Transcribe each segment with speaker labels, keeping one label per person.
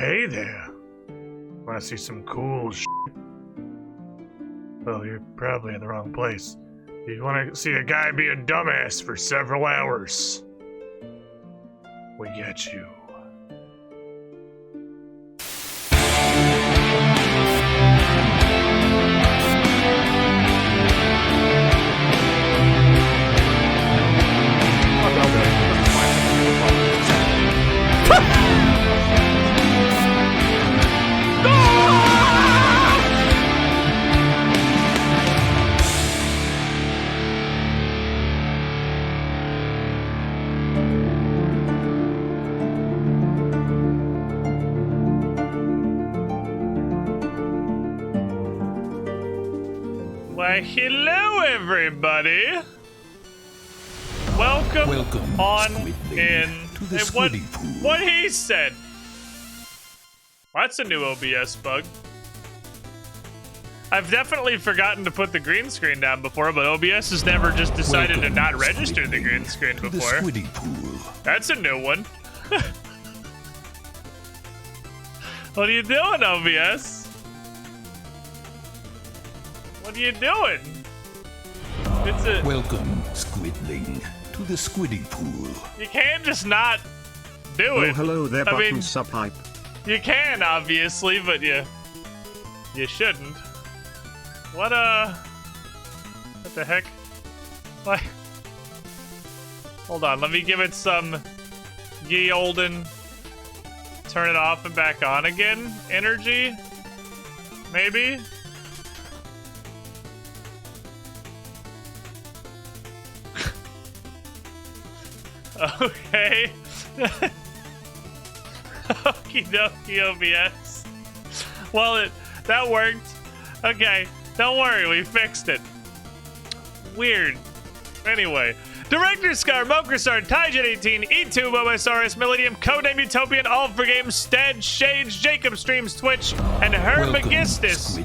Speaker 1: Hey there. Want to see some cool shit? Well, you're probably in the wrong place. You want to see a guy be a dumbass for several hours? We get you. Why, hello, everybody. Welcome on in
Speaker 2: to the
Speaker 1: what,
Speaker 2: squiddy pool.
Speaker 1: what he said. That's a new OBS bug. I've definitely forgotten to put the green screen down before, but OBS has never just decided to not register the green screen
Speaker 2: to
Speaker 1: before.
Speaker 2: The squiddy pool.
Speaker 1: That's a new one. What are you doing, OBS? What are you doing? It's a...
Speaker 2: Welcome, Squidling, to the squiddy pool.
Speaker 1: You can't just not do it.
Speaker 3: Oh, hello there,
Speaker 1: I mean,
Speaker 3: Subhype.
Speaker 1: You can, obviously, but you shouldn't. What the heck? What? Hold on, let me give it some ye olden turn it off and back on again energy? Maybe? Okay. Okie dokie OBS. Well, that worked. Okay, don't worry, we fixed it. Weird. Anyway, Director Scar, Mokrisar, Tyjet18, E2, Momosaurus, Millennium, Codename Utopian, All for Games, Stead, Shades, Jacob Streams, Twitch, and Hermagistus.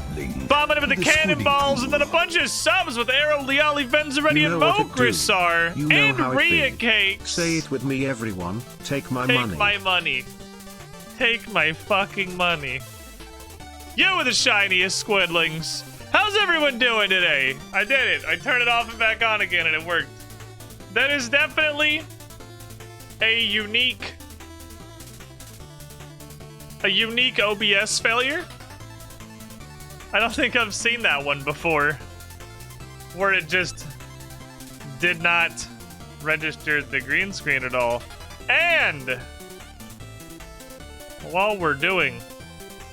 Speaker 1: Bombing with the cannonballs, and then a bunch of subs with Arrow, Liali, Venzaretti, and Mokrisar, and Rhea Cakes.
Speaker 3: Say it with me, everyone. Take my money.
Speaker 1: Take my money. Take my fucking money. You are the shiniest squidlings. How's everyone doing today? I did it. I turned it off and back on again, and it worked. That is definitely a unique OBS failure. I don't think I've seen that one before, where it just did not register the green screen at all. And while we're doing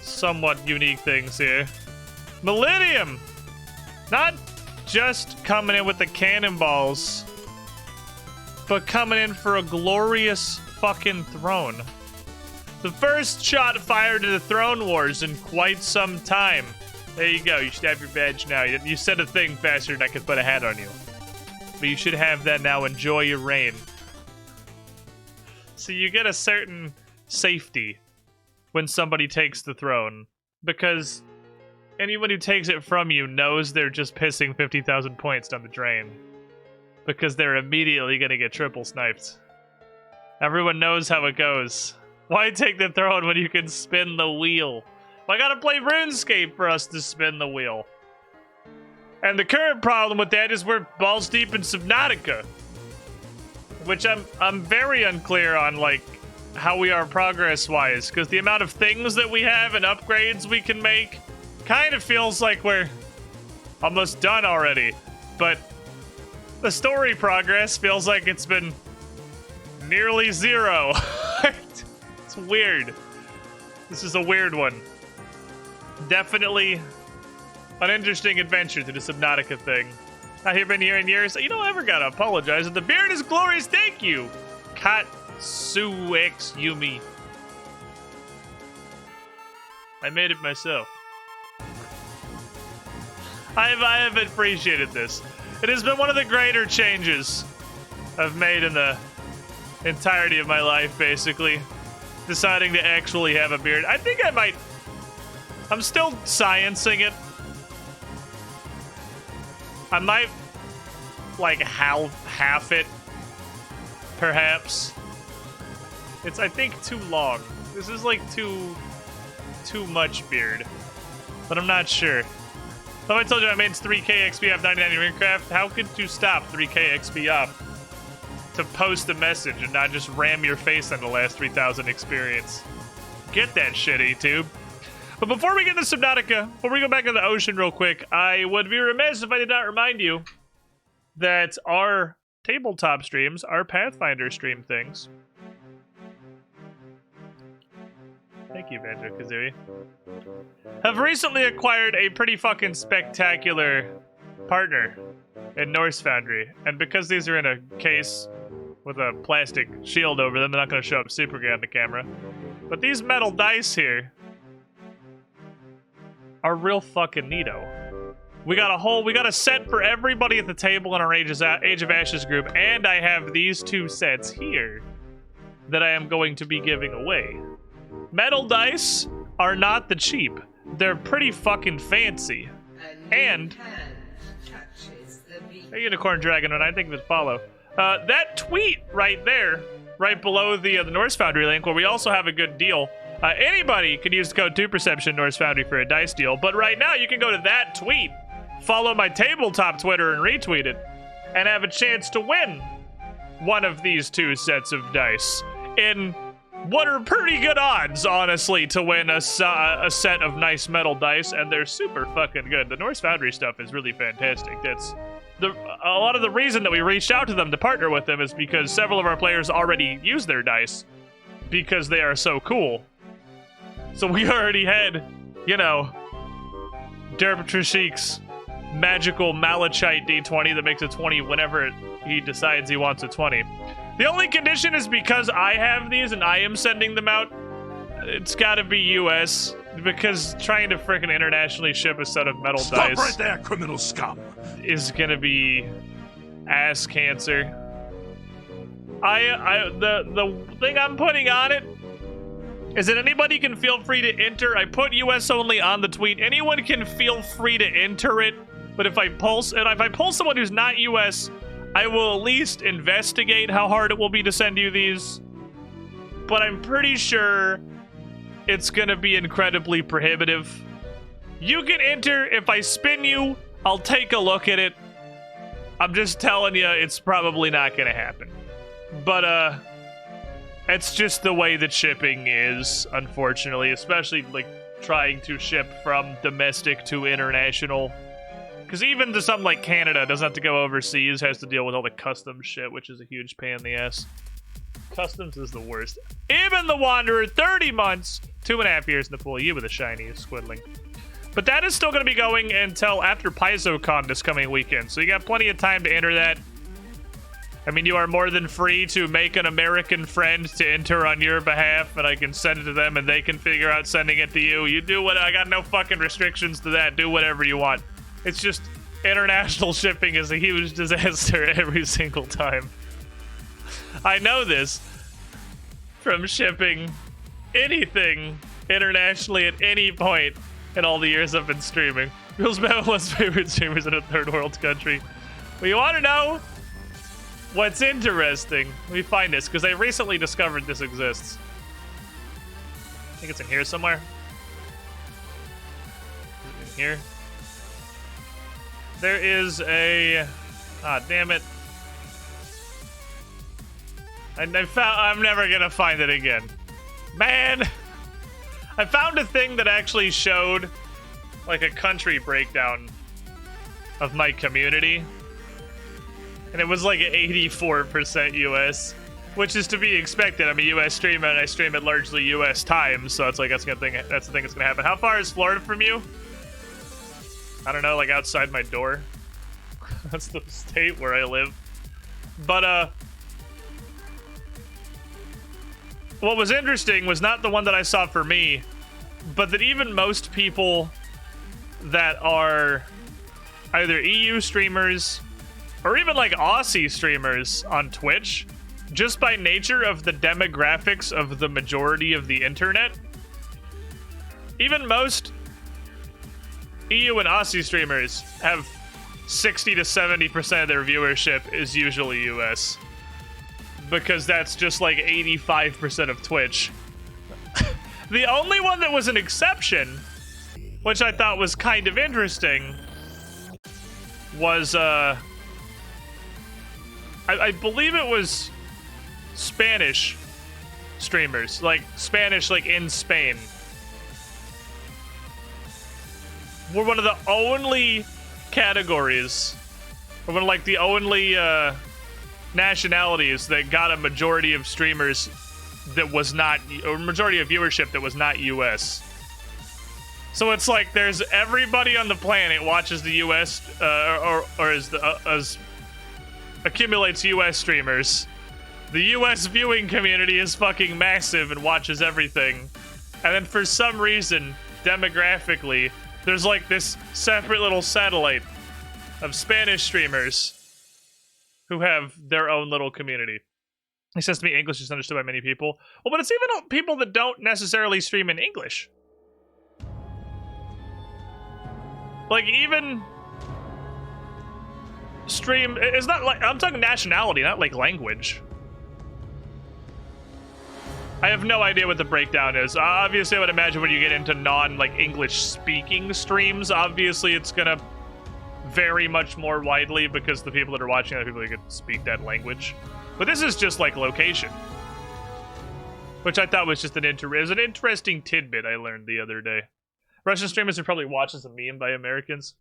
Speaker 1: somewhat unique things here, Millennium, not just coming in with the cannonballs, but coming in for a glorious fucking throne. The first shot fired to the Throne Wars in quite some time. There you go, you should have your badge now. You said a thing faster than I could put a hat on you. But you should have that now. Enjoy your reign. So you get a certain safety when somebody takes the throne, because anyone who takes it from you knows they're just pissing 50,000 points down the drain, because they're immediately going to get triple sniped. Everyone knows how it goes. Why take the throne when you can spin the wheel? I gotta play RuneScape for us to spin the wheel. And the current problem with that is we're balls deep in Subnautica, which I'm very unclear on, like, how we are progress-wise, because the amount of things that we have and upgrades we can make kind of feels like we're almost done already. But the story progress feels like it's been nearly zero. It's weird. This is a weird one. Definitely an interesting adventure to the Subnautica thing. I have been here in years. You don't ever gotta apologize. The beard is glorious. Thank you, Katsu X Yumi. I made it myself. I have appreciated this. It has been one of the greater changes I've made in the entirety of my life, basically. Deciding to actually have a beard. I think I might... I'm still sciencing it. I might, like, half it, perhaps. It's, I think, too long. This is, like, too too much beard. But I'm not sure. So if I told you I made 3k XP off 99 in Minecraft, how could you stop 3k XP off to post a message and not just ram your face on the last 3,000 experience? Get that shit, YouTube. But before we get to Subnautica, before we go back to the ocean real quick, I would be remiss if I did not remind you that our tabletop streams, our Pathfinder stream things. Thank you, Banjo-Kazooie. Have recently acquired a pretty fucking spectacular partner in Norse Foundry. And because these are in a case with a plastic shield over them, they're not going to show up super good on the camera. But these metal dice here are real fucking neato. We got a set for everybody at the table in our Age of Ashes group, and I have these two sets here that I am going to be giving away. Metal dice are not the cheap. They're pretty fucking fancy. And a unicorn dragon, and I think it's follow. That tweet right there, right below the Norse Foundry link, where we also have a good deal. Anybody can use the code 2Perception Norse Foundry for a dice deal, but right now you can go to that tweet, follow my tabletop Twitter, and retweet it, and have a chance to win one of these two sets of dice in what are pretty good odds, honestly, to win a set of nice metal dice, and they're super fucking good. The Norse Foundry stuff is really fantastic. That's a lot of the reason that we reached out to them to partner with them is because several of our players already use their dice because they are so cool. So we already had, you know, Derp Trishik's magical Malachite D20 that makes a 20 whenever he decides he wants a 20. The only condition is because I have these and I am sending them out, it's gotta be US, because trying to frickin' internationally ship a set of metal dice...
Speaker 2: Stop right there, criminal scum!
Speaker 1: ...is gonna be ass cancer. The thing I'm putting on it is that anybody can feel free to enter. I put US only on the tweet. Anyone can feel free to enter it, but if I pull someone who's not US, I will at least investigate how hard it will be to send you these. But I'm pretty sure it's gonna be incredibly prohibitive. You can enter. If I spin you, I'll take a look at it. I'm just telling you, it's probably not gonna happen. But, it's just the way that shipping is, unfortunately, especially, like, trying to ship from domestic to international. Because even to something like Canada, doesn't have to go overseas, has to deal with all the customs shit, which is a huge pain in the ass. Customs is the worst. Even the Wanderer, 30 months, 2.5 years in the pool. You with a shiny squiddling. But that is still going to be going until after PaizoCon this coming weekend, so you got plenty of time to enter that. I mean, you are more than free to make an American friend to enter on your behalf, and I can send it to them, and they can figure out sending it to you. You do what, I got no fucking restrictions to that. Do whatever you want. It's just international shipping is a huge disaster every single time. I know this from shipping anything internationally at any point in all the years I've been streaming. Bill's Babylon's favorite streamers in a third world country. Well, you want to know what's interesting? Let me find this, because I recently discovered this exists. I think it's in here somewhere. Is it in here? There is a... Ah, damn it. I'm never gonna find it again. Man! I found a thing that actually showed, like, a country breakdown of my community. And it was like 84% US, which is to be expected. I'm a US streamer, and I stream at largely US time, so it's like that's the thing that's gonna happen. How far is Florida from you? I don't know, like outside my door. That's the state where I live. But what was interesting was not the one that I saw for me, but that even most people that are either EU streamers or even like Aussie streamers on Twitch, just by nature of the demographics of the majority of the internet, even most EU and Aussie streamers have 60 to 70% of their viewership is usually US. Because that's just like 85% of Twitch. The only one that was an exception, which I thought was kind of interesting, was, I believe it was Spanish streamers. Like, Spanish, like, in Spain. We're one of the only categories, or one of, like, the only, nationalities that got a majority of streamers that was not, or majority of viewership that was not US. So it's like there's everybody on the planet watches the US, or as accumulates US streamers. The US viewing community is fucking massive and watches everything. And then for some reason, demographically, there's like this separate little satellite of Spanish streamers who have their own little community. He says to me, English is understood by many people. Well, but it's even people that don't necessarily stream in English. Like, even stream, it's not like, I'm talking nationality, not like language. I have no idea what the breakdown is. Obviously, I would imagine when you get into non-English speaking streams, obviously it's gonna vary much more widely because the people that are watching are people who can speak that language. But this is just like location, which I thought was just an interesting tidbit I learned the other day. Russian streamers are probably watched as a meme by Americans.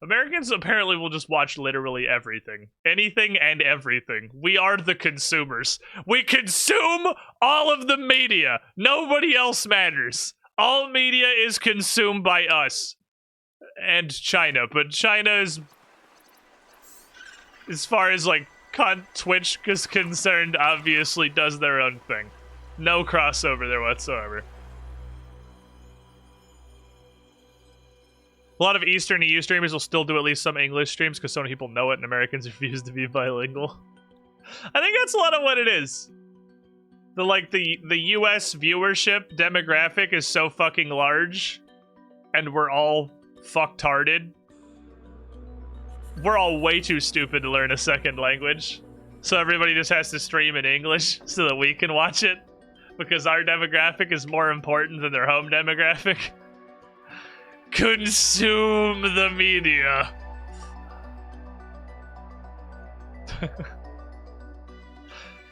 Speaker 1: Americans apparently will just watch literally everything. Anything and everything. We are the consumers. We consume all of the media. Nobody else matters. All media is consumed by us. And China. But China is, as far as like Twitch is concerned, obviously does their own thing. No crossover there whatsoever. A lot of Eastern EU streamers will still do at least some English streams because so many people know it and Americans refuse to be bilingual. I think that's a lot of what it is. The US viewership demographic is so fucking large and we're all fucktarded. We're all way too stupid to learn a second language. So everybody just has to stream in English so that we can watch it because our demographic is more important than their home demographic. Consume the media.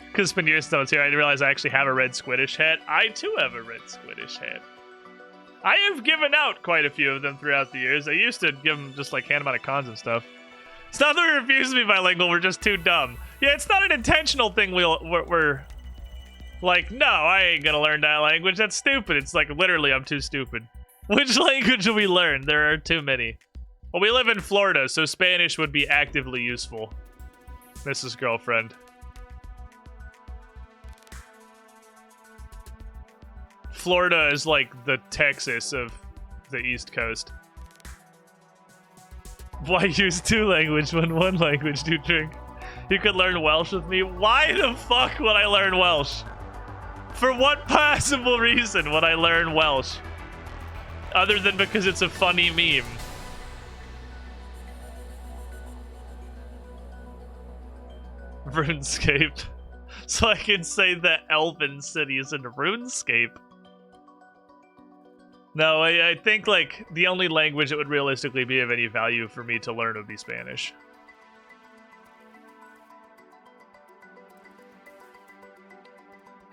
Speaker 1: Because Spanier Stone's here, I didn't realize I actually have a red Squiddish hat. I too have a red Squiddish hat. I have given out quite a few of them throughout the years. I used to give them just like hand them out of cons and stuff. It's not that we refuse to be bilingual, we're just too dumb. Yeah, it's not an intentional thing we're like, no, I ain't gonna learn that language. That's stupid. It's like, literally, I'm too stupid. Which language do we learn? There are too many. Well, we live in Florida, so Spanish would be actively useful. Mrs. Girlfriend. Florida is like the Texas of the East Coast. Why use two languages when one language do drink? You could learn Welsh with me? Why the fuck would I learn Welsh? For what possible reason would I learn Welsh? Other than because it's a funny meme. RuneScape. So I can say that Elven City is in RuneScape. No, I think like the only language that would realistically be of any value for me to learn would be Spanish.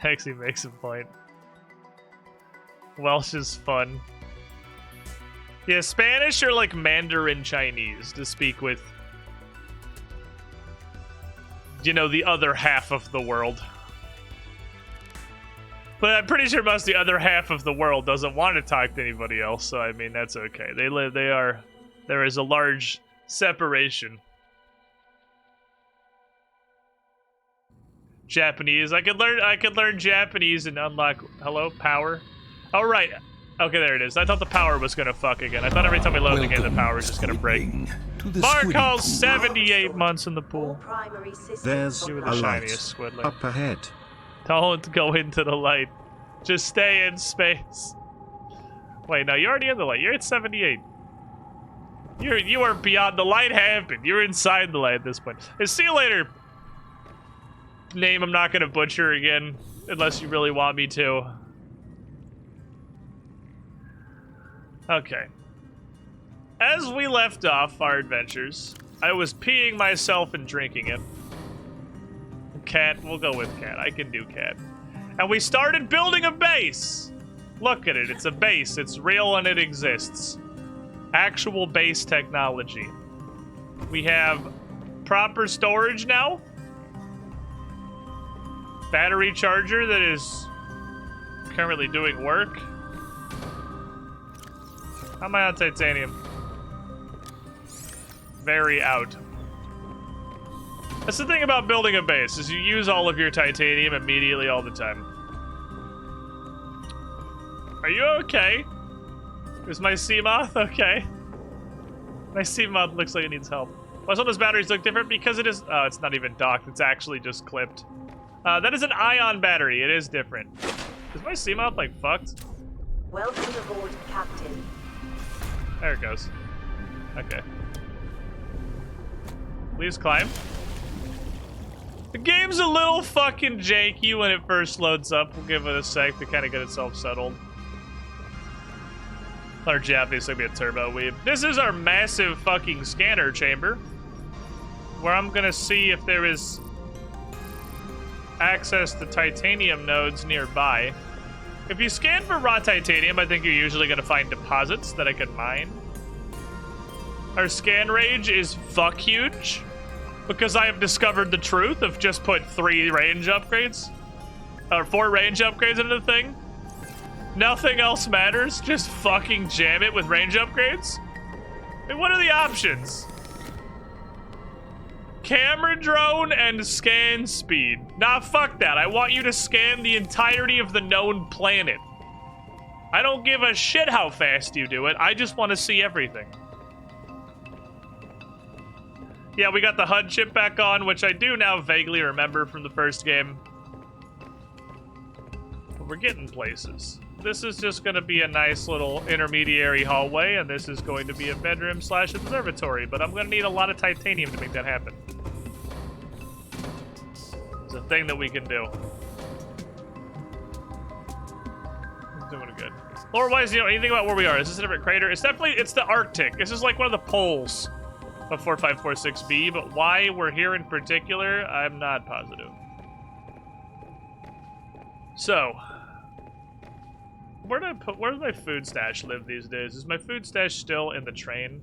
Speaker 1: Hexy makes a point. Welsh is fun. Yeah, Spanish or like Mandarin Chinese to speak with, you know, the other half of the world. But I'm pretty sure most of the other half of the world doesn't want to talk to anybody else, so I mean, that's okay. There is a large separation. Japanese. I could learn Japanese and unlock, hello, power? Oh, right. Okay, there it is. I thought the power was gonna fuck again. I thought every time we load the game, the power was just gonna break. Mark calls 78 months in the pool.
Speaker 3: There's
Speaker 1: You were
Speaker 3: a
Speaker 1: the
Speaker 3: light
Speaker 1: shiniest squidler.
Speaker 3: up ahead.
Speaker 1: Don't go into the light. Just stay in space. Wait, no, you're already in the light. You're at 78. You are beyond the light happened. You're inside the light at this point. And see you later. Name I'm not gonna butcher again, unless you really want me to. Okay. As we left off our adventures, I was peeing myself and drinking it. Cat, we'll go with cat. I can do cat. And we started building a base. Look at it. It's a base. It's real and it exists. Actual base technology. We have proper storage now. Battery charger that is currently doing work. How am I on titanium? Very out. That's the thing about building a base, is you use all of your titanium immediately all the time. Are you okay? Is my sea moth okay? My sea moth looks like it needs help. Why some of those batteries look different? Because it is... Oh, it's not even docked. It's actually just clipped. That is an ion battery. It is different. Is my sea moth, like, fucked?
Speaker 4: Welcome aboard, Captain.
Speaker 1: There it goes. Okay. Please climb. The game's a little fucking janky when it first loads up. We'll give it a sec to kind of get itself settled. Our Japanese like be a turbo weeb. This is our massive fucking scanner chamber, where I'm gonna see if there is access to titanium nodes nearby. If you scan for raw titanium, I think you're usually gonna find deposits that I can mine. Our scan range is fuck huge, because I have discovered the truth of just put 3 range upgrades, or 4 range upgrades into the thing. Nothing else matters, just fucking jam it with range upgrades. I mean, what are the options? Camera drone and scan speed. Nah, fuck that. I want you to scan the entirety of the known planet. I don't give a shit how fast you do it. I just want to see everything. Yeah, we got the HUD chip back on, which I do now vaguely remember from the first game. But we're getting places. This is just going to be a nice little intermediary hallway, and this is going to be a bedroom / observatory, but I'm going to need a lot of titanium to make that happen. It's a thing that we can do. I'm doing good. Lore-wise, you know anything about where we are? Is this a different crater? It's the Arctic. This is like one of the poles of 4546b, but why we're here in particular, I'm not positive. So, where does my food stash live these days? Is my food stash still in the train?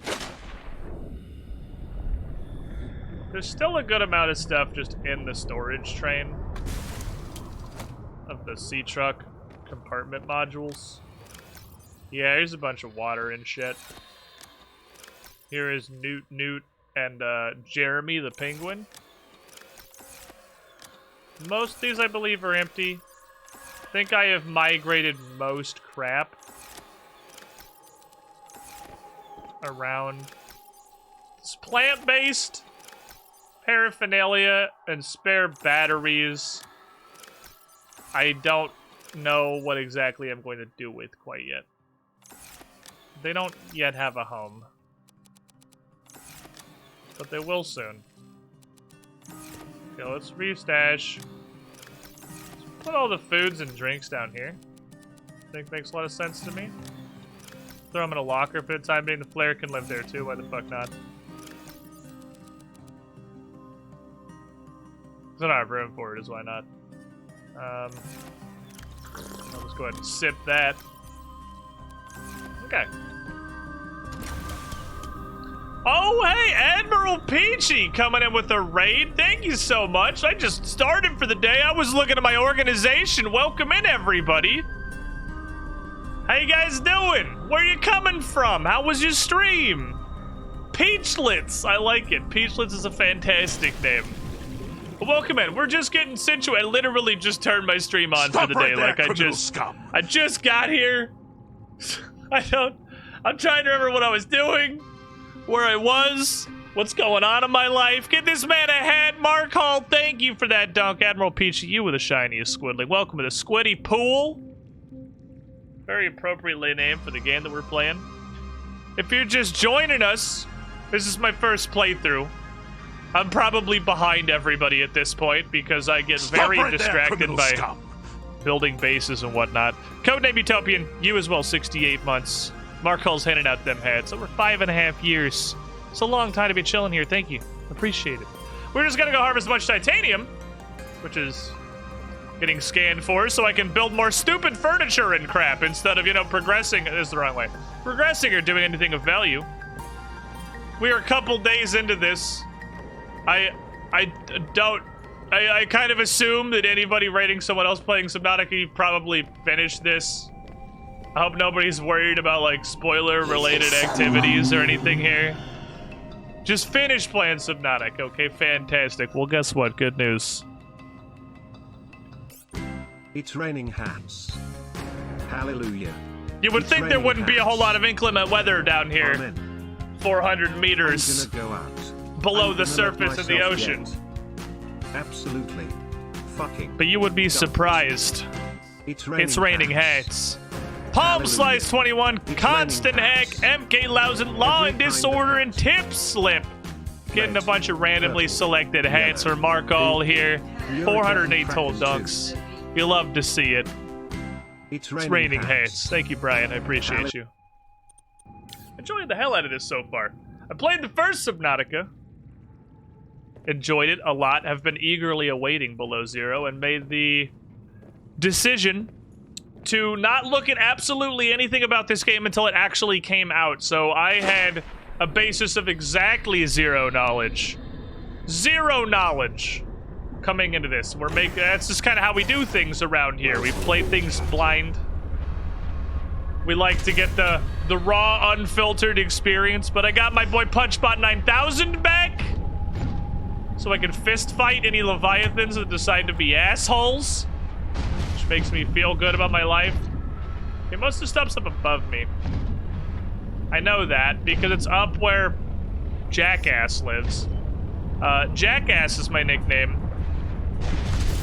Speaker 1: There's still a good amount of stuff just in the storage train of the sea truck compartment modules. Yeah, here's a bunch of water and shit. Here is Newt, and Jeremy the penguin. Most of these, I believe, are empty. I think I have migrated most crap around. It's plant-based paraphernalia and spare batteries. I don't know what exactly I'm going to do with quite yet. They don't yet have a home, but they will soon. Okay, let's restash. Put all the foods and drinks down here. I think makes a lot of sense to me. Throw them in a locker for the time being. The flare can live there too. Why the fuck not? There's not have room for it, is why not? I'll just go ahead and sip that. Okay. Oh, hey, Admiral Peachy coming in with a raid. Thank you so much. I just started for the day. I was looking at my organization. Welcome in, everybody. How you guys doing? Where you coming from? How was your stream? Peachlets. I like it. Peachlets is a fantastic name. Well, welcome in. We're just getting situated. I literally just turned my stream on for the day.
Speaker 2: Right there,
Speaker 1: like I just got here. I'm trying to remember what I was doing, where I was, what's going on in my life. Get this man a hat. Mark Hall, thank you for that dunk. Admiral Peachy, you were the shiniest squidling. Welcome to the Squiddy Pool. Very appropriately named for the game that we're playing. If you're just joining us, this is my first playthrough. I'm probably behind everybody at this point because I get very distracted by building bases and whatnot. Codename Utopian, you as well, 68 months. Markel's handing out them hats. Over 5.5 years. It's a long time to be chilling here. Thank you. Appreciate it. We're just gonna go harvest a bunch of titanium, which is getting scanned for, so I can build more stupid furniture and crap instead of, you know, progressing. This is the wrong way. Progressing or doing anything of value. We are a couple days into this. I kind of assume that anybody rating someone else playing Subnautica probably finished this. I hope nobody's worried about, like, spoiler-related activities or anything here. Just finish playing Subnautica, okay? Fantastic. Well, guess what? Good news.
Speaker 3: It's raining hats. Hallelujah.
Speaker 1: You would
Speaker 3: It's
Speaker 1: think there
Speaker 3: raining
Speaker 1: wouldn't be a whole
Speaker 3: hats.
Speaker 1: lot of inclement weather down here.
Speaker 3: Amen.
Speaker 1: 400 meters
Speaker 3: I'm gonna go out.
Speaker 1: below
Speaker 3: I'm
Speaker 1: the
Speaker 3: gonna let
Speaker 1: surface of the
Speaker 3: myself
Speaker 1: ocean.
Speaker 3: get. Absolutely. Fucking.
Speaker 1: But you would be surprised.
Speaker 3: It's
Speaker 1: Raining hats. Palm
Speaker 3: Hallelujah.
Speaker 1: Slice 21,
Speaker 3: It's
Speaker 1: Constant
Speaker 3: raining
Speaker 1: Hack,
Speaker 3: hats.
Speaker 1: MK Lousand, Law
Speaker 3: Every
Speaker 1: and
Speaker 3: kind of
Speaker 1: Disorder, and
Speaker 3: hat.
Speaker 1: Tip Slip. Getting a
Speaker 3: Red,
Speaker 1: bunch of randomly
Speaker 3: purple,
Speaker 1: selected hats
Speaker 3: yellow,
Speaker 1: for Mark all
Speaker 3: pink.
Speaker 1: here.
Speaker 3: You're
Speaker 1: 408
Speaker 3: going
Speaker 1: total
Speaker 3: practice
Speaker 1: dunks. You love to see it.
Speaker 3: It's
Speaker 1: It's raining hats. Thank you, Brian. I appreciate you. Enjoying the hell out of this so far. I played the first Subnautica. Enjoyed it a lot. Have been eagerly awaiting Below Zero and made the decision to not look at absolutely anything about this game until it actually came out. So I had a basis of exactly zero knowledge. Zero knowledge coming into this. That's just kind of how we do things around here. We play things blind. We like to get the raw, unfiltered experience, but I got my boy Punchbot 9000 back so I can fist fight any Leviathans that decide to be assholes, which makes me feel good about my life. Okay, most of the stuff's up above me. I know that because it's up where Jackass lives. Jackass is my nickname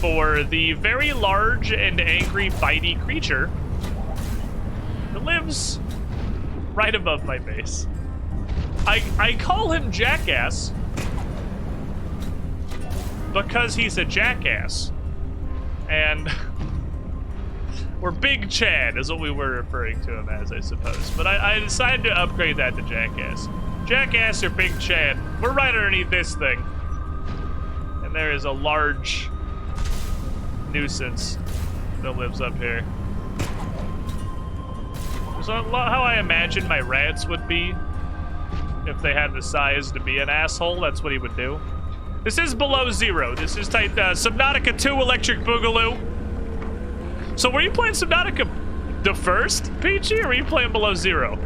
Speaker 1: for the very large and angry bitey creature that lives right above my base. I call him Jackass because he's a jackass. And or Big Chad is what we were referring to him as, I suppose. But I decided to upgrade that to Jackass. Jackass or Big Chad, we're right underneath this thing. And there is a large nuisance that lives up here. So how I imagine my rats would be if they had the size to be an asshole. That's what he would do. This is Below Zero. This is type Subnautica 2 Electric Boogaloo. So were you playing Subnautica the first, Peachy, or were you playing Below Zero?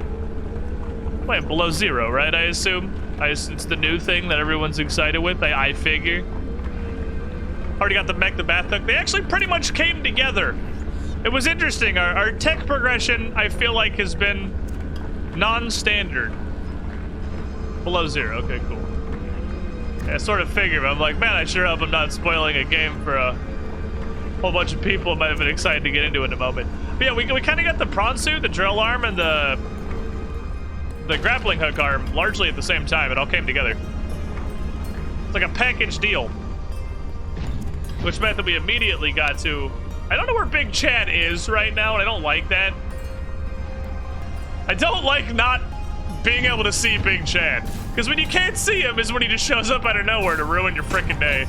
Speaker 1: Playing Below Zero, right, I assume? It's the new thing that everyone's excited with, I figure. Already got the mech, the bath hook. They actually pretty much came together. It was interesting. Our tech progression, I feel like, has been non-standard. Below Zero, okay, cool. Yeah, I sort of figured, but I'm like, man, I sure hope I'm not spoiling a game for a whole bunch of people who might have been excited to get into in a moment. But yeah, we kind of got the prawn suit, the drill arm, and the grappling hook arm largely at the same time. It all came together. It's like a package deal. Which meant that we immediately got to... I don't know where Big Chad is right now, and I don't like that. I don't like not being able to see Big Chad. Because when you can't see him is when he just shows up out of nowhere to ruin your frickin' day.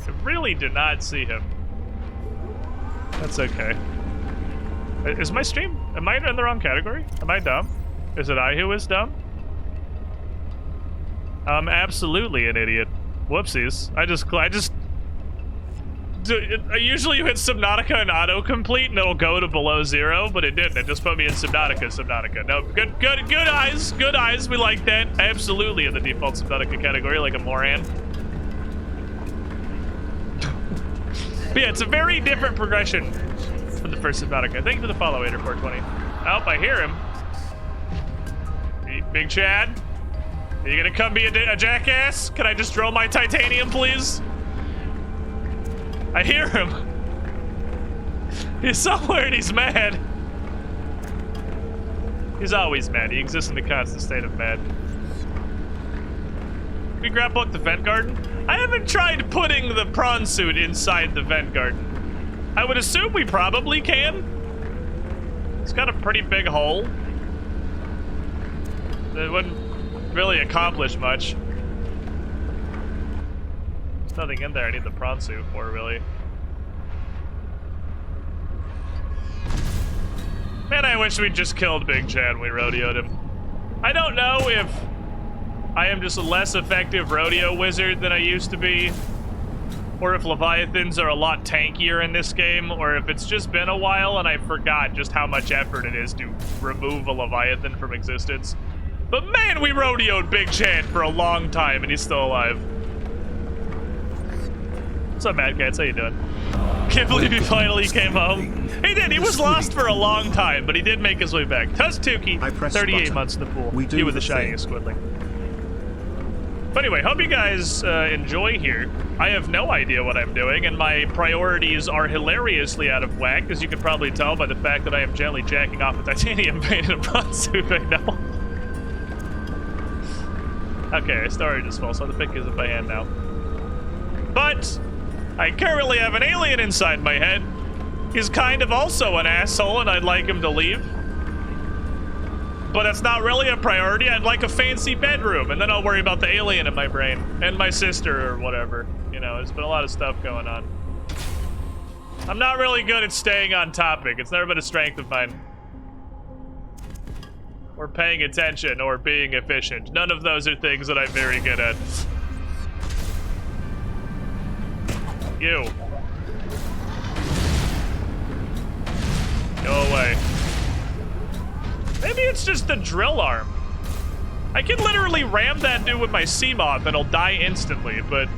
Speaker 1: I really did not see him. That's okay. Is my stream... Am I in the wrong category? Am I dumb? Is it I who is dumb? I'm absolutely an idiot. Whoopsies. I usually hit Subnautica and autocomplete and it'll go to Below Zero, but it didn't. It just put me in Subnautica. No, good eyes. We like that. Absolutely in the default Subnautica category, like a moron. But yeah, it's a very different progression from the first Subnautica. Thank you for the follow, 420. Oh, I hear him. Big Chad. Are you gonna come be a jackass? Can I just drill my titanium, please? I hear him. He's somewhere and he's mad. He's always mad. He exists in a constant state of mad. Can we grapple at the vent garden? I haven't tried putting the prawn suit inside the vent garden. I would assume we probably can. It's got a pretty big hole. It wouldn't really accomplish much. There's nothing in there I need the prawn suit for, really. Man, I wish we'd just killed Big Chad when we rodeoed him. I don't know if I am just a less effective rodeo wizard than I used to be, or if Leviathans are a lot tankier in this game, or if it's just been a while and I forgot just how much effort it is to remove a Leviathan from existence. But man, we rodeoed Big Chad for a long time and he's still alive. What's up, Mad Cats? How you doing? Can't believe he finally came home. He did. He was lost for a long time, but he did make his way back. Tustuki, 38 months in the pool. You with the shiniest squidling. But anyway, hope you guys enjoy here. I have no idea what I'm doing, and my priorities are hilariously out of whack, as you can probably tell by the fact that I am gently jacking off a titanium paint in a prawn suit right now. Okay, I started as well, so the pick is in my hand now. But I currently have an alien inside my head. He's kind of also an asshole, and I'd like him to leave. But that's not really a priority. I'd like a fancy bedroom, and then I'll worry about the alien in my brain. And my sister, or whatever. You know, there's been a lot of stuff going on. I'm not really good at staying on topic. It's never been a strength of mine. Or paying attention, or being efficient. None of those are things that I'm very good at. You. Go away. Maybe it's just the drill arm. I can literally ram that dude with my Seamoth and he'll die instantly, but...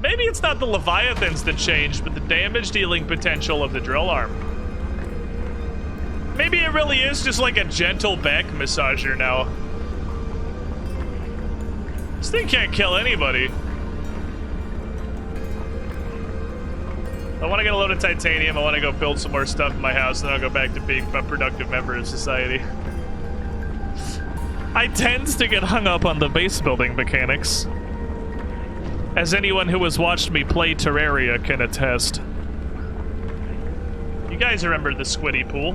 Speaker 1: maybe it's not the Leviathans that changed, but the damage dealing potential of the drill arm. Maybe it really is just like a gentle back massager now. This thing can't kill anybody. I want to get a load of titanium. I want to go build some more stuff in my house, and then I'll go back to being a productive member of society. I tend to get hung up on the base building mechanics, as anyone who has watched me play Terraria can attest. You guys remember the Squiddy Pool?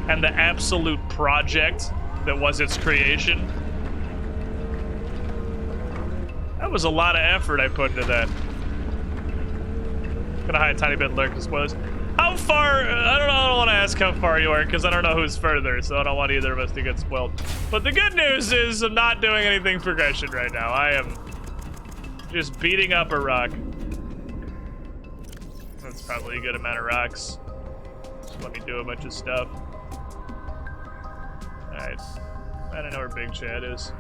Speaker 1: And the absolute project that was its creation? That was a lot of effort I put into that. Gonna hide a tiny bit and lurk as spoilers. How far? I don't want to ask how far you are because I don't know who's further, so I don't want either of us to get spoiled. But the good news is I'm not doing anything progression right now. I am just beating up a rock. That's probably a good amount of rocks. Just let me do a bunch of stuff. Alright. I don't know where Big Chad is.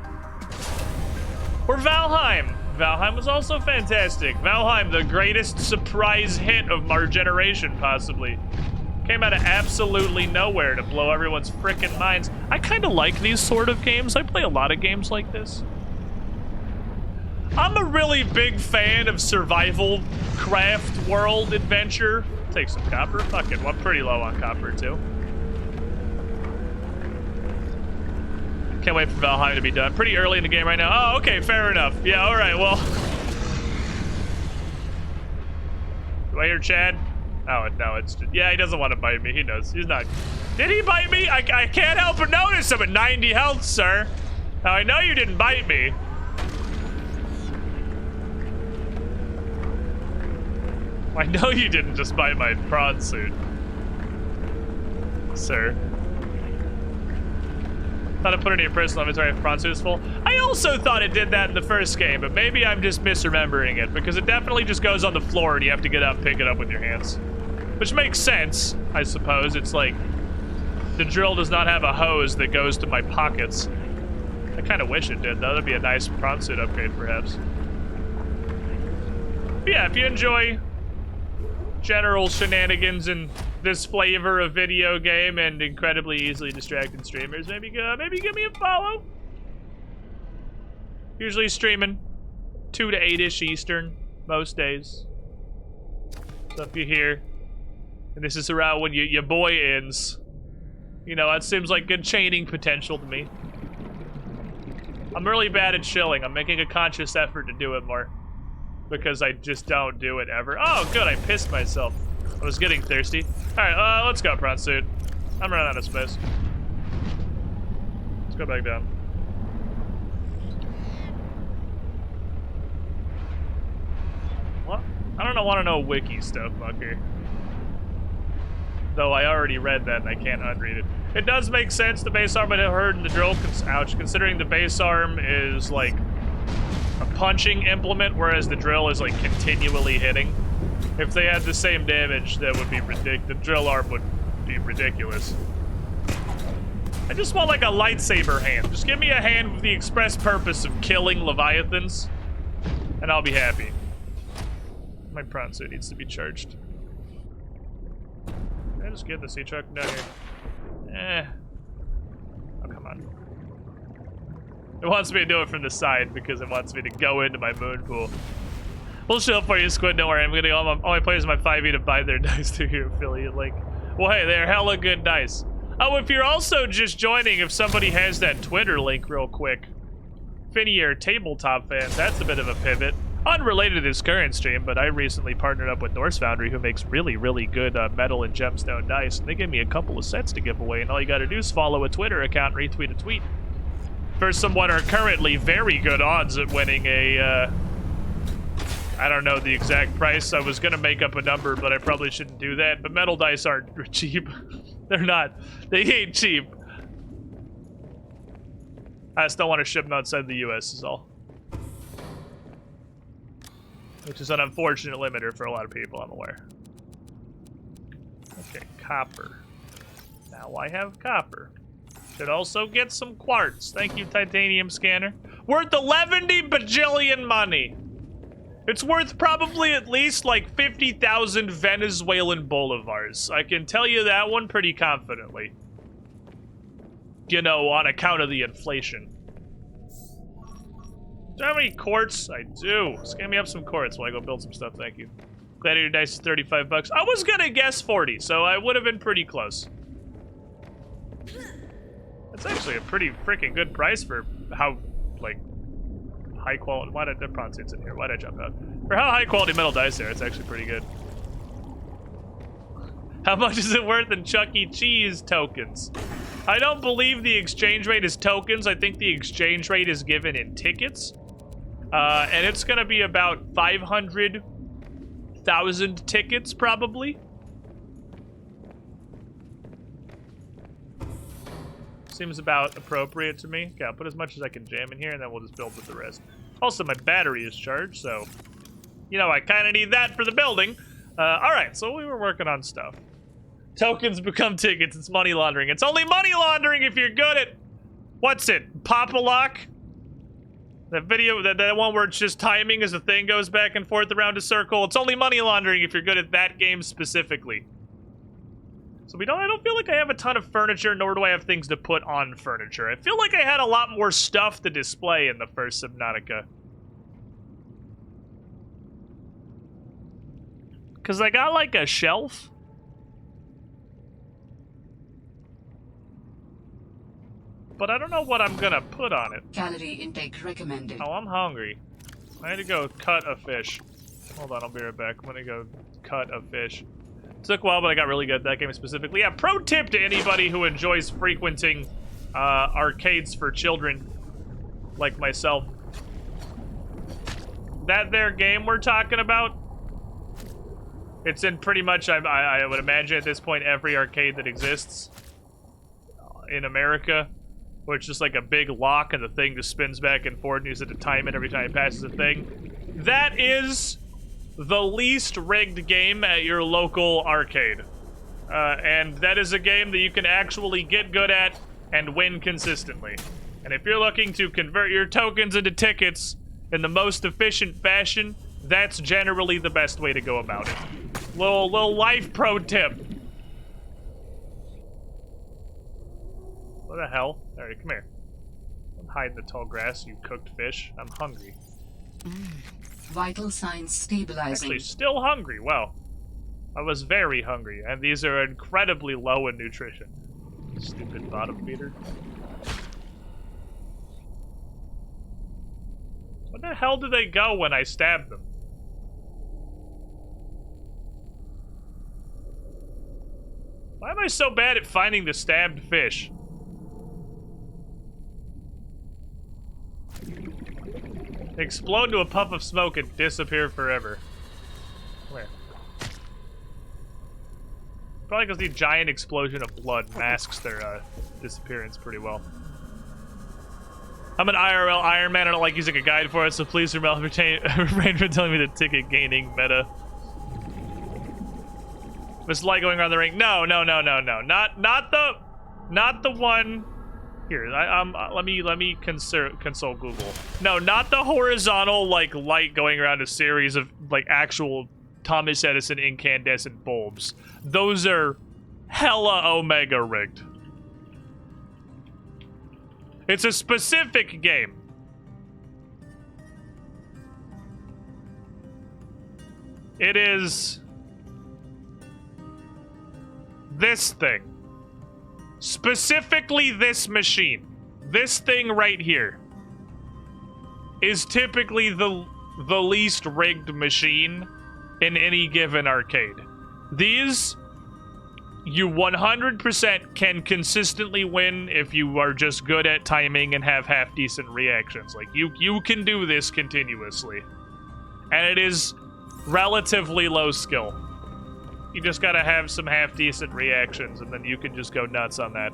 Speaker 1: Or Valheim. Valheim was also fantastic. Valheim, the greatest surprise hit of our generation, possibly. Came out of absolutely nowhere to blow everyone's frickin' minds. I kind of like these sort of games. I play a lot of games like this. I'm a really big fan of survival craft world adventure. Take some copper. Fuck it. Well, I'm pretty low on copper, too. Can't wait for Valheim to be done. Pretty early in the game right now. Oh, okay, fair enough. Yeah, all right, well. Do I hear Chad? Oh, no, it's just, yeah, he doesn't want to bite me. He knows. He's not. Did he bite me? I can't help but notice I'm at 90 health, sir. Now, I know you didn't bite me. I know you didn't just bite my prawn suit, sir. Thought it put it in your personal inventory if prawn suit is full. I also thought it did that in the first game, but maybe I'm just misremembering it because it definitely just goes on the floor and you have to get up and pick it up with your hands. Which makes sense, I suppose. It's like the drill does not have a hose that goes to my pockets. I kind of wish it did, though. That'd be a nice prawn suit upgrade, perhaps. But yeah, if you enjoy general shenanigans and this flavor of video game and incredibly easily distracted streamers, maybe give me a follow. Usually streaming 2 to 8-ish Eastern most days. So if you're here and this is around when your boy ends, you know, that seems like good chaining potential to me. I'm really bad at chilling. I'm making a conscious effort to do it more. because I just don't do it ever. Oh, good, I pissed myself. I was getting thirsty. Alright, let's go, prawn suit. I'm running out of space. Let's go back down. What? I don't want to know wiki stuff, Mucker. Though I already read that and I can't unread it. It does make sense, the base arm would have hurt in the drill, considering the base arm is like a punching implement, whereas the drill is like continually hitting. If they had the same damage, that would be ridiculous. The drill arm would be ridiculous. I just want like a lightsaber hand. Just give me a hand with the express purpose of killing Leviathans, and I'll be happy. My prawn suit needs to be charged. Can I just get the sea truck down here? Oh, come on. It wants me to do it from the side because it wants me to go into my moon pool. We'll show up for you, Squid. Don't worry. I'm getting all my players in my 5e to buy their dice through your affiliate link. Well, hey, they're hella good dice. Oh, if you're also just joining, if somebody has that Twitter link real quick. Finnier tabletop fans, that's a bit of a pivot. Unrelated to this current stream, but I recently partnered up with Norse Foundry, who makes really, really good metal and gemstone dice. And they gave me a couple of sets to give away, and all you gotta do is follow a Twitter account, retweet a tweet. For someone are currently very good odds at winning a, I don't know the exact price. I was gonna make up a number, but I probably shouldn't do that. But metal dice aren't cheap. They're not. They ain't cheap. I just don't want to ship them outside the US is all. Which is an unfortunate limiter for a lot of people, I'm aware. Okay, copper. Now I have copper. Should also get some quartz. Thank you, titanium scanner. Worth 11 bajillion money. It's worth probably at least like 50,000 Venezuelan bolivars. I can tell you that one pretty confidently. You know, on account of the inflation. Do I have any quartz? I do. Scan me up some quartz while I go build some stuff, thank you. Gladiator dice is 35 bucks. I was gonna guess 40, so I would have been pretty close. That's actually a pretty freaking good price for how, like, high quality. Why did the prawn suits in here? Why did I jump out? For how high quality metal dice there, it's actually pretty good. How much is it worth in Chuck E. Cheese tokens? I don't believe the exchange rate is tokens. I think the exchange rate is given in tickets. And it's gonna be about 500,000 tickets, probably. Seems about appropriate to me. Okay, I'll put as much as I can jam in here, and then we'll just build with the rest. Also, my battery is charged, so, you know, I kind of need that for the building. All right, so we were working on stuff. Tokens become tickets. It's money laundering. It's only money laundering if you're good at, what's it, Pop-a-Lock? That video, that one where it's just timing as the thing goes back and forth around a circle. It's only money laundering if you're good at that game specifically. So I don't feel like I have a ton of furniture, nor do I have things to put on furniture. I feel like I had a lot more stuff to display in the first Subnautica. Because I got like a shelf. But I don't know what I'm gonna put on it.
Speaker 5: Calorie intake recommended.
Speaker 1: Oh, I'm hungry. I need to go cut a fish. Hold on, I'll be right back. I'm gonna go cut a fish. Took a while, but I got really good at that game specifically. Yeah, pro tip to anybody who enjoys frequenting arcades for children like myself. That there game we're talking about, it's in pretty much, I would imagine at this point, every arcade that exists in America, where it's just like a big lock and the thing just spins back and forth and you just have to time it every time it passes a thing. That is the least rigged game at your local arcade. And that is a game that you can actually get good at and win consistently. And if you're looking to convert your tokens into tickets in the most efficient fashion, that's generally the best way to go about it. Little life pro tip. What the hell? Alright, come here. Don't hide in the tall grass, you cooked fish. I'm hungry.
Speaker 5: Vital signs stabilizing.
Speaker 1: Actually, still hungry. Wow. I was very hungry, and these are incredibly low in nutrition. Stupid bottom feeder. Where the hell do they go when I stab them? Why am I so bad at finding the stabbed fish? Explode to a puff of smoke and disappear forever. Where? Probably because the giant explosion of blood masks their disappearance pretty well. I'm an IRL Iron Man. I don't like using a guide for it, so please refrain from telling me the ticket gaining meta. It's like going around the ring. No. Not the one. Here, let me consult Google. No, not the horizontal like light going around a series of like actual Thomas Edison incandescent bulbs. Those are hella Omega rigged. It's a specific game. It is this thing. Specifically this machine. This thing right here is typically the least rigged machine in any given arcade. These, you 100% can consistently win if you are just good at timing and have half-decent reactions. Like, you can do this continuously. And it is relatively low skill. You just gotta have some half-decent reactions, and then you can just go nuts on that.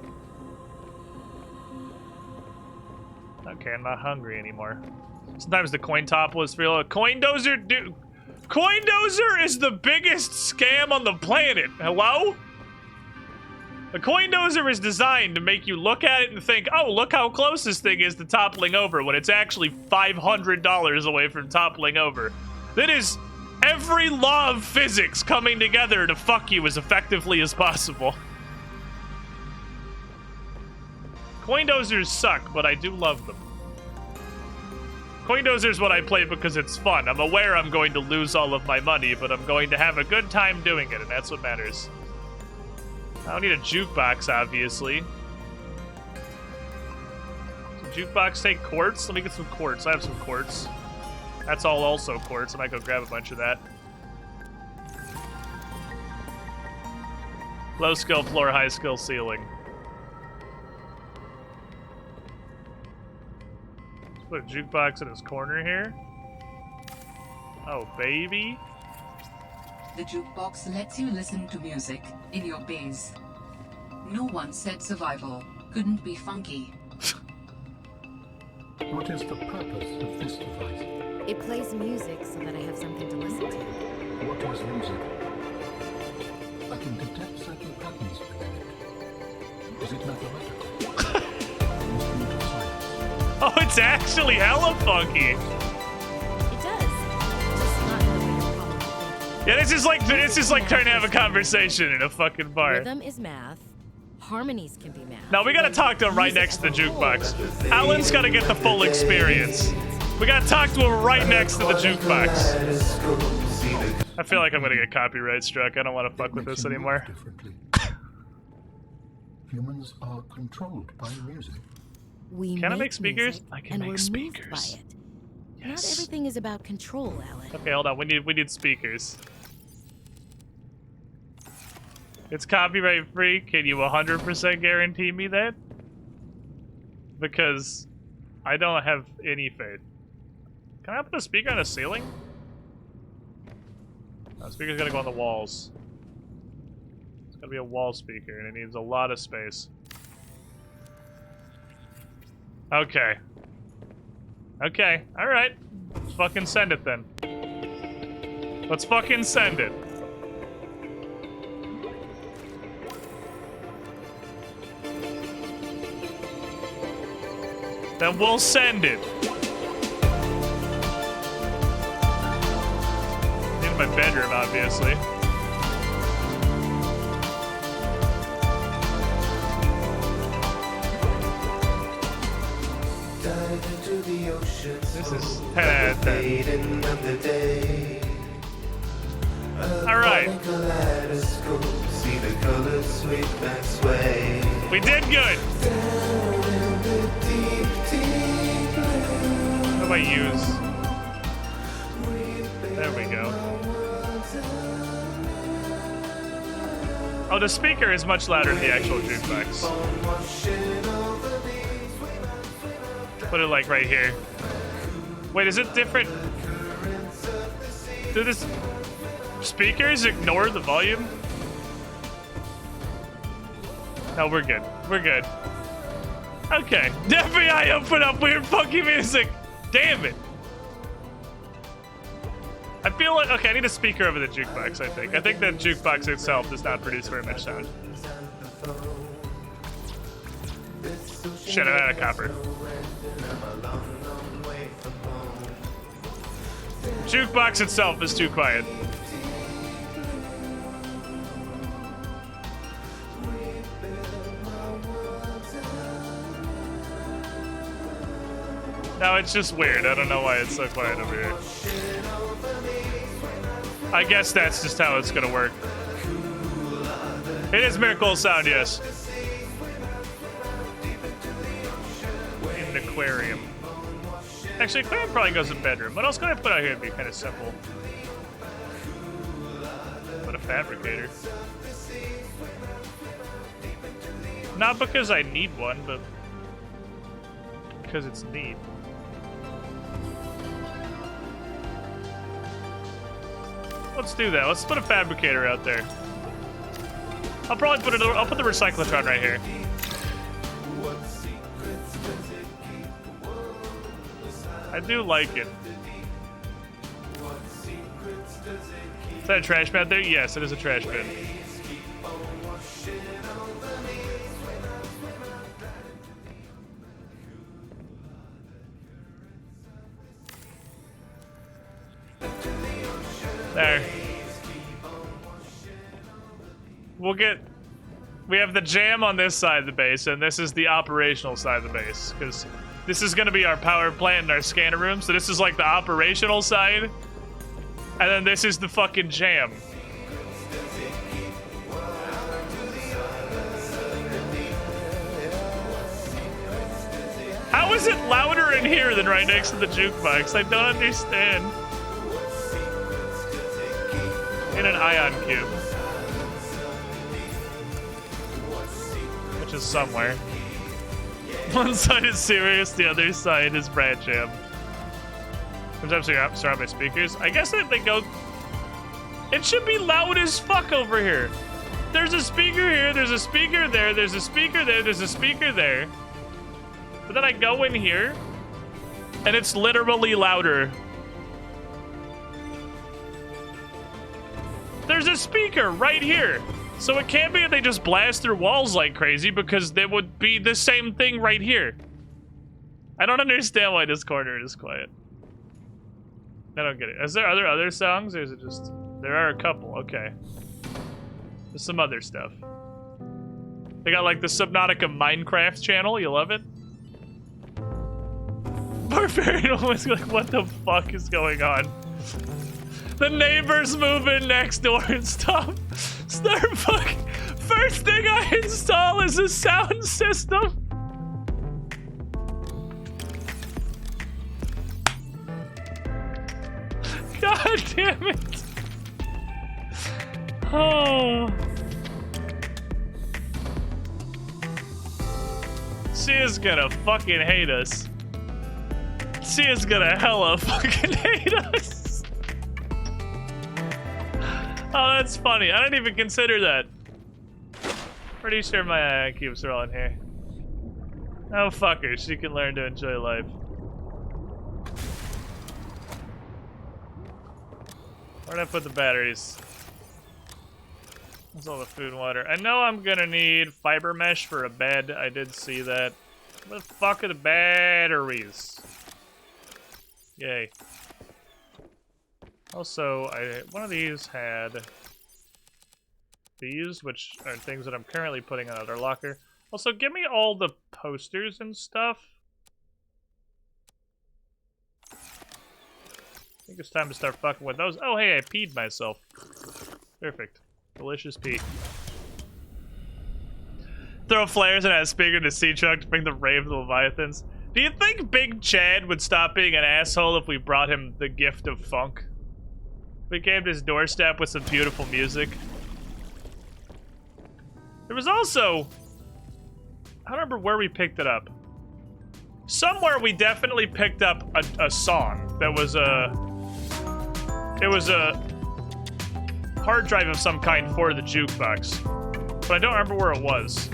Speaker 1: Okay, I'm not hungry anymore. Sometimes the coin top was real. Coin dozer, dude. Coin dozer is the biggest scam on the planet. Hello? A coin dozer is designed to make you look at it and think, oh, look how close this thing is to toppling over, when it's actually $500 away from toppling over. That is every law of physics coming together to fuck you as effectively as possible. Coin dozers suck, but I do love them. Coin dozer is what I play because it's fun. I'm aware I'm going to lose all of my money, but I'm going to have a good time doing it, and that's what matters. I don't need a jukebox, obviously. Does a jukebox take quartz? Let me get some quartz. I have some quartz. That's all also quartz. I might go grab a bunch of that. Low skill floor, high skill ceiling. Let's put a jukebox in his corner here. Oh, baby.
Speaker 5: The jukebox lets you listen to music in your base. No one said survival couldn't be funky.
Speaker 6: What is the purpose of this device?
Speaker 7: It plays music so that I have something to listen to.
Speaker 6: What is music? I can detect certain patterns within it. Is it mathematical? Instrument of science.
Speaker 1: Oh, it's actually hella funky.
Speaker 7: It does. Just not in the way you're probably thinking.
Speaker 1: Yeah, this is like trying to have a conversation in a fucking bar.
Speaker 7: Rhythm is math. Harmonies can be math.
Speaker 1: No, we gotta talk to him right next to the jukebox. Alan's gotta get the full experience. We gotta talk to him right next to the jukebox. I feel like I'm gonna get copyright struck. I don't want to fuck with this anymore.
Speaker 6: Differently. Humans are controlled by music.
Speaker 7: We
Speaker 1: Can I make speakers?
Speaker 7: music,
Speaker 1: I can
Speaker 7: and
Speaker 1: make
Speaker 7: we're
Speaker 1: speakers.
Speaker 7: moved by it. Not
Speaker 1: Yes.
Speaker 7: everything is about control, Alan.
Speaker 1: Okay, hold on. We need speakers. It's copyright free. Can you 100% guarantee me that? Because I don't have any faith. Can I put a speaker on the ceiling? No, speaker's gotta go on the walls. It's gotta be a wall speaker, and it needs a lot of space. Okay. Okay, alright. Let's fucking send it then. Let's fucking send it. Then we'll send it. In my bedroom, obviously. This is 10 out of 10. Alright. We did good. What do I use? There we go. Oh, the speaker is much louder than the actual jukebox. Put it like right here. Wait, is it different? Do the speakers ignore the volume? No, we're good. We're good. Okay. The FBI open up weird funky music. Damn it. I feel like, okay, I need a speaker over the jukebox, I think. I think that jukebox itself does not produce very much sound. Shit, I'm out of copper. Jukebox itself is too quiet. No, it's just weird. I don't know why it's so quiet over here. I guess that's just how it's gonna work. It is Miracle sound, yes. In the aquarium. Actually, aquarium probably goes in bedroom. What else can I put out here to be kind of simple? Put a fabricator. Not because I need one, but because it's neat. Let's do that. Let's put a fabricator out there. I'll probably put it. I'll put the recyclotron right here. I do like it. Is that a trash bin out there? Yes, it is a trash bin. There. We have the jam on this side of the base, and this is the operational side of the base, because this is going to be our power plant and our scanner room, so this is like the operational side, and then this is the fucking jam. How is it louder in here than right next to the jukebox? I don't understand. In an ion cube. Which is somewhere. One side is serious, the other side is Brad Jam. Sometimes I surround my speakers. I guess if they go... It should be loud as fuck over here. There's a speaker here, there's a speaker there, there's a speaker there, there's a speaker there. But then I go in here, and it's literally louder. There's a speaker right here. So it can't be that they just blast through walls like crazy, because there would be the same thing right here. I don't understand why this corner is quiet. I don't get it. Is there other songs, or is it just... There are a couple, okay. There's some other stuff. They got like the Subnautica Minecraft channel, you love it? Barbarian almost like, what the fuck is going on? The neighbors move in next door and stop. Start fucking. First thing I install is a sound system. God damn it. Oh. She is gonna fucking hate us. She is gonna hella fucking hate us. Oh, that's funny. I didn't even consider that. Pretty sure my ion cubes are all in here. Oh, fuck her. She can learn to enjoy life. Where'd I put the batteries? That's all the food and water. I know I'm gonna need fiber mesh for a bed. I did see that. Where the fuck are the batteries? Yay. Also, one of these had these, which are things that I'm currently putting in another locker. Also, give me all the posters and stuff. I think it's time to start fucking with those. Oh, hey, I peed myself. Perfect. Delicious pee. Throw flares and add a speaker to sea truck to bring the rave of the Leviathans. Do you think Big Chad would stop being an asshole if we brought him the gift of funk? We came to his doorstep with some beautiful music. There was also... I don't remember where we picked it up. Somewhere we definitely picked up a song that was a... It was a hard drive of some kind for the jukebox. But I don't remember where it was.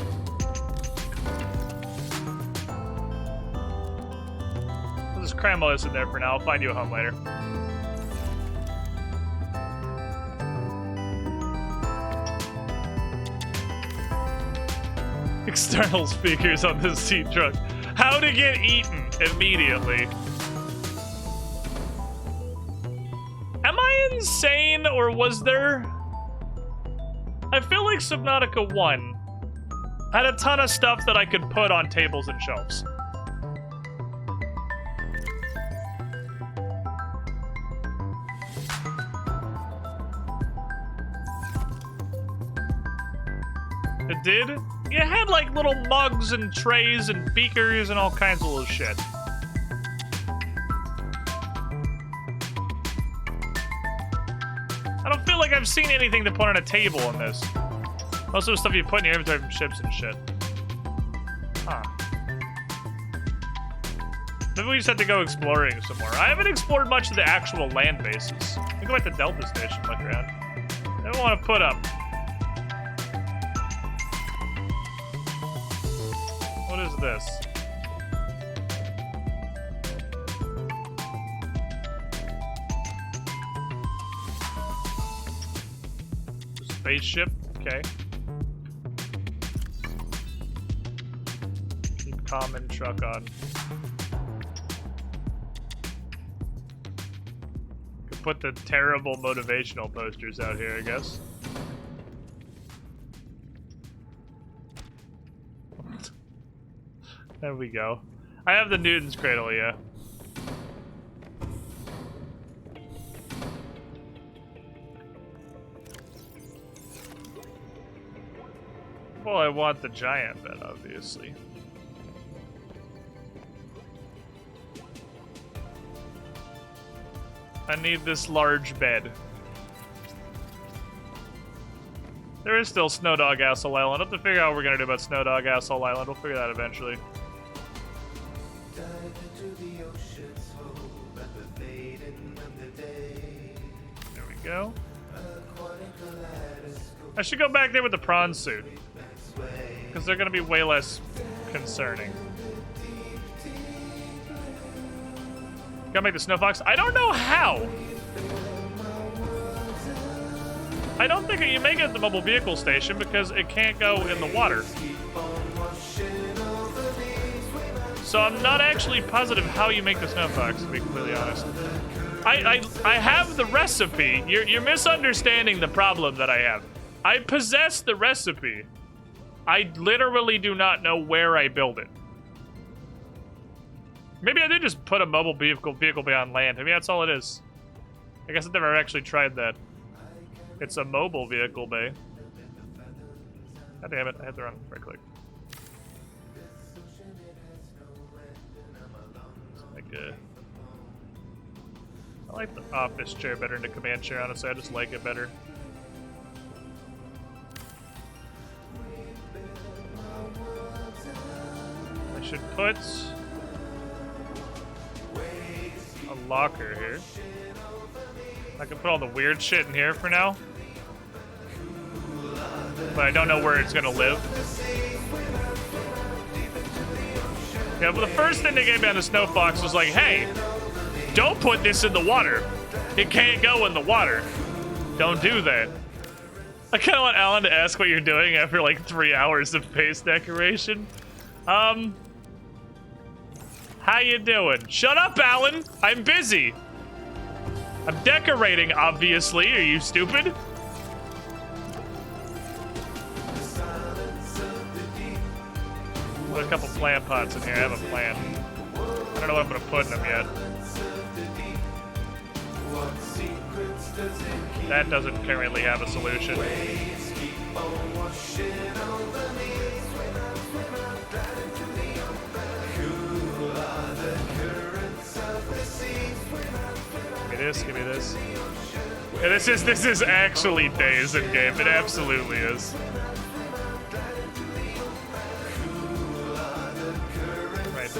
Speaker 1: I'll just cram all this in there for now. I'll find you a home later. External speakers on this seat truck. How to get eaten immediately. Am I insane, or was there... I feel like Subnautica 1 had a ton of stuff that I could put on tables and shelves. It did? It had like little mugs and trays and beakers and all kinds of little shit. I don't feel like I've seen anything to put on a table in this. Most of the stuff you put in your inventory from ships and shit. Huh. Maybe we just have to go exploring some more. I haven't explored much of the actual land bases. I can go back to Delta Station, look around. I don't want to put up. What is this? Spaceship? Okay. Keep common truck on. Could put the terrible motivational posters out here, I guess. There we go. I have the Newton's Cradle, yeah. Well, I want the giant bed, obviously. I need this large bed. There is still Snow Dog Asshole Island. I'll have to figure out what we're gonna do about Snow Dog Asshole Island. We'll figure that eventually. There we go. I should go back there with the prawn suit. Because they're gonna be way less concerning. Gotta make the snow fox. I don't know how! I don't think you make it at the mobile vehicle station because it can't go in the water. So I'm not actually positive how you make the snow fox, to be completely honest. I have the recipe. You're misunderstanding the problem that I have. I possess the recipe. I literally do not know where I build it. Maybe I did just put a mobile vehicle beyond land. Maybe that's all it is. I guess I've never actually tried that. It's a mobile vehicle bay. God damn it, I had the wrong right click. I like the office chair better than the command chair, honestly. I just like it better. I should put a locker here. I can put all the weird shit in here for now. But I don't know where it's gonna live. Yeah, but the first thing they gave me on the Snow Fox was like, hey, don't put this in the water. It can't go in the water. Don't do that. I kind of want Alan to ask what you're doing after like 3 hours of face decoration. How you doing? Shut up, Alan. I'm busy. I'm decorating, obviously. Are you stupid? Put a couple plant pots in here. I have a plan. I don't know what I'm gonna put in them yet. That doesn't currently have a solution. Give me this. Yeah, this is actually Days in game. It absolutely is.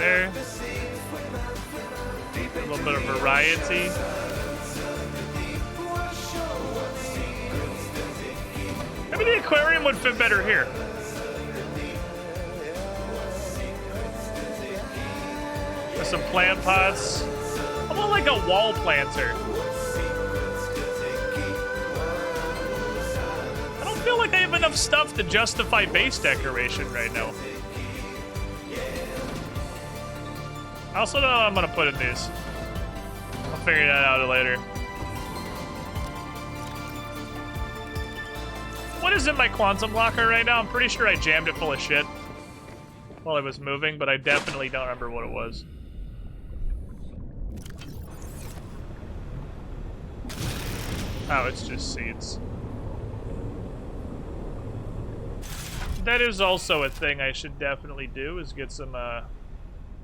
Speaker 1: there. A little bit of variety. Maybe the aquarium would fit better here. With some plant pots. I want like a wall planter. I don't feel like I have enough stuff to justify base decoration right now. I also know I'm gonna put in these. I'll figure that out later. What is in my quantum locker right now? I'm pretty sure I jammed it full of shit while I was moving, but I definitely don't remember what it was. Oh, it's just seeds. That is also a thing I should definitely do, is get some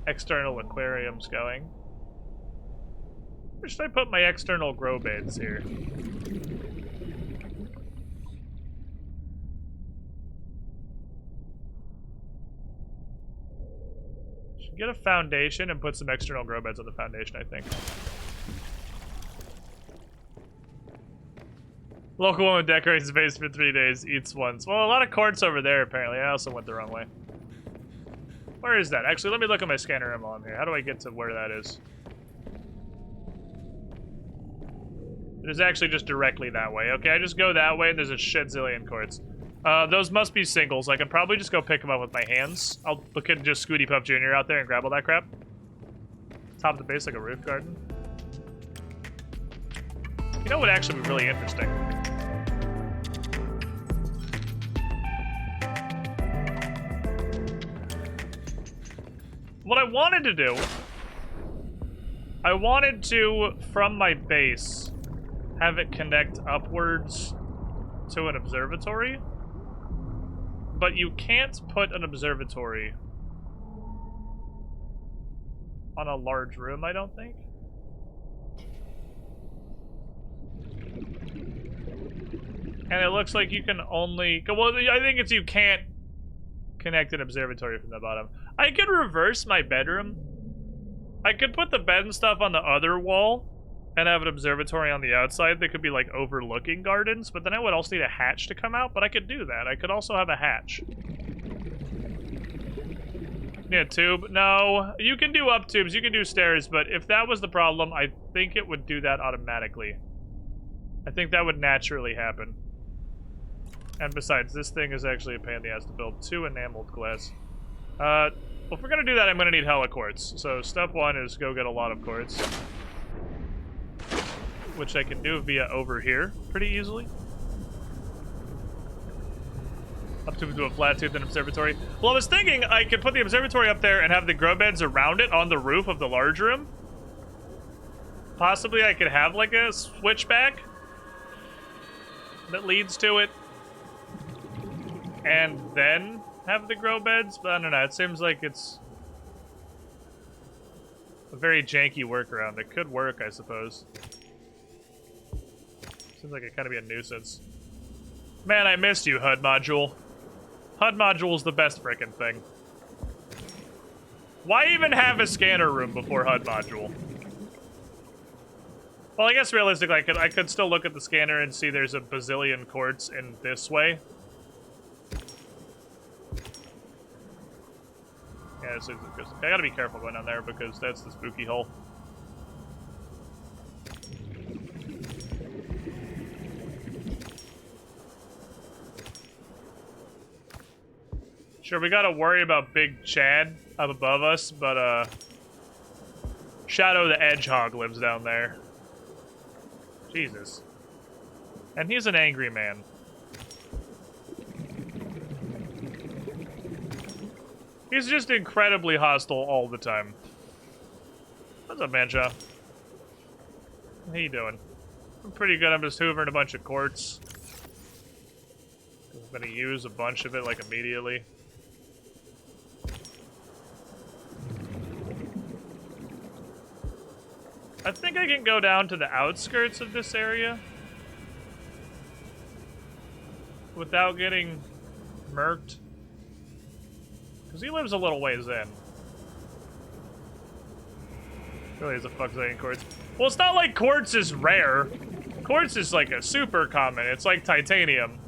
Speaker 1: external aquariums going. Where should I put my external grow beds here? Should get a foundation and put some external grow beds on the foundation, I think. Local woman decorates the base for 3 days, eats once. Well, a lot of quartz over there, apparently. I also went the wrong way. Where is that? Actually, let me look at my scanner while I'm here. How do I get to where that is? It is actually just directly that way. Okay, I just go that way, and there's a shit zillion quartz. Those must be singles. I could probably just go pick them up with my hands. I'll look at just Scooty Pup Jr. out there and grab all that crap. Top of the base like a roof garden. You know what would actually be really interesting? What I wanted to do, I wanted to, from my base, have it connect upwards to an observatory. But you can't put an observatory on a large room, I don't think. And it looks like you can only... Well, I think it's you can't connect an observatory from the bottom. I could reverse my bedroom. I could put the bed and stuff on the other wall and have an observatory on the outside that could be, like, overlooking gardens, but then I would also need a hatch to come out, but I could do that. I could also have a hatch. Yeah, tube. No, you can do up tubes, you can do stairs, but if that was the problem, I think it would do that automatically. I think that would naturally happen. And besides, this thing is actually a pain in the ass to build. 2 enameled glass. Well, if we're gonna do that, I'm gonna need hella quartz. So step 1 is go get a lot of quartz. Which I can do via over here pretty easily. Up to a flat tooth and observatory. Well, I was thinking I could put the observatory up there and have the grow beds around it on the roof of the large room. Possibly I could have like a switchback that leads to it. And then have the grow beds, but I don't know. It seems like it's a very janky workaround. It could work, I suppose. Seems like it kind of be a nuisance. Man, I missed you, HUD module. HUD module's the best frickin' thing. Why even have a scanner room before HUD module? Well, I guess realistically, I could still look at the scanner and see there's a bazillion quartz in this way. Yeah, so I gotta be careful going down there because that's the spooky hole. Sure, we gotta worry about Big Chad up above us, but Shadow the Hedgehog lives down there. Jesus. And he's an angry man. He's just incredibly hostile all the time. What's up, Mancha? How you doing? I'm pretty good. I'm just hoovering a bunch of quartz. I'm gonna use a bunch of it, like, immediately. I think I can go down to the outskirts of this area without getting murked. Because he lives a little ways in. Really is a fuck zillion quartz. Well, it's not like quartz is rare. Quartz is like a super common. It's like titanium.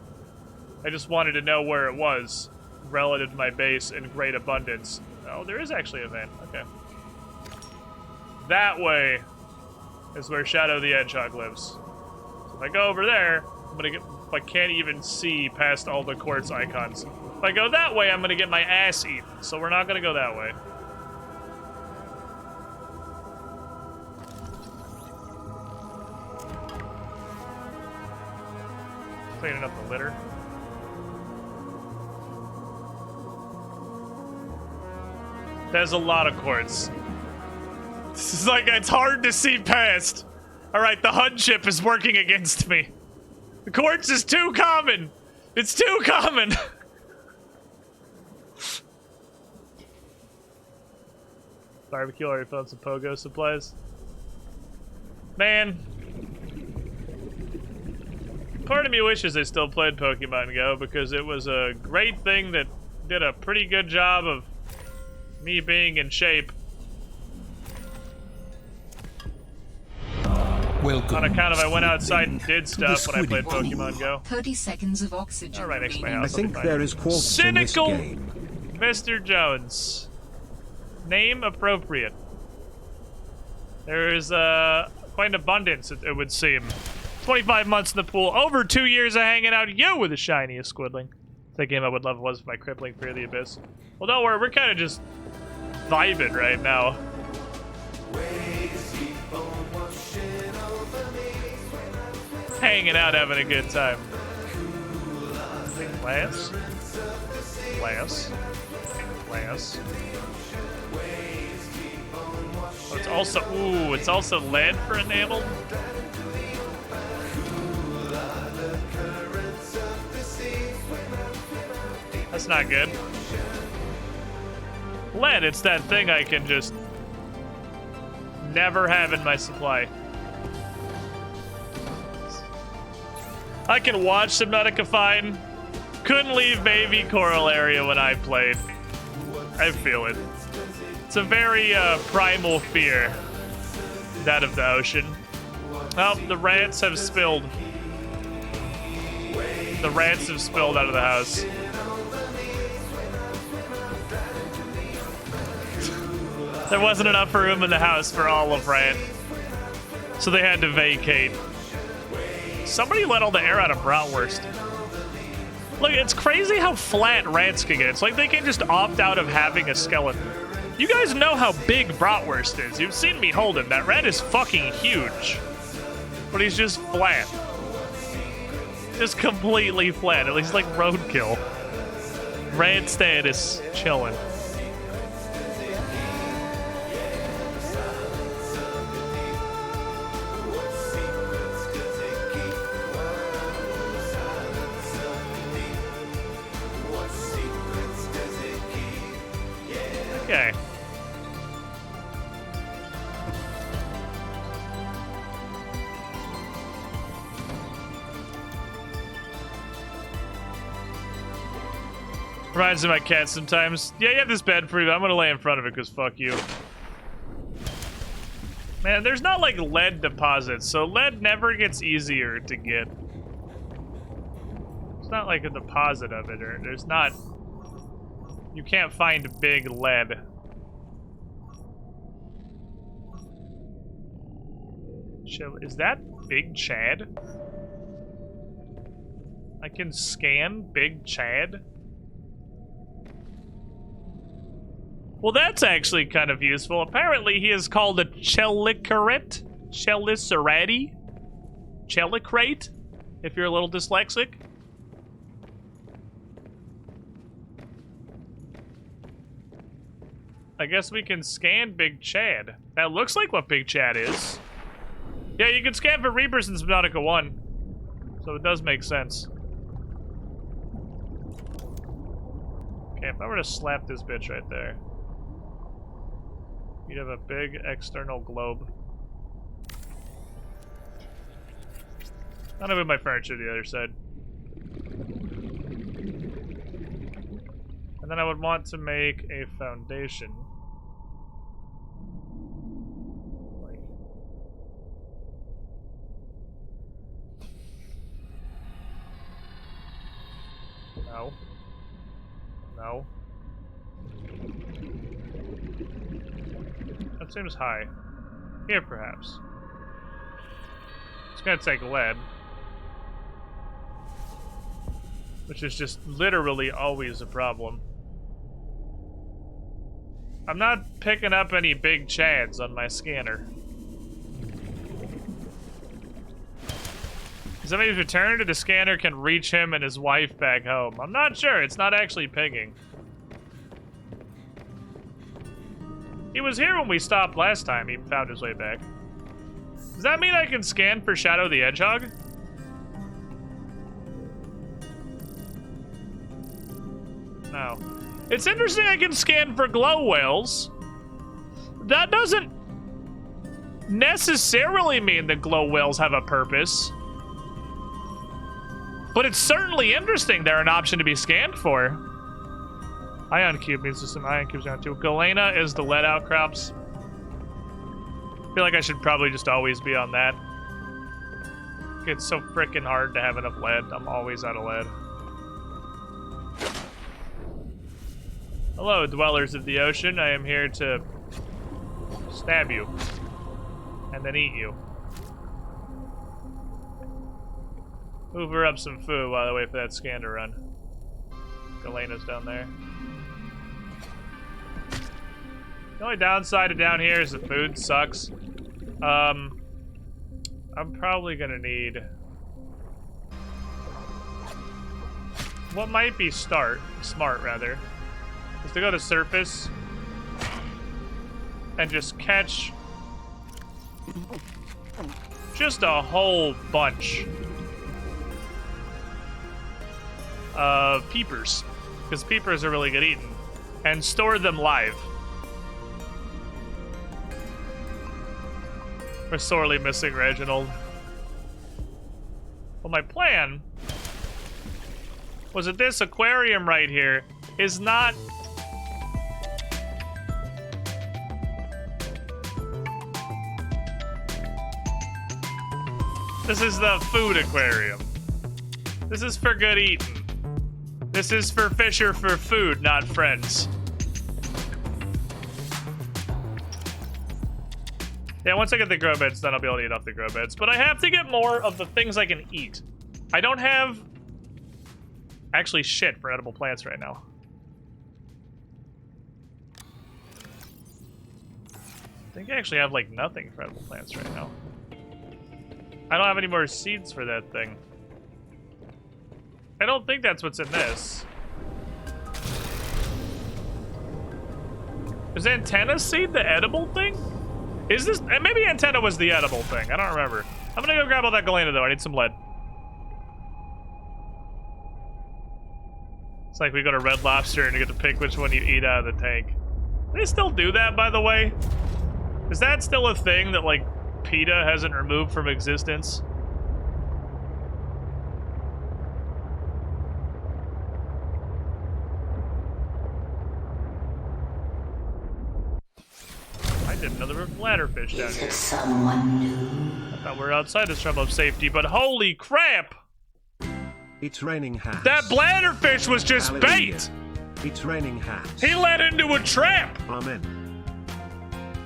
Speaker 1: I just wanted to know where it was relative to my base in great abundance. Oh, there is actually a vent. Okay. That way is where Shadow the Hedgehog lives. So if I go over there, I'm gonna get... I can't even see past all the quartz icons. If I go that way, I'm gonna get my ass eaten. So we're not gonna go that way. Cleaning up the litter. There's a lot of quartz. This is like, it's hard to see past. Alright, the HUD chip is working against me. The quartz is too common! It's too common! Barbecue, already found some pogo supplies. Man. Part of me wishes I still played Pokemon Go because it was a great thing that did a pretty good job of me being in shape.
Speaker 2: Welcome.
Speaker 1: On account of I went outside and
Speaker 2: Link
Speaker 1: did
Speaker 2: to
Speaker 1: stuff
Speaker 2: the
Speaker 1: when I played
Speaker 2: Squiddy
Speaker 1: Pokemon Go.
Speaker 5: 30 seconds of oxygen.
Speaker 1: Oh, right next to my
Speaker 5: remaining.
Speaker 1: house.
Speaker 3: I think there is quartz in this
Speaker 1: Cynical
Speaker 3: game.
Speaker 1: Mr. Jones. Name appropriate. There is quite an abundance, it would seem. 25 months in the pool, over 2 years of hanging out. You were the shiniest Squidling. That game I would love was my crippling fear of the abyss. Well, don't worry, we're kind of just vibing right now. Hanging out, having a good time. Glass. Glass. Glass. Oh, it's also, ooh, it's also lead for enamel. That's not good. Lead, it's that thing I can just never have in my supply. I can watch Subnautica fine. Couldn't leave baby coral area when I played. I feel it. It's a very primal fear, that of the ocean. Oh, the rats have spilled. The rats have spilled out of the house. There wasn't enough room in the house for all of rat, so they had to vacate. Somebody let all the air out of bratwurst. Look, it's crazy how flat rats can get. It's like they can just opt out of having a skeleton. You guys know how big bratwurst is. You've seen me hold him. That rat is fucking huge. But he's just flat. Just completely flat. At least like roadkill. Rat status chilling. Okay. Reminds me of my cat sometimes. Yeah, you have this bed for you. I'm gonna lay in front of it because fuck you. Man, there's not like lead deposits, so lead never gets easier to get. It's not like a deposit of it, or there's not. You can't find big lead. Is that Big Chad? I can scan Big Chad? Well, that's actually kind of useful. Apparently, he is called a Chelicerate? Chelicerati? Chelicrate? If you're a little dyslexic. I guess we can scan Big Chad. That looks like what Big Chad is. Yeah, you can scan for Reapers in Subnautica 1. So it does make sense. Okay, if I were to slap this bitch right there. You'd have a big external globe. I'm gonna move my furniture to the other side. And then I would want to make a foundation. No. No. That seems high. Here, perhaps. It's gonna take lead. Which is just literally always a problem. I'm not picking up any big chads on my scanner. Does that mean if you return to the scanner can reach him and his wife back home? I'm not sure. It's not actually pinging. He was here when we stopped last time. He found his way back. Does that mean I can scan for Shadow the Hedgehog? No. It's interesting I can scan for glow whales. That doesn't necessarily mean that glow whales have a purpose. But it's certainly interesting they're an option to be scanned for. Ion cube means there's some ion cubes down too. Galena is the lead outcrops. I feel like I should probably just always be on that. It's so freaking hard to have enough lead. I'm always out of lead. Hello, dwellers of the ocean. I am here to stab you and then eat you. Hoover up some food while I wait for that scan to run. Galena's down there. The only downside of down here is the food sucks. I'm probably gonna need... What might be smart rather, is to go to surface and just catch just a whole bunch of peepers, because peepers are really good eating, and store them live. We're sorely missing Reginald. Well, my plan was that this aquarium right here is not... This is the food aquarium. This is for good eating. This is for Fisher for food, not friends. Yeah, once I get the grow beds, then I'll be able to eat off the grow beds. But I have to get more of the things I can eat. I don't have... actually shit for edible plants right now. I think I actually have, like, nothing for edible plants right now. I don't have any more seeds for that thing. I don't think that's what's in this. Is antenna seed the edible thing? Is this... maybe antenna was the edible thing. I don't remember. I'm gonna go grab all that galena, though. I need some lead. It's like we go to Red Lobster and you get to pick which one you eat out of the tank. Do they still do that, by the way? Is that still a thing that, like, PETA hasn't removed from existence? I didn't know there were bladderfish down here.
Speaker 8: Someone new.
Speaker 1: I thought we were outside this realm of safety, but holy crap!
Speaker 3: It's raining hats.
Speaker 1: That bladderfish was just
Speaker 3: Hallelujah.
Speaker 1: bait!
Speaker 3: It's raining hats.
Speaker 1: He led into a trap!
Speaker 3: Amen.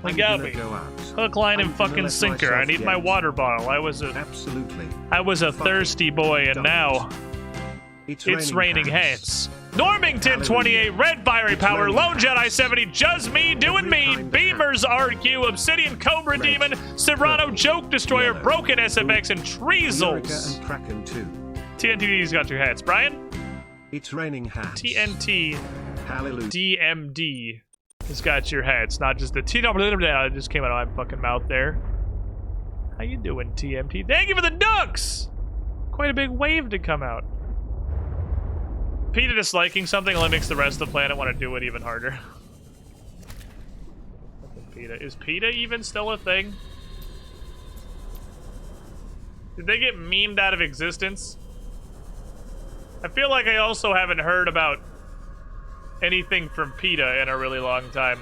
Speaker 1: He
Speaker 3: I'm
Speaker 1: got
Speaker 3: gonna
Speaker 1: me.
Speaker 3: go out.
Speaker 1: Hook, line, and
Speaker 3: I'm gonna
Speaker 1: fucking
Speaker 3: let
Speaker 1: sinker. I
Speaker 3: myself
Speaker 1: need my
Speaker 3: get-
Speaker 1: water bottle. I was a
Speaker 3: Absolutely.
Speaker 1: thirsty boy, and
Speaker 3: Don't.
Speaker 1: now it's raining hats. Normington 28, Red Fiery
Speaker 3: It's
Speaker 1: Power,
Speaker 3: raining
Speaker 1: Lone Jedi
Speaker 3: hats.
Speaker 1: 70, Just Me Doing
Speaker 3: Every
Speaker 1: Me,
Speaker 3: kind of
Speaker 1: Beamers RQ, Obsidian Cobra
Speaker 3: Red,
Speaker 1: Demon, Serrano
Speaker 3: purple,
Speaker 1: Joke Destroyer,
Speaker 3: yellow,
Speaker 1: Broken SFX, and
Speaker 3: Eureka
Speaker 1: Treezels.
Speaker 3: and Kraken too.
Speaker 1: TNTD's got your hats. Brian?
Speaker 3: It's raining hats.
Speaker 1: TNT
Speaker 3: Hallelujah.
Speaker 1: DMD has got your hats, not just the T. It just came out of my fucking mouth there. How you doing, TMT? Thank you for the ducks! Quite a big wave to come out. PETA disliking something only makes the rest of the planet want to do it even harder. PETA. Is PETA even still a thing? Did they get memed out of existence? I feel like I also haven't heard about anything from PETA in a really long time.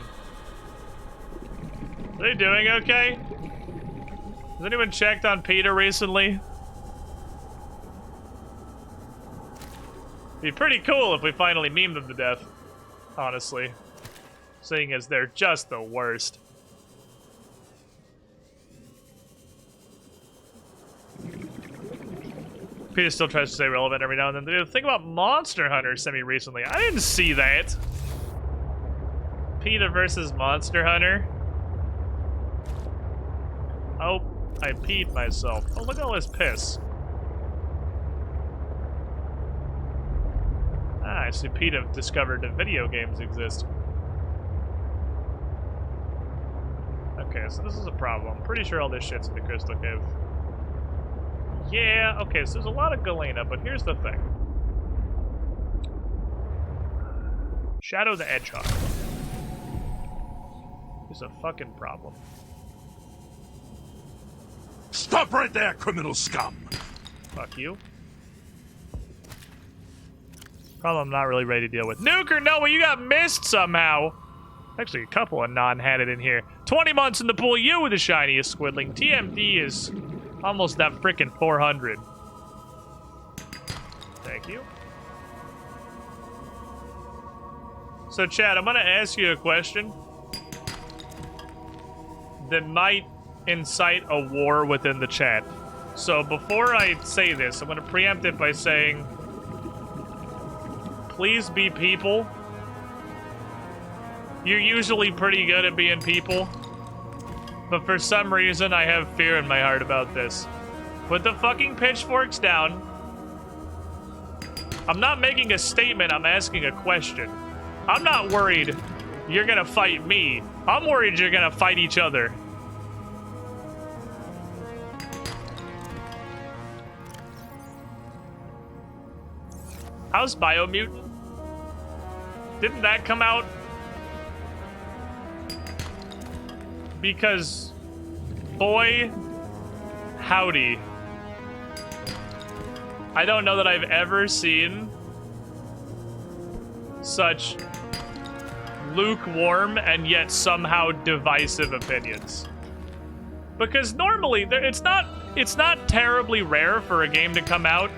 Speaker 1: Are they doing okay? Has anyone checked on PETA recently? Be pretty cool if we finally meme them to death, honestly. Seeing as they're just the worst. Peter still tries to stay relevant every now and then. The thing about Monster Hunter semi-recently, I didn't see that. PETA versus Monster Hunter. Oh, I peed myself. Oh, look at all this piss. Ah, I see PETA discovered that video games exist. Okay, so this is a problem. I'm pretty sure all this shit's in the Crystal Cave. Yeah, okay, so there's a lot of Galena, but here's the thing. Shadow the Hedgehog is a fucking problem.
Speaker 2: Stop right there, criminal scum!
Speaker 1: Fuck you. Problem I'm not really ready to deal with. Nuker, no, you got missed somehow. Actually, a couple of non-hatted in here. 20 months in the pool, you were the shiniest squidling. TMD is almost that frickin' 400. Thank you. So, Chad, I'm gonna ask you a question that might incite a war within the chat. So, before I say this, I'm gonna preempt it by saying, please be people. You're usually pretty good at being people. But for some reason, I have fear in my heart about this. Put the fucking pitchforks down. I'm not making a statement, I'm asking a question. I'm not worried you're gonna fight me. I'm worried you're gonna fight each other. How's Biomutant? Didn't that come out? Because, boy, howdy. I don't know that I've ever seen such lukewarm and yet somehow divisive opinions. Because normally, it's not terribly rare for a game to come out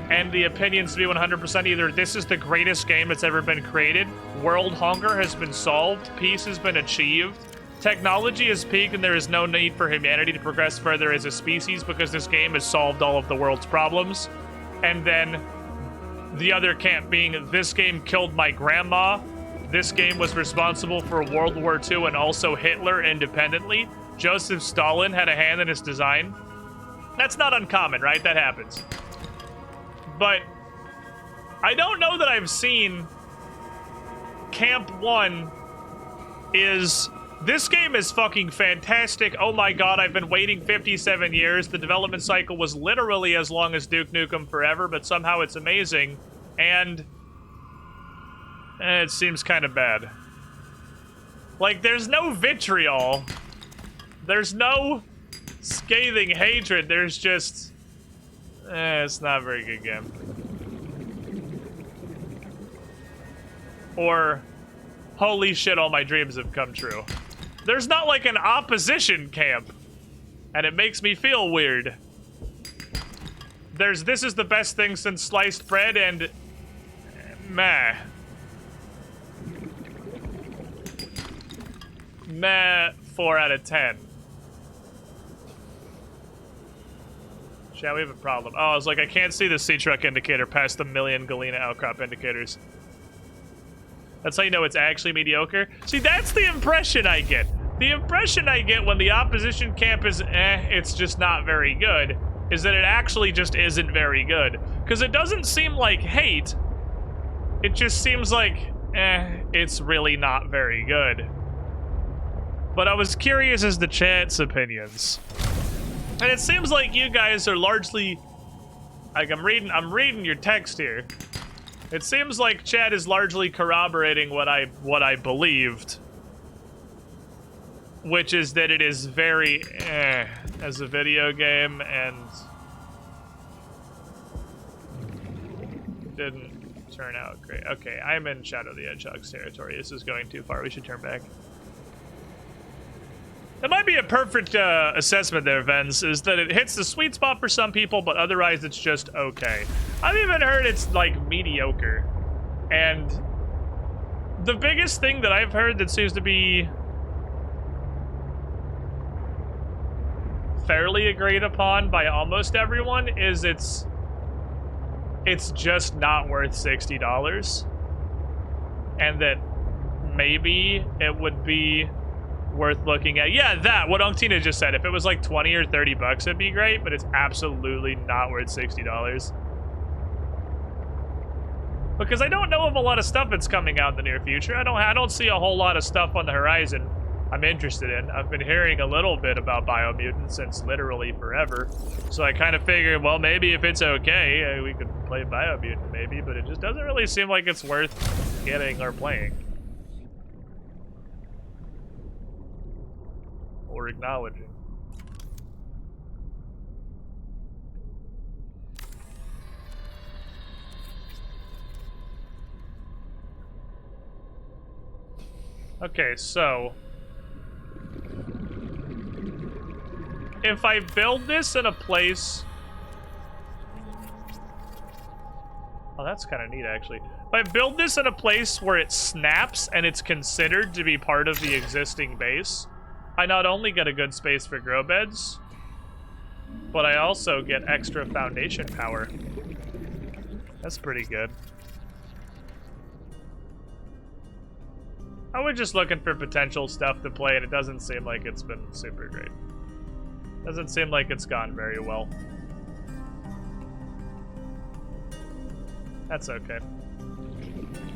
Speaker 1: and the opinions to be 100% either this is the greatest game that's ever been created, world hunger has been solved, peace has been achieved, technology has peaked and there is no need for humanity to progress further as a species because this game has solved all of the world's problems. And then the other camp being, this game killed my grandma, this game was responsible for World War II and also Hitler independently, Joseph Stalin had a hand in its design. That's not uncommon, right? That happens. But I don't know that I've seen Camp 1 is... This game is fucking fantastic. Oh my god, I've been waiting 57 years. The development cycle was literally as long as Duke Nukem Forever, but somehow it's amazing. And... it seems kind of bad. Like, there's no vitriol. There's no scathing hatred. There's just... it's not a very good game. Or, holy shit, all my dreams have come true. There's not like an opposition camp. And it makes me feel weird. There's this is the best thing since sliced bread and... meh. Meh, 4 out of 10. Chat, we have a problem. Oh, I was like, I can't see the C-Truck indicator past the million Galena outcrop indicators. That's how you know it's actually mediocre. See, that's the impression I get. The impression I get when the opposition camp is it's just not very good, is that it actually just isn't very good. Because it doesn't seem like hate. It just seems like, it's really not very good. But I was curious as to chat's opinions. And it seems like you guys are largely, like I'm reading your text here. It seems like chat is largely corroborating what I believed, which is that it is very as a video game and didn't turn out great. Okay, I'm in Shadow the Hedgehog's territory. This is going too far. We should turn back. That might be a perfect assessment there, Vens, is that it hits the sweet spot for some people, but otherwise it's just okay. I've even heard it's like mediocre. And the biggest thing that I've heard that seems to be fairly agreed upon by almost everyone is it's just not worth $60. And that maybe it would be worth looking at. Yeah, that, what Unctina just said. If it was like 20 or 30 bucks, it'd be great, but it's absolutely not worth $60. Because I don't know of a lot of stuff that's coming out in the near future. I don't see a whole lot of stuff on the horizon I'm interested in. I've been hearing a little bit about Biomutant since literally forever. So I kind of figured, well, maybe if it's okay, we could play Biomutant maybe, but it just doesn't really seem like it's worth getting or playing. Or acknowledging. Okay, so if I build this in a place... Oh, that's kind of neat, actually. If I build this in a place where it snaps and it's considered to be part of the existing base, I not only get a good space for grow beds, but I also get extra foundation power. That's pretty good. I was just looking for potential stuff to play, and it doesn't seem like it's been super great. Doesn't seem like it's gone very well. That's okay.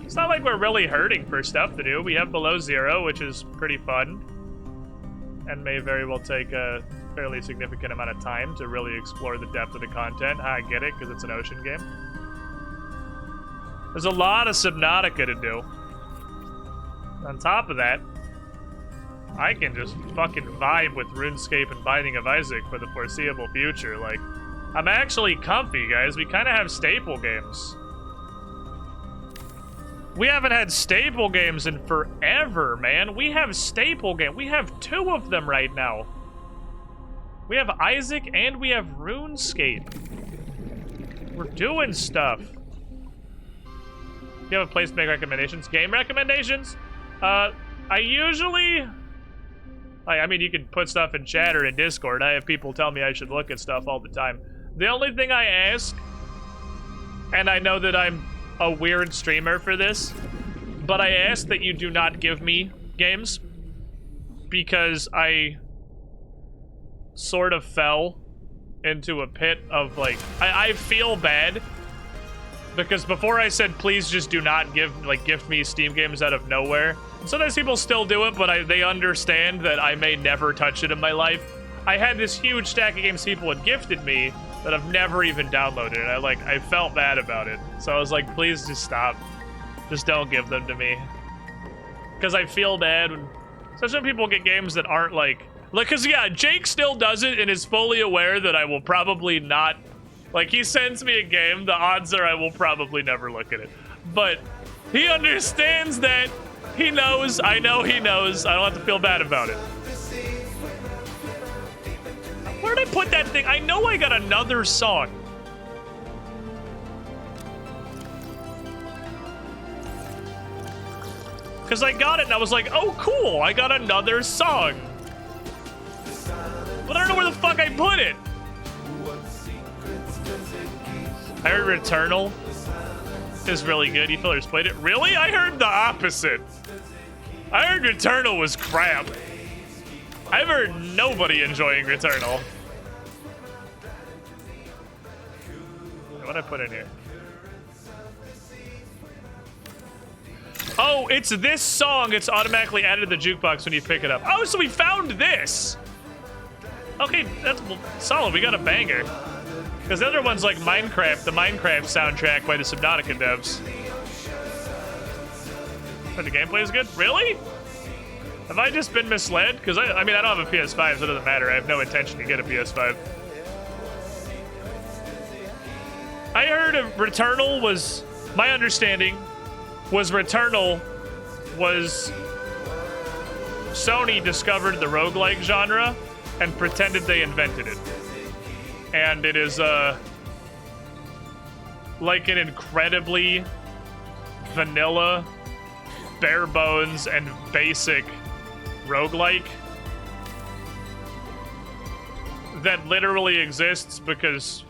Speaker 1: It's not like we're really hurting for stuff to do. We have Below Zero, which is pretty fun, and may very well take a fairly significant amount of time to really explore the depth of the content. I get it, because it's an ocean game. There's a lot of Subnautica to do. On top of that, I can just fucking vibe with RuneScape and Binding of Isaac for the foreseeable future. Like, I'm actually comfy, guys. We kind of have staple games. We haven't had staple games in forever, man. We have staple games. We have 2 of them right now. We have Isaac and we have RuneScape. We're doing stuff. You have a place to make recommendations? Game recommendations? I usually... I mean, you can put stuff in chat or in Discord. I have people tell me I should look at stuff all the time. The only thing I ask, and I know that I'm a weird streamer for this, but I ask that you do not give me games, because I sort of fell into a pit of, like, I feel bad. Because before I said, please just do not gift me Steam games out of nowhere. Sometimes people still do it, but they understand that I may never touch it in my life. I had this huge stack of games people had gifted me that I've never even downloaded, and I felt bad about it. So I was like, please just stop. Just don't give them to me. Because I feel bad when, especially when people get games that aren't like, because yeah, Jake still does it and is fully aware that I will probably not. Like, he sends me a game, the odds are I will probably never look at it. But he understands that. He knows, I know he knows. I don't have to feel bad about it. Where'd I put that thing? I know I got another song. Because I got it and I was like, oh, cool, I got another song. But I don't know where the fuck I put it. I heard Returnal is really good. You fellers played it? Really? I heard the opposite. I heard Returnal was crap. I've heard nobody enjoying Returnal. What did I put in here? Oh, it's this song. It's automatically added to the jukebox when you pick it up. Oh, so we found this. Okay, that's solid. We got a banger. Because the other one's like Minecraft, the Minecraft soundtrack by the Subnautica devs. But the gameplay is good? Really? Have I just been misled? Because I mean, I don't have a PS5, so it doesn't matter. I have no intention to get a PS5. I heard of Returnal was, my understanding was Returnal was Sony discovered the roguelike genre and pretended they invented it. And it is like an incredibly vanilla, bare bones, and basic roguelike that literally exists because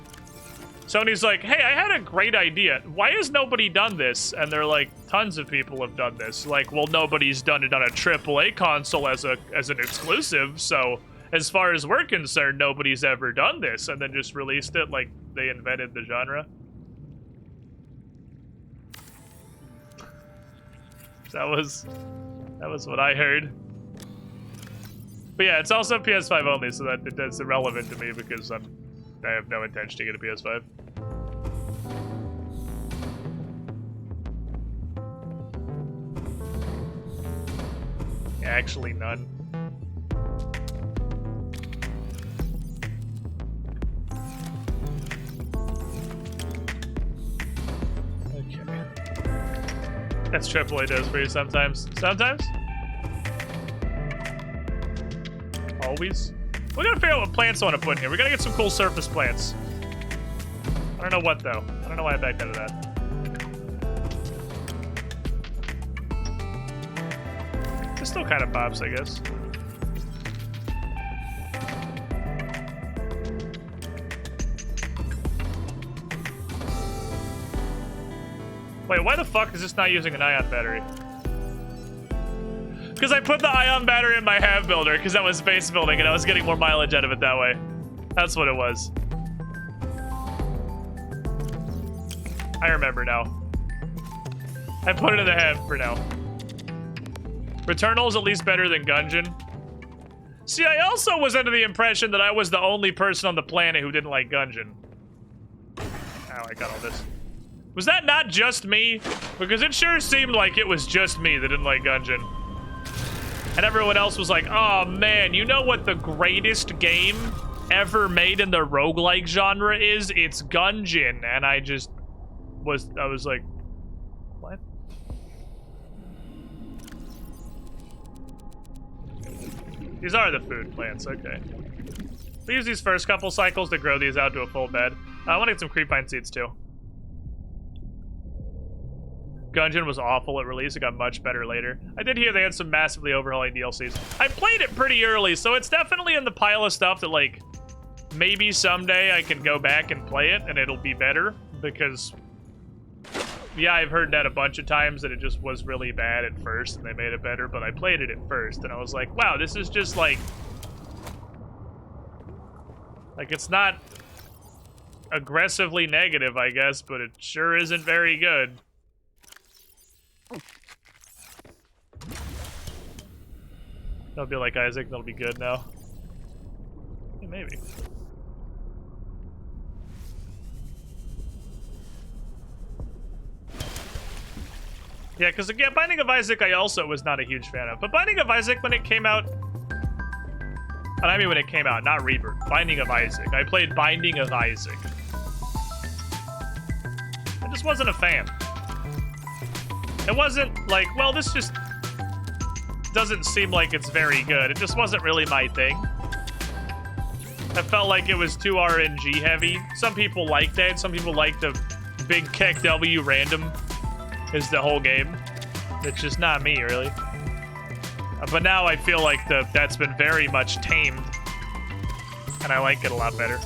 Speaker 1: Sony's like, hey, I had a great idea. Why has nobody done this? And they're like, tons of people have done this. Like, well, nobody's done it on a AAA console as an exclusive, so as far as we're concerned, nobody's ever done this, and then just released it like they invented the genre. That was what I heard. But yeah, it's also PS5 only, so that's irrelevant to me because I have no intention to get a PS5. Actually, none. Okay. That's AAA does for you sometimes. Sometimes? Always? We gotta figure out what plants I want to put in here. We gotta get some cool surface plants. I don't know what, though. I don't know why I backed out of that. This still kind of pops, I guess. Wait, why the fuck is this not using an ion battery? Because I put the ion battery in my half builder because that was base building and I was getting more mileage out of it that way. That's what it was. I remember now. I put it in the half for now. Returnal's at least better than Gungeon. See, I also was under the impression that I was the only person on the planet who didn't like Gungeon. Ow, I got all this. Was that not just me? Because it sure seemed like it was just me that didn't like Gungeon. And everyone else was like, oh man, you know what the greatest game ever made in the roguelike genre is? It's Gungeon. And I was like, what? These are the food plants, okay. We use these first couple cycles to grow these out to a full bed. I want to get some creepvine seeds too. Gungeon was awful at release. It got much better later. I did hear they had some massively overhauling DLCs. I played it pretty early, so it's definitely in the pile of stuff that, like, maybe someday I can go back and play it and it'll be better. Because, yeah, I've heard that a bunch of times that it just was really bad at first and they made it better, but I played it at first and I was like, wow, this is just like it's not aggressively negative, I guess, but it sure isn't very good. That'll be like Isaac, that'll be good now. Yeah, maybe. Yeah, because again, Binding of Isaac I also was not a huge fan of. But Binding of Isaac when it came out... And I mean when it came out, not Rebirth. Binding of Isaac. I played Binding of Isaac. I just wasn't a fan. It wasn't like, well, this just doesn't seem like it's very good. It just wasn't really my thing. I felt like it was too RNG heavy. Some people liked that. Some people liked the big Keck W random is the whole game. It's just not me, really. But now I feel like that's been very much tamed. And I like it a lot better.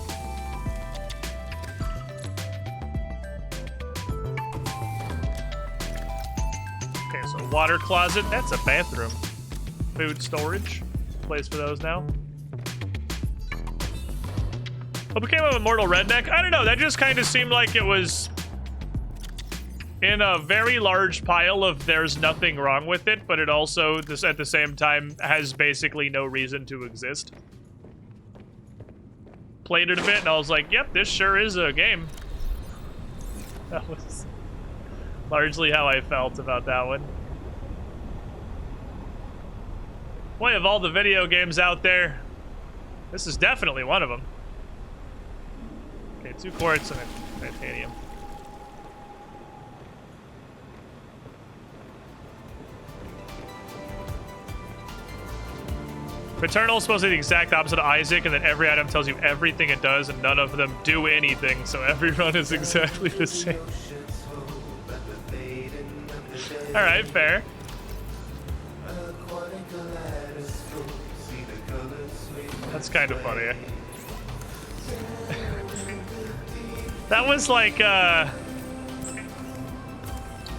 Speaker 1: Okay, so water closet. That's a bathroom. Food storage. Place for those now. What became of Immortal Redneck? I don't know. That just kind of seemed like it was in a very large pile of there's nothing wrong with it, but it also, at the same time, has basically no reason to exist. Played it a bit, and I was like, yep, this sure is a game. That was largely how I felt about that one. Boy, of all the video games out there, this is definitely one of them. Okay, 2 quartz and a titanium. Returnal is supposed to be the exact opposite of Isaac, and then every item tells you everything it does, and none of them do anything, so every run is exactly the same. Alright, fair. That's kind of funny. That was like,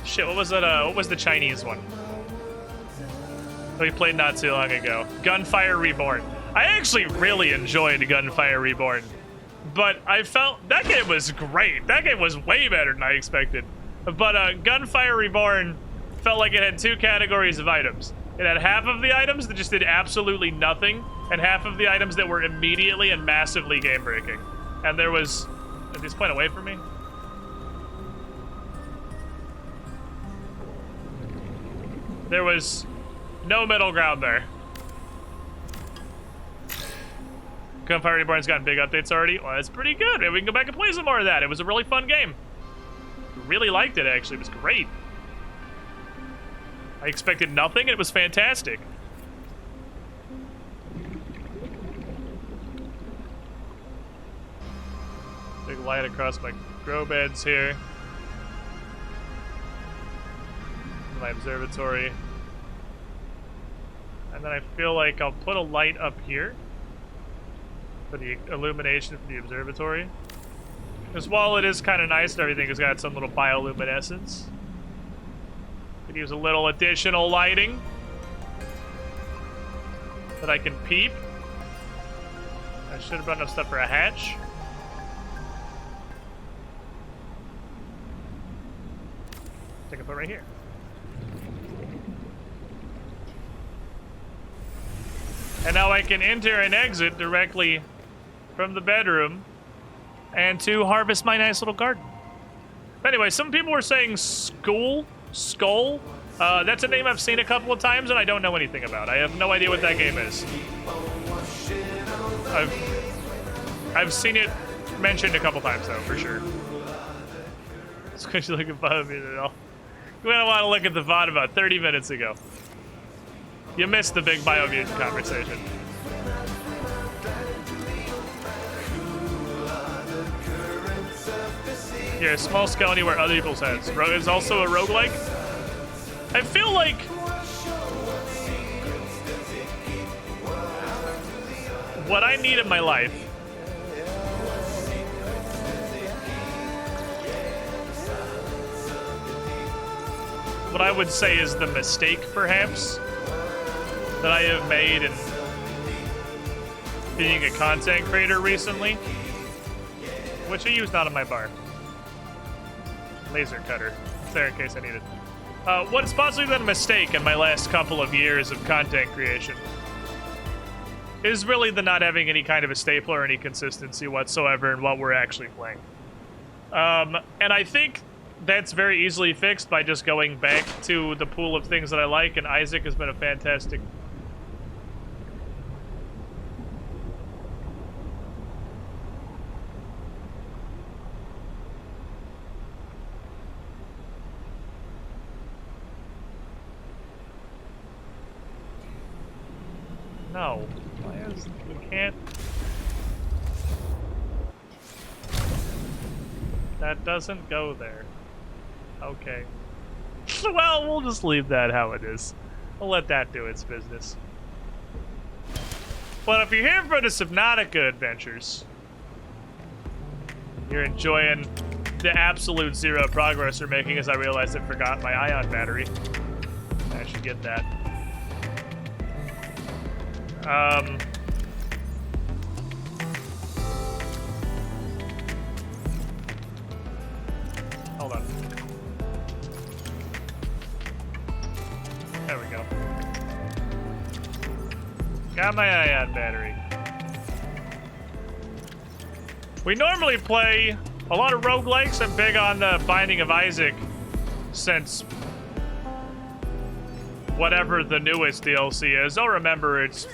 Speaker 1: shit, what was that, what was the Chinese one? We played not too long ago. Gunfire Reborn. I actually really enjoyed Gunfire Reborn, but I felt that game was great. That game was way better than I expected. But Gunfire Reborn felt like it had two categories of items. It had half of the items that just did absolutely nothing, and half of the items that were immediately and massively game-breaking. And there was... Is this point away from me? There was no middle ground there. Gunfire Reborn's gotten big updates already. Well, that's pretty good. Maybe we can go back and play some more of that. It was a really fun game. Really liked it, actually. It was great. I expected nothing, and it was fantastic. Big light across my grow beds here. My observatory. And then I feel like I'll put a light up here for the illumination for the observatory. Because while it is kind of nice and everything has got some little bioluminescence, could use a little additional lighting that I can peep. I should have brought enough stuff for a hatch. I think I put right here. And now I can enter and exit directly from the bedroom and to harvest my nice little garden. But anyway, some people were saying Skull. That's a name I've seen a couple of times and I don't know anything about. I have no idea what that game is. I've seen it mentioned a couple times though, for sure. Squishy looking above me at all. You might want to look at the VOD about 30 minutes ago. You missed the big Biomutant conversation. Here, a small scale anywhere other people's heads. Is also a roguelike. I feel like what I need in my life what I would say is the mistake, perhaps, that I have made in being a content creator recently, which I use not in my bar. Laser cutter. It's there in case I need it. What's possibly been a mistake in my last couple of years of content creation is really the not having any kind of a staple or any consistency whatsoever in what we're actually playing. And I think that's very easily fixed by just going back to the pool of things that I like, and Isaac has been a fantastic... No. Why is... We can't... That doesn't go there. Okay. Well, we'll just leave that how it is. We'll let that do its business. But if you're here for the Subnautica adventures, you're enjoying the absolute zero progress we're making as I realized I forgot my ion battery. I should get that. Hold on. There we go. Got my ion battery. We normally play a lot of roguelikes. I'm big on the Binding of Isaac since whatever the newest DLC is. I'll remember it's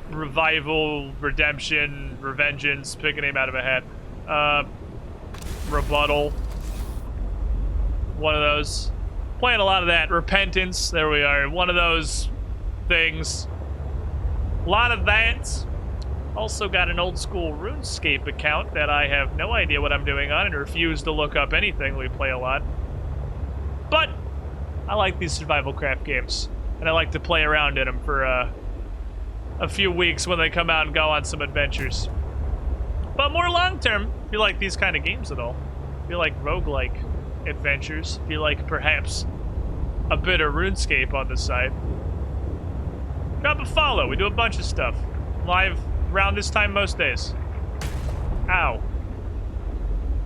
Speaker 1: Revival, Redemption, Revengeance, pick a name out of a hat. Rebuttal. One of those. Playing a lot of that. Repentance, there we are. One of those things. A lot of that. Also got an old school RuneScape account that I have no idea what I'm doing on and refuse to look up anything. We play a lot. But I like these survival craft games. And I like to play around in them for a few weeks when they come out and go on some adventures. But more long term, if you like these kind of games at all, if you like roguelike adventures, if you like perhaps a bit of RuneScape on the side, drop a follow. We do a bunch of stuff. Live around this time most days. Ow.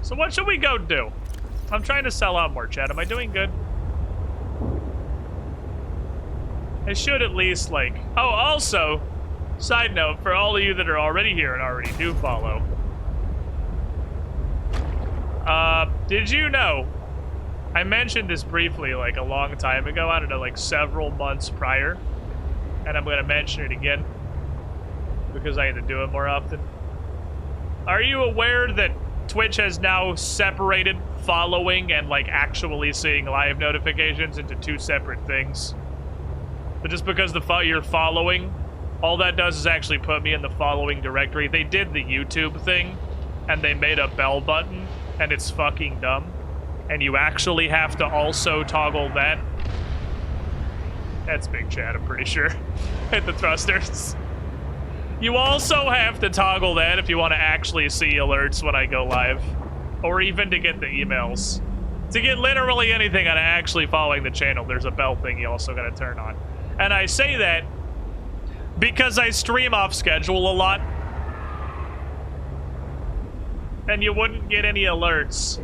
Speaker 1: So what should we go do? I'm trying to sell out more, chat. Am I doing good? I should at least, like... Oh, also, side note, for all of you that are already here and already do follow. Did you know... I mentioned this briefly, like, a long time ago. I don't know, like, several months prior. And I'm going to mention it again. Because I need to do it more often. Are you aware that Twitch has now separated following and, like, actually seeing live notifications into two separate things? But just because you're following, all that does is actually put me in the following directory. They did the YouTube thing, and they made a bell button, and it's fucking dumb. And you actually have to also toggle that. That's big chat, I'm pretty sure. Hit the thrusters. You also have to toggle that if you want to actually see alerts when I go live. Or even to get the emails. To get literally anything on actually following the channel, there's a bell thing you also gotta turn on. And I say that because I stream off schedule a lot. And you wouldn't get any alerts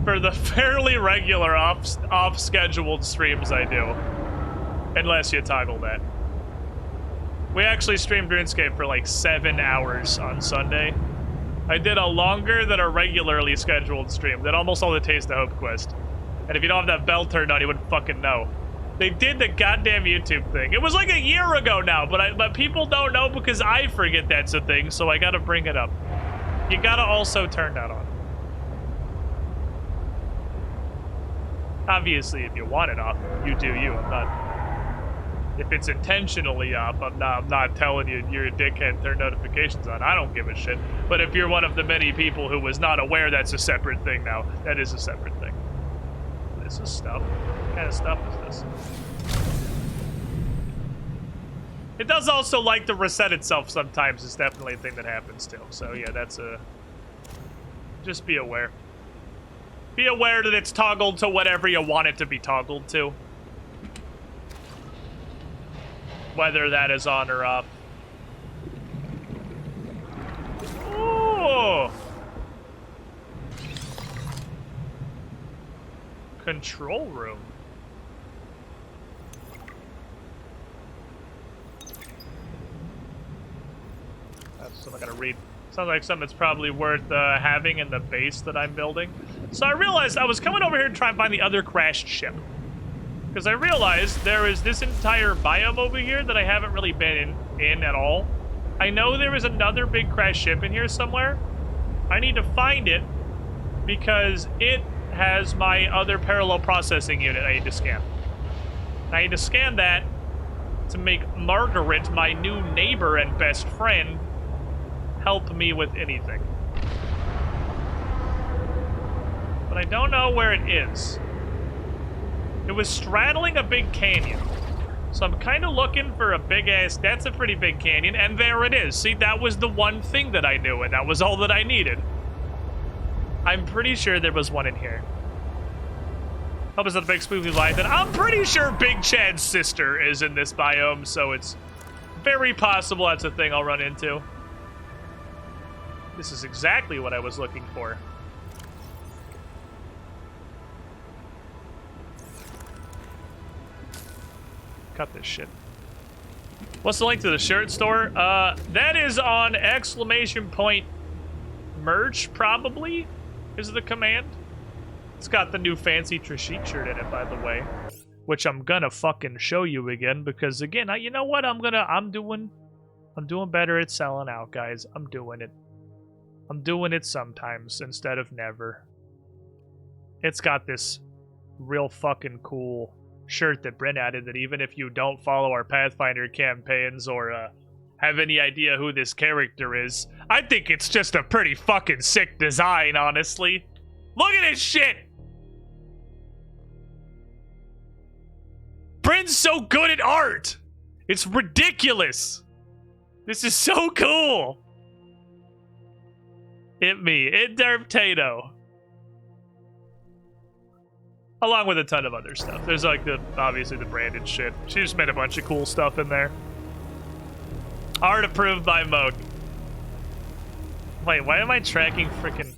Speaker 1: for the fairly regular off-scheduled streams I do. Unless you toggle that. We actually streamed RuneScape for like 7 hours on Sunday. I did a longer than a regularly scheduled stream. Did almost all the Taste of Hope quest. And if you don't have that bell turned on, you wouldn't fucking know. They did the goddamn YouTube thing. It was like a year ago now, but people don't know because I forget that's a thing, so I gotta bring it up. You gotta also turn that on. Obviously, if you want it off, you do you. I'm not... If it's intentionally off, I'm not telling you you're a dickhead, turn notifications on. I don't give a shit. But if you're one of the many people who was not aware that's a separate thing now, that is a separate thing. This is stuff. What kind of stuff is this? It does also like to reset itself sometimes. It's definitely a thing that happens too. So yeah, that's a... Just be aware. Be aware that it's toggled to whatever you want it to be toggled to. Whether that is on or off. Ooh! Control room. That's something I gotta read. Sounds like something that's probably worth having in the base that I'm building. So I realized I was coming over here to try and find the other crashed ship. Because I realized there is this entire biome over here that I haven't really been in at all. I know there is another big crashed ship in here somewhere. I need to find it because it has my other parallel processing unit I need to scan. I need to scan that to make Margaret, my new neighbor and best friend, help me with anything. But I don't know where it is. It was straddling a big canyon. So I'm kind of looking for a big-ass... That's a pretty big canyon, and there it is. See, that was the one thing that I knew, and that was all that I needed. I'm pretty sure there was one in here. Hope it's not a big spooky line. Then I'm pretty sure Big Chad's sister is in this biome, so it's very possible that's a thing I'll run into. This is exactly what I was looking for. Cut this shit. What's the link to the shirt store? That is on !merch, probably, is the command. It's got the new fancy Trishik shirt in it, by the way. Which I'm gonna fucking show you again, because again, you know what? I'm doing better at selling out, guys. I'm doing it. I'm doing it sometimes instead of never. It's got this real fucking cool shirt that Brent added that even if you don't follow our Pathfinder campaigns or have any idea who this character is, I think it's just a pretty fucking sick design, honestly. Look at this shit! Bryn's so good at art! It's ridiculous! This is so cool! It me, it Derp Tato. Along with a ton of other stuff. There's like obviously the branded shit. She just made a bunch of cool stuff in there. Art approved by Moog. Wait, why am I tracking frickin'...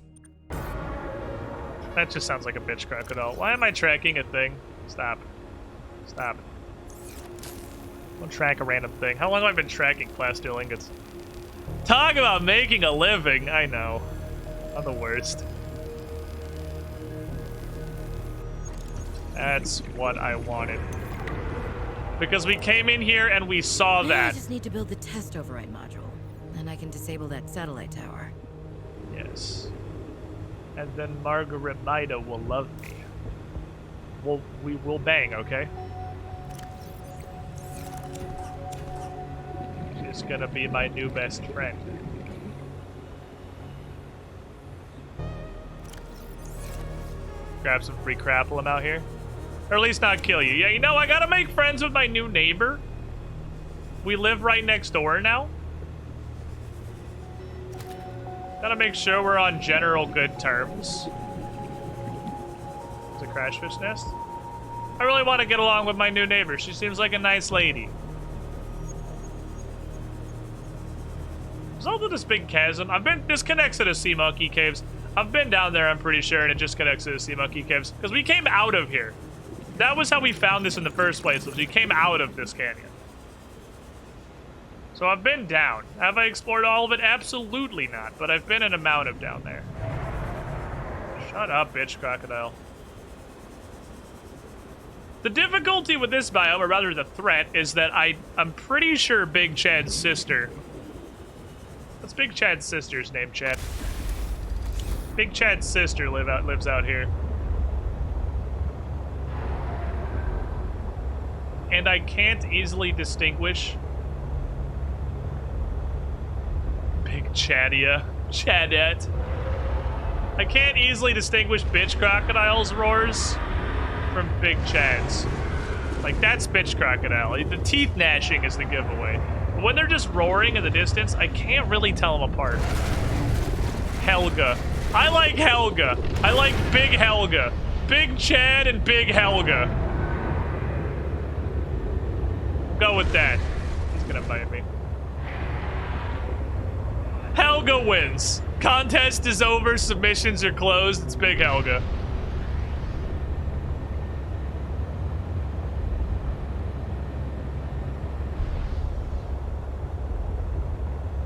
Speaker 1: That just sounds like a bitch crocodile. Why am I tracking a thing? Stop. Stop. Don't track a random thing. How long have I been tracking class steel ingots? Talk about making a living! I know. I'm the worst. That's what I wanted. Because we came in here and we saw
Speaker 7: Maybe
Speaker 1: that.
Speaker 7: I just need to build the test override module. Then I can disable that satellite tower.
Speaker 1: Yes. And then Margaret Maida will love me. We will bang, okay? She's gonna be my new best friend. Grab some free crapple him out here. Or at least not kill you. Yeah, you know, I gotta make friends with my new neighbor. We live right next door now. Gotta make sure we're on general good terms. It's a crashfish nest. I really want to get along with my new neighbor. She seems like a nice lady. There's also this big chasm. This connects to the Sea Monkey Caves. I've been down there, I'm pretty sure, and it just connects to the Sea Monkey Caves. Because we came out of here. That was how we found this in the first place, was we came out of this canyon. So I've been down. Have I explored all of it? Absolutely not, but I've been an amount of down there. Shut up, bitch crocodile. The difficulty with this biome, or rather the threat, is that I'm pretty sure Big Chad's sister... What's Big Chad's sister's name, Chad? Big Chad's sister lives out here. And I can't easily distinguish Big Chadia. Chadette. I can't easily distinguish bitch crocodile's roars from Big Chad's. Like, that's bitch crocodile. The teeth gnashing is the giveaway. But when they're just roaring in the distance, I can't really tell them apart. Helga. I like Helga. I like Big Helga. Big Chad and Big Helga. Go with that. He's gonna bite me. Helga wins. Contest is over. Submissions are closed. It's Big Helga.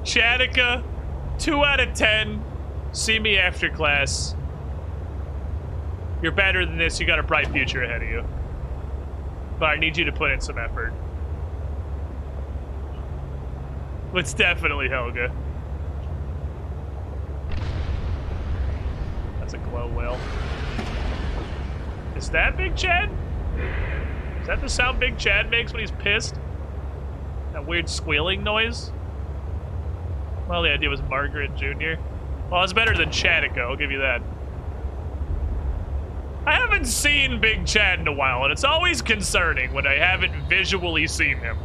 Speaker 1: Chadica, 2 out of 10. See me after class. You're better than this. You got a bright future ahead of you. But I need you to put in some effort. It's definitely Helga. That's a glow whale. Is that Big Chad? Is that the sound Big Chad makes when he's pissed? That weird squealing noise? Well, the idea was Margaret Jr. Well, it's better than Chadica, I'll give you that. I haven't seen Big Chad in a while, and it's always concerning when I haven't visually seen him.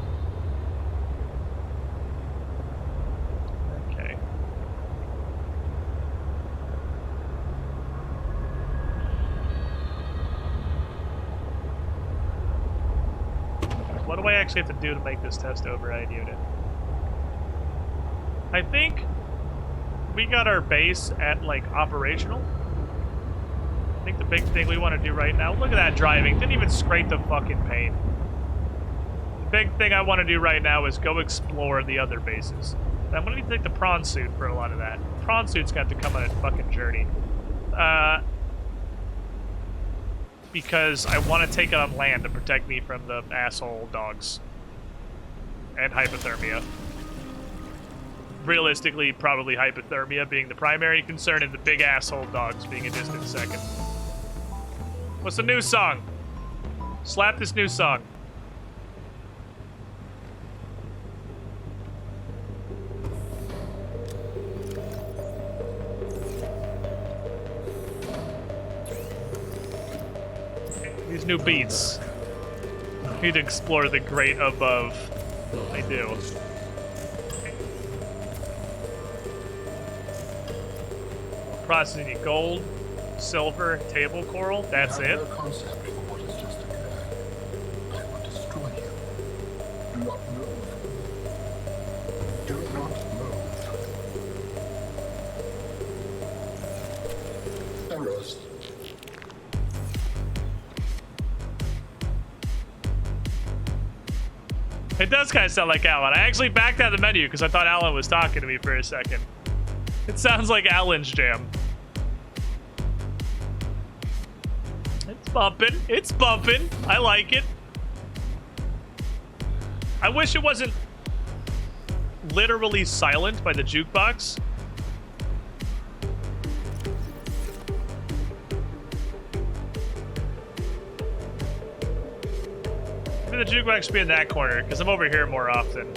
Speaker 1: Okay. What do I actually have to do to make this test override unit? I think we got our base at, like, operational. I think the big thing we want to do right now... Look at that driving. Didn't even scrape the fucking paint. The big thing I want to do right now is go explore the other bases. I'm going to need to take the prawn suit for a lot of that. Prawn suit's got to come on a fucking journey. Because I want to take it on land to protect me from the asshole dogs. And hypothermia. Realistically, probably hypothermia being the primary concern and the big asshole dogs being a distant second. What's the new song? Slap this new song. These new beats. Need to explore the great above. I do. Processing the gold, silver, table coral. That's
Speaker 6: I have
Speaker 1: it.
Speaker 6: no concept for what has just occurred. I will destroy you. Do not move. Do not move. Arrows.
Speaker 1: It does kind of sound like Alan. I actually backed out of the menu because I thought Alan was talking to me for a second. It sounds like Alan's jam. It's bumping. It's bumping. I like it. I wish it wasn't literally silent by the jukebox. Maybe the jukebox should be in that corner because I'm over here more often.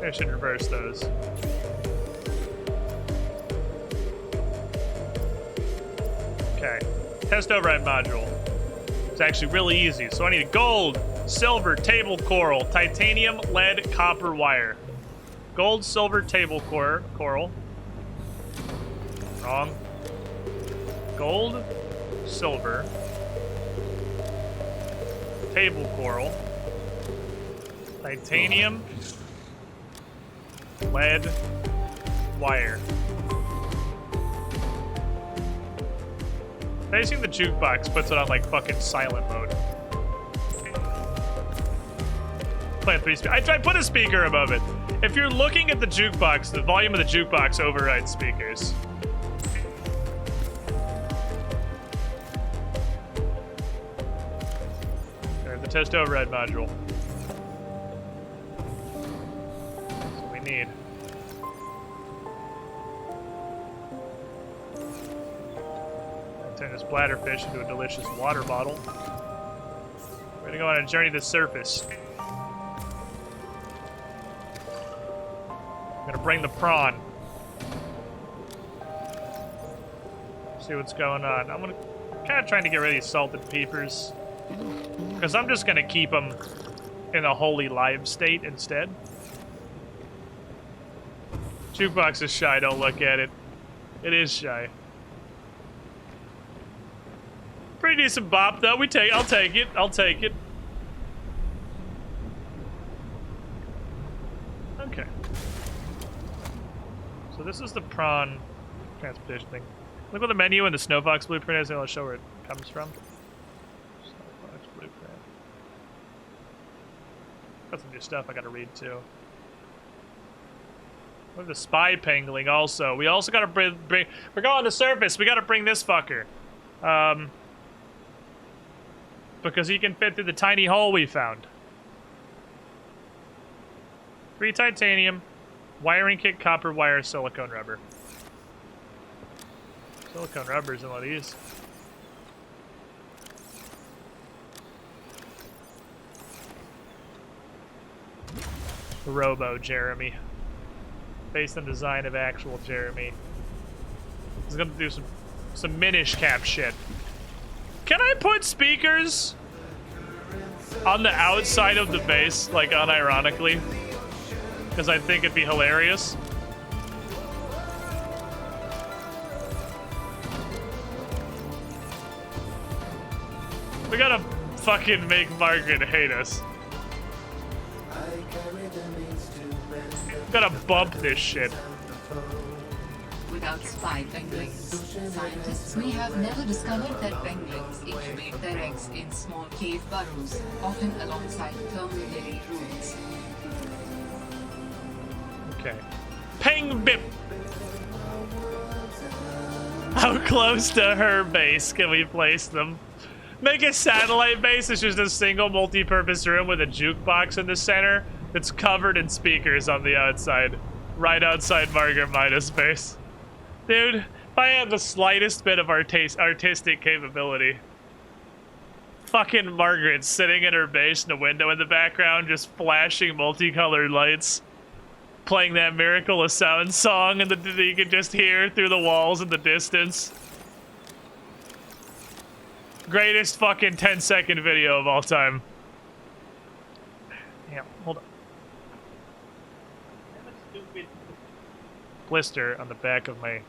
Speaker 1: I should reverse those. Okay. Test override module. It's actually really easy. So I need gold, silver, table coral, titanium, lead, copper wire. Gold, silver, table coral. Wrong. Gold, silver, table coral, titanium, lead, wire. I think the jukebox puts it on like fucking silent mode. Plant 3 speakers. I put a speaker above it. If you're looking at the jukebox, the volume of the jukebox overrides speakers. There's the test override module. That's what we need. Turn this bladderfish into a delicious water bottle. We're gonna go on a journey to the surface. I'm gonna bring the prawn. See what's going on. I'm kind of trying to get rid of these salted peepers. Because I'm just gonna keep them in a wholly live state instead. Jukebox is shy, don't look at it. It is shy. Pretty decent bop, though. I'll take it. I'll take it. Okay. So this is the prawn transportation thing. Look at the menu and the Snowfox blueprint is. I'll show where it comes from. Snowfox blueprint. Got some new stuff I gotta read too. Look at the spy pangling also. We also gotta bring we're going to surface. We gotta bring this fucker. Because he can fit through the tiny hole we found. 3 titanium, wiring kit, copper wire, silicone rubber. Silicone rubber's in one of these. Robo Jeremy. Based on design of actual Jeremy. He's gonna do some Minish Cap shit. Can I put speakers on the outside of the base, like unironically? Because I think it'd be hilarious. We gotta fucking make Margaret hate us. We gotta bump this shit.
Speaker 5: Without spy penguins, scientists may have never discovered that penguins incubate their eggs in small cave burrows, often alongside thermal lily ruins.
Speaker 1: Okay. Peng bip! How close to her base can we place them? Make a satellite base. It's just a single multi-purpose room with a jukebox in the center that's covered in speakers on the outside. Right outside Margaret Midas' base. Dude, if I had the slightest bit of artistic capability. Fucking Margaret sitting in her base in a window in the background, just flashing multicolored lights. Playing that Miracle of Sound song and that you can just hear through the walls in the distance. Greatest fucking 10-second video of all time. Damn, hold on. I have a stupid blister on the back of my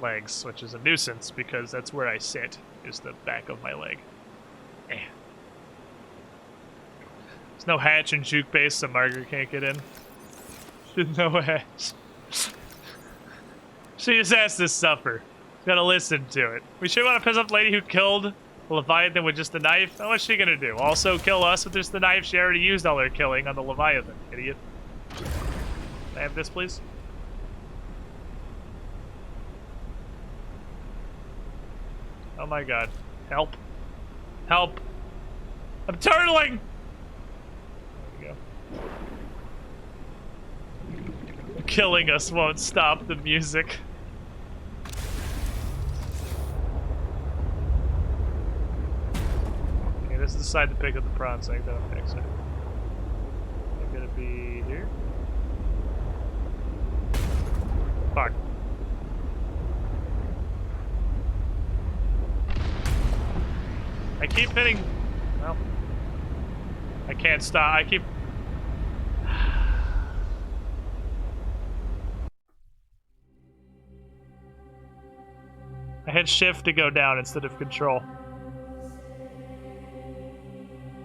Speaker 1: legs, which is a nuisance because that's where I sit, is the back of my leg. Eh. There's no hatch and juke base, so Margaret can't get in. No hatch. She just has to suffer. Gotta listen to it. We sure want to piss off the lady who killed the Leviathan with just the knife? What's she gonna do? Also kill us with just the knife? She already used all her killing on the Leviathan, idiot. Can I have this, please? Oh my god. Help. Help. I'm turtling! There we go. Killing us won't stop the music. Okay, this is the side to pick up the prawns. I don't fix it. I'm gonna be here. Fuck. I keep hitting. Well, I can't stop. I keep. I hit shift to go down instead of control.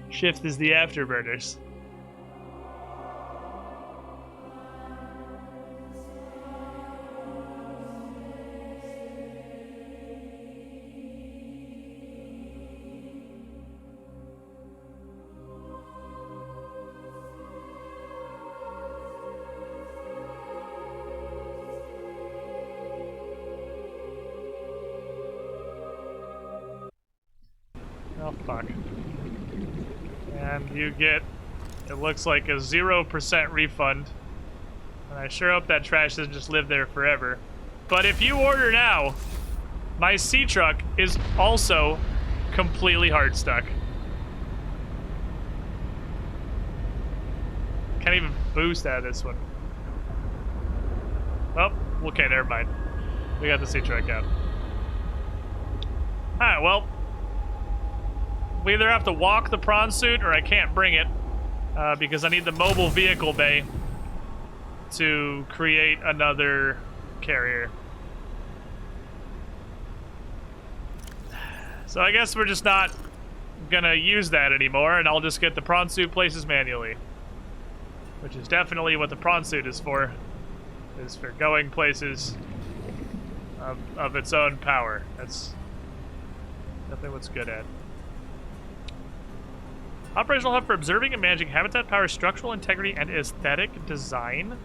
Speaker 1: Shift is the afterburners. Oh, fuck. And you get, it looks like a 0% refund. And I sure hope that trash doesn't just live there forever. But if you order now, my sea truck is also completely hard stuck. Can't even boost out of this one. Oh, okay, never mind. We got the sea truck out. Alright, well. We either have to walk the prawn suit or I can't bring it because I need the mobile vehicle bay to create another carrier. So I guess we're just not gonna use that anymore, and I'll just get the prawn suit places manually. Which is definitely what the prawn suit is for. Is for going places of its own power. That's definitely what's good at. Operational hub for observing and managing habitat, power, structural integrity, and aesthetic design.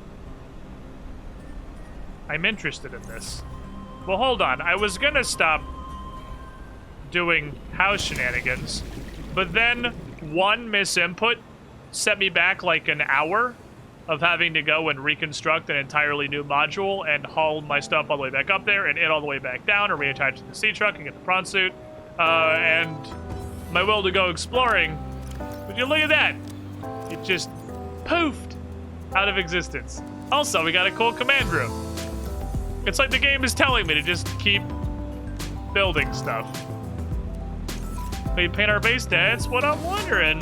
Speaker 1: I'm interested in this. Well, hold on. I was gonna stop doing house shenanigans, but then one misinput set me back like an hour of having to go and reconstruct an entirely new module and haul my stuff all the way back up there and it all the way back down or reattach to the sea truck and get the prawn suit. And my will to go exploring. Would you look at that? It just poofed out of existence. Also, we got a cool command room. It's like the game is telling me to just keep building stuff. We paint our base, that's what I'm wondering.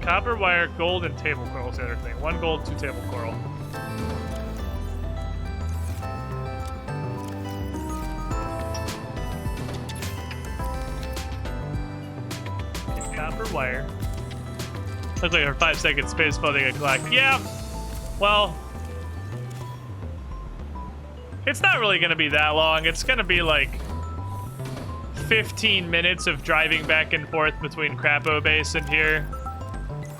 Speaker 1: Copper wire, gold, and table coral is the other thing. 1 gold, 2 table coral. Copper wire. Looks like our 5-second space floating a clock. Yeah. Well, it's not really gonna be that long. It's gonna be like 15 minutes of driving back and forth between Crapo Base and here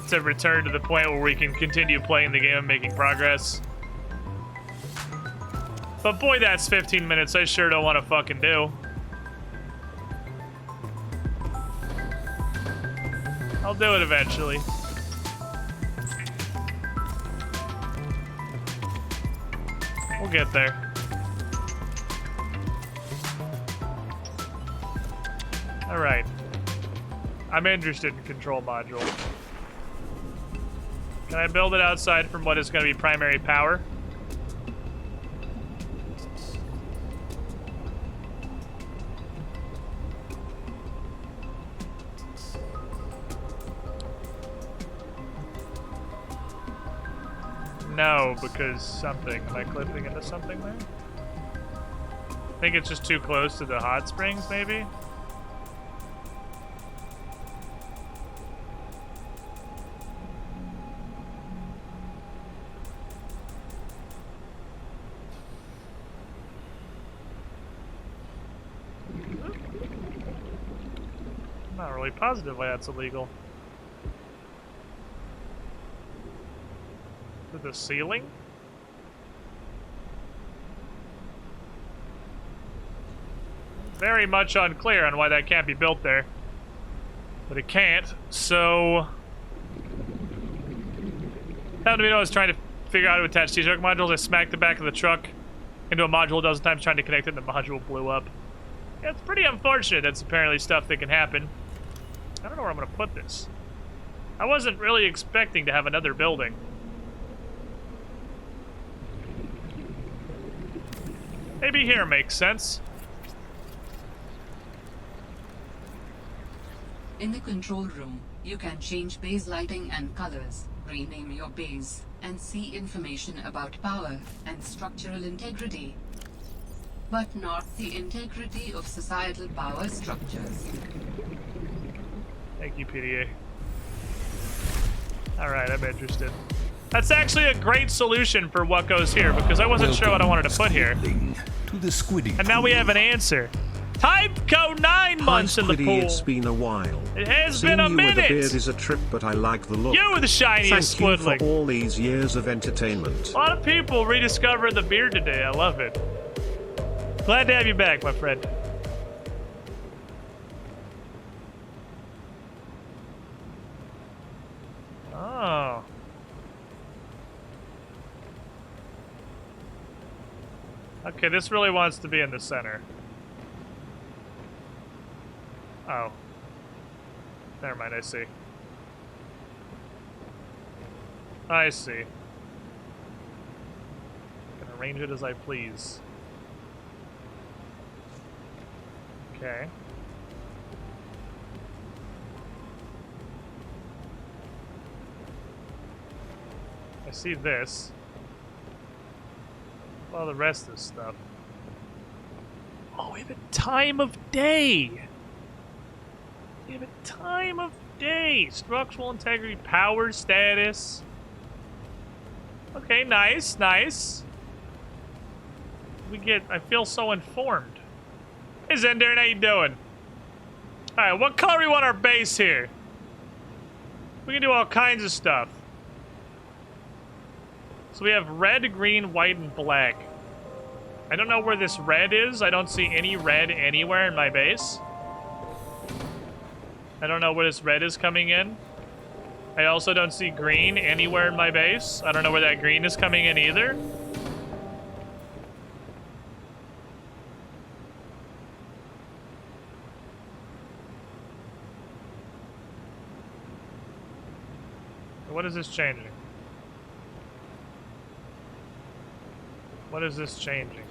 Speaker 1: to return to the point where we can continue playing the game and making progress. But boy, that's 15 minutes I sure don't want to fucking do. I'll do it eventually. We'll get there. Alright. I'm interested in control module. Can I build it outside from what is going to be primary power? No, because something. Am I clipping into something there? I think it's just too close to the hot springs, maybe? I'm not really positive why that's illegal. To the ceiling? Very much unclear on why that can't be built there. But it can't, so... Happened to me when I was trying to figure out how to attach T-truck modules. I smacked the back of the truck into a module a dozen times trying to connect it and the module blew up. Yeah, it's pretty unfortunate. That's apparently stuff that can happen. I don't know where I'm going to put this. I wasn't really expecting to have another building. Maybe here makes sense.
Speaker 5: In the control room, you can change base lighting and colors, rename your base, and see information about power and structural integrity. But not the integrity of societal power structures.
Speaker 1: Thank you, PDA. Alright, I'm interested. That's actually a great solution for what goes here, because I wasn't sure what I wanted to put here.
Speaker 2: To the Squiddy
Speaker 1: And now we have an answer. Typeco 9 months in the
Speaker 3: Squiddy,
Speaker 1: pool.
Speaker 3: it's been a while.
Speaker 1: It has
Speaker 3: Seeing
Speaker 1: been a
Speaker 3: you with a
Speaker 1: minute.
Speaker 3: beard is a trip, but I like the look.
Speaker 1: You the shiniest
Speaker 3: Thank you
Speaker 1: squidling.
Speaker 3: for all these years of entertainment.
Speaker 1: A lot of people rediscovering the beard today. I love it. Glad to have you back, my friend. Oh. Okay, this really wants to be in the center. Oh. Never mind, I see. I see. I can arrange it as I please. Okay. I see this. All the rest of this stuff. Oh, we have a time of day! We have a time of day! Structural integrity, power status. Okay, nice, nice. I feel so informed. Hey Zender, how you doing? Alright, what color we want our base here? We can do all kinds of stuff. So we have red, green, white, and black. I don't know where this red is. I don't see any red anywhere in my base. I don't know where this red is coming in. I also don't see green anywhere in my base. I don't know where that green is coming in either. What is this changing? What is this changing?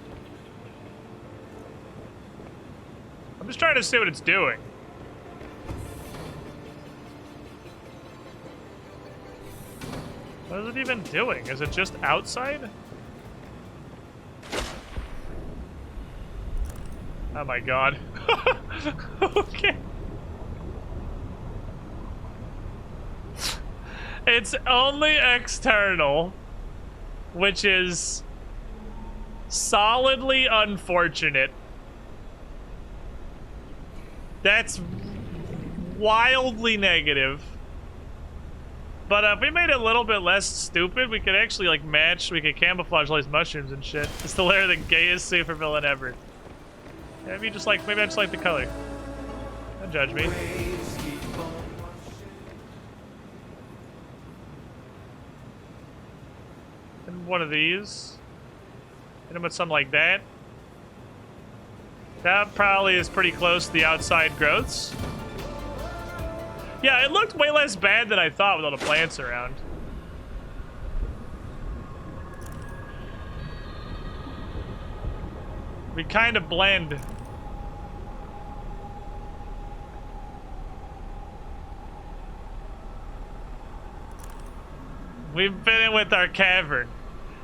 Speaker 1: I'm just trying to see what it's doing. What is it even doing? Is it just outside? Oh my god. Okay. It's only external, which is solidly unfortunate. That's wildly negative. But if we made it a little bit less stupid, we could actually like match, we could camouflage all these mushrooms and shit. It's the lair the gayest supervillain ever. Maybe I just like the color. Don't judge me. And one of these. Hit him with something like that. That probably is pretty close to the outside growths. Yeah, it looked way less bad than I thought with all the plants around. We kind of blend. We've been in with our cavern.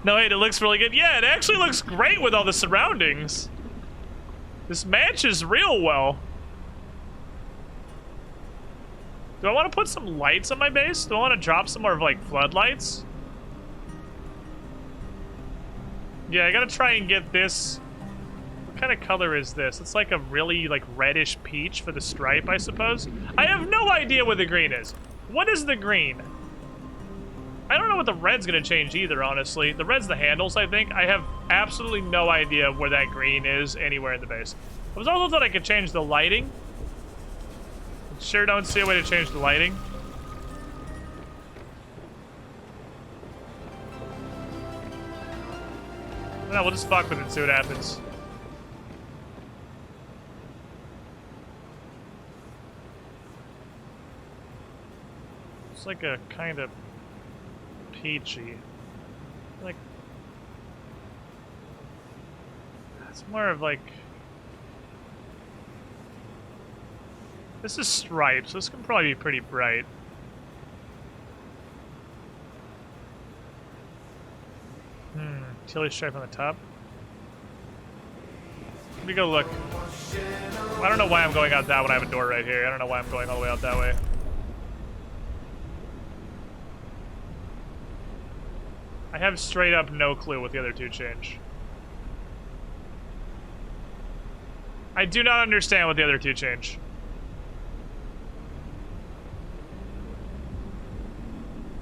Speaker 1: No, wait, it looks really good. Yeah, it actually looks great with all the surroundings. This matches real well. Do I want to put some lights on my base? Do I want to drop some more of, like, floodlights? Yeah, I gotta try and get this. What kind of color is this? It's like a really, like, reddish peach for the stripe, I suppose. I have no idea what the green is. What is the green? I don't know what the red's gonna change either, honestly. The red's the handles, I think. I have absolutely no idea where that green is anywhere in the base. I was also thought I could change the lighting. Sure don't see a way to change the lighting. No, we'll just fuck with it and see what happens. It's like a kind of peachy. Like, it's more of like, this is stripes. This can probably be pretty bright. Chili stripe on the top. Let me go look. I don't know why I'm going out that way. I have a door right here. I don't know why I'm going all the way out that way. I have straight up no clue what the other two change. I do not understand what the other two change.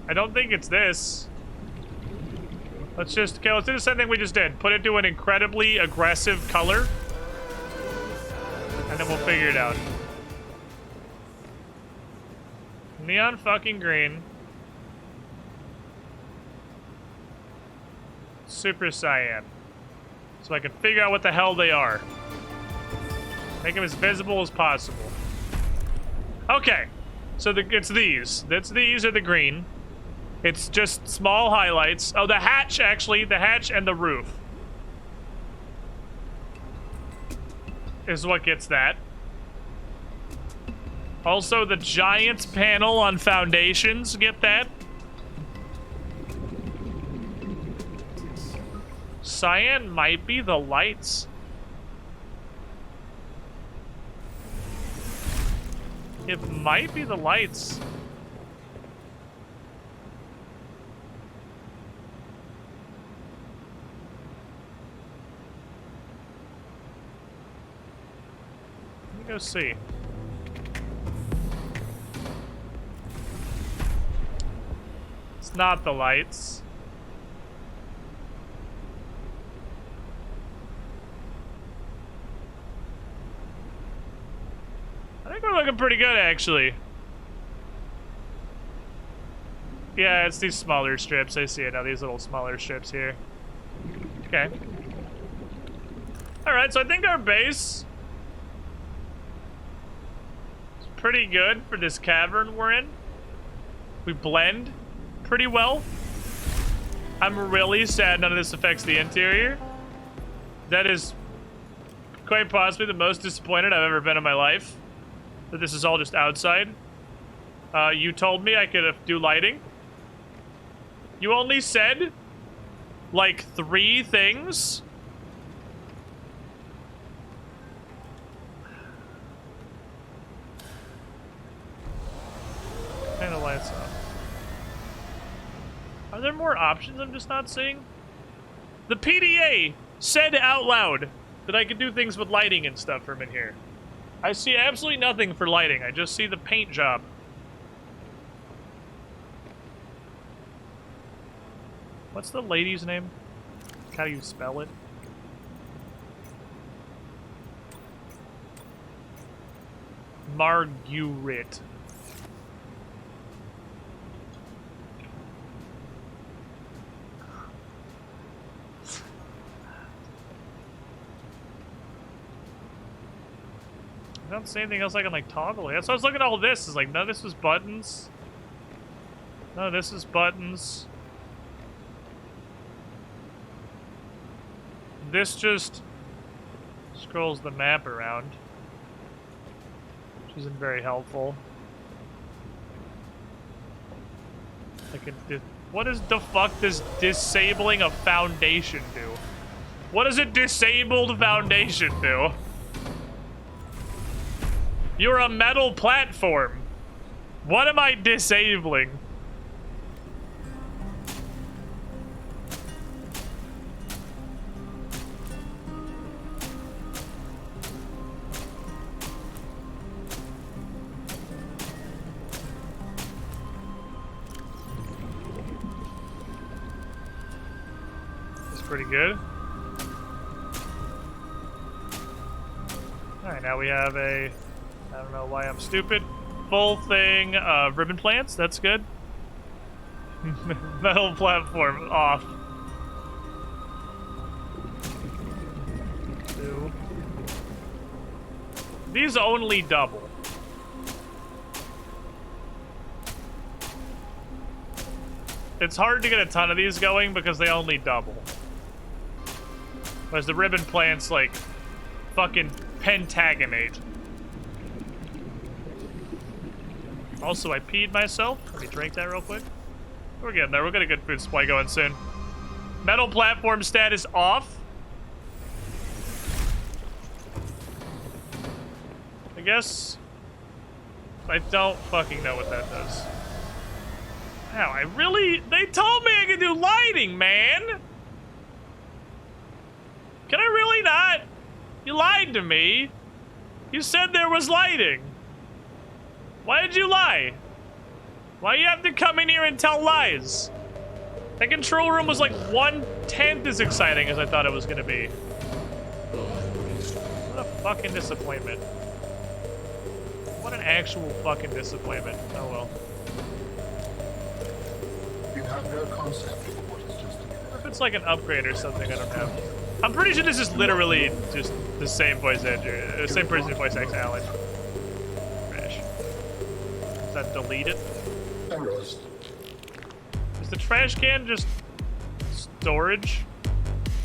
Speaker 1: I don't think it's this. Let's do the same thing we just did. Put it to an incredibly aggressive color. And then we'll figure it out. Neon fucking green. Super cyan. So I can figure out what the hell they are. Make them as visible as possible. Okay. So it's these. These are the green. It's just small highlights. Oh, the hatch, actually. The hatch and the roof is what gets that. Also, the giant's panel on foundations get that. Cyan might be the lights. It might be the lights. Go see. It's not the lights. I think we're looking pretty good, actually. Yeah, it's these smaller strips. I see it now, these little smaller strips here. Okay. Alright, so I think our base pretty good for this cavern we're in. We blend pretty well. I'm really sad none of this affects the interior. That is quite possibly the most disappointed I've ever been in my life. That this is all just outside. You told me I could do lighting. You only said like 3 things. Turn the lights off. Are there more options I'm just not seeing? The PDA said out loud that I could do things with lighting and stuff from in here. I see absolutely nothing for lighting. I just see the paint job. What's the lady's name? How do you spell it? Marguerite. I don't see anything else I can, like, toggle it. So I was looking at all this. Is like, no, this was buttons. No, this is buttons. This just Scrolls the map around, which isn't very helpful. What is the fuck does disabling a foundation do? What does a disabled foundation do? You're a metal platform. What am I disabling? Pretty good. Alright, now we have a, I don't know why I'm stupid, full thing of ribbon plants. That's good. Metal platform off. 2. These only double. It's hard to get a ton of these going because they only double. Whereas the ribbon plants, like, fucking pentagonate. Also, I peed myself. Let me drink that real quick. We're getting there. We'll get a good food supply going soon. Metal platform status off. I guess I don't fucking know what that does. Wow, I really... They told me I could do lighting, man! Can I really not? You lied to me. You said there was lighting. Why did you lie? Why you have to come in here and tell lies? That control room was like 1/10 as exciting as I thought it was gonna be. What a fucking disappointment. What an actual fucking disappointment. Oh well.
Speaker 6: You have no concept of what is just to be
Speaker 1: If it's like an upgrade or something, I don't have. I'm pretty sure this is literally just the same voice actor, same person who voice acts Alan. Trash. Is that deleted?
Speaker 6: Emerald.
Speaker 1: Is the trash can just storage?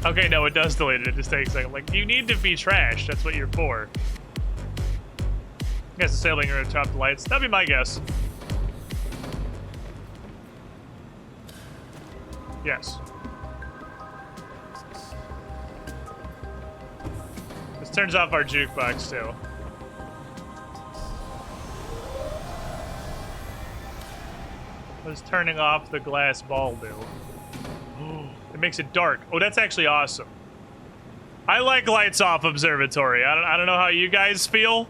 Speaker 1: Okay, no, it does delete it. It just takes a second. Like, you need to be trashed. That's what you're for. I guess disabling or top the lights. That'd be my guess. Yes. This turns off our jukebox, too. What does turning off the glass ball do? It makes it dark. Oh, that's actually awesome. I like lights off observatory. I don't know how you guys feel.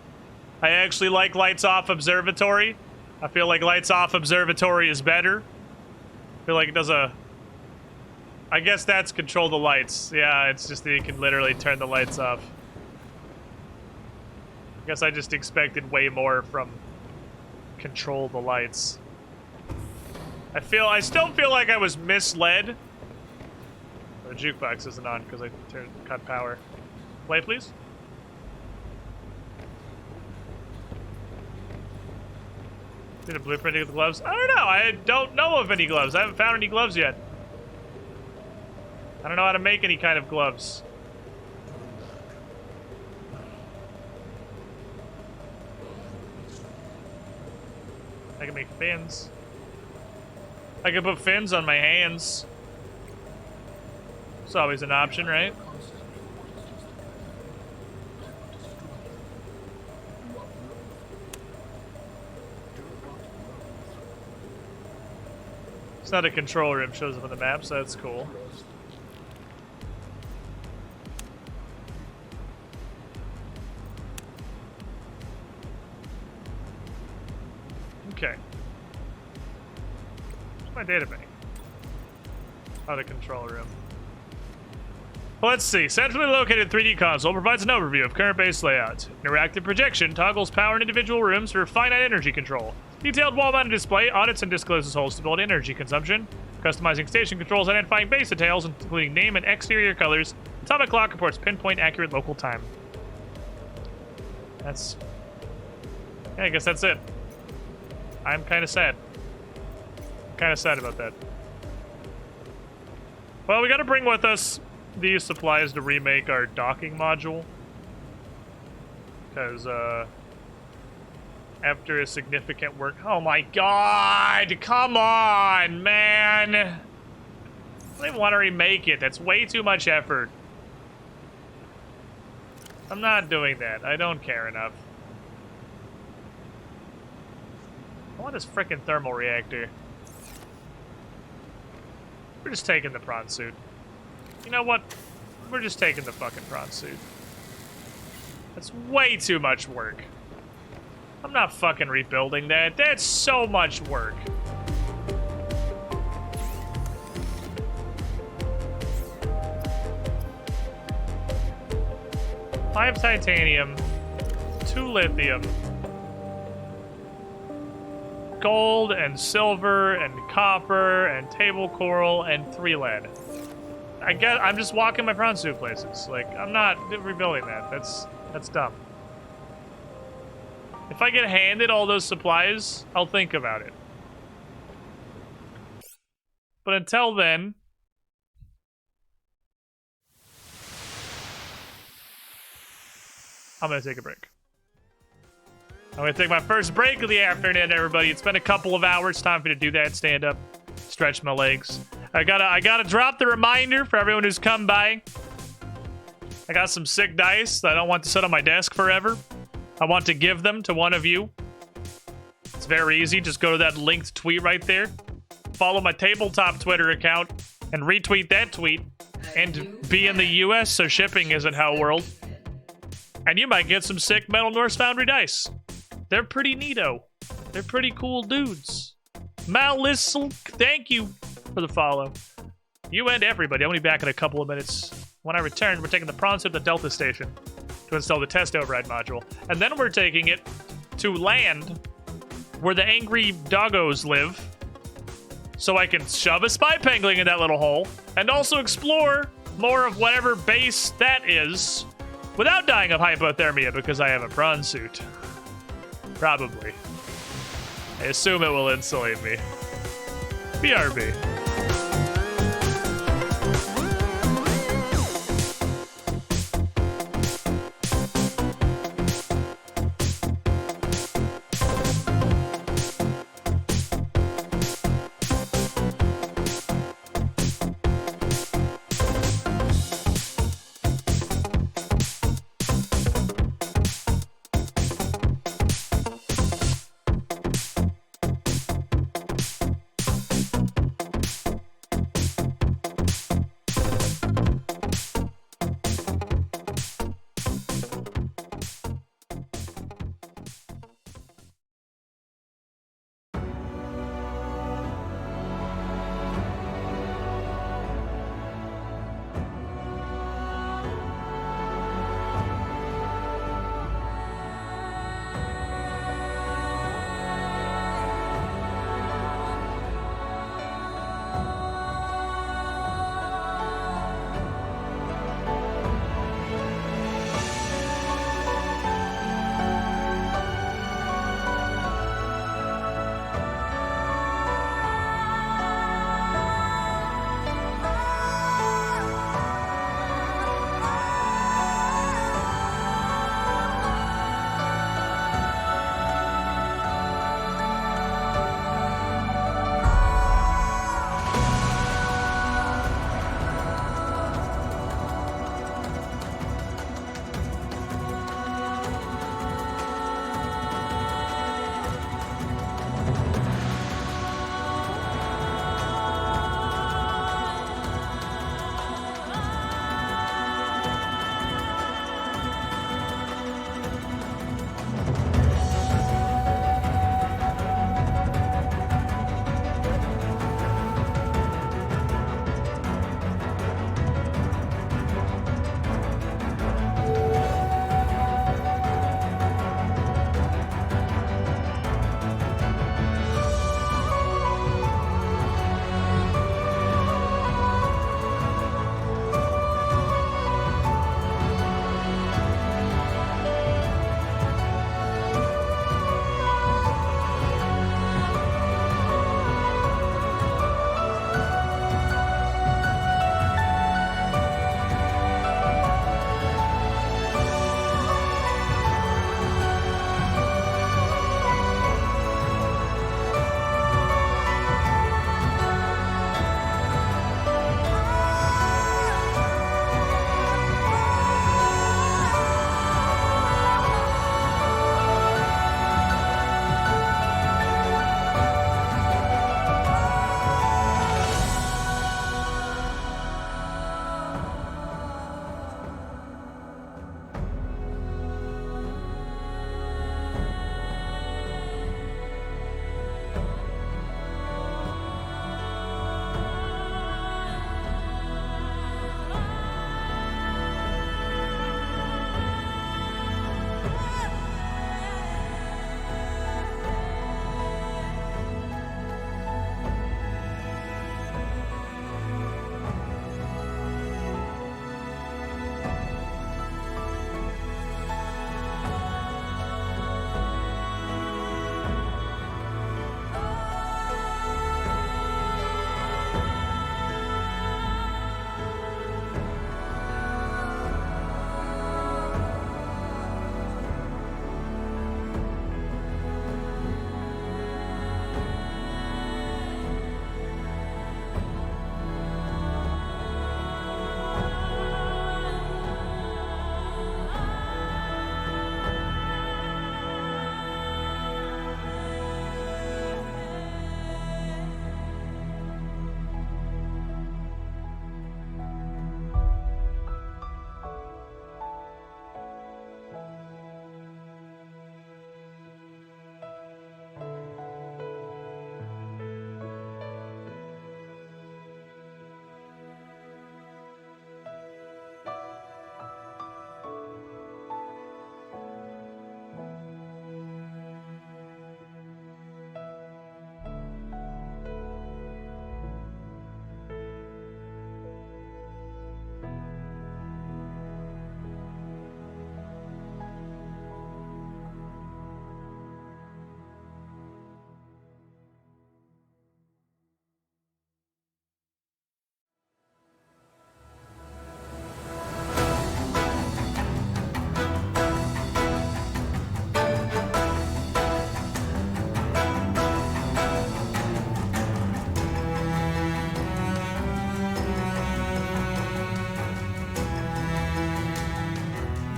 Speaker 1: I actually like lights off observatory. I feel like lights off observatory is better. I feel like it does a... I guess that's control the lights. Yeah, it's just that you can literally turn the lights off. I guess I just expected way more from control the lights. I still feel like I was misled. The jukebox isn't on because I cut power. Play, please. Need a blueprint of the gloves? I don't know. I don't know of any gloves. I haven't found any gloves yet. I don't know how to make any kind of gloves. I can make fins. I can put fins on my hands. It's always an option, right? It's not a control room, shows up on the map, so that's cool. Okay. Where's my data bank? Oh, the control room. Let's see. Centrally located 3D console provides an overview of current base layout. Interactive projection toggles power in individual rooms for finite energy control. Detailed wall-mounted display audits and discloses whole stability and energy consumption. Customizing station controls, identifying base details, including name and exterior colors. Atomic clock reports pinpoint accurate local time. That's... Yeah, I guess that's it. I'm kind of sad. I'm kind of sad about that. Well, we gotta bring with us these supplies to remake our docking module. Because, after a significant work... Oh my god! Come on, man! I don't even want to remake it. That's way too much effort. I'm not doing that. I don't care enough. I want this frickin' thermal reactor. We're just taking the prawn suit. You know what? We're just taking the fucking prawn suit. That's way too much work. I'm not fucking rebuilding that. That's so much work. Five titanium, 2 lithium, gold and silver and copper and table coral and 3 lead. I'm just walking my prawn suit places. Like, I'm not rebuilding that. That's dumb. If I get handed all those supplies, I'll think about it. But until then, I'm gonna take a break. I'm gonna take my first break of the afternoon, everybody. It's been a couple of hours. Time for me to do that. Stand up, stretch my legs. I gotta drop the reminder for everyone who's come by. I got some sick dice that I don't want to sit on my desk forever. I want to give them to one of you. It's very easy. Just go to that linked tweet right there. Follow my tabletop Twitter account and retweet that tweet. And be in the US so shipping isn't hell world. And you might get some sick Metal Norse Foundry dice. They're pretty neato. They're pretty cool dudes. Malisl, thank you for the follow. You and everybody. I'll be back in a couple of minutes. When I return, we're taking the prawn suit to the Delta Station to install the test override module. And then we're taking it to land where the angry doggos live so I can shove a spy pangling in that little hole and also explore more of whatever base that is without dying of hypothermia because I have a prawn suit. Probably. I assume it will insulate me. BRB.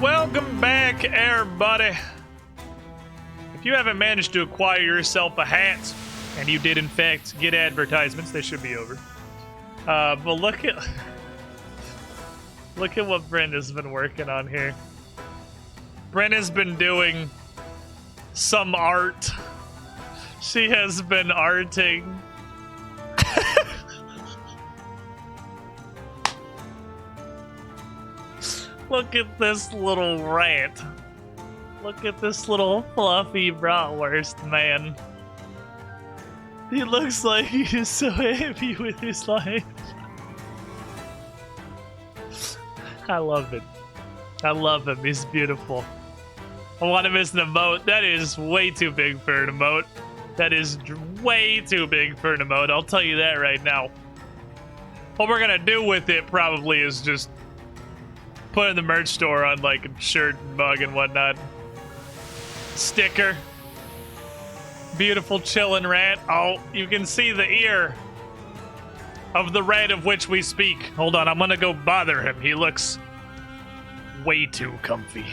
Speaker 1: Welcome back, everybody. If you haven't managed to acquire yourself a hat, and you did in fact get advertisements, they should be over. But look at what Brenda's been working on here. Brenda's been doing some art. She has been arting. Look at this little rat. Look at this little fluffy bratwurst, man. He looks like he is so happy with his life. I love it. I love him. He's beautiful. I want him as an emote. That is way too big for an emote. That is way too big for an emote. I'll tell you that right now. What we're gonna do with it probably is just put it in the merch store on like a shirt and mug and whatnot. Sticker. Beautiful chillin' rat. Oh, you can see the ear of the rat of which we speak. Hold on, I'm gonna go bother him. He looks way too comfy.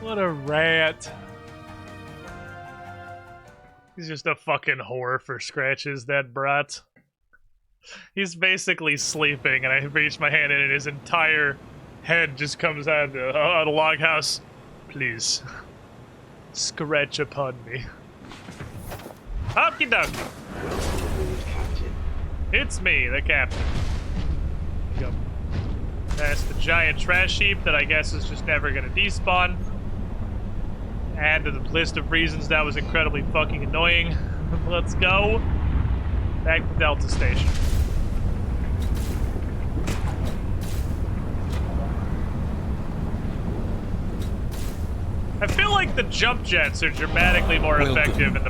Speaker 1: What a rat. He's just a fucking whore for scratches, that brat. He's basically sleeping, and I reach my hand in and his entire head just comes out of the loghouse. Please. Scratch upon me. Okie dokie. It's me, the captain. Go. Past the giant trash heap that I guess is just never gonna despawn. Add to the list of reasons that was incredibly fucking annoying. Let's go back to Delta Station. I feel like the jump jets are dramatically more effective in the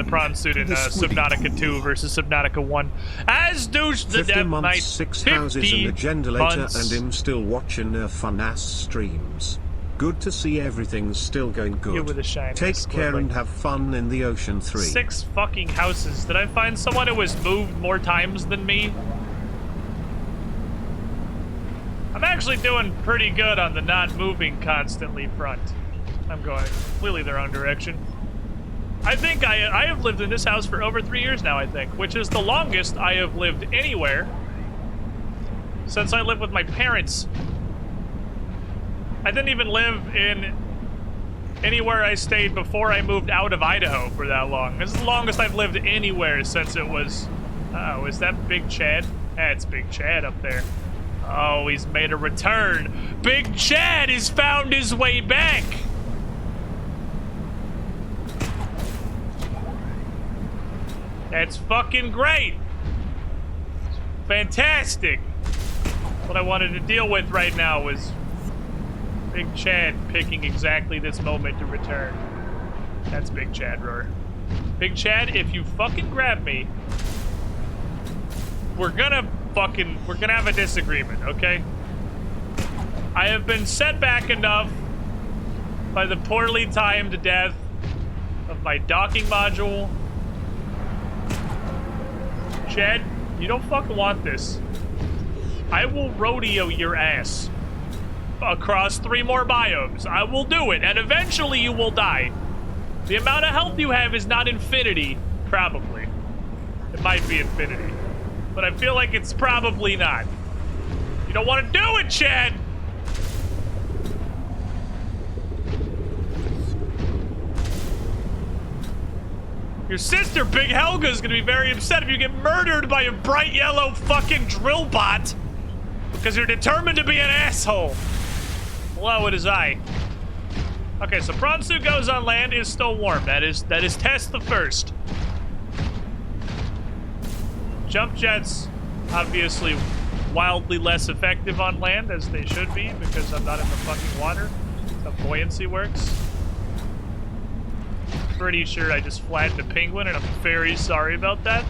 Speaker 1: prawn suit in Subnautica 2 versus Subnautica 1. As douche the
Speaker 3: 50
Speaker 1: Death
Speaker 3: months,
Speaker 1: Knight.
Speaker 3: 6 houses and agenda later, and him still watching fun-ass streams. Good to see everything's still going
Speaker 1: You
Speaker 3: good.
Speaker 1: with a shiny
Speaker 3: Take care
Speaker 1: squirt
Speaker 3: and
Speaker 1: like
Speaker 3: have fun in the Ocean 3.
Speaker 1: 6 fucking houses. Did I find someone who has moved more times than me? I'm actually doing pretty good on the not moving constantly front. I'm going completely the wrong direction. I think I have lived in this house for over 3 years now, I think, which is the longest I have lived anywhere since I lived with my parents. I didn't even live in anywhere I stayed before I moved out of Idaho for that long. This is the longest I've lived anywhere since it was... Oh, is that Big Chad? That's Big Chad up there. Oh, he's made a return. Big Chad has found his way back. That's fucking great. Fantastic. What I wanted to deal with right now was Big Chad picking exactly this moment to return. That's Big Chad Roar. Big Chad, if you fucking grab me, we're gonna have a disagreement, okay? I have been set back enough by the poorly timed death of my docking module. Chad, you don't fucking want this. I will rodeo your ass across 3 more biomes. I will do it, and eventually you will die. The amount of health you have is not infinity, probably. It might be infinity, but I feel like it's probably not. You don't want to do it, Chad! Your sister, Big Helga, is gonna be very upset if you get murdered by a bright yellow fucking drill bot because you're determined to be an asshole. Hello, it is I. Okay, so prawn suit goes on land is still warm. That is test the first. Jump jets, obviously wildly less effective on land, as they should be, because I'm not in the fucking water. That's how buoyancy works. Pretty sure I just flattened a penguin, and I'm very sorry about that.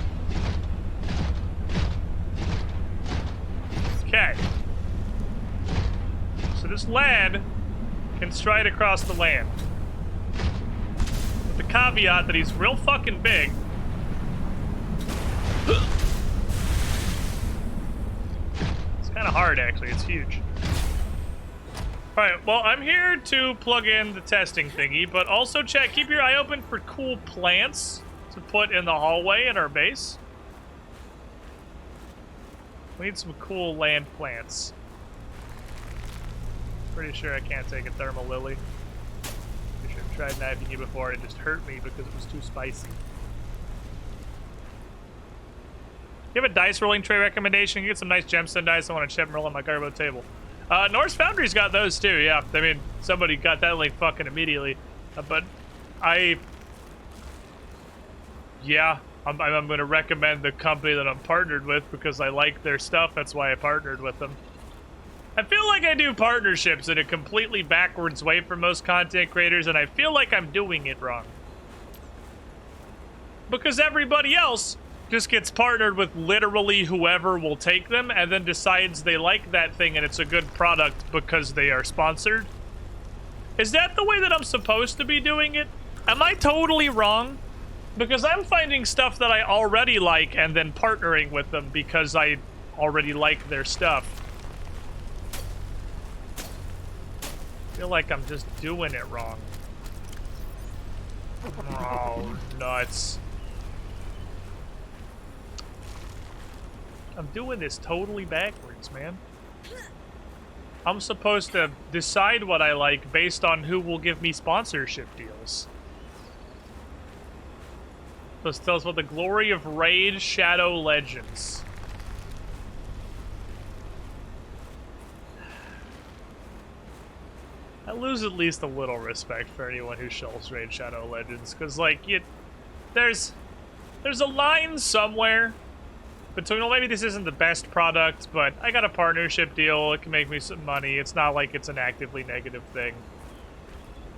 Speaker 1: Okay. So this lad can stride across the land. With the caveat that he's real fucking big. It's kind of hard, actually. It's huge. Alright, well, I'm here to plug in the testing thingy, but also keep your eye open for cool plants to put in the hallway at our base. We need some cool land plants. Pretty sure I can't take a thermal lily. Pretty sure I've tried knifing you before and it just hurt me because it was too spicy. You have a dice rolling tray recommendation? You get some nice gemstone dice. I want to chip and roll on my garbo table. Norse Foundry's got those too, yeah. I mean, somebody got that link fucking immediately. But yeah, I'm going to recommend the company that I'm partnered with because I like their stuff. That's why I partnered with them. I feel like I do partnerships in a completely backwards way for most content creators, and I feel like I'm doing it wrong. Because everybody else just gets partnered with literally whoever will take them and then decides they like that thing and it's a good product because they are sponsored. Is that the way that I'm supposed to be doing it? Am I totally wrong? Because I'm finding stuff that I already like and then partnering with them because I already like their stuff. I feel like I'm just doing it wrong. Oh, nuts. I'm doing this totally backwards, man. I'm supposed to decide what I like based on who will give me sponsorship deals. Let's tell us about the glory of Raid Shadow Legends. I lose at least a little respect for anyone who shills Raid Shadow Legends, because, like, there's a line somewhere between, well, maybe this isn't the best product, but I got a partnership deal, it can make me some money, it's not like it's an actively negative thing.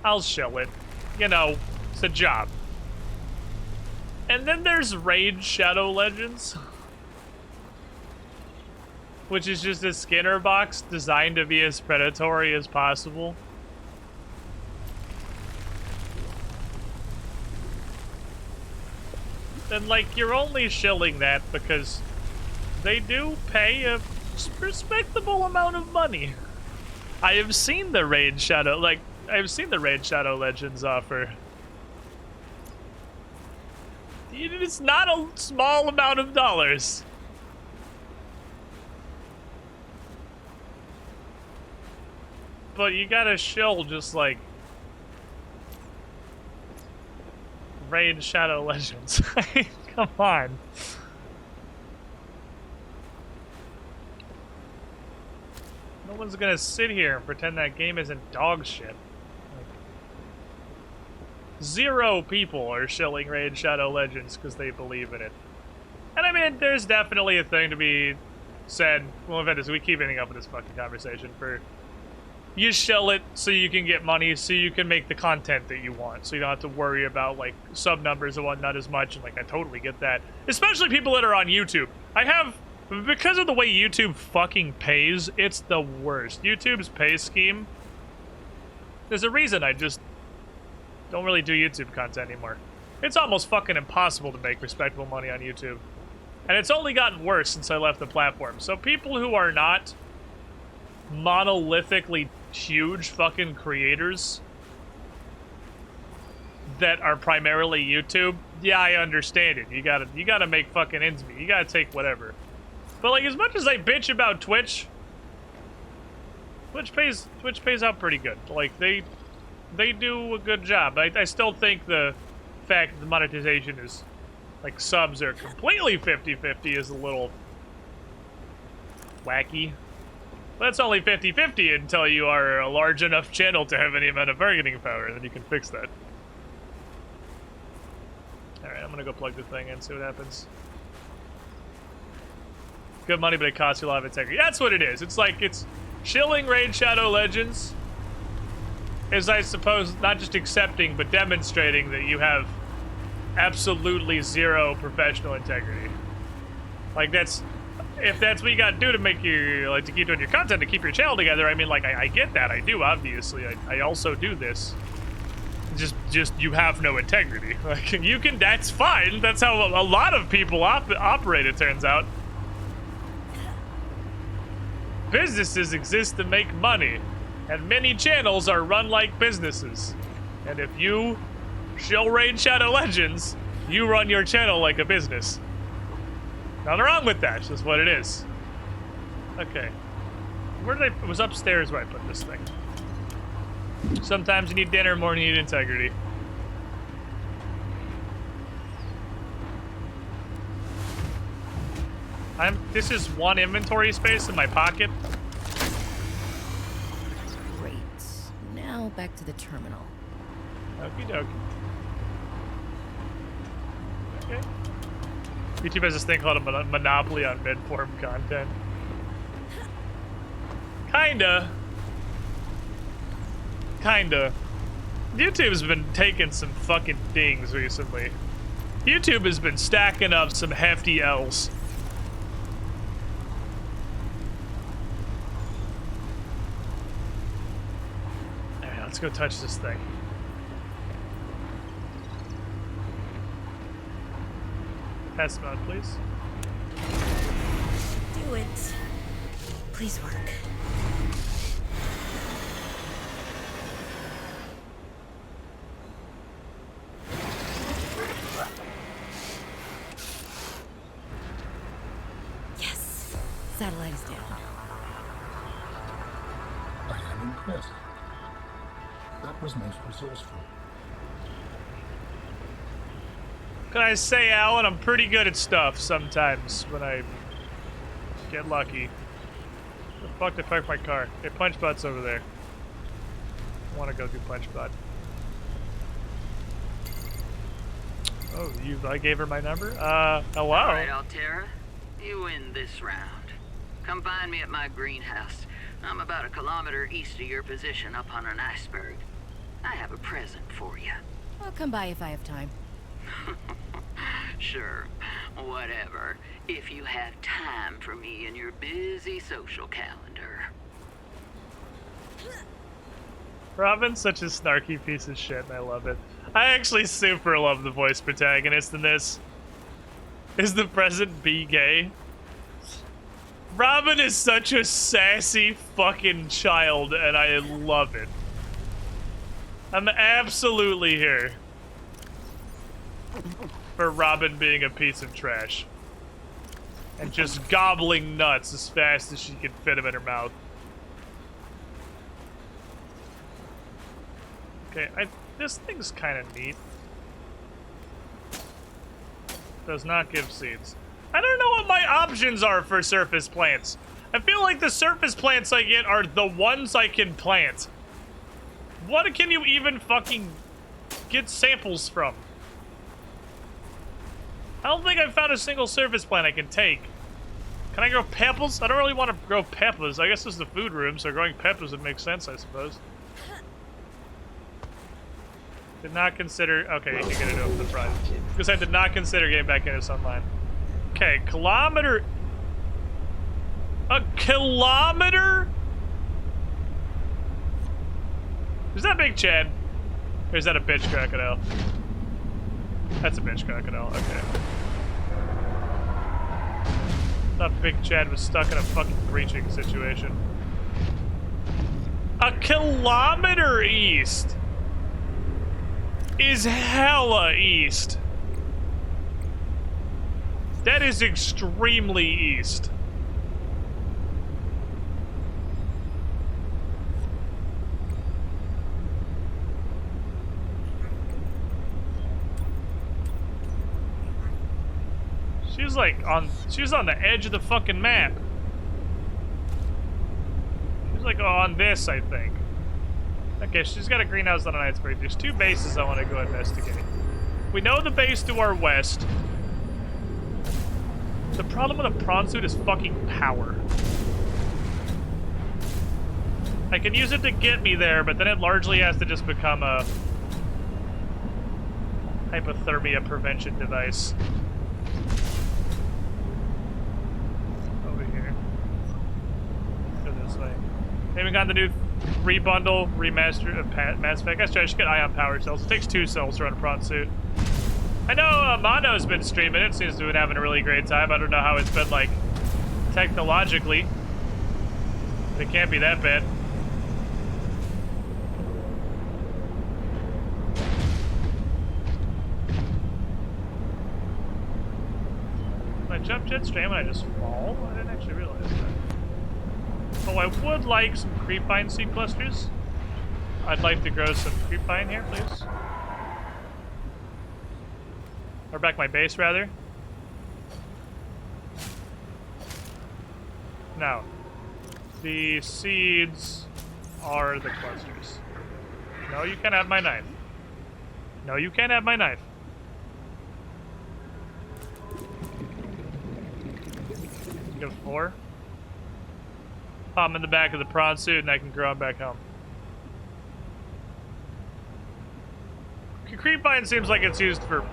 Speaker 1: I'll shill it. You know, it's a job. And then there's Raid Shadow Legends, which is just a Skinner box designed to be as predatory as possible. And, like, you're only shilling that because they do pay a respectable amount of money. I have seen the Raid Shadow, Legends offer. It's not a small amount of dollars. But you gotta shill just like Raid Shadow Legends. Come on. No one's gonna sit here and pretend that game isn't dog shit. Like, 0 people are shilling Raid Shadow Legends because they believe in it. And I mean, there's definitely a thing to be said. Well, in fact, we keep ending up with this fucking conversation for... You shill it so you can get money, so you can make the content that you want. So you don't have to worry about, like, sub numbers and whatnot as much. And, like, I totally get that. Especially people that are on YouTube. Because of the way YouTube fucking pays, it's the worst. YouTube's pay scheme, there's a reason I just don't really do YouTube content anymore. It's almost fucking impossible to make respectable money on YouTube. And it's only gotten worse since I left the platform. So people who are not monolithically huge fucking creators that are primarily YouTube, yeah, I understand it. You gotta make fucking ends meet. You gotta take whatever. But, like, as much as I bitch about Twitch pays out pretty good. Like, they do a good job. I still think the fact that the monetization is, like, subs are completely 50-50 is a little wacky. But it's only 50-50 until you are a large enough channel to have any amount of bargaining power, and then you can fix that. Alright, I'm gonna go plug the thing in, see what happens. Good money, but it costs you a lot of integrity. That's what it is. It's like, it's shilling Raid Shadow Legends is, I suppose, not just accepting, but demonstrating that you have absolutely zero professional integrity. Like, that's, if that's what you gotta do to make you, like, to keep doing your content, to keep your channel together, I mean, like, I get that. I do, obviously. I also do this. Just you have no integrity. Like, you can, that's fine. That's how a lot of people operate, it turns out. Businesses exist to make money, and many channels are run like businesses. And if you shill Raid Shadow Legends, you run your channel like a business. Nothing wrong with that, it's just what it is. Okay. Where did it was upstairs where I put this thing. Sometimes you need dinner more than you need integrity. This is one inventory space in my pocket.
Speaker 7: Great. Now back to the terminal.
Speaker 1: Okie dokie. Okay. YouTube has this thing called a monopoly on mid-form content. Kinda. YouTube's been taking some fucking dings recently. YouTube has been stacking up some hefty L's. Alright, let's go touch this thing. Pass mode, please.
Speaker 7: Do it. Please work. Yes. Satellite is down.
Speaker 6: I am impressed. That was most resourceful.
Speaker 1: Can I say, Alan, I'm pretty good at stuff sometimes when I get lucky. Where the fuck did I park my car? Okay, Punch Butt's over there. I want to go do Punch Butt. Oh, I gave her my number? Hello?
Speaker 8: All right, Altera. You win this round. Come find me at my greenhouse. I'm about 1 kilometer east of your position up on an iceberg. I have a present for you.
Speaker 7: I'll come by if I have time.
Speaker 8: Sure, whatever. If you have time for me in your busy social calendar.
Speaker 1: Robin's such a snarky piece of shit, and I love it. I actually super love the voice protagonist in this. Is the present B gay? Robin is such a sassy fucking child, and I love it. I'm absolutely here for Robin being a piece of trash. And just gobbling nuts as fast as she can fit them in her mouth. Okay, this thing's kind of neat. Does not give seeds. I don't know what my options are for surface plants. I feel like the surface plants I get are the ones I can plant. What can you even fucking get samples from? I don't think I've found a single surface plant I can take. Can I grow peppers? I don't really want to grow peppers. I guess this is the food room, so growing peppers would make sense, I suppose. Did not consider... Okay, you can get it over the front. Because I did not consider getting back into Sunline. Okay, kilometer... A kilometer? Is that Big Chad? Or is that a bitch crocodile? That's a bitch crocodile, okay. Thought Big Chad was stuck in a fucking breaching situation. A kilometer east is hella east. That is extremely east. She's on the edge of the fucking map. She's like on this, I think. Okay, she's got a greenhouse on an iceberg. There's 2 bases I want to go investigate. We know the base to our west. The problem with a prawn suit is fucking power. I can use it to get me there, but then it largely has to just become a hypothermia prevention device. Over here. Go this way. Haven't got the new rebundle, remaster of Mass Effect. I should get ion power cells. It takes 2 cells to run a prawn suit. I know Mondo's been streaming it. Seems to be having a really great time. I don't know how it's been, like, technologically. But it can't be that bad. When I jump jet stream and I just fall? I didn't actually realize that. Oh, I would like some creepvine seed clusters. I'd like to grow some creepvine here, please. Or back my base, rather. Now, the seeds are the clusters. No, you can't have my knife. No, you can't have my knife. Go 4. Pop them in the back of the prawn suit and I can grow them back home. Creepvine seems like it's used for...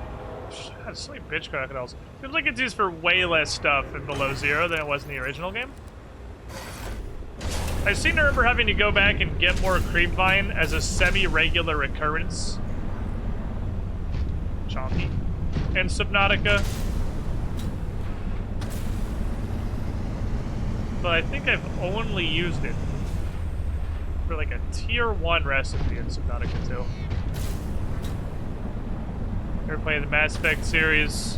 Speaker 1: God, so many bitch crocodiles. Seems like it's used for way less stuff in Below Zero than it was in the original game. I seem to remember having to go back and get more creepvine as a semi-regular occurrence. Chonky. In Subnautica. But I think I've only used it for like a tier 1 recipe in Subnautica 2. Ever played the Mass Effect series?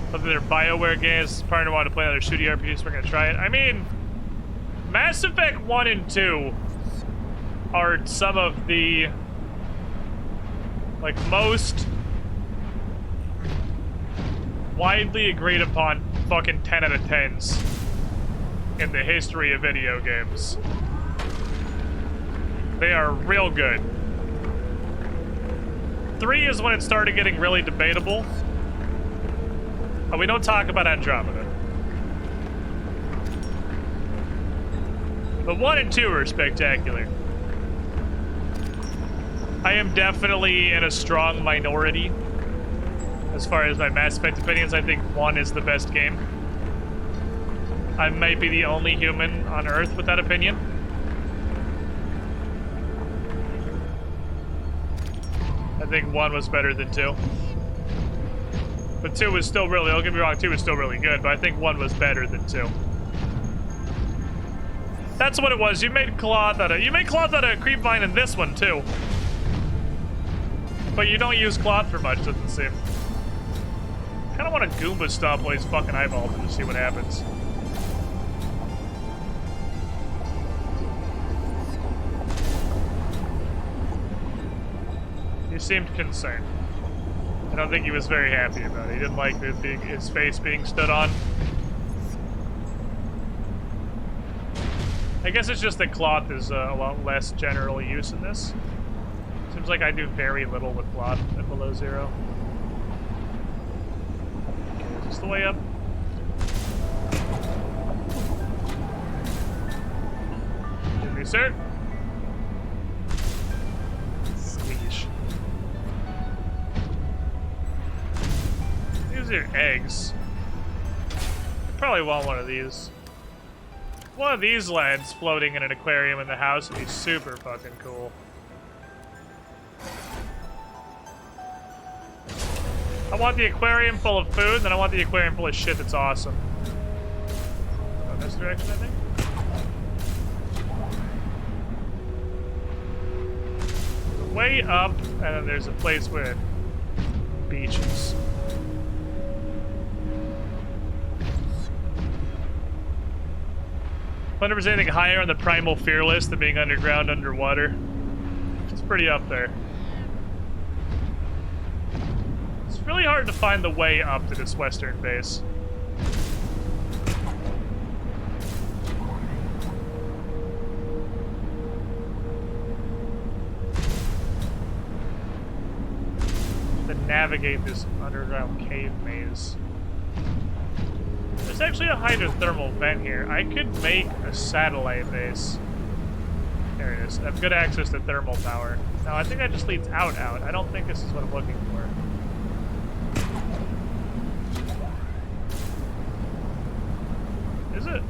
Speaker 1: Other than their BioWare games, partner wanted to play another shooting RPG, so we're gonna try it. I mean, Mass Effect 1 and 2 are some of the, like, most widely agreed upon fucking 10 out of 10s in the history of video games. They are real good. 3 is when it started getting really debatable. Oh, we don't talk about Andromeda. But 1 and 2 are spectacular. I am definitely in a strong minority as far as my Mass Effect opinions. I think 1 is the best game. I might be the only human on Earth with that opinion. I think 1 was better than 2. But 2 was still really, don't get me wrong, 2 was still really good, but I think 1 was better than 2. That's what it was. You made cloth out of creepvine in this one too. But you don't use cloth for much, doesn't seem. Kinda want a Goomba stomp while he's fucking eyeballs and just see what happens. He seemed concerned. I don't think he was very happy about it. He didn't like his face being stood on. I guess it's just that cloth is a lot less general use in this. Seems like I do very little with cloth at Below Zero. Okay, is this the way up? Give me, sir. Squeeze. These are eggs. I probably want one of these. One of these lads floating in an aquarium in the house would be super fucking cool. I want the aquarium full of food, then I want the aquarium full of shit that's awesome. Go this direction, I think. Way up, and then there's a place where beaches. I wonder if there's anything higher on the primal fear list than being underground, underwater. It's pretty up there. It's really hard to find the way up to this western base. To navigate this underground cave maze. There's actually a hydrothermal vent here. I could make a satellite base. There it is. I have good access to thermal power. Now, I think that just leads out. I don't think this is what I'm looking for. Is it?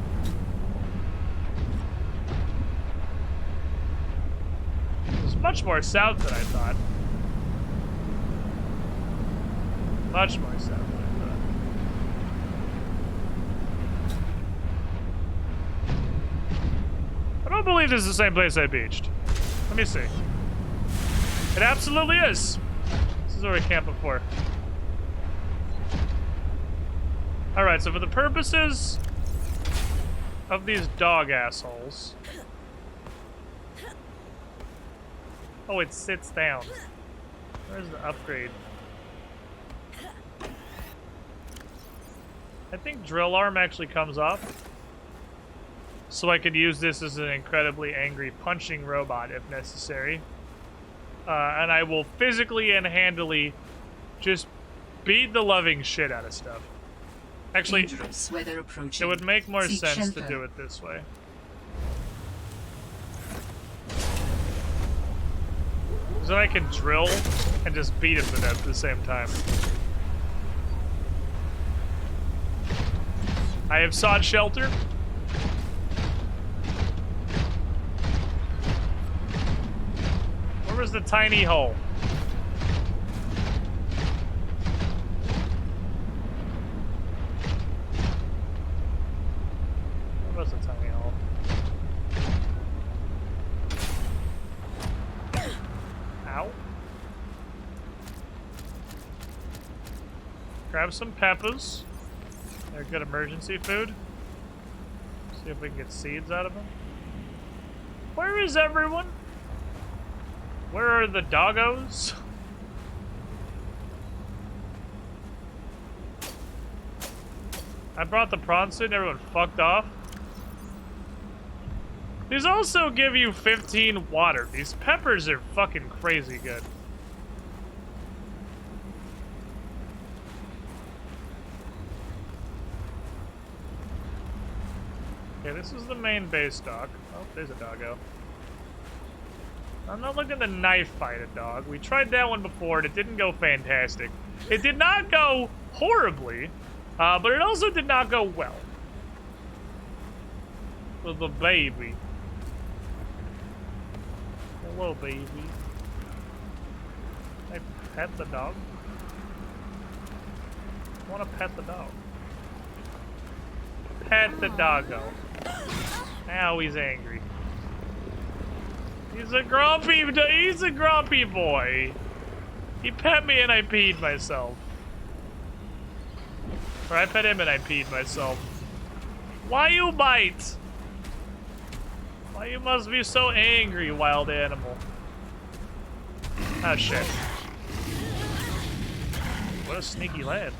Speaker 1: It's much more south than I thought. Much more south than I thought. I don't believe this is the same place I beached. Let me see. It absolutely is. This is where we camped before. Alright, so for the purposes of these dog assholes... Oh, it sits down. Where's the upgrade? I think drill arm actually comes off. So I could use this as an incredibly angry punching robot if necessary. And I will physically and handily just beat the loving shit out of stuff. Actually, it would make more sense to do it this way. So I can drill and just beat him to death at the same time. I have sought shelter. Where was the tiny hole? Where was the tiny hole? Ow. Grab some peppers. They're good emergency food. See if we can get seeds out of them. Where is everyone? Where are the doggos? I brought the prawn suit and everyone fucked off. These also give you 15 water. These peppers are fucking crazy good. Okay, this is the main base dock. Oh, there's a doggo. I'm not looking to knife fight a dog. We tried that one before and it didn't go fantastic. It did not go horribly, but it also did not go well. With the baby. Hello, baby. Can I pet the dog? I want to pet the dog. Pet the doggo. Now he's angry. He's a grumpy boy. He pet me and I peed myself. Or I pet him and I peed myself. Why you bite? Why you must be so angry, wild animal? Oh shit. What a sneaky lad.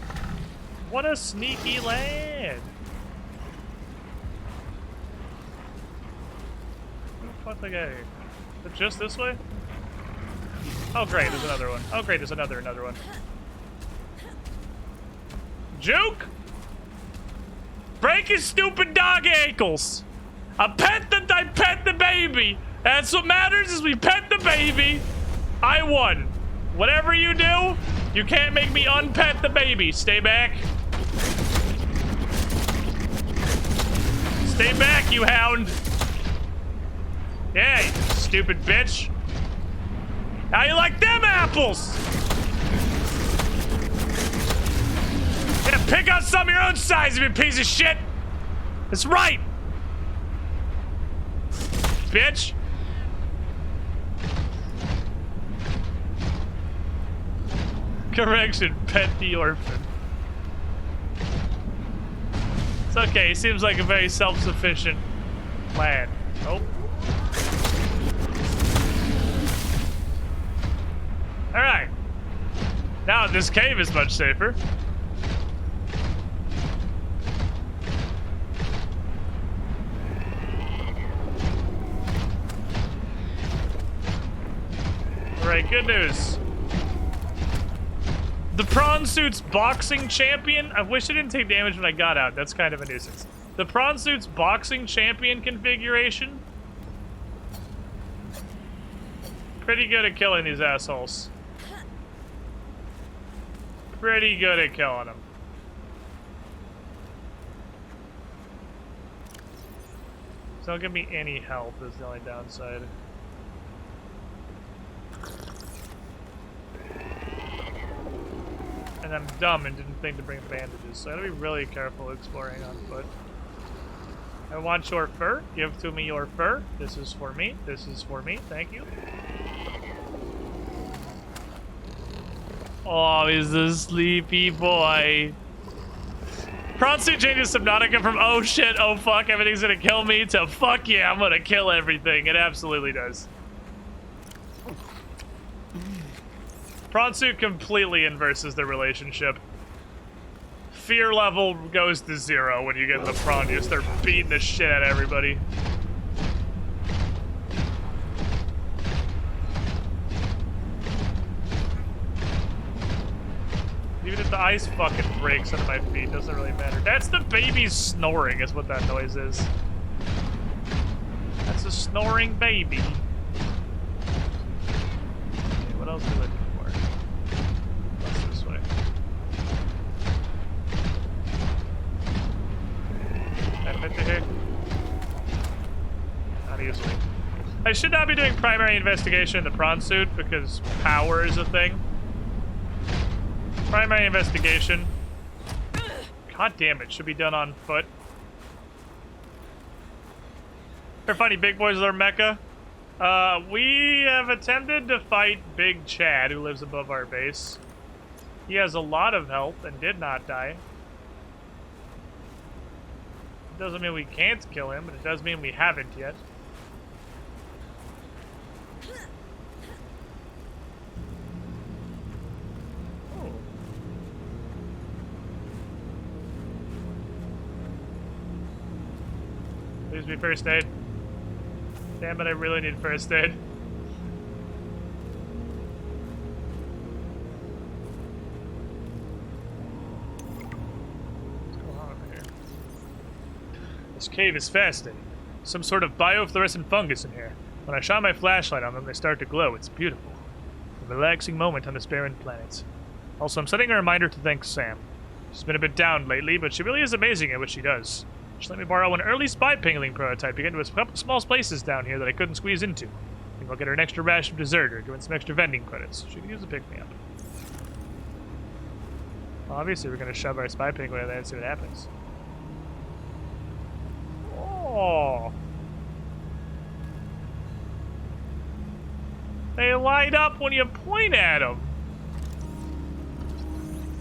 Speaker 1: What a sneaky lad. Who the fuck the guy? Is it just this way? Oh great, there's another one. Oh great, there's another one. Juke! Break his stupid dog ankles! I pet the baby! That's what matters is we pet the baby! I won. Whatever you do, you can't make me unpet the baby. Stay back. Stay back, you hound! Yeah, you stupid bitch! How you like them apples? Yeah, pick out some of your own size, you piece of shit! That's right! Bitch! Correction, pet the orphan. It's okay, he seems like a very self-sufficient lad. Oh. Alright. Now this cave is much safer. Alright, good news. The prawn suit's boxing champion. I wish I didn't take damage when I got out. That's kind of a nuisance. The prawn suit's boxing champion configuration. Pretty good at killing these assholes. Pretty good at killing them. So don't give me any health is the only downside. And I'm dumb and didn't think to bring bandages, so I gotta be really careful exploring on foot. I want your fur. Give to me your fur. This is for me. This is for me. Thank you. Oh, he's a sleepy boy. Prawn suit changes Subnautica from oh shit, oh fuck, everything's gonna kill me to fuck yeah, I'm gonna kill everything. It absolutely does. Prawn suit completely inverses the relationship. Fear level goes to 0 when you get in the prawn. You start beating the shit out of everybody. Even if the ice fucking breaks under my feet, doesn't really matter. That's the baby snoring is what that noise is. That's a snoring baby. Okay, what else are we looking for? What's this way? Can I fit through here? Not easily. I should not be doing primary investigation in the prawn suit because power is a thing. Primary investigation. God damn it, should be done on foot. They're funny big boys with our mecha. We have attempted to fight Big Chad, who lives above our base. He has a lot of health and did not die. It doesn't mean we can't kill him, but it does mean we haven't yet. Please be first aid. Damn it, I really need first aid. What's going on over here? This cave is fascinating. Some sort of biofluorescent fungus in here. When I shine my flashlight on them, they start to glow. It's beautiful. A relaxing moment on this barren planet. Also, I'm setting a reminder to thank Sam. She's been a bit down lately, but she really is amazing at what she does. She let me borrow an early spy pingling prototype to get into a couple small places down here that I couldn't squeeze into. I think I'll get her an extra ration of dessert or give her some extra vending credits. She could use a pick-me-up. Well, obviously, we're going to shove our spy pingling in there and see what happens. Oh. They light up when you point at them.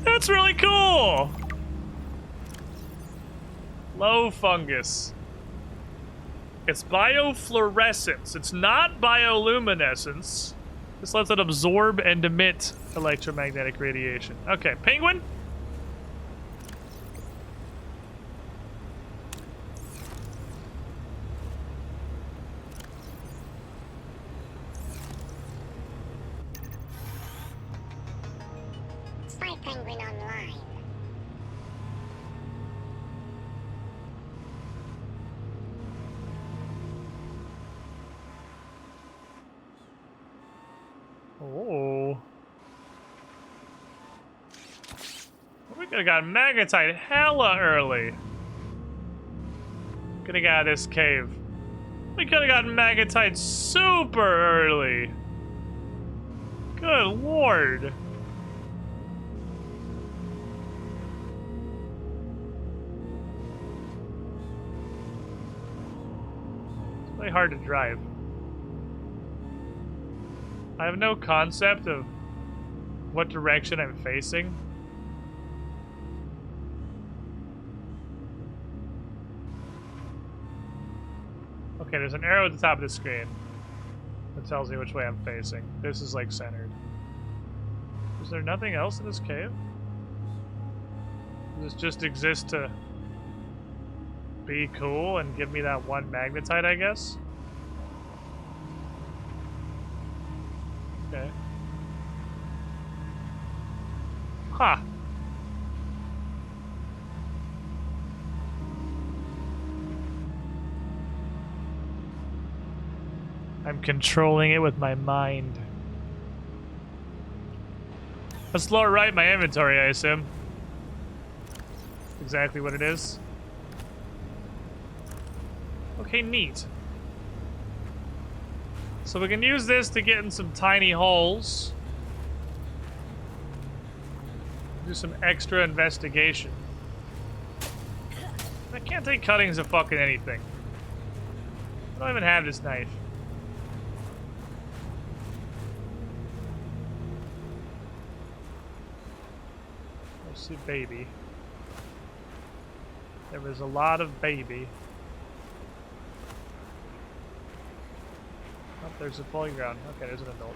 Speaker 1: That's really cool. Low fungus. It's biofluorescence. It's not bioluminescence. This lets it absorb and emit electromagnetic radiation. Okay, penguin?
Speaker 9: Spy Penguin online.
Speaker 1: Oh. We could have got magnetite hella early. Could have got this cave. We could have gotten magnetite super early. Good lord. It's really hard to drive. I have no concept of what direction I'm facing. Okay, there's an arrow at the top of the screen that tells me which way I'm facing. This is like centered. Is there nothing else in this cave? Does this just exist to be cool and give me that one magnetite, I guess? Okay. Huh. I'm controlling it with my mind. That's lower right in my inventory, I assume. Exactly what it is. Okay, neat. So we can use this to get in some tiny holes. Do some extra investigation. I can't take cuttings of fucking anything. I don't even have this knife. Let's see, baby. There was a lot of baby. Oh, there's a playground. Okay, there's an adult.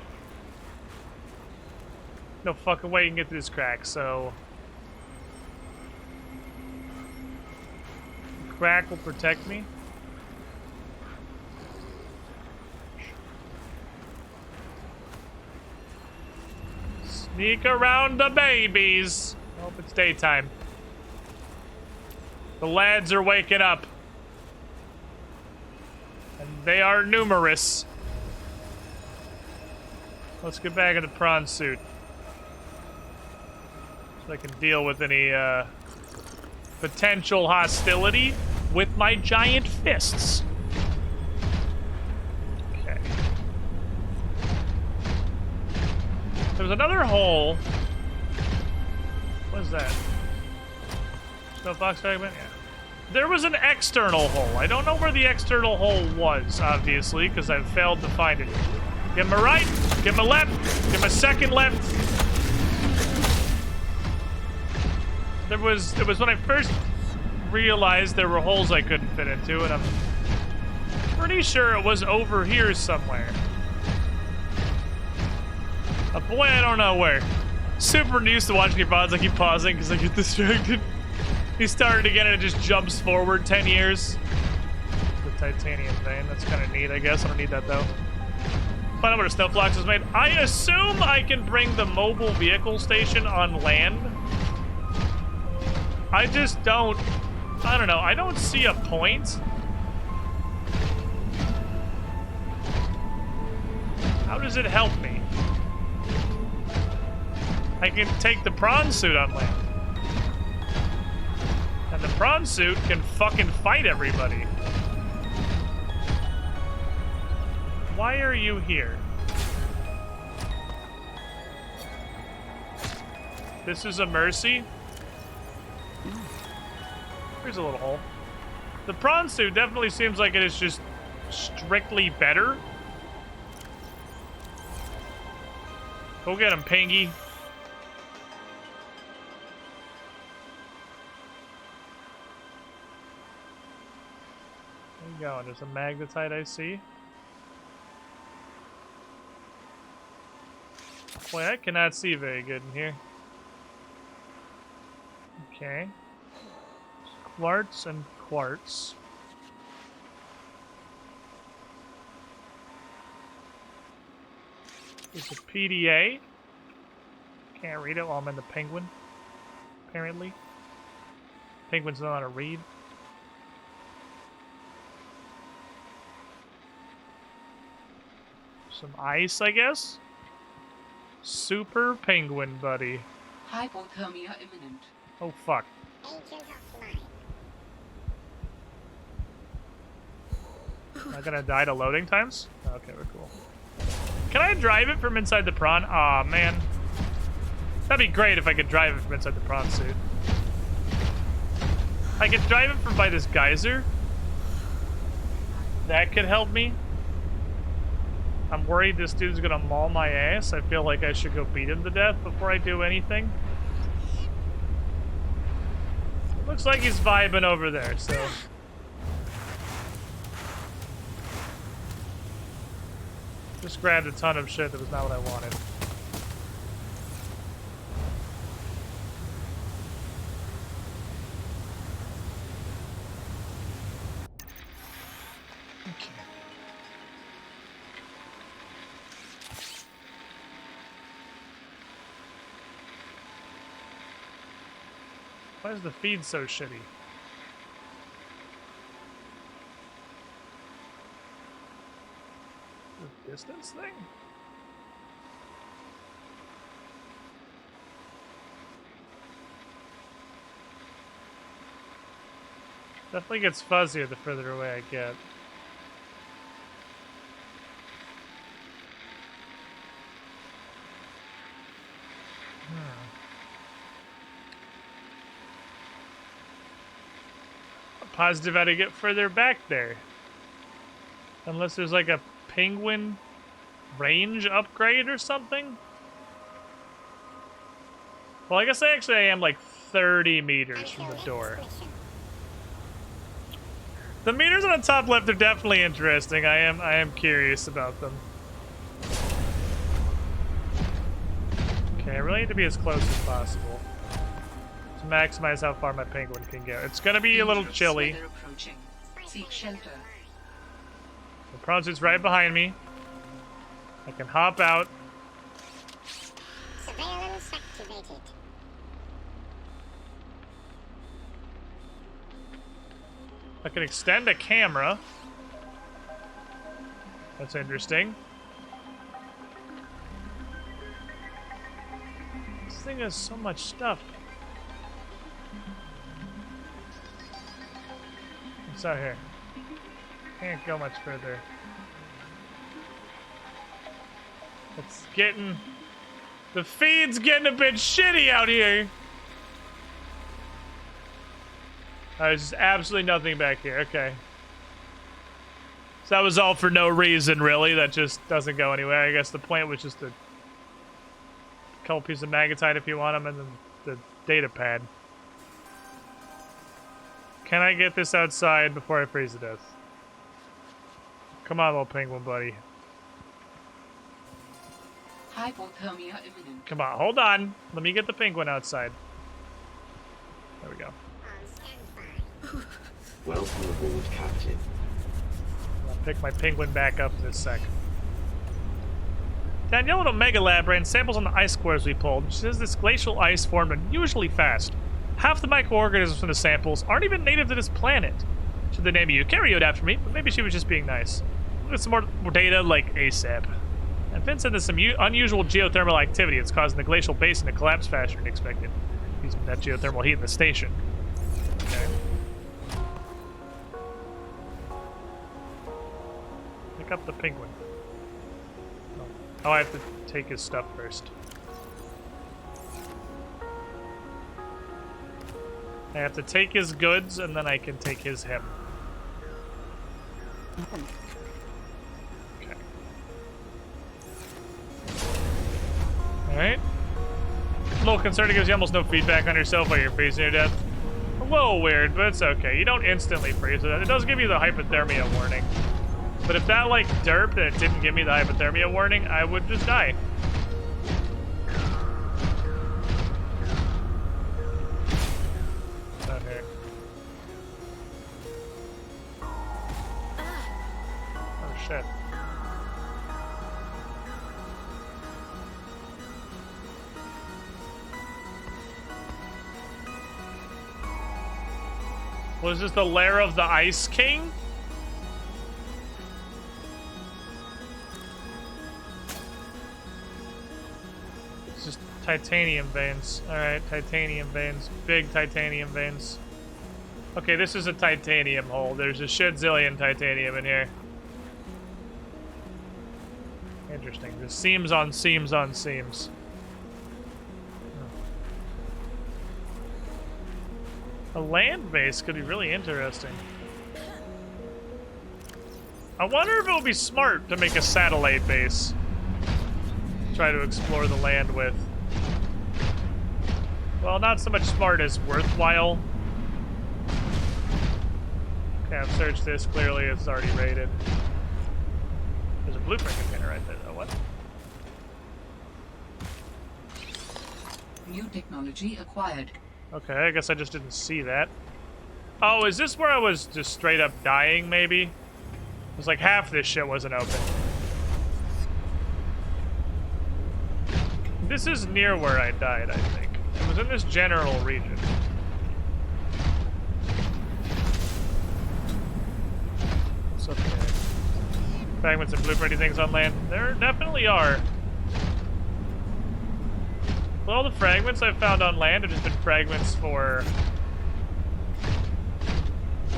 Speaker 1: No fucking way you can get through this crack, so... The crack will protect me. Sneak around the babies! Hope it's daytime. The lads are waking up. And they are numerous. Let's get back in the prawn suit. So I can deal with any potential hostility with my giant fists. Okay. There's another hole. What is that? Snow fox fragment? Yeah. There was an external hole. I don't know where the external hole was, obviously, because I've failed to find it. Get my right, get my left, get my second left. It was when I first realized there were holes I couldn't fit into, and I'm pretty sure it was over here somewhere. A boy, I don't know where. Super used to watching your VODs. I keep pausing because I get distracted. He started again and it just jumps forward 10 years. The titanium vein. That's kind of neat, I guess. I don't need that, though. Find out what a snowflakes is made. I assume I can bring the mobile vehicle station on land. I just don't... I don't know. I don't see a point. How does it help me? I can take the prawn suit on land. And the prawn suit can fucking fight everybody. Why are you here? This is a mercy? Here's a little hole. The prawn suit definitely seems like it is just strictly better. Go get him, Pingy. Where you going? There's a magnetite I see. Boy, I cannot see very good in here. Okay. Quartz and quartz. It's a PDA. Can't read it while I'm in the penguin. Apparently. Penguins know how to read. Some ice, I guess? Super penguin, buddy.
Speaker 5: Hypothermia imminent.
Speaker 1: Oh, fuck. Am I gonna die to loading times? Okay, we're cool. Can I drive it from inside the prawn? Aw, man. That'd be great if I could drive it from inside the prawn suit. I could drive it from by this geyser. That could help me. I'm worried this dude's gonna maul my ass. I feel like I should go beat him to death before I do anything. It looks like he's vibing over there, so... Just grabbed a ton of shit that was not what I wanted. Okay. Why is the feed so shitty? The distance thing? Definitely gets fuzzier the further away I get. Positive how to get further back there. Unless there's like a penguin range upgrade or something. Well, I guess I am like 30 meters from the door. The meters on the top left are definitely interesting. I am curious about them. Okay, I really need to be as close as possible to maximize how far my penguin can go. It's gonna be a little chilly.
Speaker 5: Seek shelter.
Speaker 1: The prawn suit's right behind me. I can hop out.
Speaker 9: Surveillance activated.
Speaker 1: I can extend a camera. That's interesting. This thing has so much stuff. What's out here? Can't go much further. It's getting... The feed's getting a bit shitty out here. There's just absolutely nothing back here. Okay. So that was all for no reason, really. That just doesn't go anywhere. I guess the point was just a couple pieces of magnetite if you want them, and then the data pad. Can I get this outside before I freeze to death? Come on, little penguin buddy.
Speaker 5: Hypothermia imminent.
Speaker 1: Come on, hold on. Let me get the penguin outside. There we go.
Speaker 10: Welcome aboard, Captain.
Speaker 1: I'll pick my penguin back up in a sec. Danielle at Omega Lab ran samples on the ice cores we pulled. She says this glacial ice formed unusually fast. Half the microorganisms from the samples aren't even native to this planet. Should they name a eukaryote after me? But maybe she was just being nice. Look at some more data like ASAP. And Finn said there's some unusual geothermal activity. It's causing the glacial basin to collapse faster than expected. Using that geothermal heat in the station. Okay. Pick up the penguin. Oh, I have to take his stuff first. I have to take his goods, and then I can take his him. Okay. Alright. A little concerning because you almost no feedback on yourself while you're freezing to death. A little weird, but it's okay. You don't instantly freeze to death. It does give you the hypothermia warning. But if that, like, derped and it didn't give me the hypothermia warning, I would just die. Down here. Oh, shit. Was this the lair of the Ice King? Titanium veins. Alright, titanium veins. Big titanium veins. Okay, this is a titanium hole. There's a shit zillion titanium in here. Interesting. There's seams on seams on seams. A land base could be really interesting. I wonder if it would be smart to make a satellite base. Try to explore the land with. Well, not so much smart as worthwhile. Okay, I've searched this. Clearly, it's already rated. There's a blueprint container right there, though. What?
Speaker 5: New technology acquired.
Speaker 1: Okay, I guess I just didn't see that. Oh, is this where I was just straight up dying, maybe? It was like half this shit wasn't open. This is near where I died, I think. It was in this general region. It's okay. Fragments and blueprinty things on land? There definitely are. But all the fragments I've found on land have just been fragments for...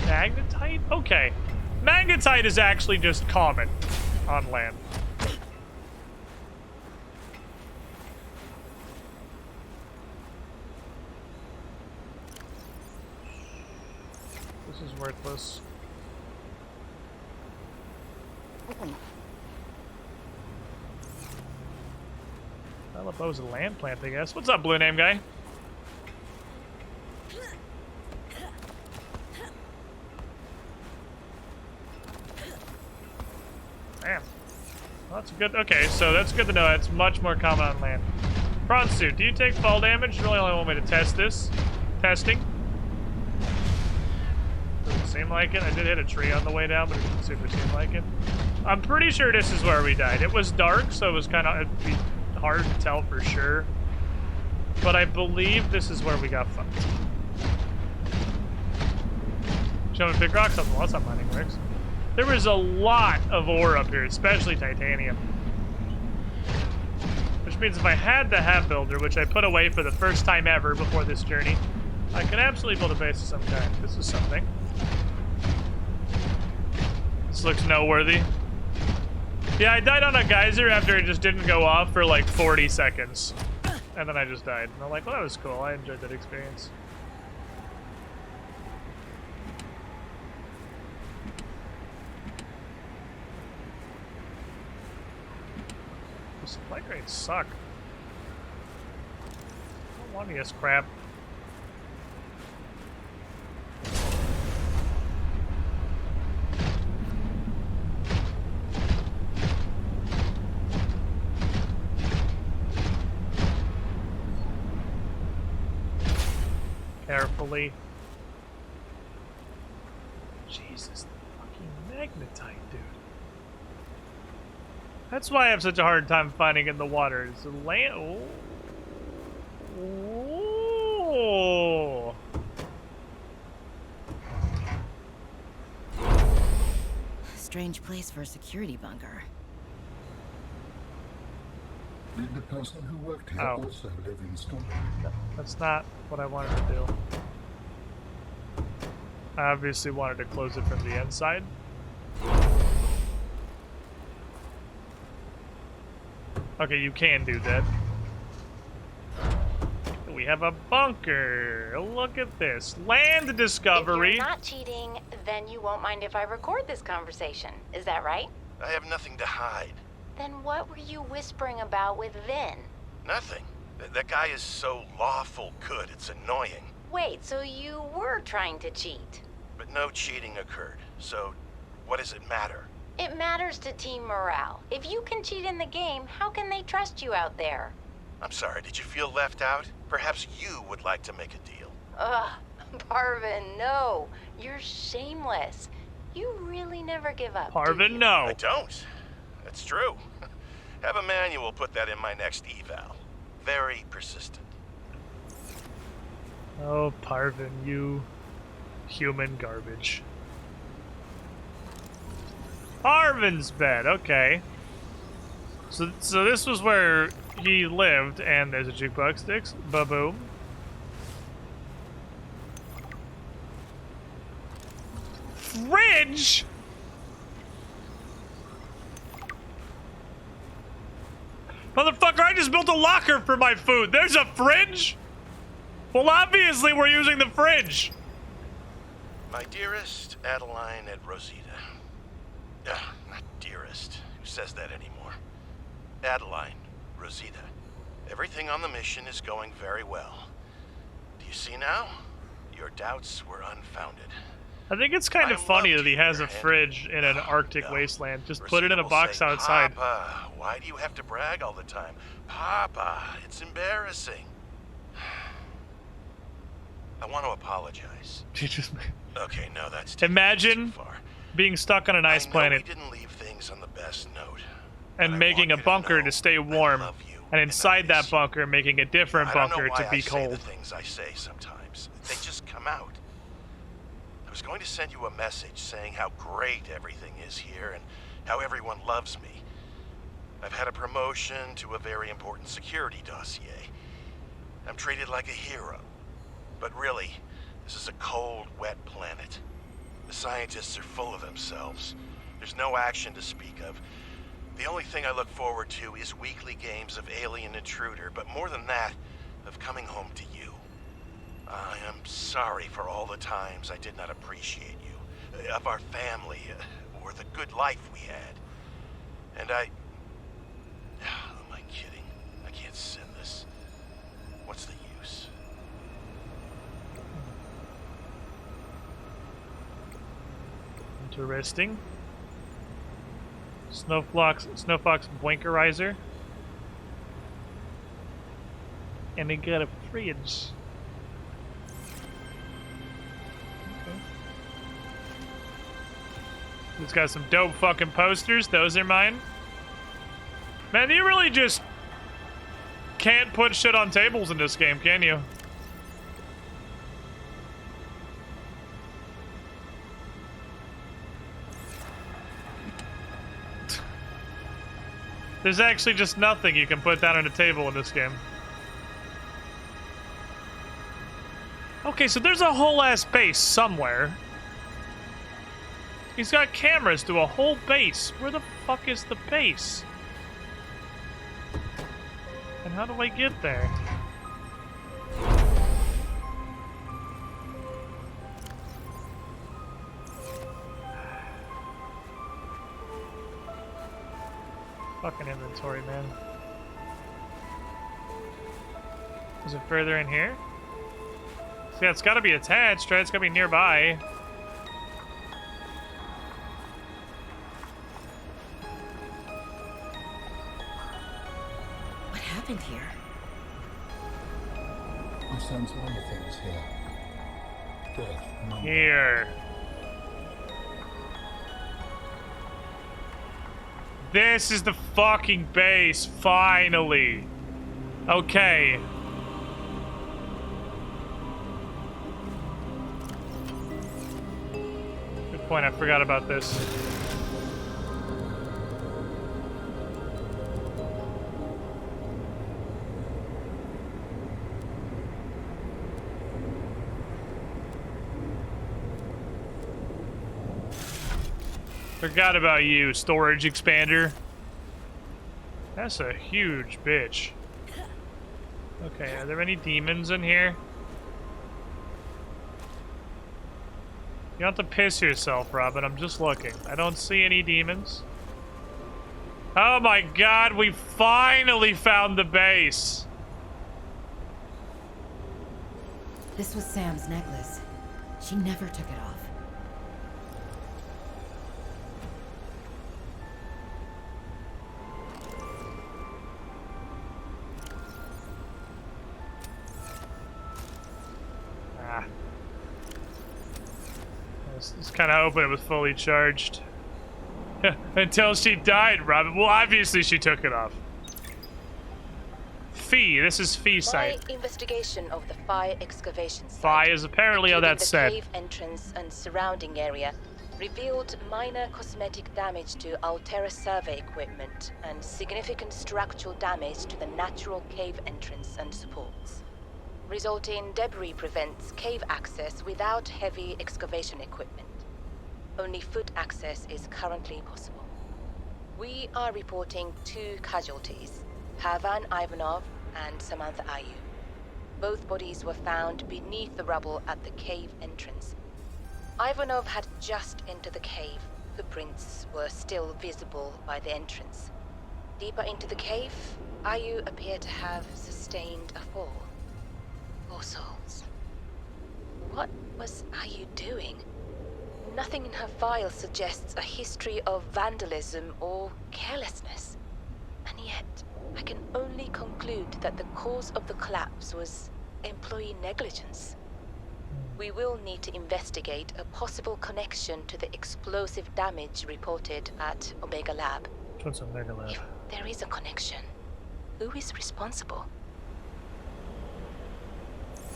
Speaker 1: magnetite? Okay. Magnetite is actually just common on land. This is worthless. Alabo's a land plant, I guess. What's up, blue name guy? Damn. Well, that's good. Okay, so that's good to know. It's much more common on land. Prawn suit, do you take fall damage? You really only want me to test this? Testing? Doesn't seem like it. I did hit a tree on the way down, but it didn't super seem like it. I'm pretty sure this is where we died. It was dark, so it was kind of it'd be hard to tell for sure. But I believe this is where we got fucked. Showing big rocks up. Well, that's how mining works. There was a lot of ore up here, especially titanium. Which means if I had the Hat Builder, which I put away for the first time ever before this journey, I could absolutely build a base of some kind. This is something. This looks noteworthy. Yeah, I died on a geyser after it just didn't go off for like 40 seconds. And then I just died. And I'm like, well, that was cool. I enjoyed that experience. The supply crates suck. I don't want any of this crap. Carefully. Jesus, the fucking magnetite, dude. That's why I have such a hard time finding in the water. It's the land. Oh.
Speaker 7: Strange place for a security bunker.
Speaker 6: Did the person who worked here also live in Scotland?
Speaker 1: That's not what I wanted to do. I obviously wanted to close it from the inside. Okay, you can do that. We have a bunker. Look at this. Land discovery.
Speaker 9: If you're not cheating, then you won't mind if I record this conversation. Is that right?
Speaker 11: I have nothing to hide.
Speaker 9: Then what were you whispering about with Vin?
Speaker 11: Nothing. That guy is so lawful good, it's annoying.
Speaker 9: Wait, so you were trying to cheat?
Speaker 11: But no cheating occurred, so what does it matter?
Speaker 9: It matters to team morale. If you can cheat in the game, how can they trust you out there?
Speaker 11: I'm sorry, did you feel left out? Perhaps you would like to make a deal.
Speaker 9: Ugh, Parvin, no. You're shameless. You really never give up,
Speaker 1: Parvin, no.
Speaker 11: I don't. That's true. Have Emmanuel put that in my next eval. Very persistent.
Speaker 1: Oh, Parvin, you human garbage. Parvin's bed, okay. So this was where he lived, and there's a jukebox sticks. Ba-boom. Fridge? Motherfucker, I just built a locker for my food. There's a fridge? Well, obviously we're using the fridge.
Speaker 11: My dearest Adeline and Rosita. Not dearest. Who says that anymore? Adeline, Rosita. Everything on the mission is going very well. Do you see now? Your doubts were unfounded.
Speaker 1: I think it's kind of funny that he has a fridge in an Arctic wasteland. Just put it in a box outside.
Speaker 11: Papa, why do you have to brag all the time? Papa, it's embarrassing. I want to apologize. Okay, no, that's
Speaker 1: imagine
Speaker 11: too far.
Speaker 1: Being stuck on an ice planet
Speaker 11: we didn't leave things on the best note,
Speaker 1: and making a bunker to stay warm, and inside that bunker making a different bunker to be cold.
Speaker 11: The things I say sometimes, they just come out. I was going to send you a message saying how great everything is here and how everyone loves me. I've had a promotion to a very important security dossier. I'm treated like a hero. But really, this is a cold, wet planet. The scientists are full of themselves. There's no action to speak of. The only thing I look forward to is weekly games of Alien Intruder, but more than that, of coming home to you. I am sorry for all the times I did not appreciate you, of our family, or the good life we had. And who am I kidding? I can't send this. What's the use?
Speaker 1: Interesting. Snowfox Blinkerizer. And they got a fridge. Okay. It's got some dope fucking posters. Those are mine. Man, you really just can't put shit on tables in this game, can you? There's actually just nothing you can put down on a table in this game. Okay, so there's a whole ass base somewhere. He's got cameras to a whole base. Where the fuck is the base? And how do I get there? Fucking inventory, man. Is it further in here? So yeah, it's gotta be attached, right? It's gotta be nearby.
Speaker 12: What happened here?
Speaker 6: I sense many things here. Death, number.
Speaker 1: Here. This is the fucking base, finally. Okay. Good point, I forgot about this. Forgot about you, storage expander. That's a huge bitch. Okay, are there any demons in here? You don't have to piss yourself, Robin. I'm just looking. I don't see any demons. Oh my god, we finally found the base!
Speaker 12: This was Sam's necklace. She never took it off.
Speaker 1: It's kind of hoping it was fully charged. Until she died, Robin. Well, obviously she took it off. Fee. This is Fee site.
Speaker 9: My investigation of the fire excavation site,
Speaker 1: Fire is apparently how that's said.
Speaker 9: The cave entrance and surrounding area revealed minor cosmetic damage to Altera survey equipment and significant structural damage to the natural cave entrance and supports. Resulting debris prevents cave access without heavy excavation equipment. Only foot access is currently possible. We are reporting 2 casualties, Pavan Ivanov and Samantha Ayu. Both bodies were found beneath the rubble at the cave entrance. Ivanov had just entered the cave. Footprints were still visible by the entrance. Deeper into the cave, Ayu appeared to have sustained a fall. Poor souls. What was Ayu doing? Nothing in her file suggests a history of vandalism or carelessness. And yet, I can only conclude that the cause of the collapse was employee negligence. We will need to investigate a possible connection to the explosive damage reported at Omega Lab.
Speaker 1: What's Omega Lab?
Speaker 9: If there is a connection, who is responsible?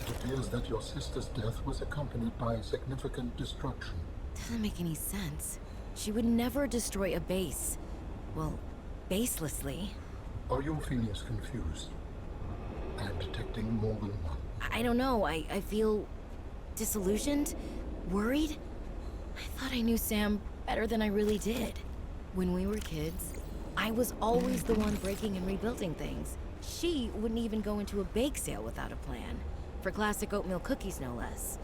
Speaker 6: It appears that your sister's death was accompanied by significant destruction.
Speaker 12: Doesn't make any sense. She would never destroy a base. Well, baselessly.
Speaker 6: Are your feelings confused? I am detecting more than one.
Speaker 12: I don't know. I feel disillusioned, worried. I thought I knew Sam better than I really did. When we were kids, I was always the one breaking and rebuilding things. She wouldn't even go into a bake sale without a plan. For classic oatmeal cookies, no less.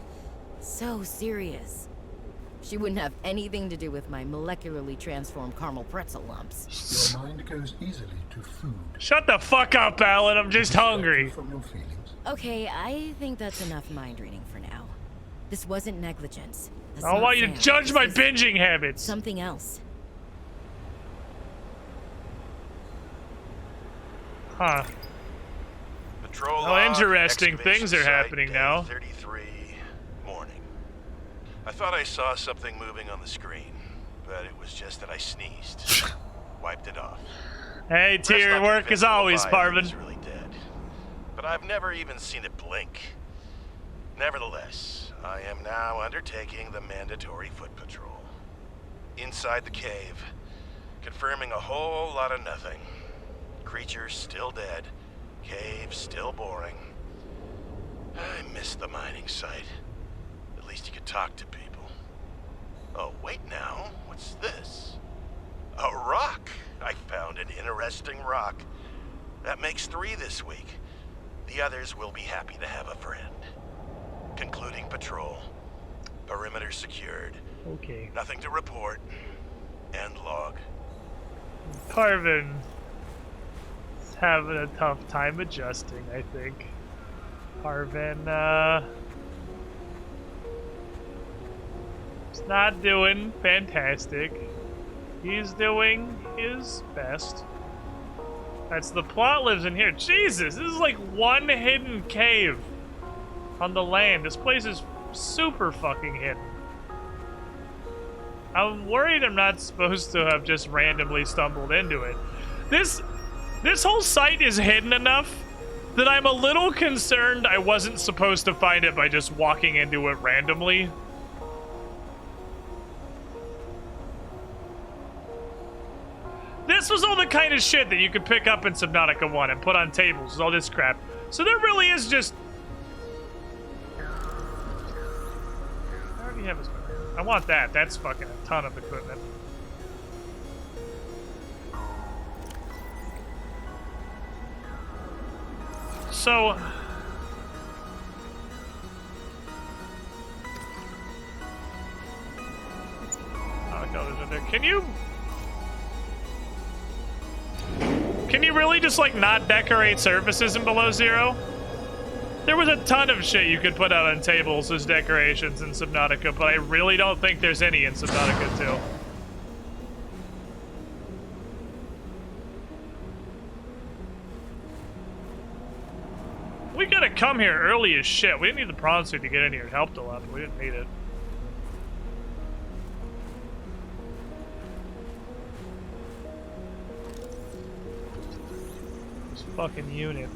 Speaker 12: So serious. She wouldn't have anything to do with my molecularly transformed caramel pretzel lumps.
Speaker 6: Your mind goes easily to food.
Speaker 1: Shut the fuck up, Alan. I'm just hungry.
Speaker 6: From your feelings.
Speaker 12: Okay, I think that's enough mind reading for now. This wasn't negligence. That's
Speaker 1: I don't
Speaker 12: not
Speaker 1: want you to
Speaker 12: Sam.
Speaker 1: judge
Speaker 12: This
Speaker 1: my
Speaker 12: is
Speaker 1: binging habits.
Speaker 12: something else.
Speaker 1: Huh.
Speaker 11: Patrol
Speaker 1: Oh,
Speaker 11: log,
Speaker 1: interesting
Speaker 11: excavation
Speaker 1: things are
Speaker 11: site,
Speaker 1: happening
Speaker 11: day
Speaker 1: now.
Speaker 11: 33, morning. I thought I saw something moving on the screen, but it was just that I sneezed. Wiped it off.
Speaker 1: Hey,
Speaker 11: Rest
Speaker 1: tier
Speaker 11: not
Speaker 1: work as
Speaker 11: convinced the
Speaker 1: always,
Speaker 11: Leviathan
Speaker 1: Parvin.
Speaker 11: is really dead, but I've never even seen it blink. Nevertheless, I am now undertaking the mandatory foot patrol. Inside the cave, confirming a whole lot of nothing. Creatures still dead, cave still boring. I miss the mining site. At least you could talk to people. Oh, wait now, what's this? A rock! I found an interesting rock. That makes 3 this week. The others will be happy to have a friend. Concluding patrol. Perimeter secured.
Speaker 1: Okay.
Speaker 11: Nothing to report. End log.
Speaker 1: Parvin is having a tough time adjusting, I think. Parvin, he's not doing fantastic. He's doing his best. That's the plot lives in here. Jesus, this is like one hidden cave on the land. This place is super fucking hidden. I'm worried I'm not supposed to have just randomly stumbled into it. This whole site is hidden enough that I'm a little concerned I wasn't supposed to find it by just walking into it randomly. This was all the kind of shit that you could pick up in Subnautica 1 and put on tables, all this crap. So there really is just... I already have this. I want that. That's fucking a ton of equipment. So... Oh, God, there's in there. Can you really just, like, not decorate surfaces in below zero? There was a ton of shit you could put out on tables as decorations in Subnautica, but I really don't think there's any in Subnautica 2. We gotta come here early as shit. We didn't need the prawn suit to get in here. It helped a lot, but we didn't need it. This fucking unit.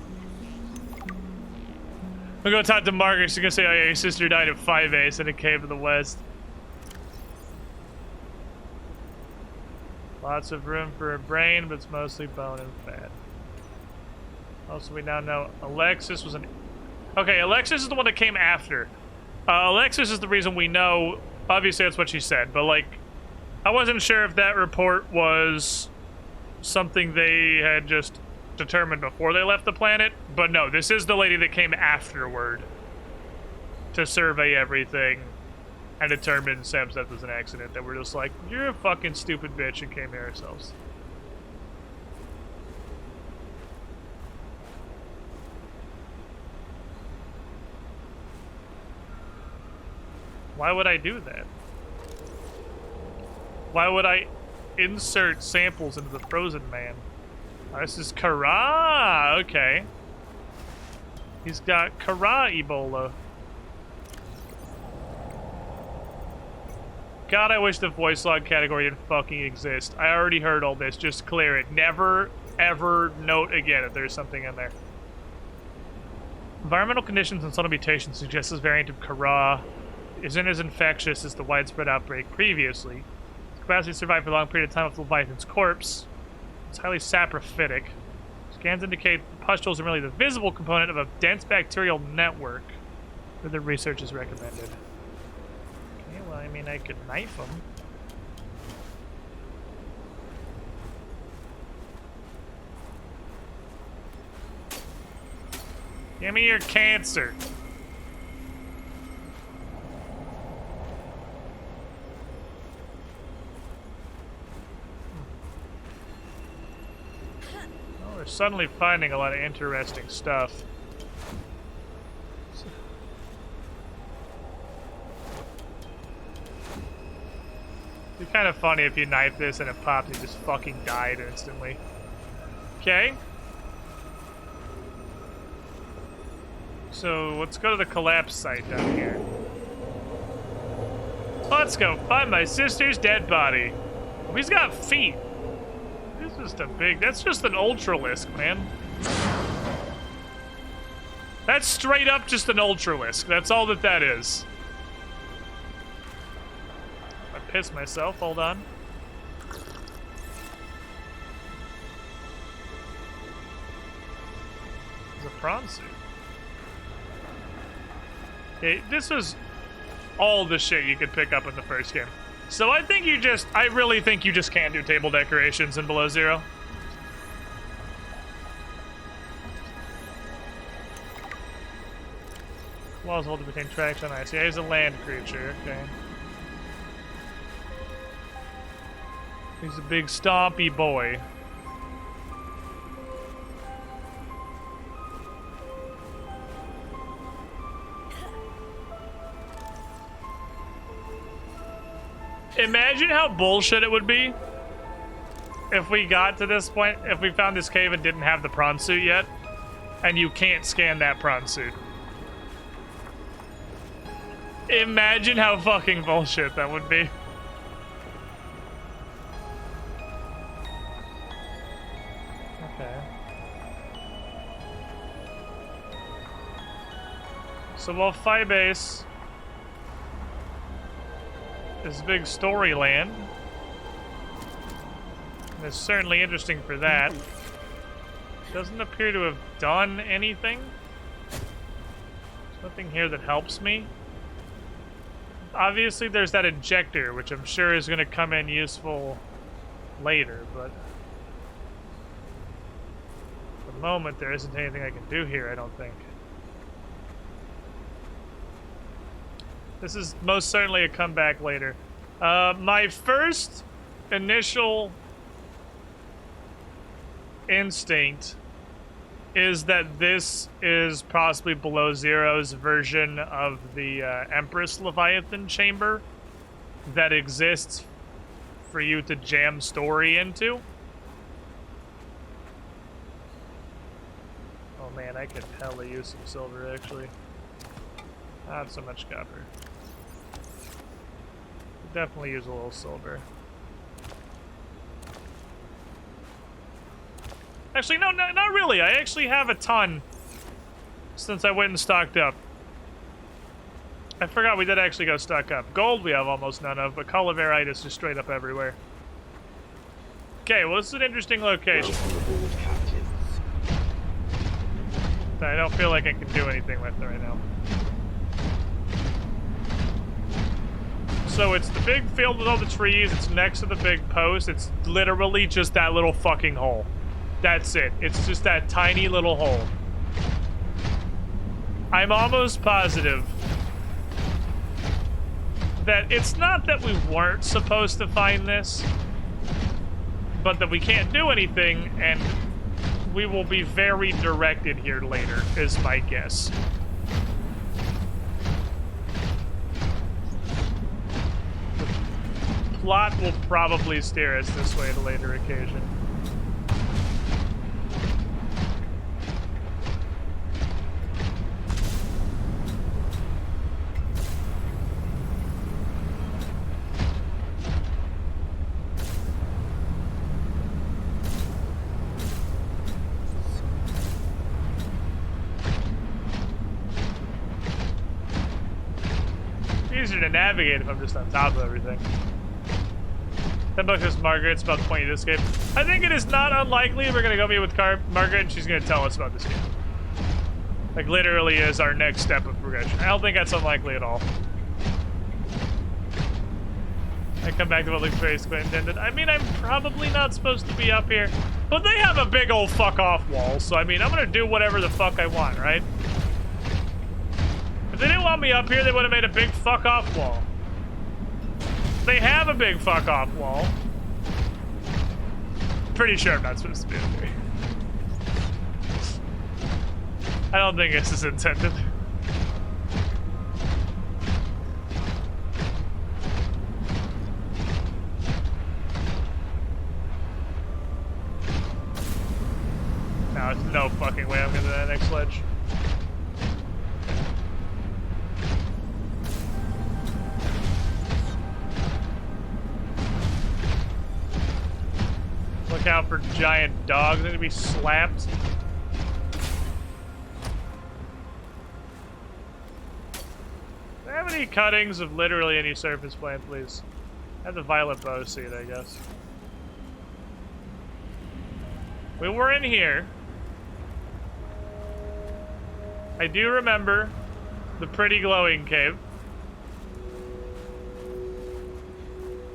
Speaker 1: We'll go talk to Margaret. She's gonna say, oh yeah, your sister died at 5 Ace in a cave in the west. Lots of room for a brain, but it's mostly bone and fat. Also, we now know Alexis was an... Okay, Alexis is the one that came after. Alexis is the reason we know... Obviously, that's what she said, but, like... I wasn't sure if that report was something they had just determined before they left the planet, but no, this is the lady that came afterward to survey everything and determine Sam's death was an accident, that we're just like, you're a fucking stupid bitch, and came here ourselves. Why would I do that? Why would I insert samples into the frozen man? Oh, this is Kara, okay. He's got Kara Ebola. God, I wish the voice log category didn't fucking exist. I already heard all this, just clear it. Never, ever note again if there's something in there. Environmental conditions and subtle mutations suggest this variant of Kara isn't as infectious as the widespread outbreak previously. Its capacity to survive for a long period of time with Leviathan's corpse. It's highly saprophytic. Scans indicate the pustules are merely the visible component of a dense bacterial network. Further research is recommended. Okay, well, I mean, I could knife them. Give me your cancer. Well, we're suddenly finding a lot of interesting stuff. It'd be kind of funny if you knife this and it popped and you just fucking died instantly. Okay. So let's go to the collapse site down here. Let's go find my sister's dead body. Oh, he's got feet. This is just a big... That's just an ultralisk, man. That's straight up just an ultralisk. That's all that is. I pissed myself. Hold on. There's a prawn suit. Okay, this was all the shit you could pick up in the first game. So I think I really think you just can't do table decorations in Below Zero. Walls hold to maintain traction on ice. Yeah, he's a land creature, okay. He's a big stompy boy. Imagine how bullshit it would be if we got to this point, if we found this cave and didn't have the prawn suit yet, and you can't scan that prawn suit. Imagine how fucking bullshit that would be. Okay. So while Phibase is big storyland, and it's certainly interesting for that, doesn't appear to have done anything. There's nothing here that helps me. Obviously there's that injector, which I'm sure is going to come in useful later, but at the moment there isn't anything I can do here, I don't think. This is most certainly a comeback later. My first initial instinct is that this is possibly Below Zero's version of the Empress Leviathan chamber that exists for you to jam story into. Oh man, I could hella use some silver actually. Not so much copper. Definitely use a little silver. Actually, no, not really. I actually have a ton since I went and stocked up. I forgot we did actually go stock up. Gold we have almost none of, but Calaverite is just straight up everywhere. Okay, well, this is an interesting location. I don't feel like I can do anything with it right now. So it's the big field with all the trees, it's next to the big post, it's literally just that little fucking hole. That's it. It's just that tiny little hole. I'm almost positive that it's not that we weren't supposed to find this, but that we can't do anything, and we will be very directed here later, is my guess. Plot will probably steer us this way at a later occasion. easier to navigate if I'm just on top of everything. $10 is Margaret. It's about 20 to escape. I think it is not unlikely we're gonna go meet with Margaret and she's gonna tell us about this game. Like literally is our next step of progression. I don't think that's unlikely at all. I come back to public space intended. I mean, I'm probably not supposed to be up here, but they have a big old fuck off wall. So I mean, I'm gonna do whatever the fuck I want, right? If they didn't want me up here, they would have made a big fuck off wall. They have a big fuck off wall. Pretty sure I'm not supposed to be up here. I don't think this is intended. No, there's no fucking way I'm gonna do that next ledge. Look out for giant dogs. They're gonna be slapped. Do I have any cuttings of literally any surface plant, please? I have the violet bow seed, I guess. We were in here. I do remember the pretty glowing cave.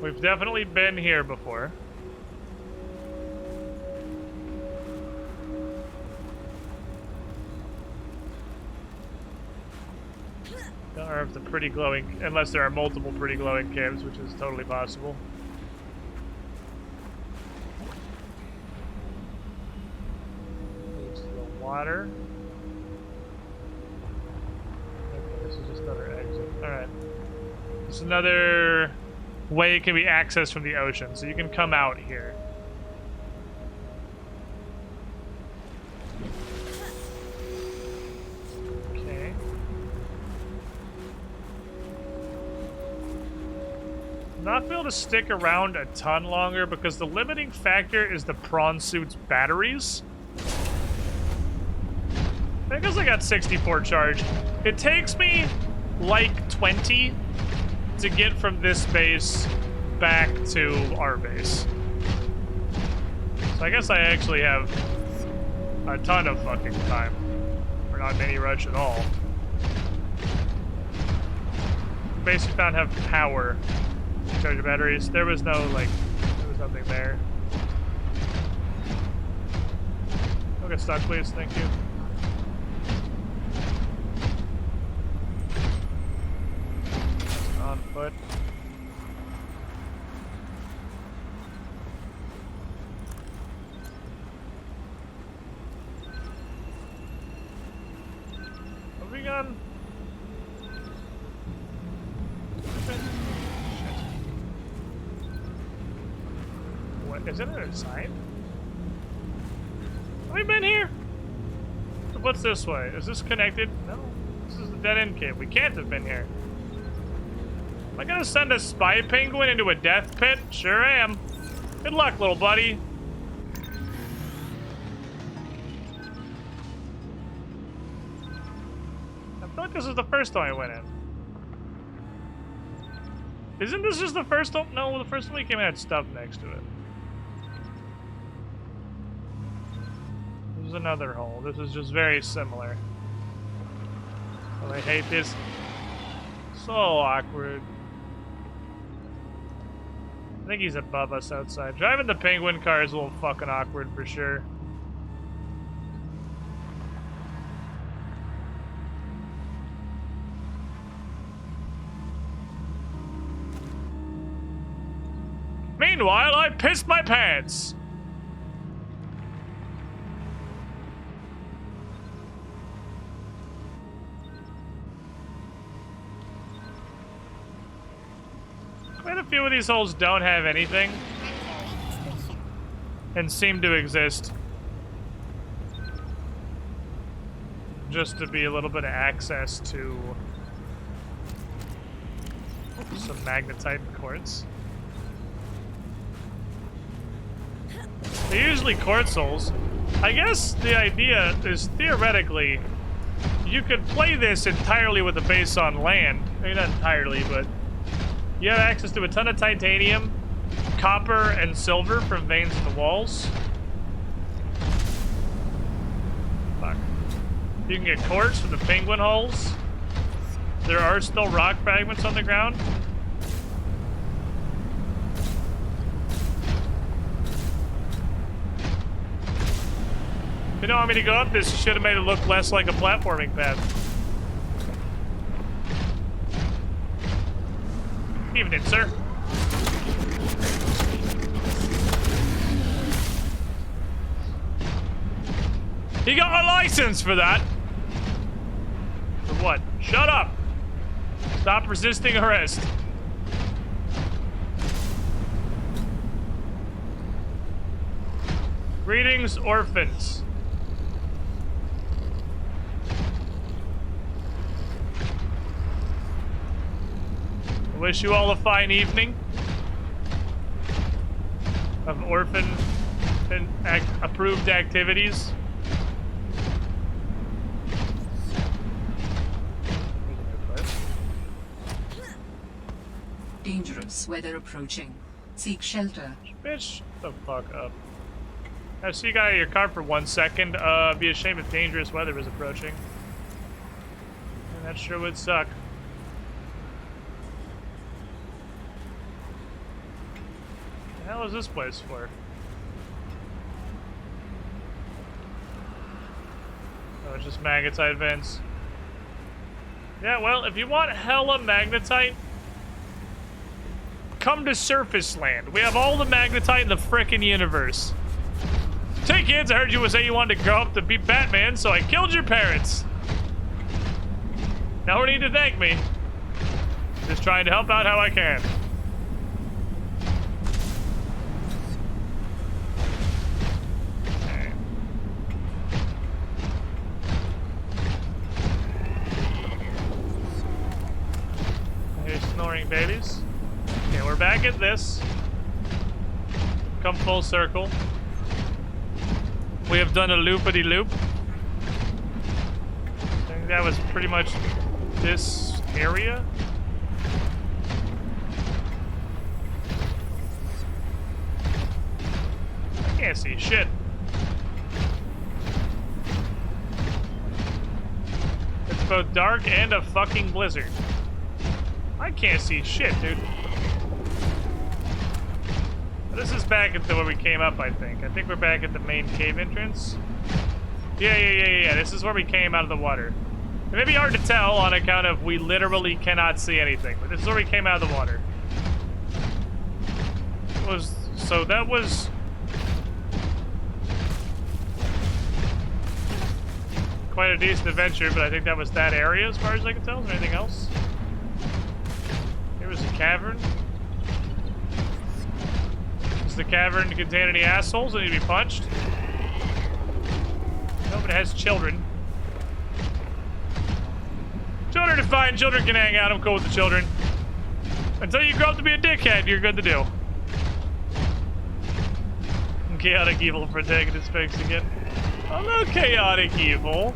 Speaker 1: We've definitely been here before. Or if the pretty glowing, unless there are multiple pretty glowing caves, which is totally possible. Leads to the water. Okay, this is just another exit. Alright. This is another way it can be accessed from the ocean, so you can come out here. Not be able to stick around a ton longer because the limiting factor is the prawn suit's batteries. I guess I got 64 charged. It takes me like 20 to get from this base back to our base. So I guess I actually have a ton of fucking time. Or not many rush at all. Base we found have power. Charge your batteries. There was no, like, there was nothing there. Don't get stuck, please. Thank you. On foot. Have we gone? Is it a sign? Have we been here? What's this way? Is this connected? No. This is the dead end cave. We can't have been here. Am I gonna send a spy penguin into a death pit? Sure am. Good luck, little buddy. I feel like this is the first time I went in. Isn't this just the first one? No, the first one we came in had stuff next to it. Another hole. This is just very similar. Oh, I hate this. So awkward. I think he's above us outside. Driving the penguin car is a little fucking awkward for sure. Meanwhile, I pissed my pants. Quite a few of these holes don't have anything and seem to exist just to be a little bit of access to some magnetite and quartz. They're usually quartz holes. I guess the idea is theoretically you could play this entirely with a base on land. Maybe not entirely, but you have access to a ton of titanium, copper, and silver from veins in the walls. Fuck. You can get quartz from the penguin hulls. There are still rock fragments on the ground. If you don't want me to go up this, you should have made it look less like a platforming path. Evening, sir. He got a license for that. For what? Shut up. Stop resisting arrest. Greetings, orphans. I wish you all a fine evening of orphan approved activities.
Speaker 5: Dangerous weather approaching. Seek shelter.
Speaker 1: Bitch, shut the fuck up. I see you got out of your car for 1 second. Be a shame if dangerous weather was approaching. And that sure would suck. The hell is this place for? Oh, it's just magnetite vents. Yeah, well, if you want hella magnetite, come to Surface Land. We have all the magnetite in the frickin' universe. Hey kids, I heard you say you wanted to grow up to be Batman, so I killed your parents. No need to thank me. Just trying to help out how I can. Okay. Here's snoring babies. Okay, we're back at this. Come full circle. We have done a loopity-loop. I think that was pretty much this area. I can't see shit. It's both dark and a fucking blizzard. I can't see shit, dude. This is back at where we came up, I think. I think we're back at the main cave entrance. Yeah. This is where we came out of the water. It may be hard to tell on account of we literally cannot see anything, but this is where we came out of the water. So that was... quite a decent adventure, but I think that was that area as far as I can tell. Is there anything else? There was a cavern. Does the cavern contain any assholes that need to be punched? No, but it has children. Children are fine. Children can hang out. I'm cool with the children. Until you grow up to be a dickhead, you're good to do. Chaotic evil protagonist fixed again. I'm not chaotic evil.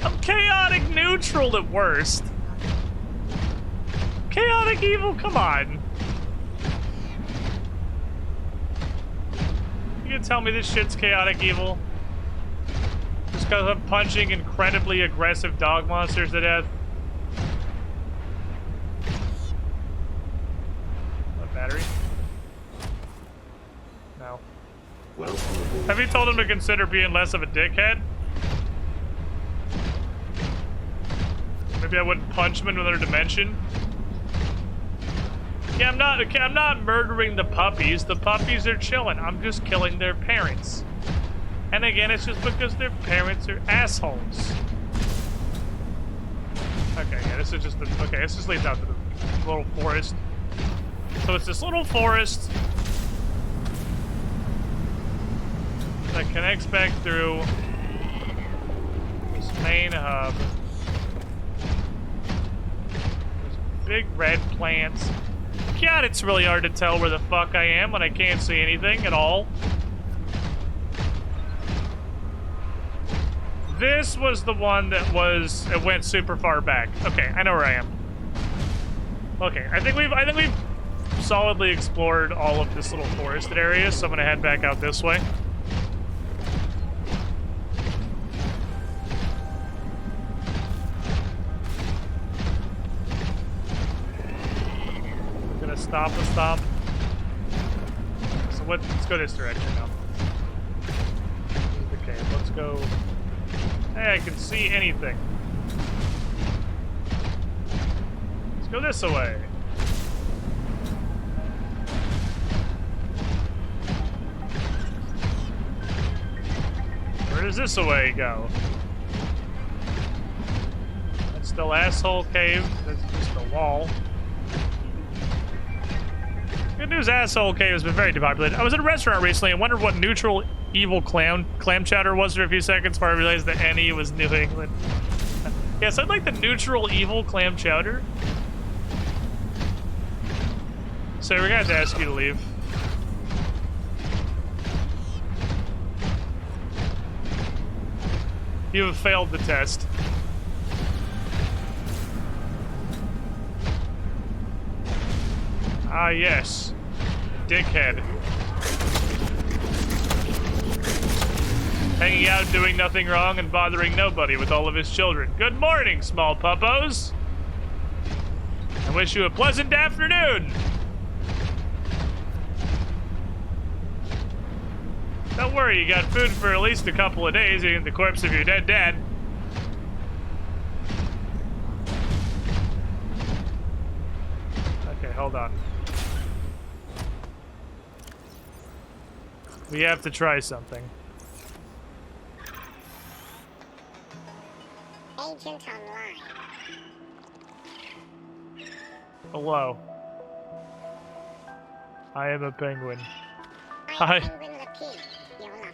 Speaker 1: I'm chaotic neutral at worst. Chaotic evil, come on. You gonna tell me this shit's chaotic evil? Just because I'm punching incredibly aggressive dog monsters to death? What, battery? No. Have you told him to consider being less of a dickhead? Maybe I wouldn't punch him in another dimension. Yeah, I'm not murdering the puppies. The puppies are chilling. I'm just killing their parents. And again, it's just because their parents are assholes. Okay, yeah, this is just the... Okay, this just leads out to the little forest. So it's this little forest that connects back through this main hub. There's big red plants. God, it's really hard to tell where the fuck I am when I can't see anything at all. This was the one that it went super far back. Okay, I know where I am. Okay, I think we've solidly explored all of this little forested area, so I'm gonna head back out this way. I'm gonna stop the stop. So let's go this direction now. Okay, let's go. Hey, I can see anything. Let's go this way. Where does this away go? That's still Asshole Cave. That's just a wall. Good news, Asshole Cave has been very depopulated. I was at a restaurant recently and wondered what neutral evil clam chowder was for a few seconds before I realized that Annie was New England. Yes, I'd like the neutral evil clam chowder. So we're gonna have to ask you to leave. You have failed the test. Ah, yes. Dickhead. Hanging out, doing nothing wrong, and bothering nobody with all of his children. Good morning, small puppos. I wish you a pleasant afternoon. Don't worry, you got food for at least a couple of days, eating the corpse of your dead dad. Okay, hold on. We have to try something.
Speaker 13: Agent online.
Speaker 1: Hello. I am a penguin. Hi.
Speaker 13: Penguin Lapine, your lover.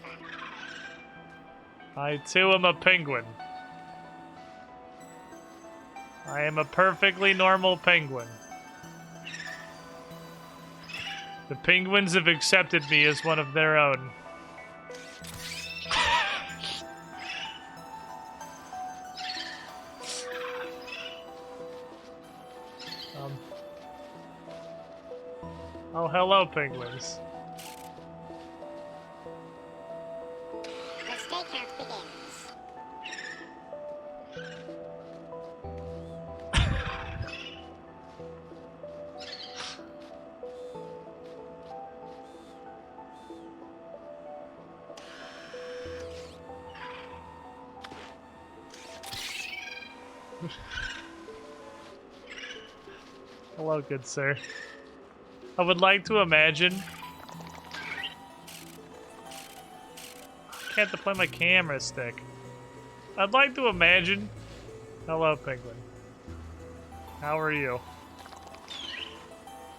Speaker 1: I too am a penguin. I am a perfectly normal penguin. The penguins have accepted me as one of their own. Oh, hello, penguins.
Speaker 13: The stakeout begins.
Speaker 1: Hello, good sir. I would like to imagine. I can't deploy my camera stick. I'd like to imagine. Hello, penguin. How are you?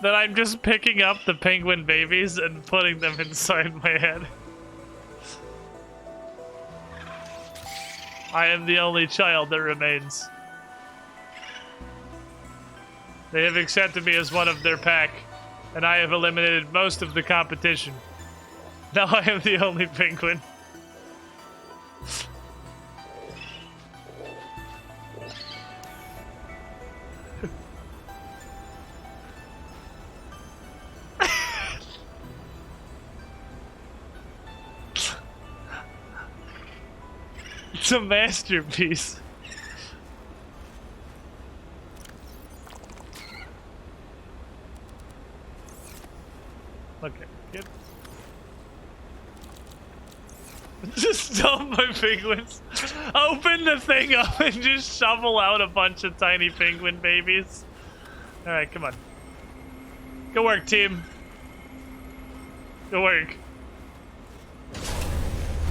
Speaker 1: That I'm just picking up the penguin babies and putting them inside my head. I am the only child that remains. They have accepted me as one of their pack, and I have eliminated most of the competition. Now I am the only penguin. It's a masterpiece. Okay, get. Just dump my penguins. Open the thing up and just shovel out a bunch of tiny penguin babies. Alright, come on. Good work, team. Good work.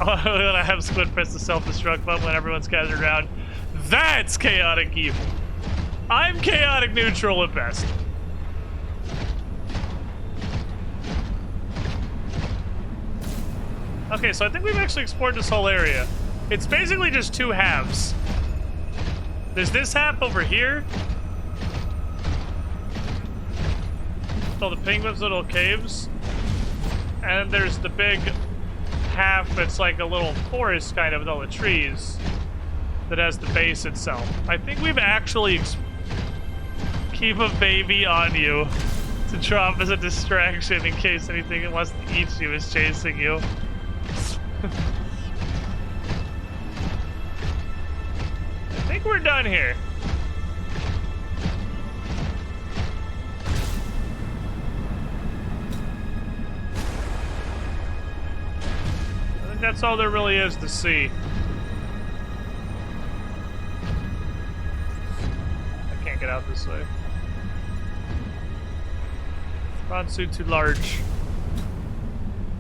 Speaker 1: I'm gonna have Squid press the self-destruct button when everyone's gathered around. That's chaotic evil. I'm chaotic neutral at best. Okay, so I think we've actually explored this whole area. It's basically just two halves. There's this half over here. All the penguins' little caves. And there's the big half that's like a little forest kind of with all the trees. that has the base itself. I think we've actually keep a baby on you to drop as a distraction in case anything that wants to eat you is chasing you. I think we're done here. I think that's all there really is to see. I can't get out this way. Prawn suit too large.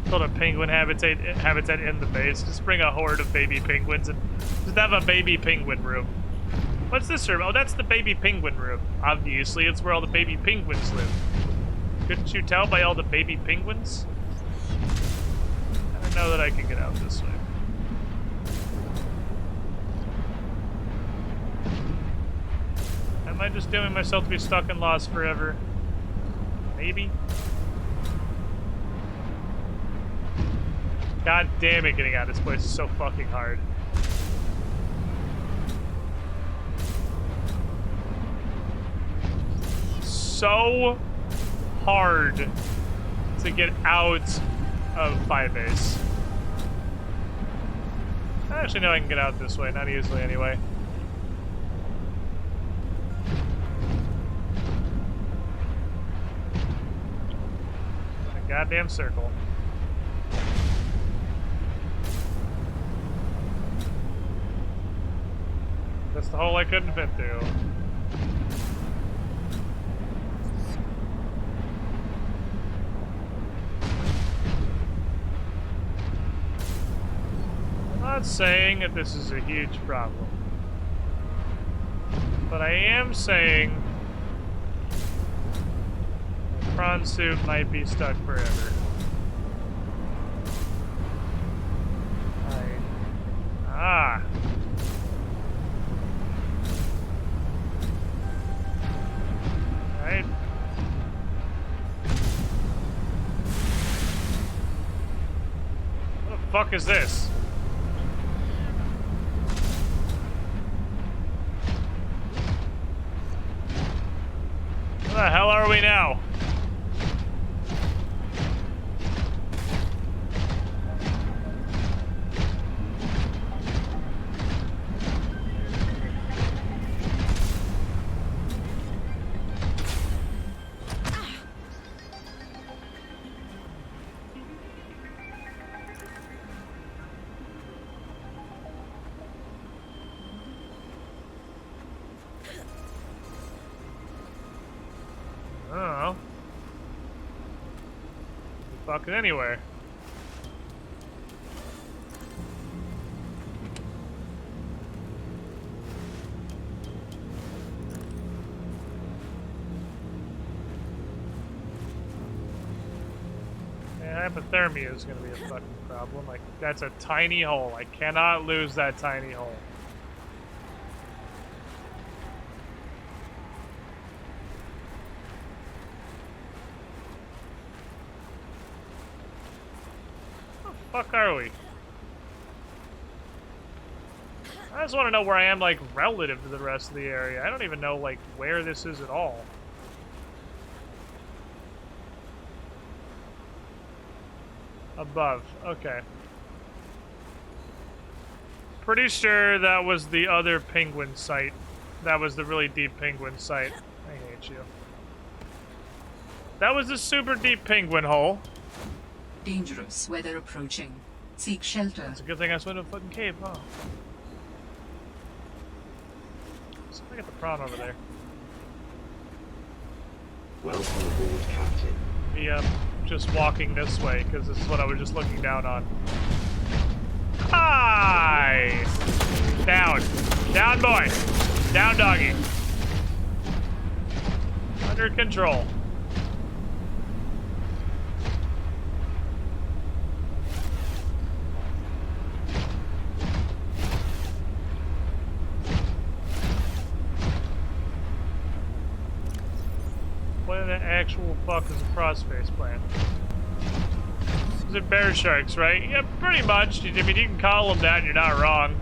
Speaker 1: Build a penguin habitat in the base. Just bring a horde of baby penguins and just have a baby penguin room. What's this room? Oh, that's the baby penguin room. Obviously, it's where all the baby penguins live. Couldn't you tell by all the baby penguins? I don't know that I can get out this way. Am I just dooming myself to be stuck in Lost forever? Maybe? God damn it, getting out of this place is so fucking hard. So hard to get out of 5-base. I actually know I can get out this way, not easily anyway. A goddamn circle. That's the hole I couldn't fit through. I'm not saying that this is a huge problem, but I am saying the prawn suit might be stuck forever. Ah. Right. What the fuck is this? Where the hell are we now? Fucking anywhere. Yeah, hypothermia is gonna be a fucking problem. Like, that's a tiny hole. I cannot lose that tiny hole. Fuck are we? I just want to know where I am, like, relative to the rest of the area. I don't even know, like, where this is at all. Above. Okay. Pretty sure that was the other penguin site. That was the really deep penguin site. I hate you. That was the super deep penguin hole.
Speaker 5: Dangerous weather approaching. Seek shelter.
Speaker 1: It's a good thing I swam to a fucking cave, huh? So I got the prawn over there.
Speaker 10: Welcome aboard, Captain.
Speaker 1: Yeah, just walking this way, because this is what I was just looking down on. Hi! Down. Down, boy. Down, doggy. Under control. What in the actual fuck is a crossface plant? Is it bear sharks, right? Yeah, pretty much. I mean, you can call them that, you're not wrong.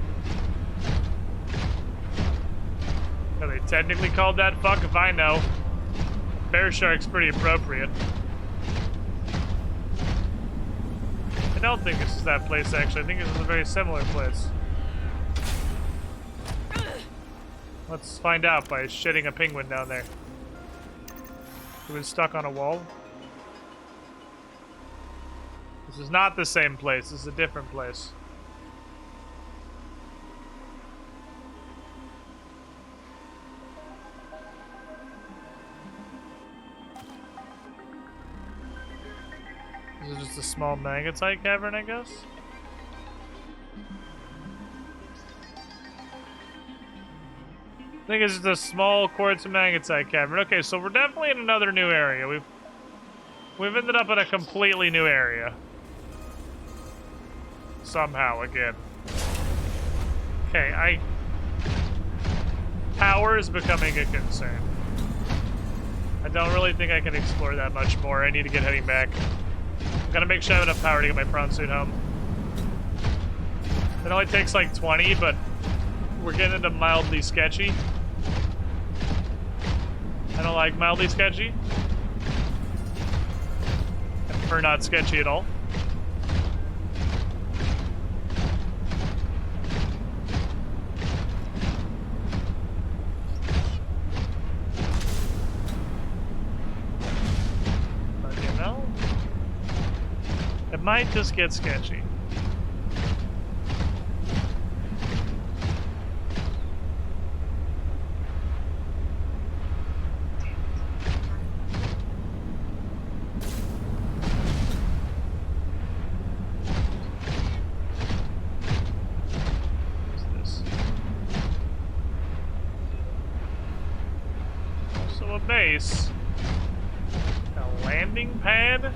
Speaker 1: Technically called that, fuck if I know. Bear shark's pretty appropriate. I don't think this is that place, actually. I think this is a very similar place. Let's find out by shitting a penguin down there. He was stuck on a wall. This is not the same place. This is a different place. This is just a small magnetite cavern, I guess? I think it's just a small quartz and magnetite cavern. Okay, so we're definitely in another new area. We've ended up in a completely new area. Somehow, again. Okay, power is becoming a concern. I don't really think I can explore that much more. I need to get heading back. I'm gonna make sure I have enough power to get my prawn suit home. It only takes like 20, but we're getting into mildly sketchy. I don't like mildly sketchy. I prefer not sketchy at all. But you know, it might just get sketchy. Base. A landing pad?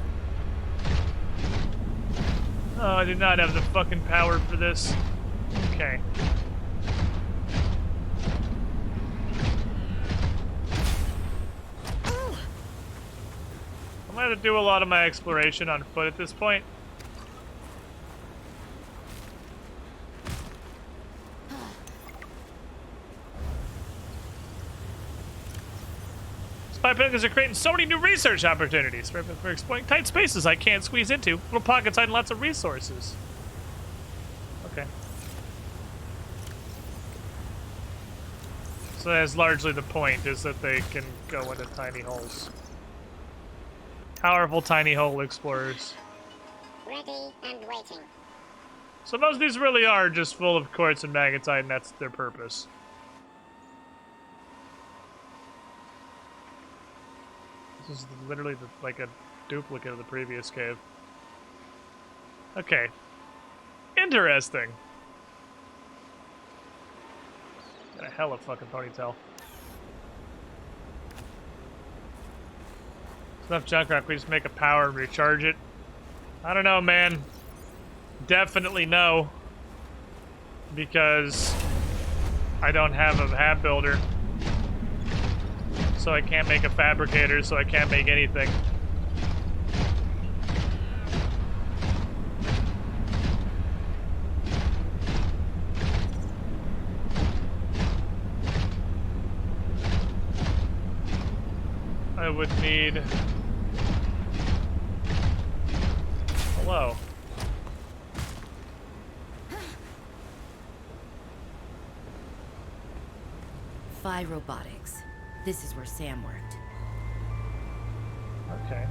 Speaker 1: Oh, I did not have the fucking power for this. Okay. I'm gonna have to do a lot of my exploration on foot at this point. Pipemakers are creating so many new research opportunities for exploring tight spaces I can't squeeze into. Little pockets hiding lots of resources. Okay. So that's largely the point, is that they can go into tiny holes. Powerful tiny hole explorers.
Speaker 13: Ready and waiting.
Speaker 1: So most of these really are just full of quartz and magnetite, and that's their purpose. This is literally like a duplicate of the previous cave. Okay. Interesting. Got a hella fucking ponytail. It's enough junk rock, we just make a power and recharge it. I don't know, man. Definitely no. Because I don't have a hab builder. So I can't make a fabricator, so I can't make anything. I would need... Hello.
Speaker 12: Phi Robotics. This is where Sam worked.
Speaker 1: Okay.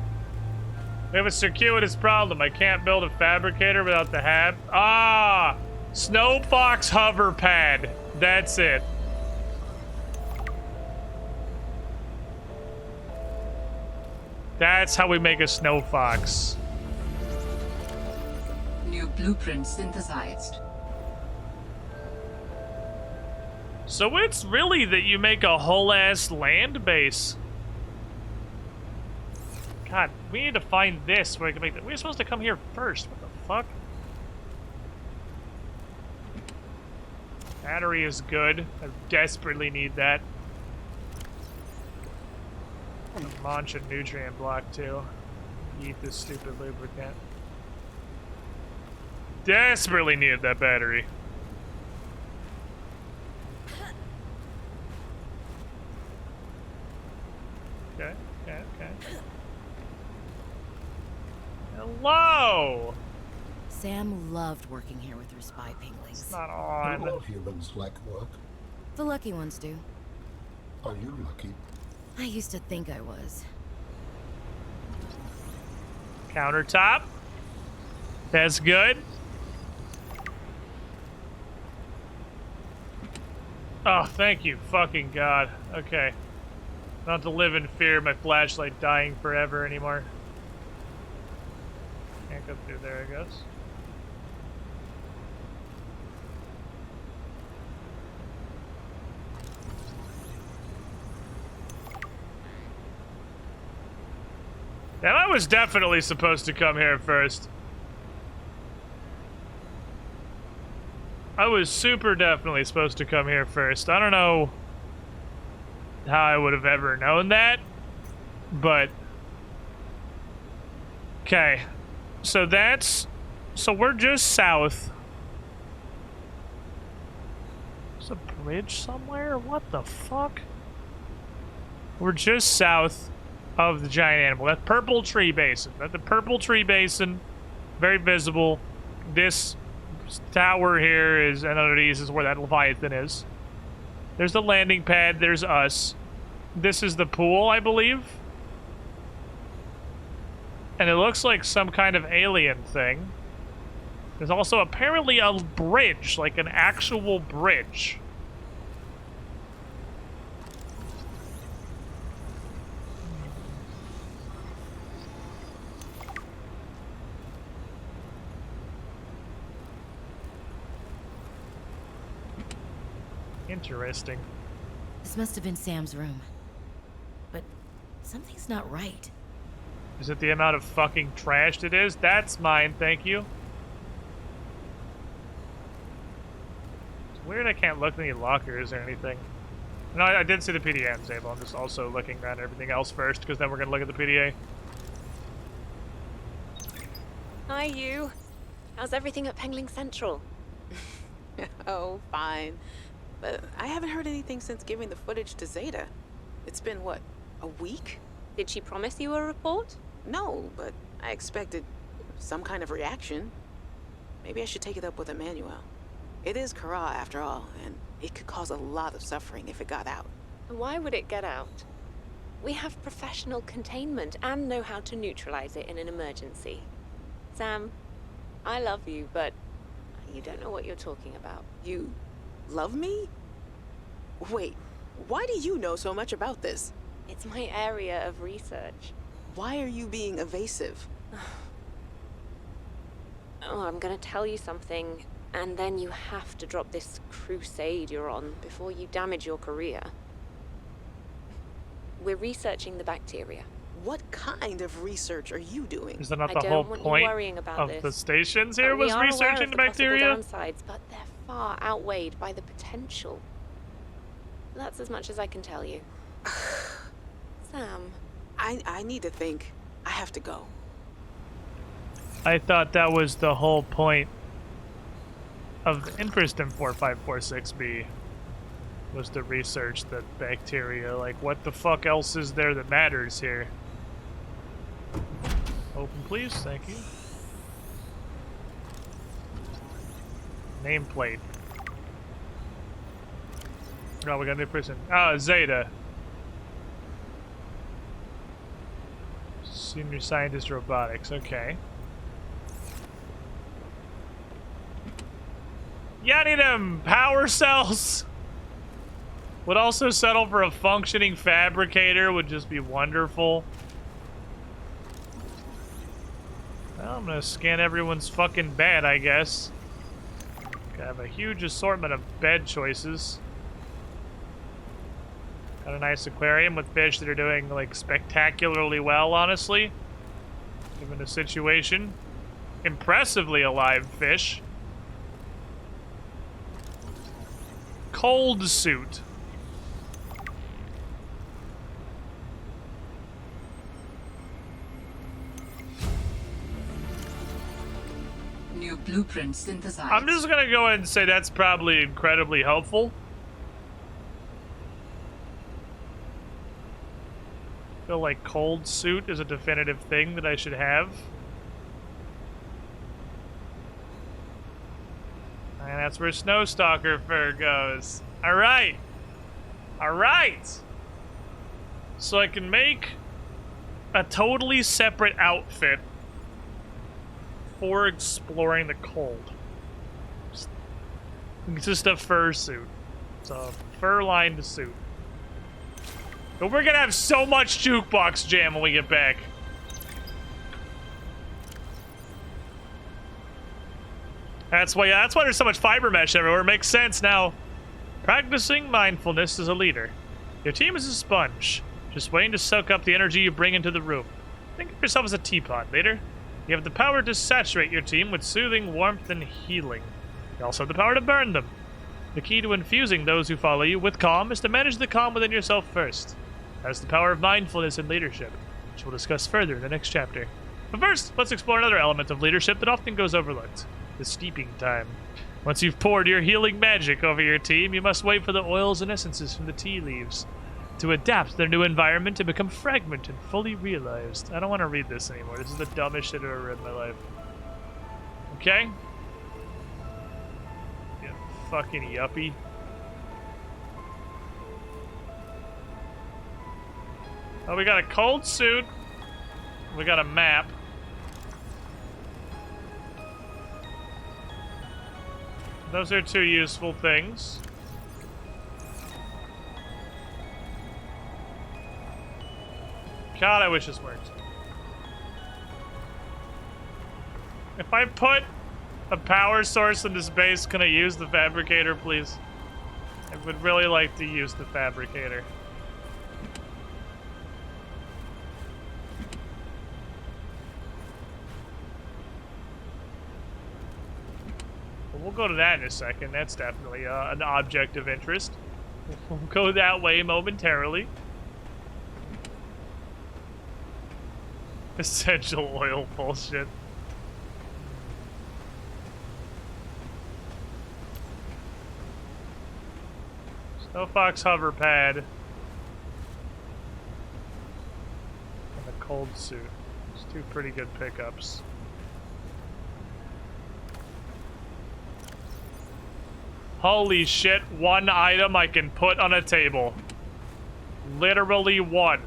Speaker 1: We have a circuitous problem. I can't build a fabricator without the hab. Ah! Snow Fox hover pad. That's it. That's how we make a Snow Fox.
Speaker 5: New blueprint synthesized.
Speaker 1: So it's really that you make a whole-ass land base. God, we need to find this where we can make that. We're supposed to come here first. What the fuck? Battery is good. I desperately need that. A launch a nutrient block too. Eat this stupid lubricant. Desperately needed that battery. Okay. Hello!
Speaker 12: Sam loved working here with her spy pinglings.
Speaker 1: It's not
Speaker 6: Do
Speaker 1: on.
Speaker 6: all humans like work?
Speaker 12: The lucky ones do.
Speaker 6: Are you lucky?
Speaker 12: I used to think I was.
Speaker 1: Countertop. That's good. Oh, thank you, fucking God. Okay. Not have to live in fear of my flashlight dying forever anymore. Can't go through there, I guess. And I was definitely supposed to come here first. I was super definitely supposed to come here first. I don't know how I would have ever known that, but... Okay. So we're just south. There's a bridge somewhere? What the fuck? We're just south of the giant animal. That purple tree basin. That's the purple tree basin. Very visible. This tower here is, and underneath is where that Leviathan is. There's the landing pad. There's us. This is the pool, I believe. And it looks like some kind of alien thing. There's also apparently a bridge, like an actual bridge. Interesting.
Speaker 12: This must have been Sam's room. But something's not right.
Speaker 1: Is it the amount of fucking trash it is? That's mine, thank you. It's weird I can't look in any lockers or anything. No, I did see the PDA on the table. I'm just also looking around everything else first, because then we're gonna look at the PDA.
Speaker 7: Hi, you. How's everything at Pengling Central?
Speaker 14: Oh, fine. But I haven't heard anything since giving the footage to Zeta. It's been, what, a week?
Speaker 7: Did she promise you a report?
Speaker 14: No, but I expected some kind of reaction. Maybe I should take it up with Emmanuel. It is Kara, after all, and it could cause a lot of suffering if it got out.
Speaker 7: Why would it get out? We have professional containment and know how to neutralize it in an emergency. Sam, I love you, but you don't know what you're talking about.
Speaker 14: You love me? Wait, why do you know so much about this?
Speaker 7: It's my area of research.
Speaker 14: Why are you being evasive?
Speaker 7: Oh, I'm gonna tell you something, and then you have to drop this crusade you're on before you damage your career. We're researching the bacteria.
Speaker 14: What kind of research are you doing?
Speaker 1: Is that not the whole point of the stations here, was researching the bacteria?
Speaker 7: Downsides, but they're far outweighed by the potential. That's as much as I can tell you. Sam.
Speaker 14: I need to think. I have to go.
Speaker 1: I thought that was the whole point of interest in 4546B, was to research the bacteria. Like, what the fuck else is there that matters here? Open, please. Thank you. Nameplate. Oh, we got a new person. Ah, Zeta. Senior Scientist Robotics. Okay. Yeah, I need them power cells. Would also settle for a functioning fabricator. Would just be wonderful. Well, I'm gonna scan everyone's fucking bed, I guess. Gonna have a huge assortment of bed choices. Got a nice aquarium with fish that are doing, like, spectacularly well, honestly. Given the situation. Impressively alive fish. Cold suit.
Speaker 5: New blueprint synthesized.
Speaker 1: I'm just gonna go ahead and say that's probably incredibly helpful. feel like cold suit is a definitive thing that I should have. And that's where Snowstalker fur goes. Alright! Alright! So I can make a totally separate outfit for exploring the cold. It's just a fur suit. It's a fur-lined suit. But we're gonna have so much jukebox jam when we get back. That's why there's so much fiber mesh everywhere. It makes sense now. Practicing mindfulness as a leader. Your team is a sponge, just waiting to soak up the energy you bring into the room. Think of yourself as a teapot, leader. You have the power to saturate your team with soothing warmth and healing. You also have the power to burn them. The key to infusing those who follow you with calm is to manage the calm within yourself first. That's the power of mindfulness in leadership, which we'll discuss further in the next chapter. But first, let's explore another element of leadership that often goes overlooked. The steeping time. Once you've poured your healing magic over your team, you must wait for the oils and essences from the tea leaves to adapt to their new environment and become fragmented and fully realized. I don't want to read this anymore. This is the dumbest shit I've ever read in my life. Okay? You fucking yuppie. Oh, we got a cold suit. We got a map. Those are two useful things. God, I wish this worked. If I put a power source in this base, can I use the fabricator, please? I would really like to use the fabricator. We'll go to that in a second. That's definitely an object of interest. We'll go that way momentarily. Essential oil bullshit. Snow Fox hover pad. And a cold suit. It's two pretty good pickups. Holy shit, one item I can put on a table. Literally one.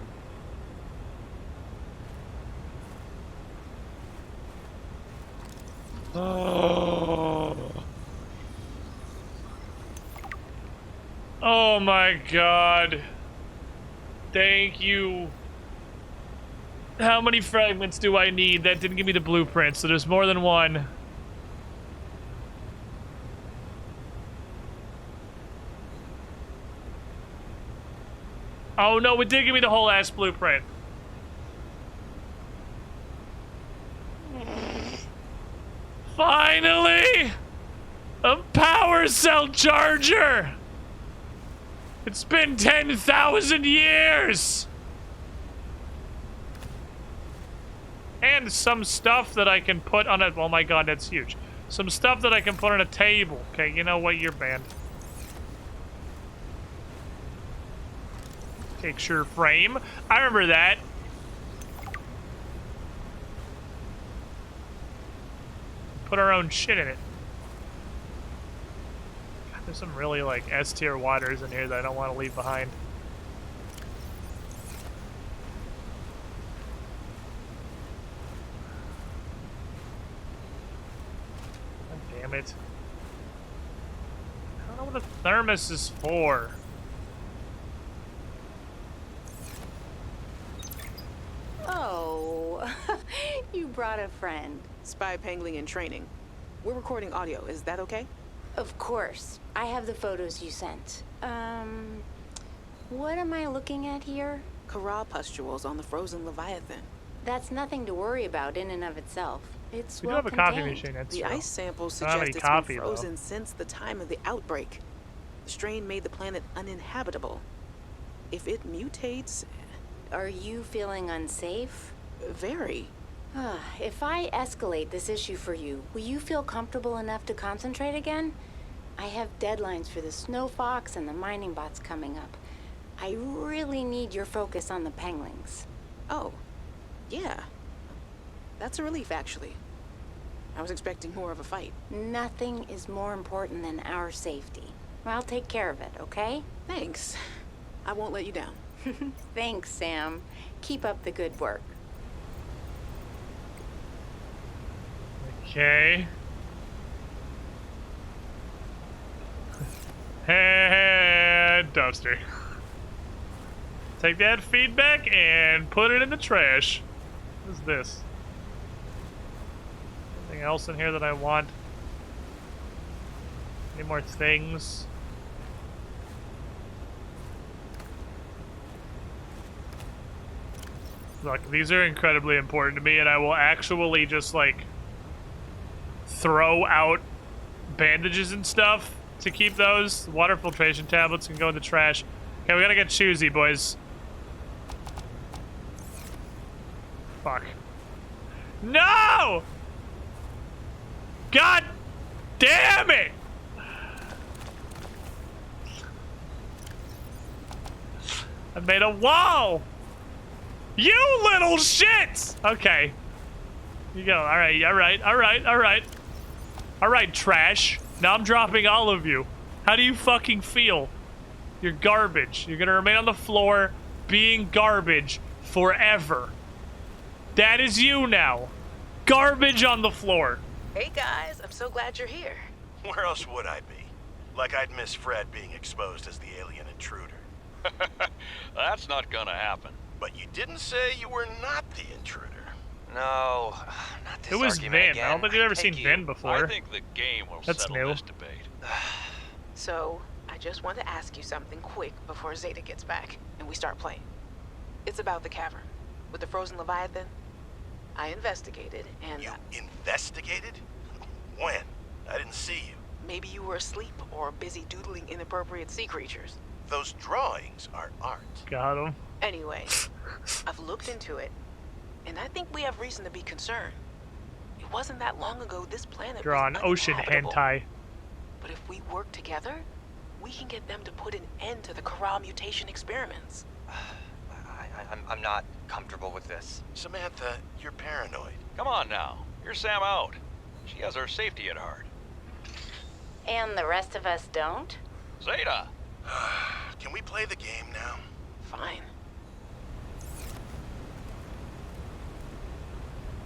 Speaker 1: Oh. Oh my god. Thank you. How many fragments do I need? That didn't give me the blueprint, so there's more than one. Oh no, it did give me the whole ass blueprint. Finally! A power cell charger! It's been 10,000 years! And some stuff that I can put on a... Oh my god, that's huge. Some stuff that I can put on a table. Okay, you know what? You're banned. Picture frame. I remember that. Put our own shit in it. God, there's some really like S-tier waters in here that I don't want to leave behind. God damn it. I don't know what the thermos is for.
Speaker 15: Oh, you brought a friend.
Speaker 14: Spy Pangling in training. We're recording audio. Is that okay?
Speaker 15: Of course. I have the photos you sent. What am I looking at here?
Speaker 14: Kara pustules on the frozen Leviathan.
Speaker 15: That's nothing to worry about in and of itself. It's
Speaker 1: We do
Speaker 15: well
Speaker 1: have a coffee
Speaker 15: contained.
Speaker 1: machine. That's
Speaker 14: The
Speaker 1: true.
Speaker 14: ice samples
Speaker 1: I don't have
Speaker 14: suggest
Speaker 1: any
Speaker 14: it's
Speaker 1: coffee,
Speaker 14: been
Speaker 1: though.
Speaker 14: frozen since the time of the outbreak. The strain made the planet uninhabitable. If it mutates...
Speaker 15: Are you feeling unsafe?
Speaker 14: Very.
Speaker 15: If I escalate this issue for you, will you feel comfortable enough to concentrate again? I have deadlines for the Snow Fox and the mining bots coming up. I really need your focus on the Penglings.
Speaker 14: Oh, yeah. That's a relief, actually. I was expecting more of a fight.
Speaker 15: Nothing is more important than our safety. I'll take care of it, okay?
Speaker 14: Thanks. I won't let you down.
Speaker 15: Thanks, Sam. Keep up the good work.
Speaker 1: Okay. Hey, dumpster. Take that feedback and put it in the trash. What is this? Anything else in here that I want? Any more things? Look, these are incredibly important to me, and I will actually just, like, throw out bandages and stuff to keep those. Water filtration tablets can go in the trash. Okay, we gotta get choosy, boys. Fuck. No! God damn it! I made a wall! You little shits! Okay. You go. Alright, alright, alright, alright. Alright, trash. Now I'm dropping all of you. How do you fucking feel? You're garbage. You're gonna remain on the floor being garbage forever. That is you now. Garbage on the floor.
Speaker 14: Hey guys, I'm so glad you're here.
Speaker 11: Where else would I be? Like I'd miss Fred being exposed as the alien intruder.
Speaker 16: That's not gonna happen.
Speaker 11: But you didn't say you were not the intruder.
Speaker 16: No, not this
Speaker 1: Who was
Speaker 16: argument
Speaker 1: Vin?
Speaker 16: again.
Speaker 1: I don't think I've ever
Speaker 16: Take
Speaker 1: seen
Speaker 16: you.
Speaker 1: Vin before.
Speaker 16: I think the game will
Speaker 1: That's
Speaker 16: settle
Speaker 1: new.
Speaker 16: this debate.
Speaker 14: So, I just want to ask you something quick before Zeta gets back and we start playing. It's about the cavern with the frozen Leviathan. I investigated and...
Speaker 11: You investigated? When? I didn't see you.
Speaker 14: Maybe you were asleep or busy doodling inappropriate sea creatures.
Speaker 11: Those drawings are art.
Speaker 1: Got him.
Speaker 14: Anyway, I've looked into it, and I think we have reason to be concerned. It wasn't that long ago this planet
Speaker 1: Draw
Speaker 14: was
Speaker 1: an ocean
Speaker 14: uninhabitable.
Speaker 1: hentai.
Speaker 14: But if we work together, we can get them to put an end to the Corral mutation experiments.
Speaker 17: I'm not comfortable with this.
Speaker 11: Samantha, you're paranoid.
Speaker 16: Come on now. You're Sam out. She has our safety at heart.
Speaker 15: And the rest of us don't?
Speaker 16: Zeta!
Speaker 11: Can we play the game now?
Speaker 14: Fine.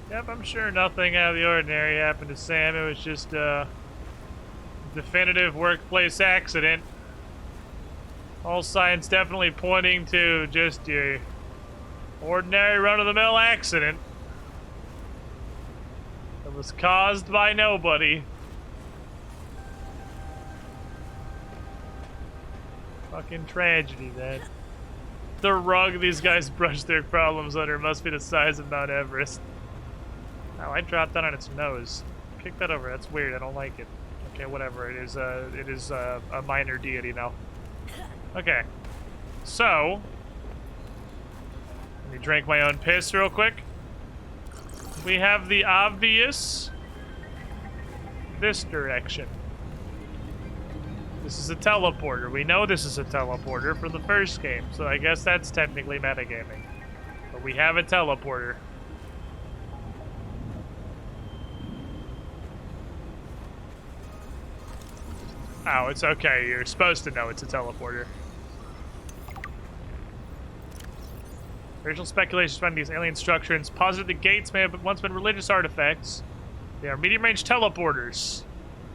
Speaker 1: Yep, I'm sure nothing out of the ordinary happened to Sam. It was just a definitive workplace accident. All signs definitely pointing to just your ordinary run-of-the-mill accident. It was caused by nobody. Fucking tragedy, that. The rug these guys brush their problems under must be the size of Mount Everest. Oh, I dropped that on its nose. Kick that over. That's weird. I don't like it. Okay, whatever. It is a minor deity now. Okay. So, let me drink my own piss real quick. We have the obvious this direction. This is a teleporter. We know this is a teleporter from the first game, so I guess that's technically metagaming. But we have a teleporter. Oh, it's okay. You're supposed to know it's a teleporter. Original speculations surrounding these alien structures posit the gates may have once been religious artifacts. They are medium-range teleporters.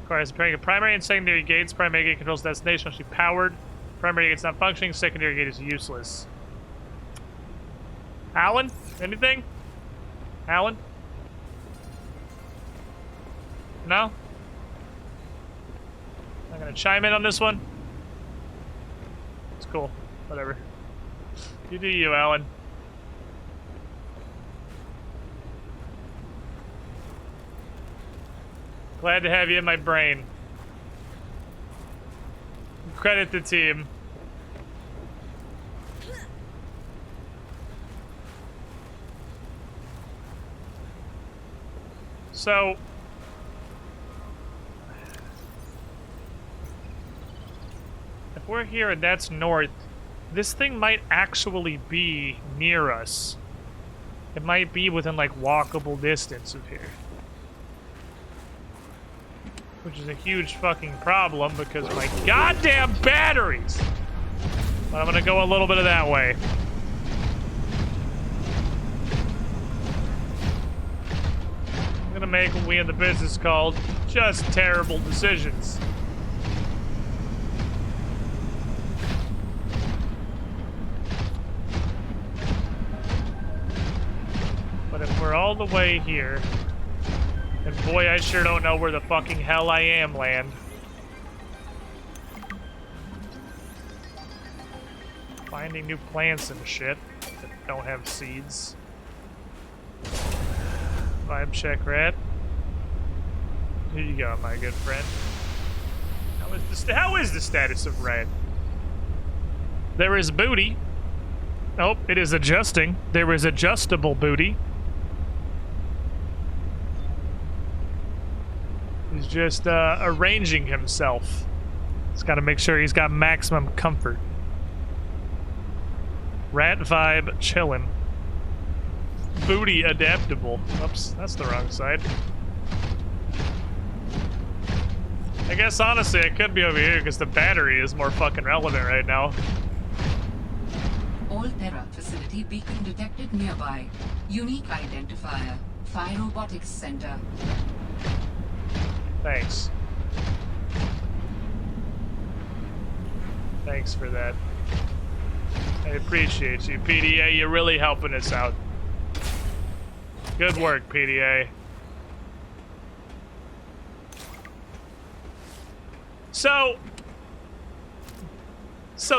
Speaker 1: Requires repairing a primary and secondary gates. Primary gate controls the destination, must be powered. Primary gate's not functioning. Secondary gate is useless. Alan? Anything? Alan? No? Not gonna chime in on this one? It's cool. Whatever. You do you, Alan. Glad to have you in my brain. Credit the team. So, if we're here and that's north, this thing might actually be near us. It might be within like walkable distance of here. Which is a huge fucking problem because of my goddamn batteries! But I'm gonna go a little bit of that way. I'm gonna make what we in the business called just terrible decisions. But if we're all the way here, and boy, I sure don't know where the fucking hell I am, land. Finding new plants and shit that don't have seeds. Vibe check, rat. Here you go, my good friend. How is the status of rat? There is booty. Oh, it is adjusting. There is adjustable booty. He's just arranging himself. He's got to make sure he's got maximum comfort. Rat vibe chillin'. Booty adaptable. Oops, that's the wrong side. I guess honestly it could be over here because the battery is more fucking relevant right now.
Speaker 5: All Terra facility beacon detected nearby. Unique identifier. Phi Robotics Center.
Speaker 1: Thanks. Thanks for that. I appreciate you, PDA. You're really helping us out. Good work, PDA. So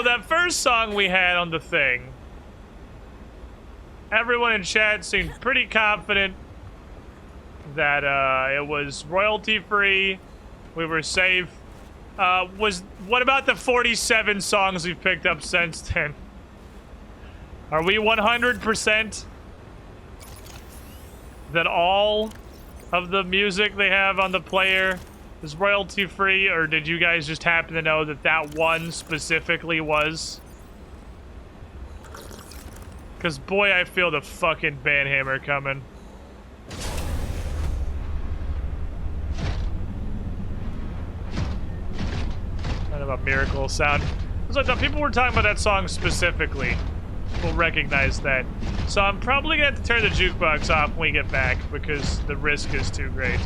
Speaker 1: that first song we had on the thing, everyone in chat seemed pretty confident that it was royalty free. We were safe. What about the 47 songs we've picked up since then? Are we 100% that all of the music they have on the player is royalty free, or did you guys just happen to know that that one specifically was? Because boy, I feel the fucking banhammer coming. Kind of a miracle sound. So I thought people were talking about that song specifically. We'll recognize that. So I'm probably gonna have to turn the jukebox off when we get back because the risk is too great.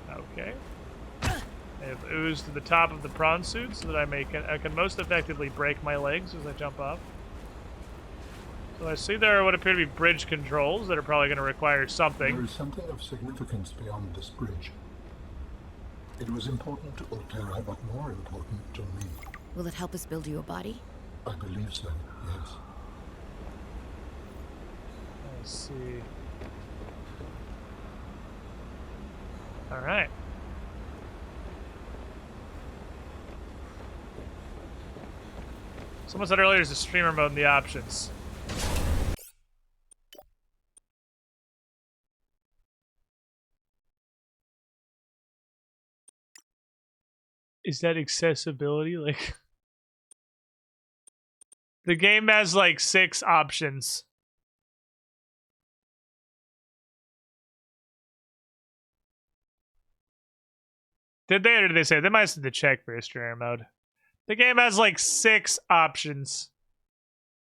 Speaker 1: Okay. I have ooze to the top of the prawn suit so that I can most effectively break my legs as I jump off. So I see there are what appear to be bridge controls that are probably going to require something.
Speaker 6: There is something of significance beyond this bridge. It was important to Altera, but more important to me.
Speaker 12: Will it help us build you a body?
Speaker 6: I believe so, yes.
Speaker 1: Let's see. Alright. Someone said earlier there's a streamer mode in the options. Is that accessibility? Like, the game has like 6 options. Did they, or did they say? They might have said to check for a streamer mode. The game has like 6 options.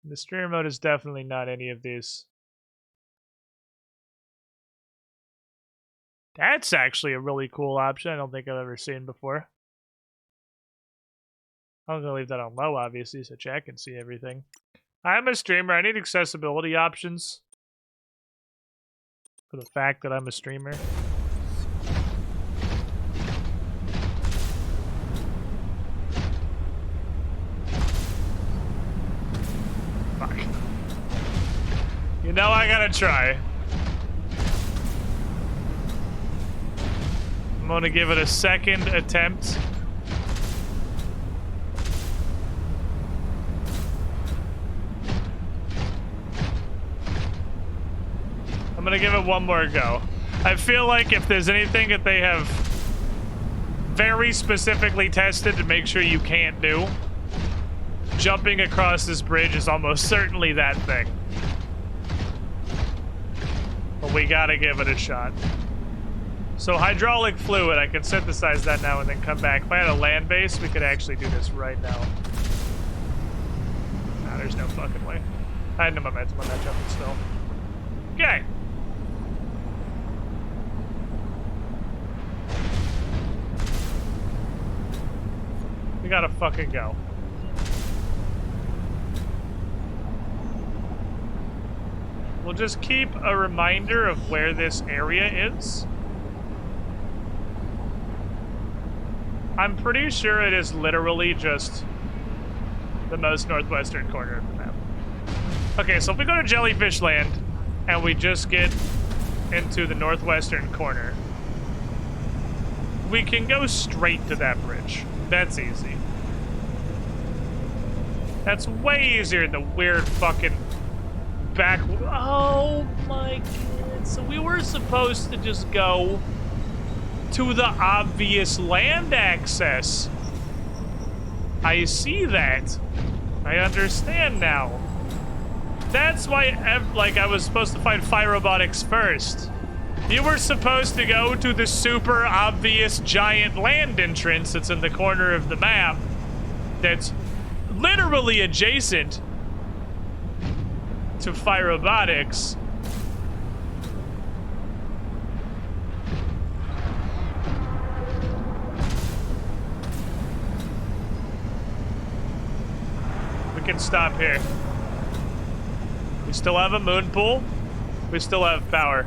Speaker 1: The streamer mode is definitely not any of these. That's actually a really cool option I don't think I've ever seen before. I'm gonna leave that on low, obviously, so chat can see everything. I'm a streamer. I need accessibility options. For the fact that I'm a streamer. Fuck. You know I gotta try. I'm gonna give it a second attempt. I'm gonna give it one more go. I feel like if there's anything that they have very specifically tested to make sure you can't do, jumping across this bridge is almost certainly that thing. But we gotta give it a shot. So hydraulic fluid, I can synthesize that now and then come back. If I had a land base, we could actually do this right now. Nah, there's no fucking way. I had no momentum on that jumping still. Okay. We gotta fucking go. We'll just keep a reminder of where this area is. I'm pretty sure it is literally just the most northwestern corner of the map. Okay, so if we go to Jellyfish Land and we just get into the northwestern corner, we can go straight to that bridge. That's easy. That's way easier than the weird fucking back. Oh my god. So we were supposed to just go to the obvious land access. I see that. I understand now. That's why, I was supposed to find fire robotics first. You were supposed to go to the super obvious giant land entrance that's in the corner of the map that's literally adjacent to fire robotics. We can stop here. We still have a moon pool. We still have power.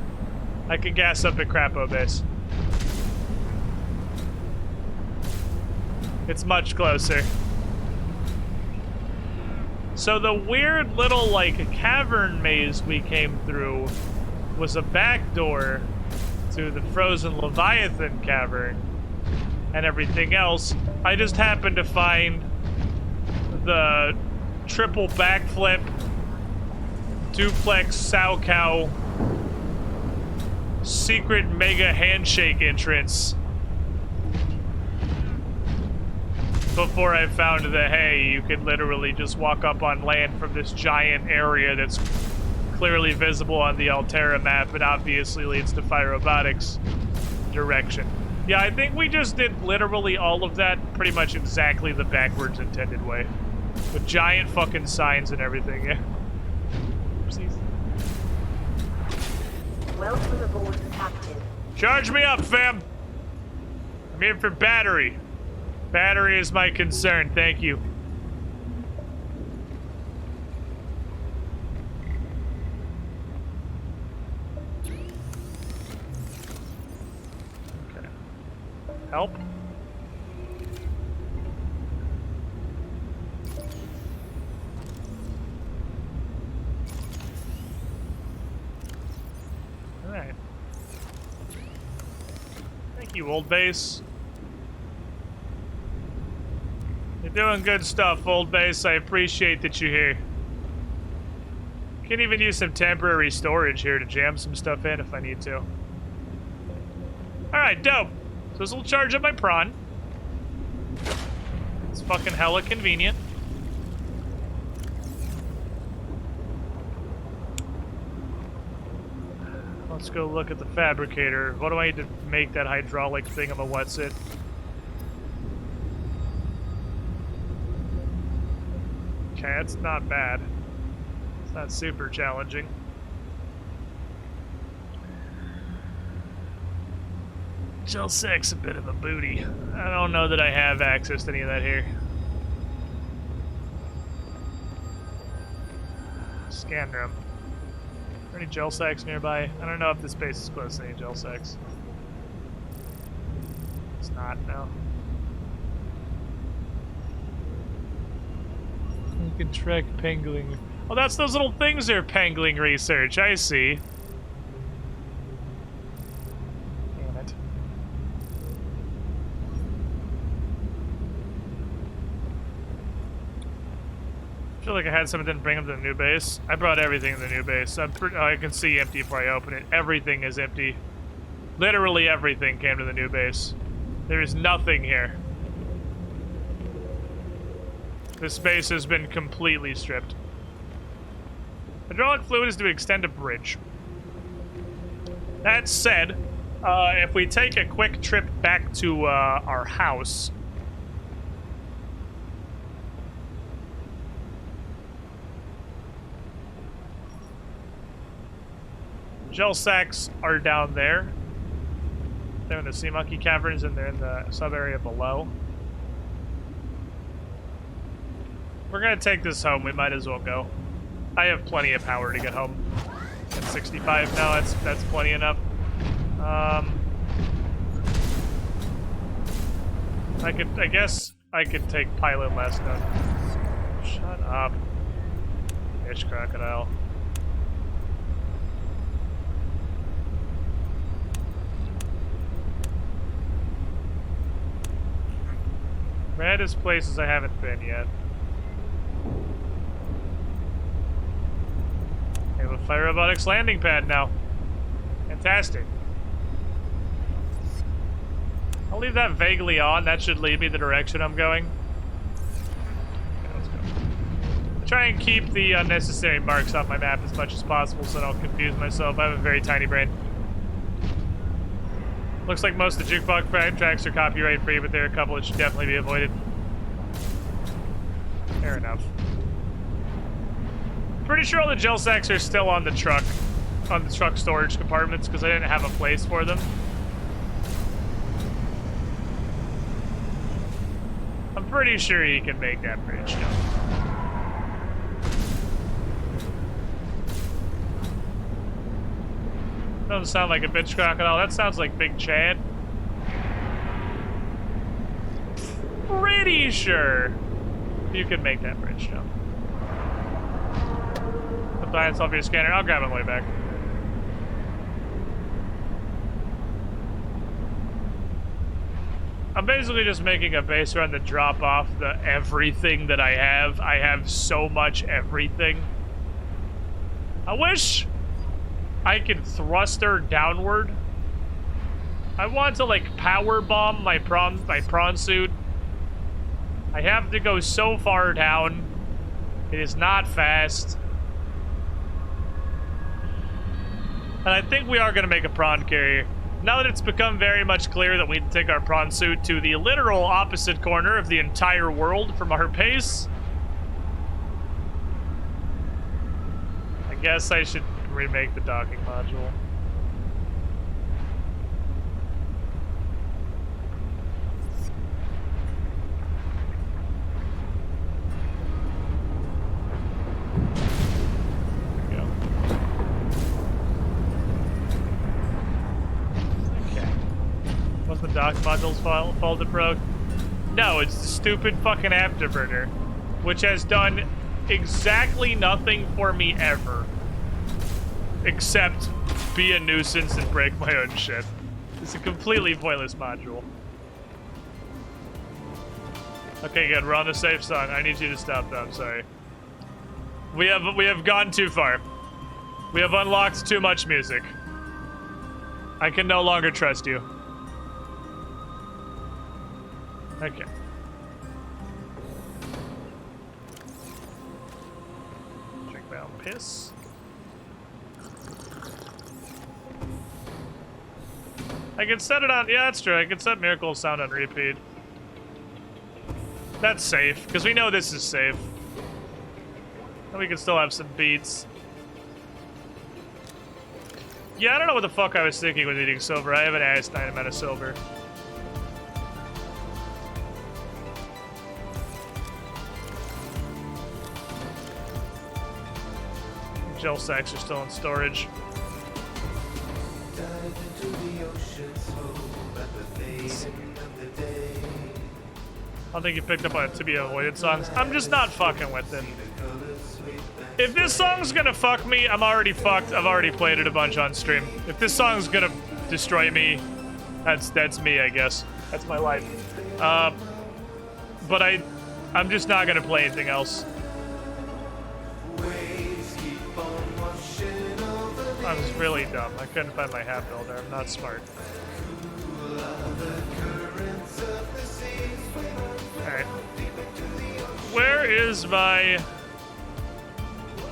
Speaker 1: I can gas up at Crapo Base. It's much closer. So the weird little, cavern maze we came through was a back door to the frozen Leviathan cavern and everything else. I just happened to find the triple backflip duplex sow cow secret mega handshake entrance before I found that, hey, you could literally just walk up on land from this giant area that's clearly visible on the Altera map and obviously leads to fire robotics direction. Yeah, I think we just did literally all of that pretty much exactly the backwards intended way. With giant fucking signs and everything, yeah. Oopsies.
Speaker 4: Welcome aboard, Captain.
Speaker 1: Charge me up, fam! I'm here for battery. Battery is my concern, thank you. Okay. Help? Alright. Thank you, old base. You're doing good stuff, old base. I appreciate that you're here. Can even use some temporary storage here to jam some stuff in if I need to. Alright, dope. So this will charge up my prawn. It's fucking hella convenient. Let's go look at the fabricator. What do I need to make that hydraulic thingamawhatsit? Okay, that's not bad. It's not super challenging. Gel Sec's a bit of a booty. I don't know that I have access to any of that here. Scan room. Are there any gel sacks nearby? I don't know if this base is close to any gel sacks. It's not, no. You can track pangling. Oh, that's those little things there, pangling research. I see. Damn it. I feel like I had something didn't bring them to the new base. I brought everything to the new base. I can see empty before I open it. Everything is empty. Literally everything came to the new base. There is nothing here. This base has been completely stripped. Hydraulic fluid is to extend a bridge. That said, if we take a quick trip back to our house... Gel sacks are down there. They're in the Sea Monkey Caverns, and they're in the sub-area below. We're gonna take this home. We might as well go. I have plenty of power to get home. At 65 now, that's plenty enough. I guess I could take pilot last note. Shut up. Fish crocodile. Red is places I haven't been yet. We have a Fire Robotics landing pad now. Fantastic. I'll leave that vaguely on. That should lead me the direction I'm going. Okay, let's go. Try and keep the unnecessary marks off my map as much as possible so I don't confuse myself. I have a very tiny brain. Looks like most of the jukebox tracks are copyright free, but there are a couple that should definitely be avoided. Fair enough. Pretty sure all the gel sacks are still on the truck storage compartments because I didn't have a place for them. I'm pretty sure you can make that bridge jump. Doesn't sound like a bitch crocodile. That sounds like Big Chad. Pretty sure you can make that bridge jump. Put the hands off your scanner. I'll grab it on the way back. I'm basically just making a base run to drop off the everything that I have. I have so much everything. I wish I could thruster downward. I want to like power bomb my prawn suit. I have to go so far down. It is not fast. And I think we are going to make a prawn carrier. Now that it's become very much clear that we need to take our prawn suit to the literal opposite corner of the entire world from our base, I guess I should remake the docking module. There we go. Okay. Was the dock module's fault it broke? No, it's the stupid fucking afterburner, which has done exactly nothing for me ever. Except be a nuisance and break my own shit. It's a completely pointless module. Okay, good. We're on the safe song. I need you to stop though. I'm sorry. We have gone too far. We have unlocked too much music. I can no longer trust you. Okay. Drink my own piss. I can set it on, yeah, that's true. I can set Miracle Sound on repeat. That's safe, because we know this is safe. And we can still have some beats. Yeah, I don't know what the fuck I was thinking with eating silver. I have an asinine amount of silver. Gel sacks are still in storage. I don't think you picked up on To Be Avoided songs. I'm just not fucking with it. If this song's gonna fuck me, I'm already fucked. I've already played it a bunch on stream. If this song's gonna destroy me, that's me, I guess. That's my life. But I'm just not gonna play anything else. I was really dumb. I couldn't find my half builder. I'm not smart. Alright. Where is my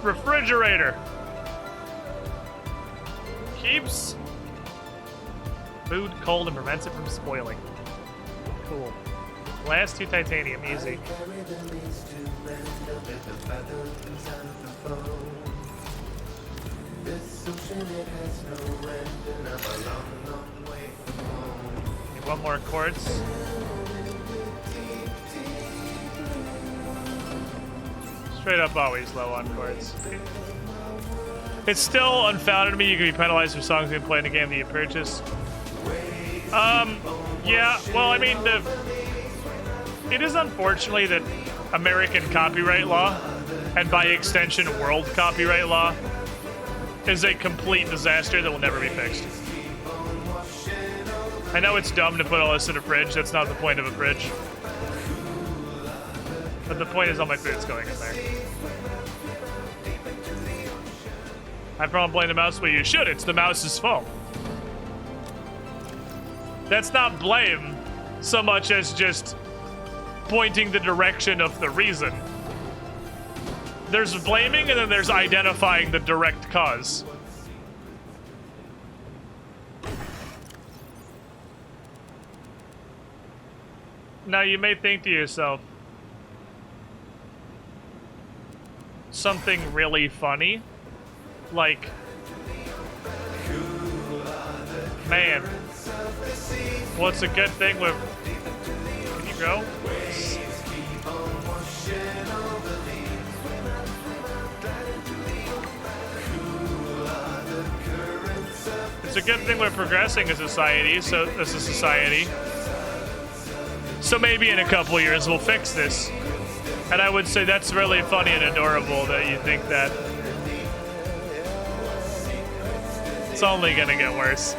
Speaker 1: refrigerator. Keeps food cold and prevents it from spoiling. Cool. Last 2 titanium, easy. Need 1 more quartz. Straight up always low on quartz. It's still unfounded to me you can be penalized for songs being played in a game that you purchase. Yeah, well, I mean, it is unfortunately that American copyright law, and by extension world copyright law, is a complete disaster that will never be fixed. I know it's dumb to put all this in a fridge, that's not the point of a fridge. But the point is all my food's going in there. I probably blame the mouse, but you should, it's the mouse's fault. That's not blame so much as just pointing the direction of the reason. There's blaming and then there's identifying the direct cause. Now you may think to yourself, something really funny, like, man, well, it's a good thing with, can you go? It's a good thing we're progressing as a society, so maybe in a couple of years we'll fix this. And I would say that's really funny and adorable that you think that. It's only gonna get worse.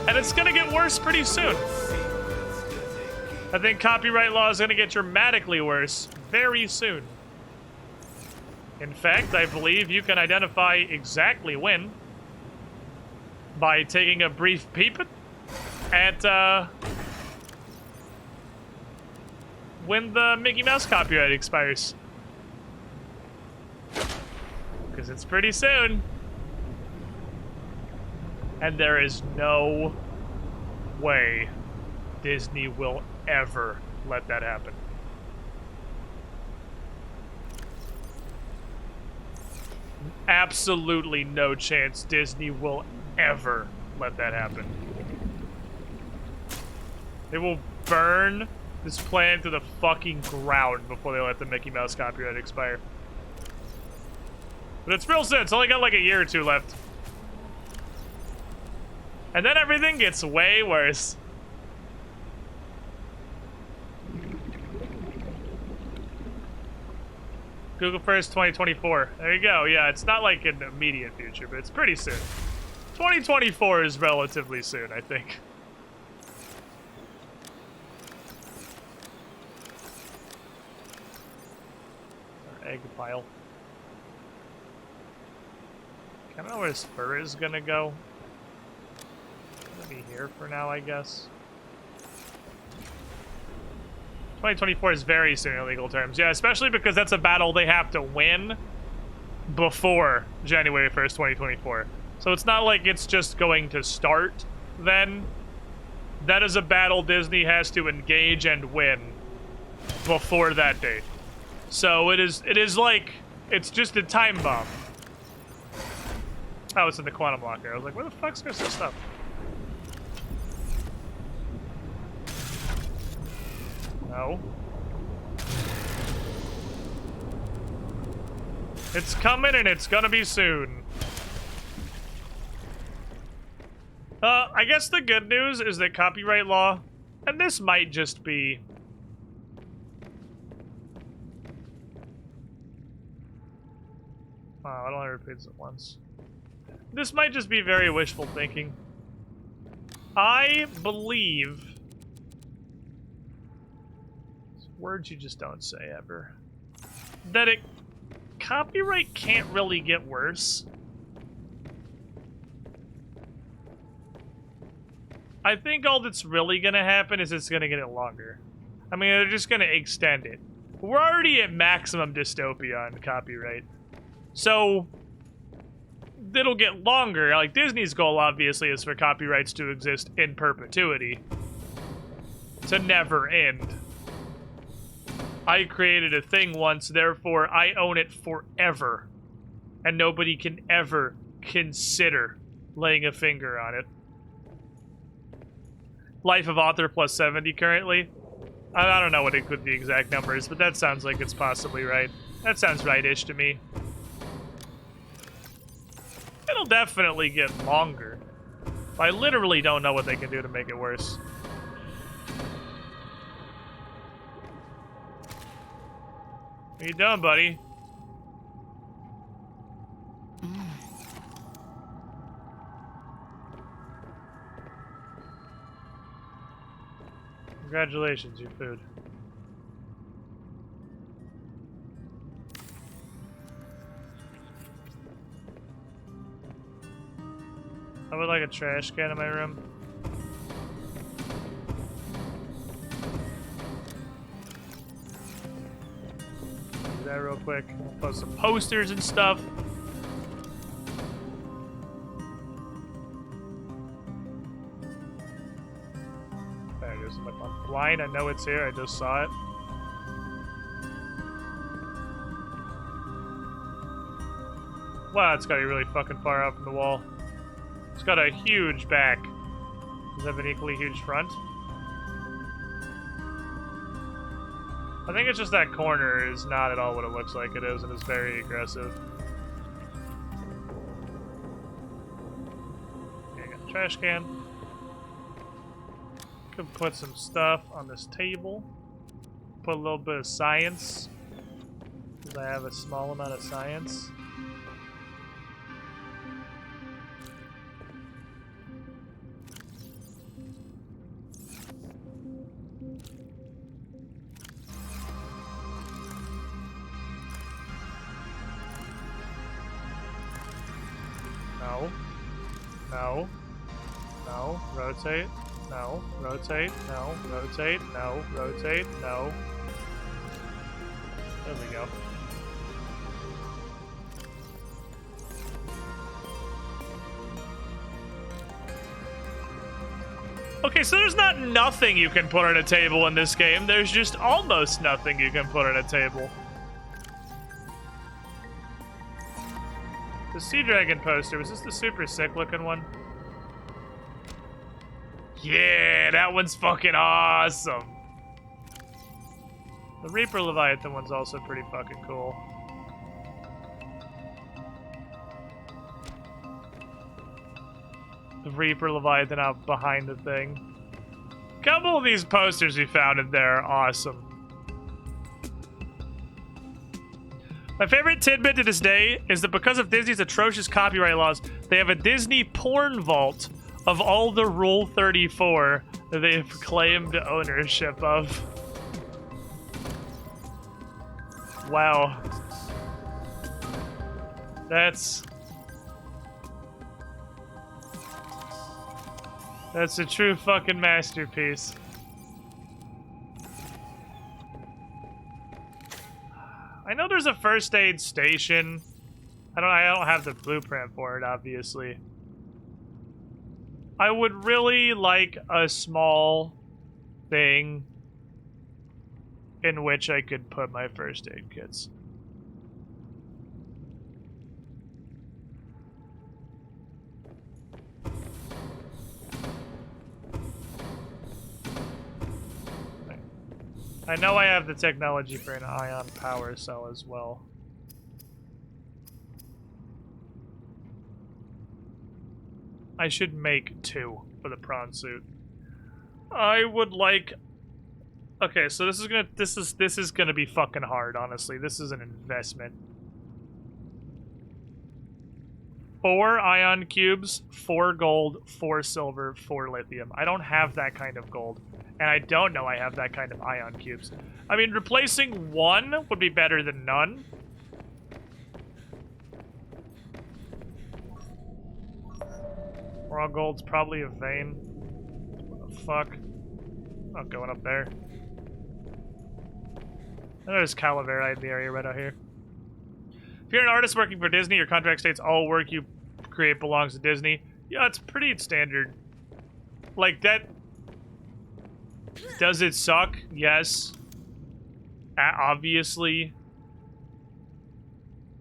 Speaker 1: And it's gonna get worse pretty soon. I think copyright law is gonna get dramatically worse very soon. In fact, I believe you can identify exactly when by taking a brief peep at when the Mickey Mouse copyright expires. Because it's pretty soon. And there is no way Disney will ever let that happen. Absolutely no chance Disney will ever let that happen. They will burn this plan to the fucking ground before they let the Mickey Mouse copyright expire. But it's real soon. It's only got like a year or 2 left. And then everything gets way worse. Google first 2024. There you go. Yeah, it's not like an immediate future, but it's pretty soon. 2024 is relatively soon, I think. Our egg pile. I don't know where his fur is gonna go. Gonna be here for now, I guess. 2024 is very soon in legal terms. Yeah, especially because that's a battle they have to win before January 1st, 2024. So it's not like it's just going to start then. That is a battle Disney has to engage and win before that date. So it is like, it's just a time bomb. Oh, it's in the quantum locker. I was like, where the fuck's this stuff? No. It's coming and it's gonna be soon. I guess the good news is that copyright law, and this might just be... Wow, I don't want to repeat this at once. This might just be very wishful thinking. I believe... Words you just don't say ever. That copyright can't really get worse. I think all that's really gonna happen is it's gonna get it longer. I mean, they're just gonna extend it. We're already at maximum dystopia on copyright. So, it'll get longer. Like, Disney's goal, obviously, is for copyrights to exist in perpetuity. To never end. I created a thing once, therefore I own it forever. And nobody can ever consider laying a finger on it. Life of author plus 70 currently. I don't know what the exact number is, but that sounds like it's possibly right. That sounds right-ish to me. It'll definitely get longer. I literally don't know what they can do to make it worse. What you doing, buddy? Congratulations, your food. I would like a trash can in my room. Do that real quick. I'll post some posters and stuff. There it is. I'm blind. I know it's here. I just saw it. Wow, it's got to be really fucking far out from the wall. It's got a huge back. Does it have an equally huge front? I think it's just that corner is not at all what it looks like it is, and is very aggressive. Okay, got a trash can. Could put some stuff on this table. Put a little bit of science, because I have a small amount of science. No. No. No. Rotate. No. Rotate. No. Rotate. No. Rotate. No. There we go. Okay, so there's not nothing you can put on a table in this game. There's just almost nothing you can put on a table. The Sea Dragon poster, was this the super sick looking one? Yeah, that one's fucking awesome. The Reaper Leviathan one's also pretty fucking cool. The Reaper Leviathan out behind the thing. A couple of these posters we found in there are awesome. My favorite tidbit to this day is that because of Disney's atrocious copyright laws, they have a Disney porn vault of all the Rule 34 that they've claimed ownership of. Wow. That's a true fucking masterpiece. I know there's a first aid station. I don't have the blueprint for it, obviously. I would really like a small thing in which I could put my first aid kits. I know I have the technology for an ion power cell as well. I should make 2 for the prawn suit. I would like. Okay, so this is gonna be fucking hard, honestly. This is an investment. 4 ion cubes, 4 gold, 4 silver, 4 lithium. I don't have that kind of gold. And I don't know I have that kind of ion cubes. I mean, replacing 1 would be better than none. Raw gold's probably a vein. What the fuck? Not going up there. I know there's Calavera in the area right out here. If you're an artist working for Disney, your contract states all work you create belongs to Disney. Yeah, it's pretty standard. Like, that... Does it suck? Yes. Obviously.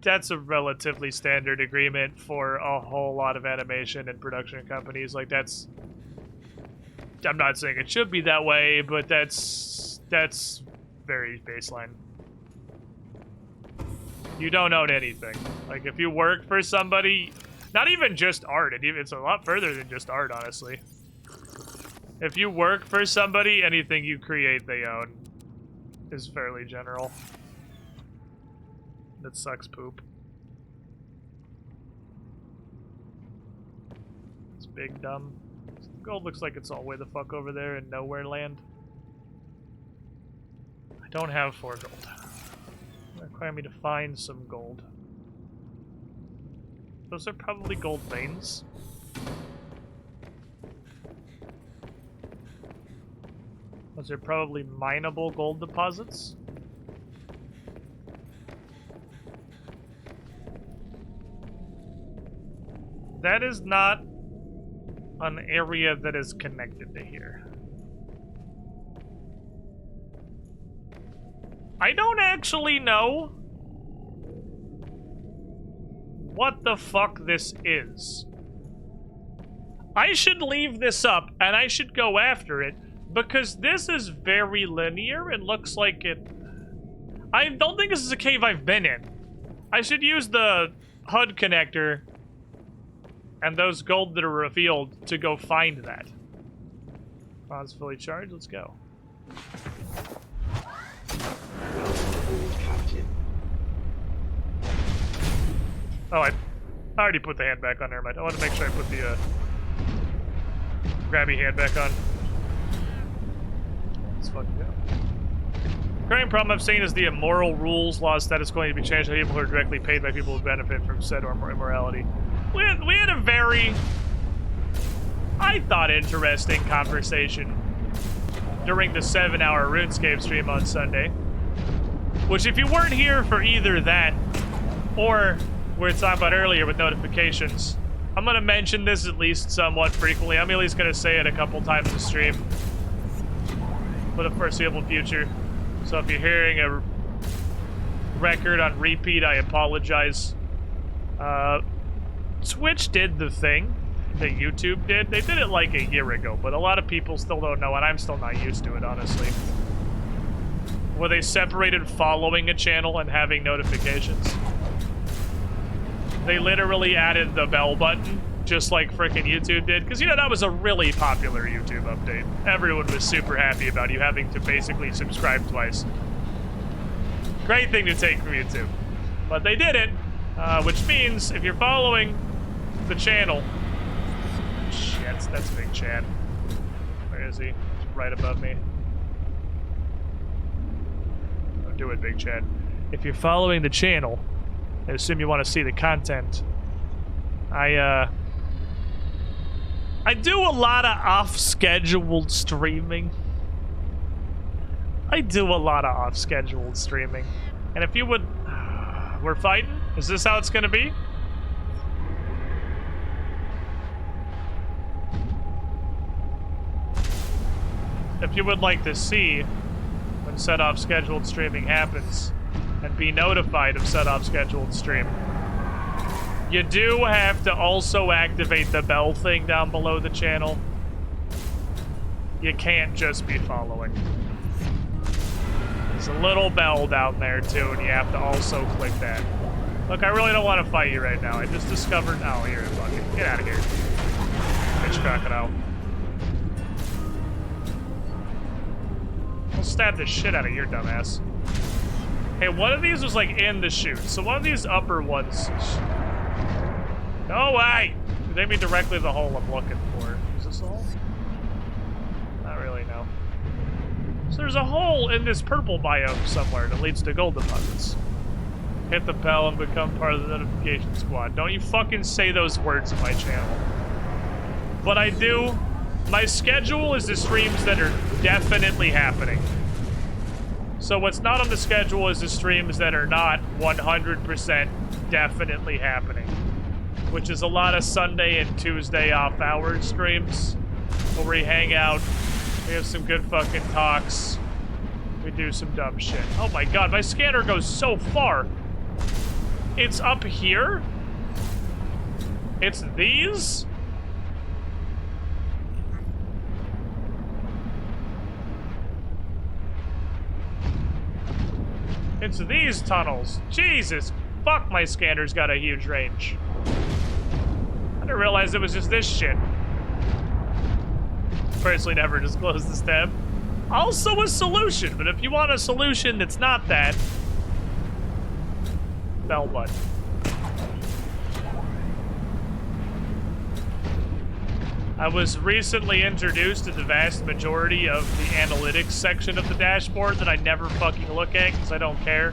Speaker 1: That's a relatively standard agreement for a whole lot of animation and production companies. Like, that's... I'm not saying it should be that way, but that's very baseline. You don't own anything. Like, if you work for somebody, not even just art, it's a lot further than just art, honestly. If you work for somebody, anything you create, they own. Is fairly general. That sucks poop. It's big dumb. Gold looks like it's all way the fuck over there in nowhere land. I don't have 4 gold. Require me to find some gold. Those are probably gold veins. Those are probably mineable gold deposits. That is not an area that is connected to here. I don't actually know what the fuck this is. I should leave this up and I should go after it because this is very linear and looks like it... I don't think this is a cave I've been in. I should use the HUD connector and those gold that are revealed to go find that. Pod's fully charged, let's go. Oh, I already put the hand back on there, I want to make sure I put the grabby hand back on. Let's fucking go. The current problem I've seen is the immoral rules laws that is going to be changed to people who are directly paid by people who benefit from said or immorality. We had a very, I thought, interesting conversation during the 7-hour RuneScape stream on Sunday. Which, if you weren't here for either that or we were talking about earlier with notifications, I'm going to mention this at least somewhat frequently. I'm at least going to say it a couple times a stream for the foreseeable future. So if you're hearing a record on repeat, I apologize. Twitch did the thing that YouTube did. They did it like a year ago, but a lot of people still don't know, and I'm still not used to it, honestly. Where they separated following a channel and having notifications. They literally added the bell button, just like frickin' YouTube did. Because, you know, that was a really popular YouTube update. Everyone was super happy about you having to basically subscribe twice. Great thing to take from YouTube. But they did it, which means if you're following the channel... Shit, that's Big Chad. Where is he? He's right above me. Don't do it, Big Chad. If you're following the channel, I assume you want to see the content. I do a lot of off-scheduled streaming. And if you would... We're fighting? Is this how it's gonna be? If you would like to see when set off scheduled streaming happens and be notified of set off scheduled stream, you do have to also activate the bell thing down below the channel. You can't just be following. There's a little bell down there too, and you have to also click that. Look, I really don't want to fight you right now. I just discovered... Oh, here, fuck it. Get out of here. Bitch crocodile. I'll stab the shit out of your dumbass. Hey, one of these was like in the chute. So one of these upper ones... No way! They mean directly the hole I'm looking for. Is this a hole? Not really, no. So there's a hole in this purple biome somewhere that leads to gold deposits. Hit the bell and become part of the notification squad. Don't you fucking say those words in my channel. But I do. My schedule is the streams that are definitely happening. So what's not on the schedule is the streams that are not 100% definitely happening, which is a lot of Sunday and Tuesday off-hour streams where we hang out, we have some good fucking talks, we do some dumb shit. Oh my god, my scanner goes so far. It's up here? It's these? It's these tunnels. Jesus. Fuck, my scanner's got a huge range. I didn't realize it was just this shit. Personally never disclosed this tab. Also a solution, but if you want a solution that's not that, bell button. I was recently introduced to the vast majority of the analytics section of the dashboard that I never fucking look at because I don't care.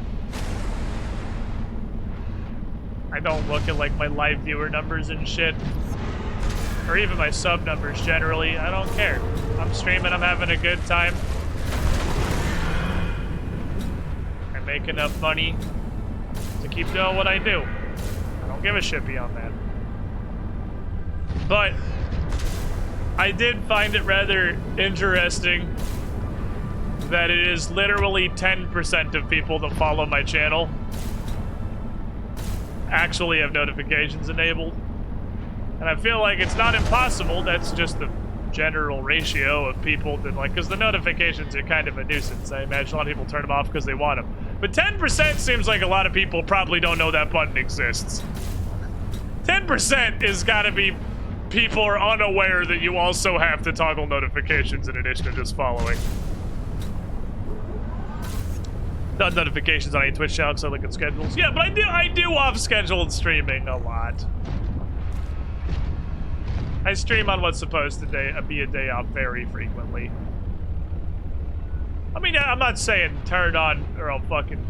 Speaker 1: I don't look at like my live viewer numbers and shit. Or even my sub numbers generally. I don't care. I'm streaming, I'm having a good time. I make enough money to keep doing what I do. I don't give a shit beyond that. But I did find it rather interesting that it is literally 10% of people that follow my channel actually have notifications enabled. And I feel like it's not impossible, that's just the general ratio of people that like, because the notifications are kind of a nuisance. I imagine a lot of people turn them off because they want them. But 10% seems like a lot of people probably don't know that button exists. 10% is gotta be people are unaware that you also have to toggle notifications in addition to just following. Not notifications on any Twitch channel, so I look at schedules. Yeah, but I do off-scheduled streaming a lot. I stream on what's supposed to be a day off very frequently. I mean, I'm not saying turn on or I'll fucking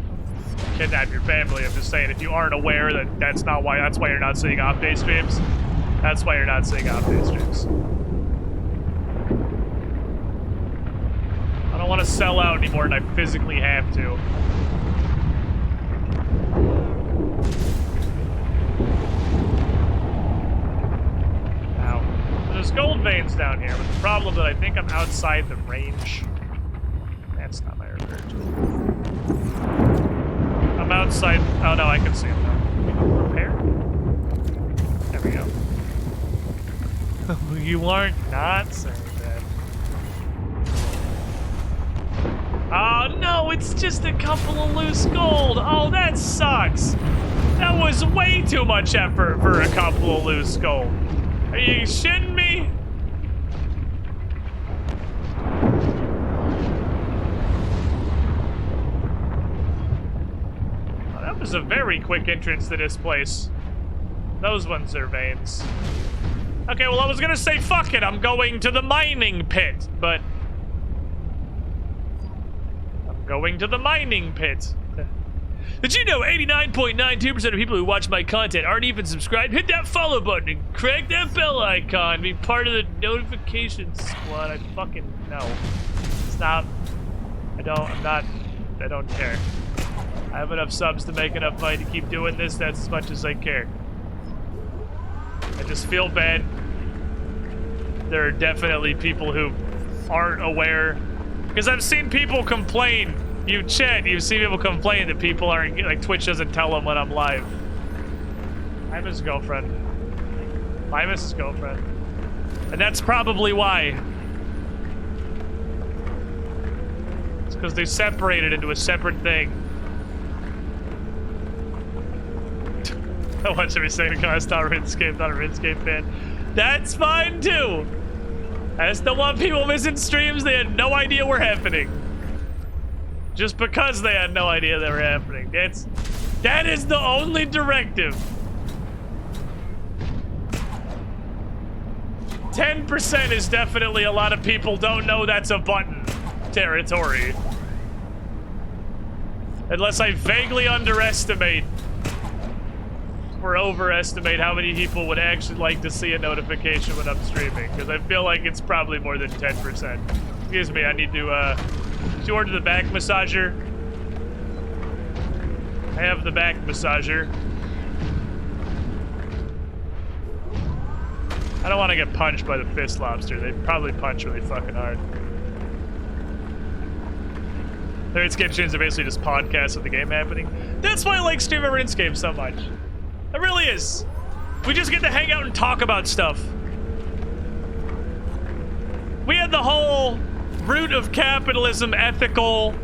Speaker 1: kidnap your family. I'm just saying if you aren't aware that that's why you're not seeing off-day streams. That's why you're not seeing off-day streams. I don't want to sell out anymore, and I physically have to. Ow. There's gold veins down here, but the problem is that I think I'm outside the range. That's not my repair tool. I'm outside. Oh no, I can see them now. Repair? There we go. You aren't not saying that. Oh no, it's just a couple of loose gold. Oh, that sucks. That was way too much effort for a couple of loose gold. Are you shitting me? Oh, that was a very quick entrance to this place. Those ones are veins. Okay, well, I was gonna say, fuck it, I'm going to the mining pit, but... I'm going to the mining pit. Did you know 89.92% of people who watch my content aren't even subscribed? Hit that follow button and crack that bell icon. Be part of the notification squad. I fucking know. Stop. I don't care. I have enough subs to make enough money to keep doing this. That's as much as I care. I just feel bad. There are definitely people who aren't aware. Because I've seen people complain. You've seen people complain that people aren't, like, Twitch doesn't tell them when I'm live. I'm his girlfriend. I'm his girlfriend. And that's probably why. It's because they separated into a separate thing. I watch every second cast, not a RuneScape fan. That's fine too. I just don't want people missing streams they had no idea were happening. Just because they had no idea they were happening. That is the only directive. 10% is definitely a lot of people don't know that's a button territory. Unless I vaguely underestimate or overestimate how many people would actually like to see a notification when I'm streaming, because I feel like it's probably more than 10%. Excuse me, I need to, did you order the back massager? I have the back massager. I don't want to get punched by the fist lobster. They probably punch really fucking hard. The RuneScape streams are basically just podcasts of the game happening. That's why I like streaming RuneScape so much. It really is. We just get to hang out and talk about stuff. We had the whole root of capitalism ethical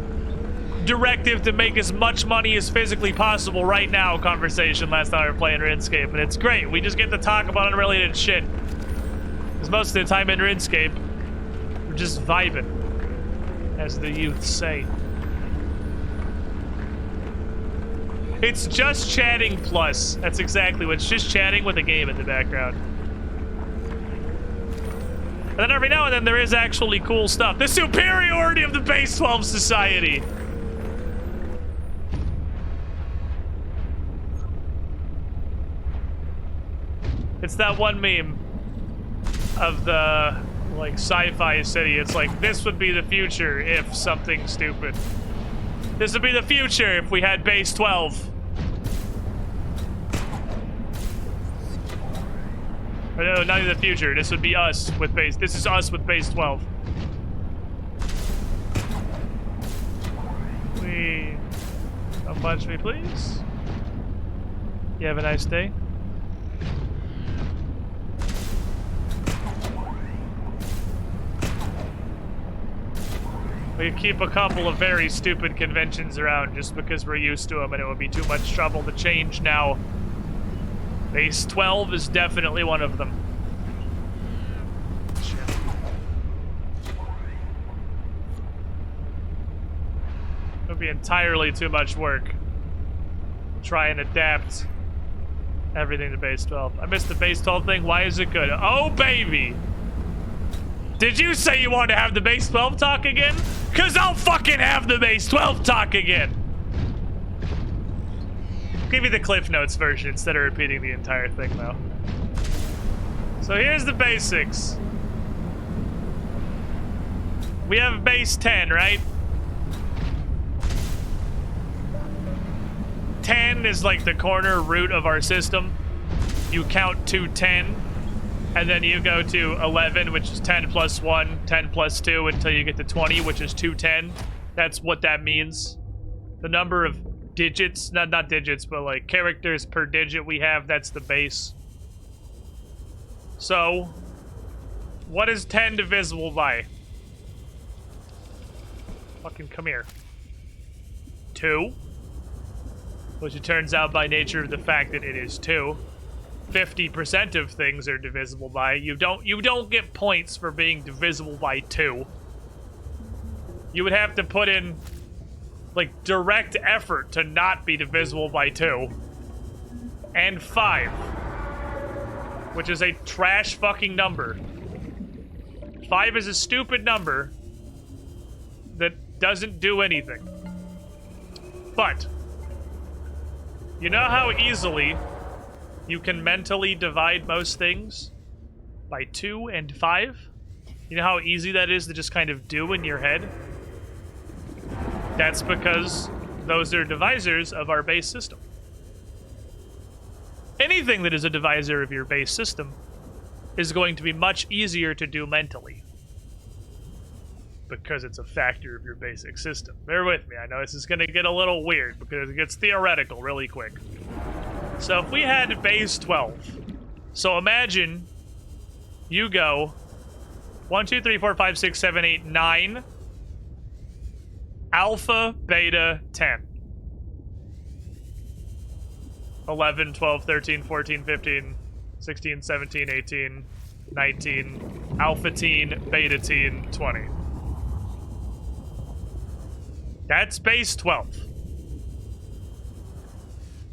Speaker 1: directive to make as much money as physically possible right now conversation last time we were playing RuneScape, and it's great. We just get to talk about unrelated shit. Because most of the time in RuneScape, we're just vibing, as the youth say. It's just chatting plus. That's exactly what it's just chatting with a game in the background. And then every now and then there is actually cool stuff. The superiority of the Base 12 Society. It's that one meme of the, like, sci-fi city. It's like, this would be the future if something stupid. This would be the future if we had Base 12. Or no, not even the future. This would be us with Base. This is us with Base 12. Don't punch me, please. You have a nice day. We keep a couple of very stupid conventions around just because we're used to them, and it would be too much trouble to change now. Base 12 is definitely one of them. It would be entirely too much work to try and adapt everything to Base 12. I missed the Base 12 thing. Why is it good? Oh, baby! Did you say you want to have the Base 12 talk again? Because I'll fucking have the Base 12 talk again! Give you the Cliff Notes version instead of repeating the entire thing, though. So here's the basics. We have base 10, right? 10 is like the corner root of our system. You count to 10, and then you go to 11, which is 10 plus 1, 10 plus 2, until you get to 20, which is 210. That's what that means. The number of digits, not digits, but like characters per digit we have, that's the base. So, what is 10 divisible by? Fucking come here. 2. Which it turns out by nature of the fact that it is 2. 50% of things are divisible by. You don't get points for being divisible by 2. You would have to put in like direct effort to not be divisible by 2. And 5. Which is a trash fucking number. 5 is a stupid number that doesn't do anything. But you know how easily you can mentally divide most things by 2 and 5? You know how easy that is to just kind of do in your head? That's because those are divisors of our base system. Anything that is a divisor of your base system is going to be much easier to do mentally. Because it's a factor of your basic system. Bear with me, I know this is going to get a little weird because it gets theoretical really quick. So if we had base 12, so imagine you go 1, 2, 3, 4, 5, 6, 7, 8, 9, alpha, beta, 10. 11, 12, 13, 14, 15, 16, 17, 18, 19, alpha teen, beta teen, 20. That's base 12.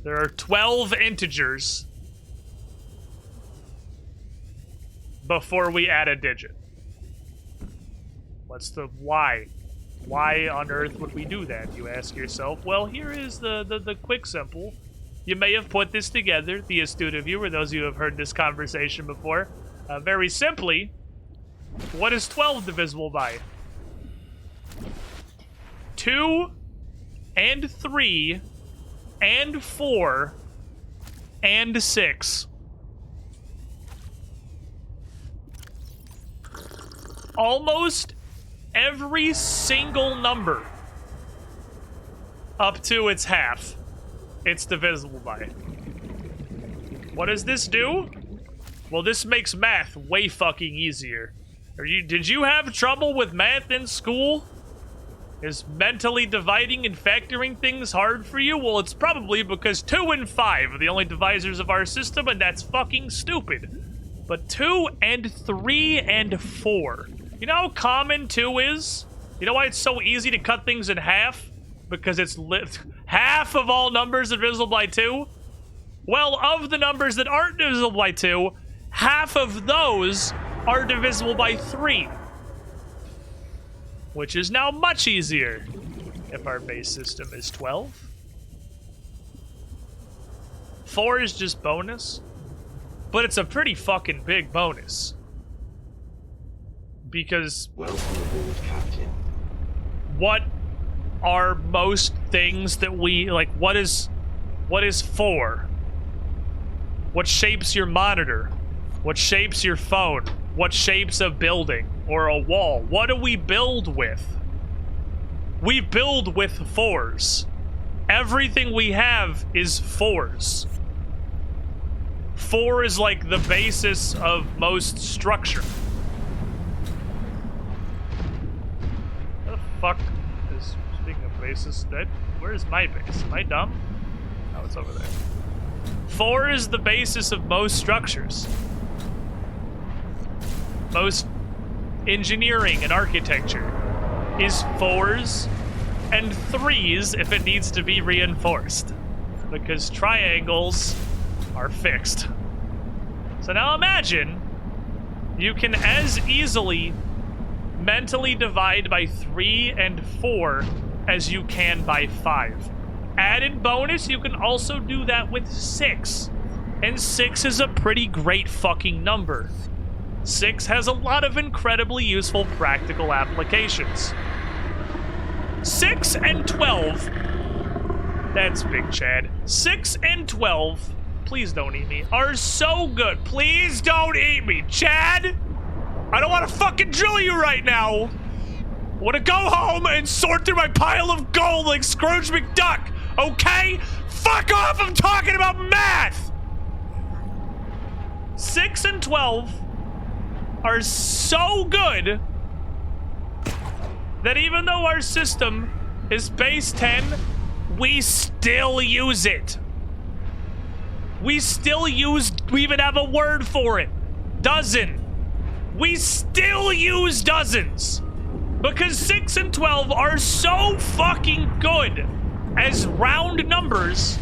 Speaker 1: There are 12 integers before we add a digit. What's the why? Why on earth would we do that, you ask yourself? Well, here is the quick simple. You may have put this together, the astute of you, or those of you who have heard this conversation before. Very simply, what is 12 divisible by? 2 and 3 and 4 and 6. Almost every single number up to its half, it's divisible by. What does this do? Well, this makes math way fucking easier. Did you have trouble with math in school? Is mentally dividing and factoring things hard for you? Well, it's probably because 2 and 5 are the only divisors of our system, and that's fucking stupid. But 2 and 3 and 4. You know how common 2 is? You know why it's so easy to cut things in half? Because it's half of all numbers are divisible by 2? Well, of the numbers that aren't divisible by 2, half of those are divisible by 3. Which is now much easier if our base system is 12. 4 is just bonus, but it's a pretty fucking big bonus. Because
Speaker 10: welcome aboard, Captain.
Speaker 1: What are most things that we like? What is 4? What shapes your monitor? What shapes your phone? What shapes a building or a wall? What do we build with? We build with 4s. Everything we have is 4s. 4 is like the basis of most structure. What the fuck is, speaking of basis, where's my base? Am I dumb? Oh, it's over there. 4 is the basis of most structures. Most engineering and architecture is 4s and 3s if it needs to be reinforced, because triangles are fixed. So now imagine you can as easily mentally divide by 3 and 4 as you can by 5. Added bonus, you can also do that with 6. And 6 is a pretty great fucking number. 6 has a lot of incredibly useful practical applications. 6 and 12... That's Big Chad. 6 and 12, please don't eat me, are so good. Please don't eat me, Chad! I don't want to fucking drill you right now! I want to go home and sort through my pile of gold like Scrooge McDuck, okay? Fuck off, I'm talking about math! 6 and 12 are so good that even though our system is base 10, we still use it. We even have a word for it. Dozen. We still use dozens. Because 6 and 12 are so fucking good as round numbers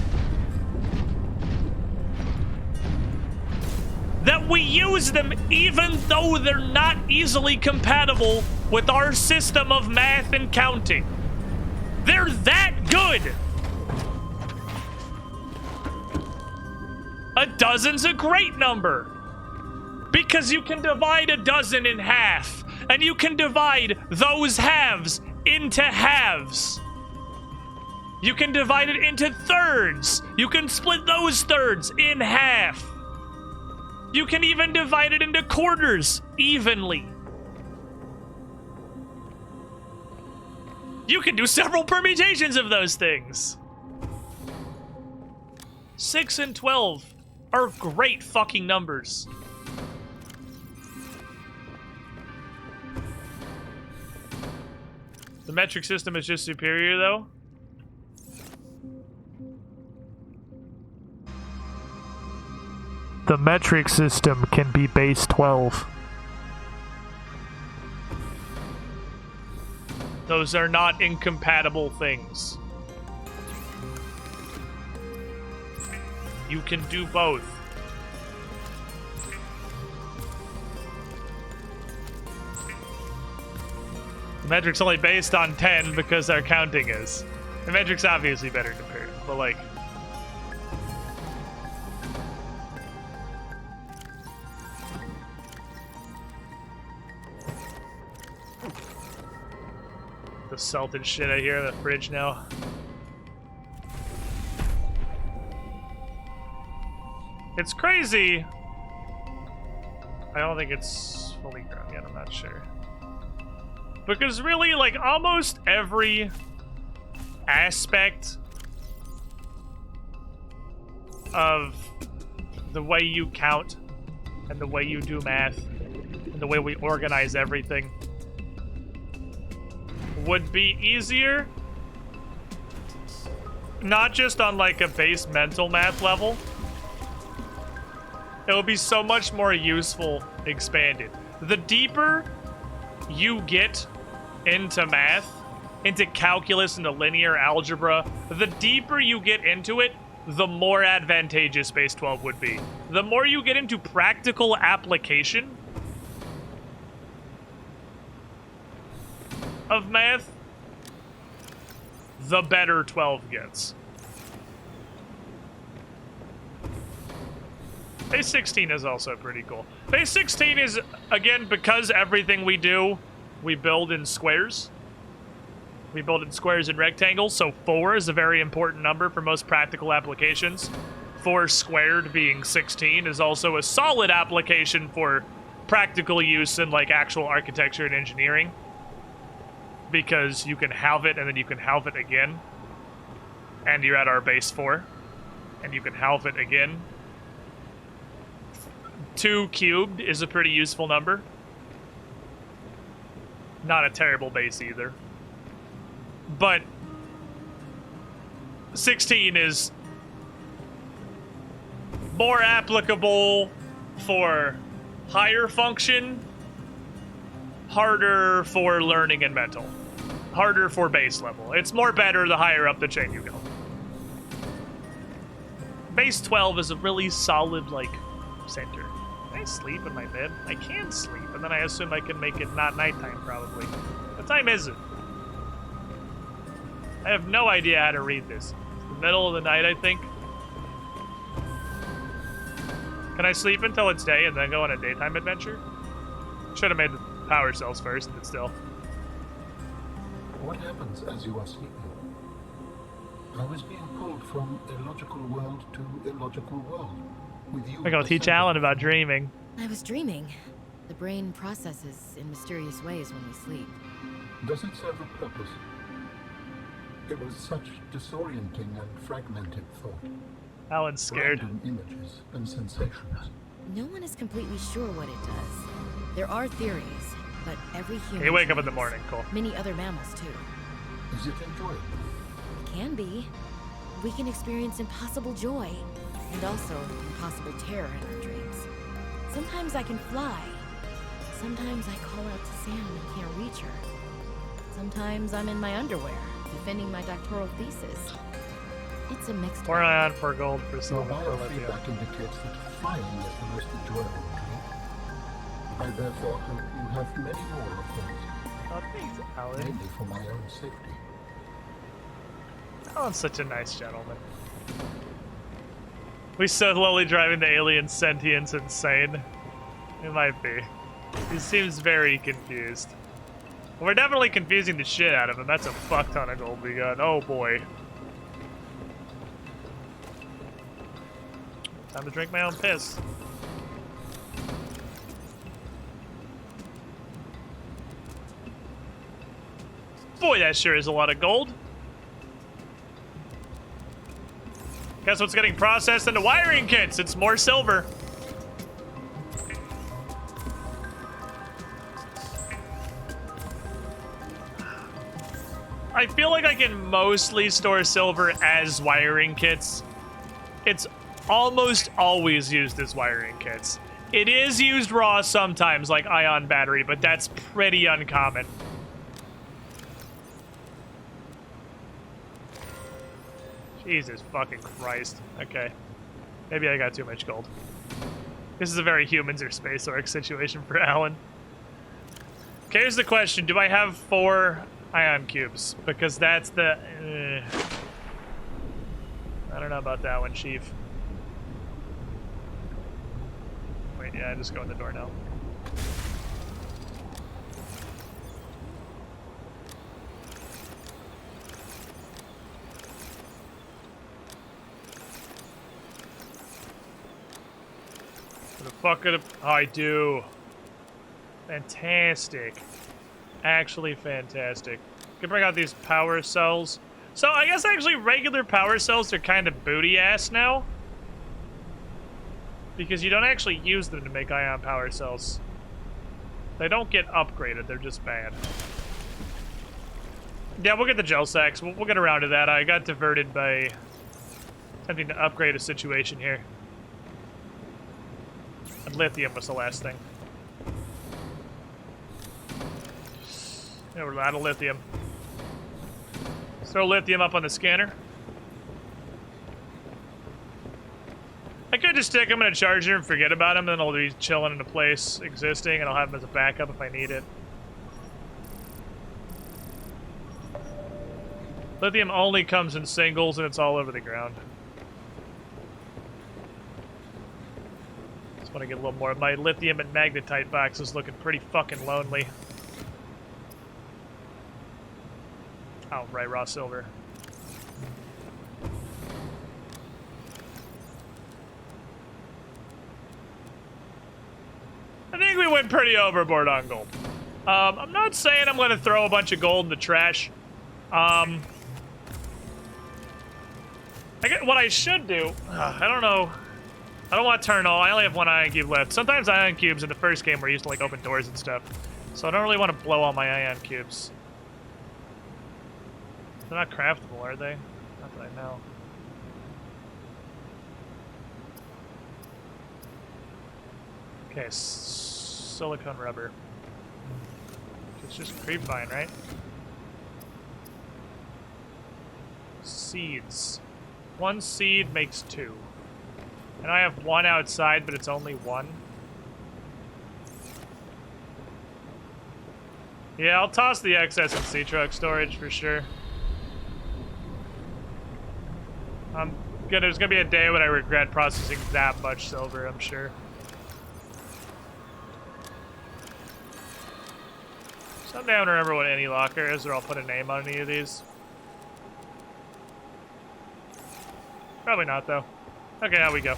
Speaker 1: that we use them even though they're not easily compatible with our system of math and counting. They're that good. A dozen's a great number because you can divide a dozen in half, and you can divide those halves into halves. You can divide it into thirds. You can split those thirds in half. You can even divide it into quarters evenly. You can do several permutations of those things. 6 and 12 are great fucking numbers. The metric system is just superior, though. The metric system can be base 12. Those are not incompatible things. You can do both. The metric's only based on 10 because our counting is. The metric's obviously better compared, but like... The salted shit I hear in the fridge now. It's crazy. I don't think it's fully grown yet, I'm not sure. Because really, like, almost every aspect of the way you count and the way you do math and the way we organize everything would be easier, not just on like a base mental math level. It would be so much more useful expanded. The deeper you get into math, into calculus, into linear algebra, the deeper you get into it, the more advantageous Base 12 would be. The more you get into practical application of math, the better 12 gets. Base 16 is also pretty cool. Base 16 is, again, because everything we do, we build in squares. We build in squares and rectangles, so 4 is a very important number for most practical applications. 4 squared being 16 is also a solid application for practical use in like actual architecture and engineering. Because you can halve it and then you can halve it again. And you're at our base 4. And you can halve it again. 2 cubed is a pretty useful number. Not a terrible base either. But 16 is more applicable for higher function, harder for learning and mental, harder for base level. It's more better the higher up the chain you go. Base 12 is a really solid, like, center. Can I sleep in my bed? I can sleep, and then I assume I can make it not nighttime, probably. What time is it? I have no idea how to read this. It's the middle of the night, I think. Can I sleep until it's day and then go on a daytime adventure? Should have made the power cells first, but still.
Speaker 6: What happens as you are sleeping? I was being pulled from a logical world to a logical world. With you.
Speaker 1: I gotta teach Alan about dreaming.
Speaker 12: I was dreaming. The brain processes in mysterious ways when we sleep.
Speaker 6: Does it serve a purpose? It was such disorienting and fragmented thought.
Speaker 1: Alan's scared.
Speaker 6: Random images and sensations.
Speaker 12: No one is completely sure what it does. There are theories, but every human...
Speaker 1: You wake up in the morning, cool.
Speaker 12: Many other mammals, too.
Speaker 6: Is it enjoyable?
Speaker 12: It can be. We can experience impossible joy, and also impossible terror in our dreams. Sometimes I can fly. Sometimes I call out to Sam and can't reach her. Sometimes I'm in my underwear, defending my doctoral thesis. It's a mixed...
Speaker 1: 4 ion, 4 gold, for
Speaker 6: Your
Speaker 1: silver, for lithium.
Speaker 6: biofeedback indicates that flying is the most enjoyable dream. I therefore hope you have many more of those.
Speaker 1: Oh, thanks, Alan.
Speaker 6: Mainly for my own safety.
Speaker 1: Alan's such a nice gentleman. We slowly driving the alien sentience insane. It might be. He seems very confused. We're definitely confusing the shit out of him. That's a fuck ton of gold we got. Oh boy. Time to drink my own piss. Boy, that sure is a lot of gold. Guess what's getting processed into wiring kits? It's more silver. I feel like I can mostly store silver as wiring kits. It's almost always used as wiring kits. It is used raw sometimes, like ion battery, but that's pretty uncommon. Jesus fucking Christ. Okay. Maybe I got too much gold. This is a very humans or space orc situation for Alan. Okay, here's the question. Do I have 4 ion cubes? Because that's the... I don't know about that one, Chief. Wait, yeah, I just go in the door now. fuck it up. Oh, I do. Fantastic. Actually fantastic. Can bring out these power cells. So I guess actually regular power cells are kind of booty ass now. Because you don't actually use them to make ion power cells. They don't get upgraded, they're just bad. Yeah, we'll get the gel sacks. We'll get around to that. I got diverted by attempting to upgrade a situation here. And lithium was the last thing. Yeah, we're out of lithium. Let's throw lithium up on the scanner. I could just stick him in a charger and forget about him, then I'll be chilling in a place existing, and I'll have him as a backup if I need it. Lithium only comes in singles, and it's all over the ground. Just want to get a little more. My lithium and magnetite box is looking pretty fucking lonely. Oh, right, raw silver. I think we went pretty overboard on gold. I'm not saying I'm going to throw a bunch of gold in the trash. I get what I should do. I don't know. I don't want to turn all. I only have one ion cube left. Sometimes ion cubes in the first game were used to like open doors and stuff. So I don't really want to blow all my ion cubes. They're not craftable, are they? Not that I know. Okay, silicone rubber. It's just creep vine, right? Seeds. One seed makes 2. And I have 1 outside, but it's only 1. Yeah, I'll toss the excess in sea-truck storage for sure. There's gonna be a day when I regret processing that much silver, I'm sure. Someday I don't remember what any locker is, or I'll put a name on any of these. Probably not, though. Okay, out we go.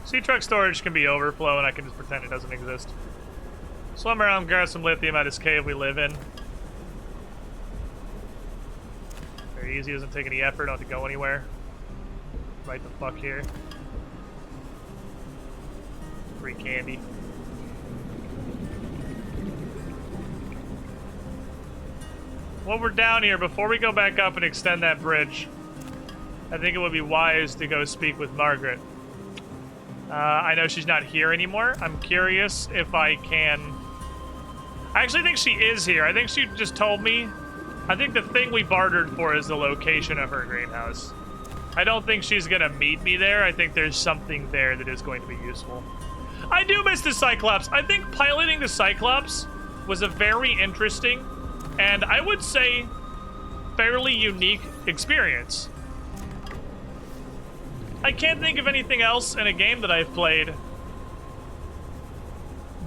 Speaker 1: Sea truck storage can be overflow, and I can just pretend it doesn't exist. Swim around, grab some lithium out of this cave we live in. Very easy, doesn't take any effort, don't have to go anywhere. Right the fuck here. Free candy. While we're down here, before we go back up and extend that bridge, I think it would be wise to go speak with Margaret. I know she's not here anymore. I'm curious if I can... I actually think she is here. I think she just told me. I think the thing we bartered for is the location of her greenhouse. I don't think she's gonna meet me there. I think there's something there that is going to be useful. I do miss the Cyclops. I think piloting the Cyclops was a very interesting and I would say fairly unique experience. I can't think of anything else in a game that I've played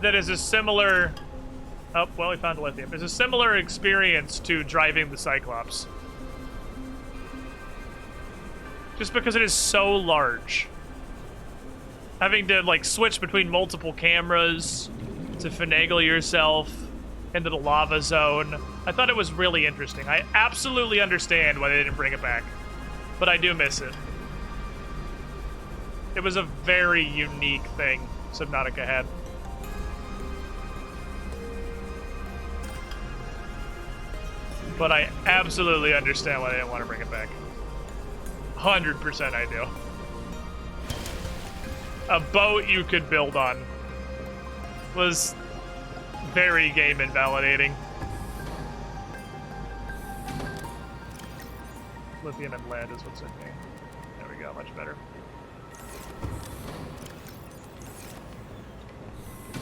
Speaker 1: that is a similar... Oh, well, we found lithium. It's a similar experience to driving the Cyclops. Just because it is so large. Having to, like, switch between multiple cameras to finagle yourself into the lava zone. I thought it was really interesting. I absolutely understand why they didn't bring it back. But I do miss it. It was a very unique thing Subnautica had. But I absolutely understand why they didn't want to bring it back. 100% I do. A boat you could build on was very game invalidating. Lithium and lead is what's in here. There we go, much better.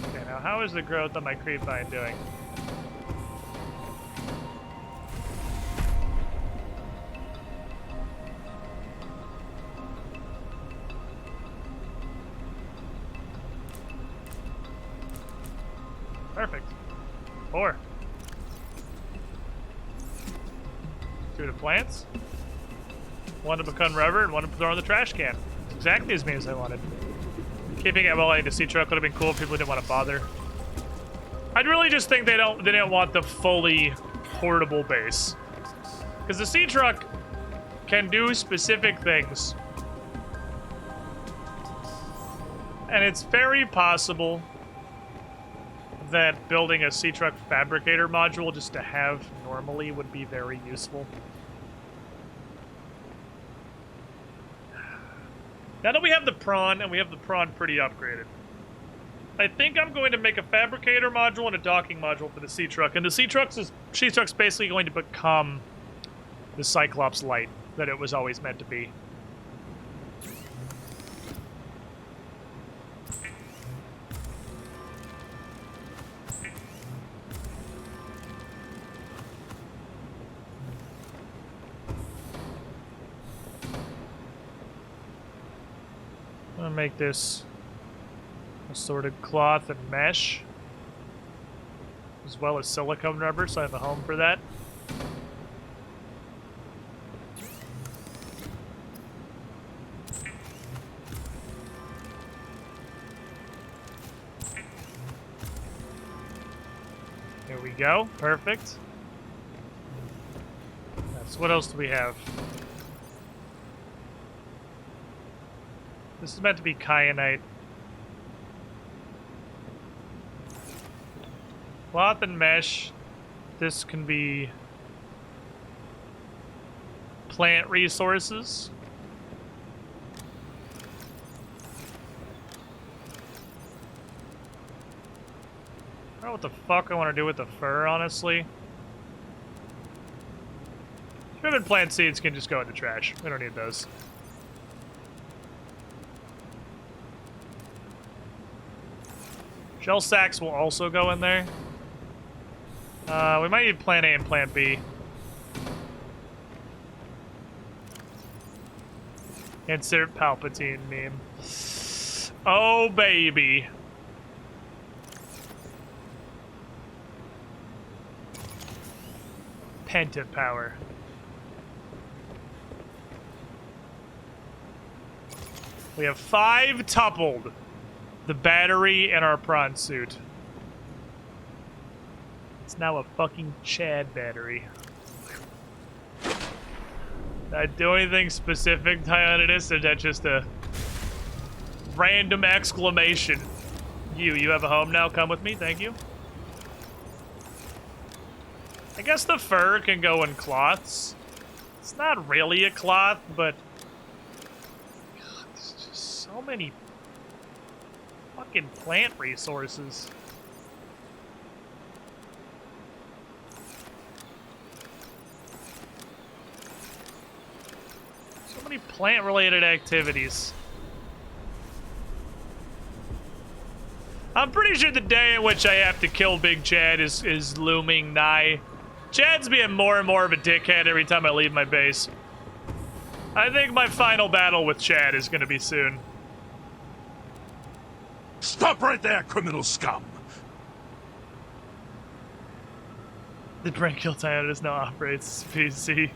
Speaker 1: Okay, now how is the growth on my creep vine doing? Perfect. 4. 2 to plants. 1 to become rubber, and 1 to throw in the trash can. It's exactly as many as I wanted. Keeping it well into sea truck would have been cool if people didn't want to bother. I'd really just think they didn't want the fully portable base. Because the sea truck can do specific things. And it's very possible that building a sea truck fabricator module just to have normally would be very useful. Now that we have the prawn, and we have the prawn pretty upgraded, I think I'm going to make a fabricator module and a docking module for the sea truck. And the sea truck's basically going to become the Cyclops light that it was always meant to be. I'm gonna make this assorted cloth and mesh, as well as silicone rubber, so I have a home for that. There we go, perfect. That's what else do we have? This is meant to be kyanite. Cloth and mesh. This can be plant resources. I don't know what the fuck I want to do with the fur, honestly. Driven plant seeds can just go in the trash. We don't need those. Shell sacks will also go in there. We might need Plan A and Plan B. Insert Palpatine meme. Oh, baby. Penta power. We have 5 tupled. The battery in our prawn suit. It's now a fucking Chad battery. Did I do anything specific, Dionysus, or is that just a random exclamation? You have a home now? Come with me, thank you. I guess the fur can go in cloths. It's not really a cloth, but God, there's just so many fucking plant resources. So many plant-related activities. I'm pretty sure the day in which I have to kill Big Chad is looming nigh. Chad's being more and more of a dickhead every time I leave my base. I think my final battle with Chad is gonna be soon.
Speaker 2: Stop right there, criminal scum!
Speaker 1: The Brain Kill Tyonidas now operates PC.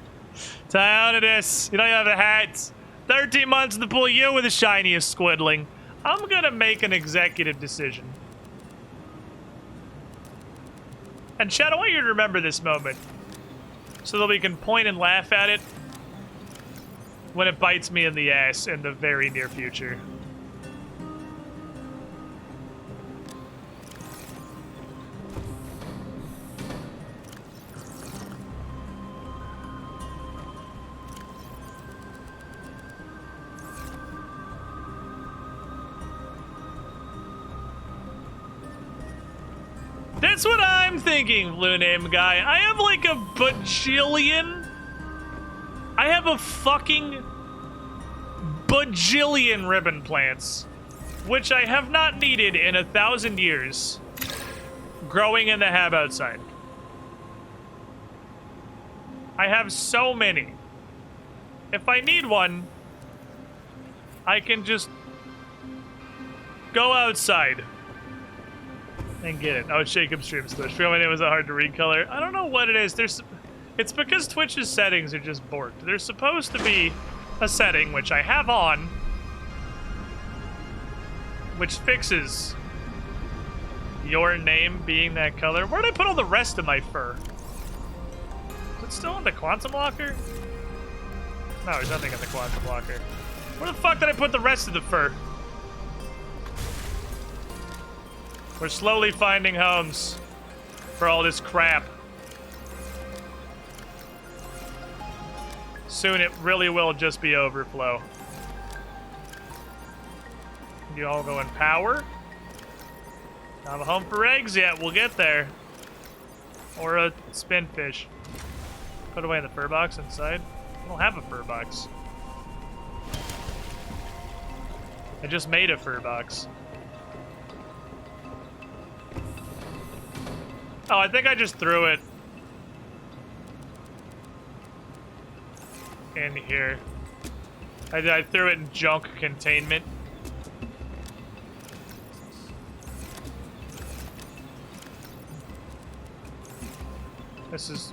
Speaker 1: Tyonidas, you don't have a hat. 13 months to pull you with the shiniest squidling. I'm gonna make an executive decision. And Chad, I want you to remember this moment so that we can point and laugh at it when it bites me in the ass in the very near future. That's what I'm thinking, Blue Name Guy. I have like a bajillion. I have a fucking bajillion ribbon plants, which I have not needed in 1,000 years, growing in the hab outside. I have so many. If I need one, I can just go outside and get it. Oh, it's Jacob Streams Twitch. For my name was a hard to read color. I don't know what it is. It's because Twitch's settings are just borked. There's supposed to be a setting, which I have on, which fixes your name being that color. Where'd I put all the rest of my fur? Is it still in the quantum locker? No, there's nothing in the quantum locker. Where the fuck did I put the rest of the fur? We're slowly finding homes for all this crap. Soon it really will just be overflow. You all go in power. Don't have a home for eggs yet. We'll get there. Or a spinfish. Put away the fur box inside. I don't have a fur box. I just made a fur box. Oh, I think I just threw it in here. I threw it in junk containment.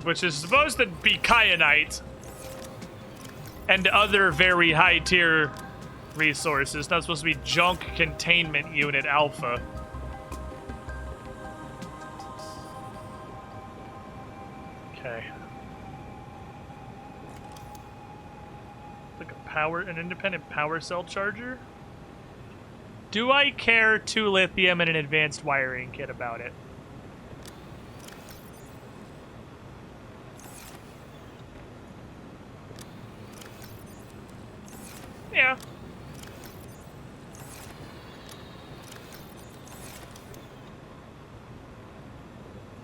Speaker 1: Which is supposed to be kyanite and other very high tier resources. Not supposed to be junk containment unit alpha. Okay. Like an independent power cell charger. Do I care 2 lithium and an advanced wiring kit about it? Yeah.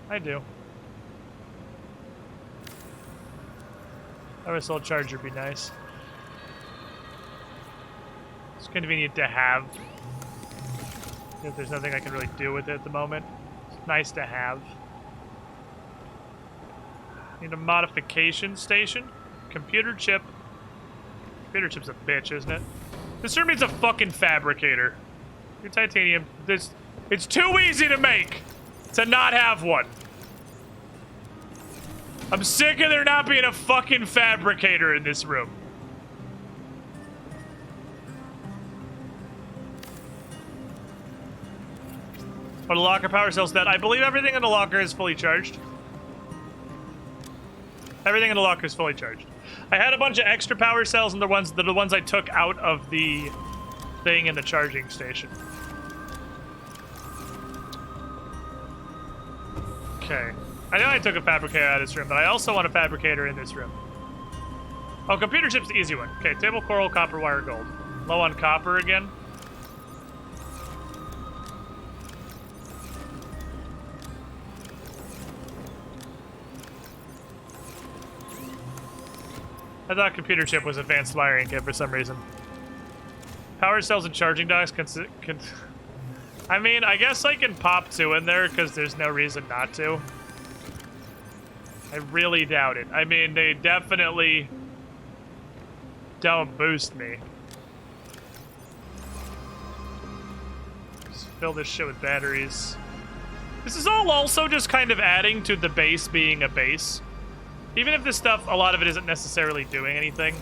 Speaker 1: I do. Power cell charger would be nice. It's convenient to have. If there's nothing I can really do with it at the moment. It's nice to have. Need a modification station. Computer chip. Computer chip's a bitch, isn't it? This room needs a fucking fabricator. Your titanium. It's too easy to make to not have one. I'm sick of there not being a fucking fabricator in this room. But the locker power cell's dead. I believe everything in the locker is fully charged. Everything in the locker is fully charged. I had a bunch of extra power cells, and the ones I took out of the thing in the charging station. Okay. I know I took a fabricator out of this room, but I also want a fabricator in this room. Oh, computer chip's the easy one. Okay, table coral, copper wire, gold. Low on copper again. I thought computer chip was advanced wiring kit for some reason. Power cells and charging docks I mean, I guess I can pop 2 in there because there's no reason not to. I really doubt it. I mean, they definitely don't boost me. Just fill this shit with batteries. This is all also just kind of adding to the base being a base. Even if this stuff, a lot of it isn't necessarily doing anything.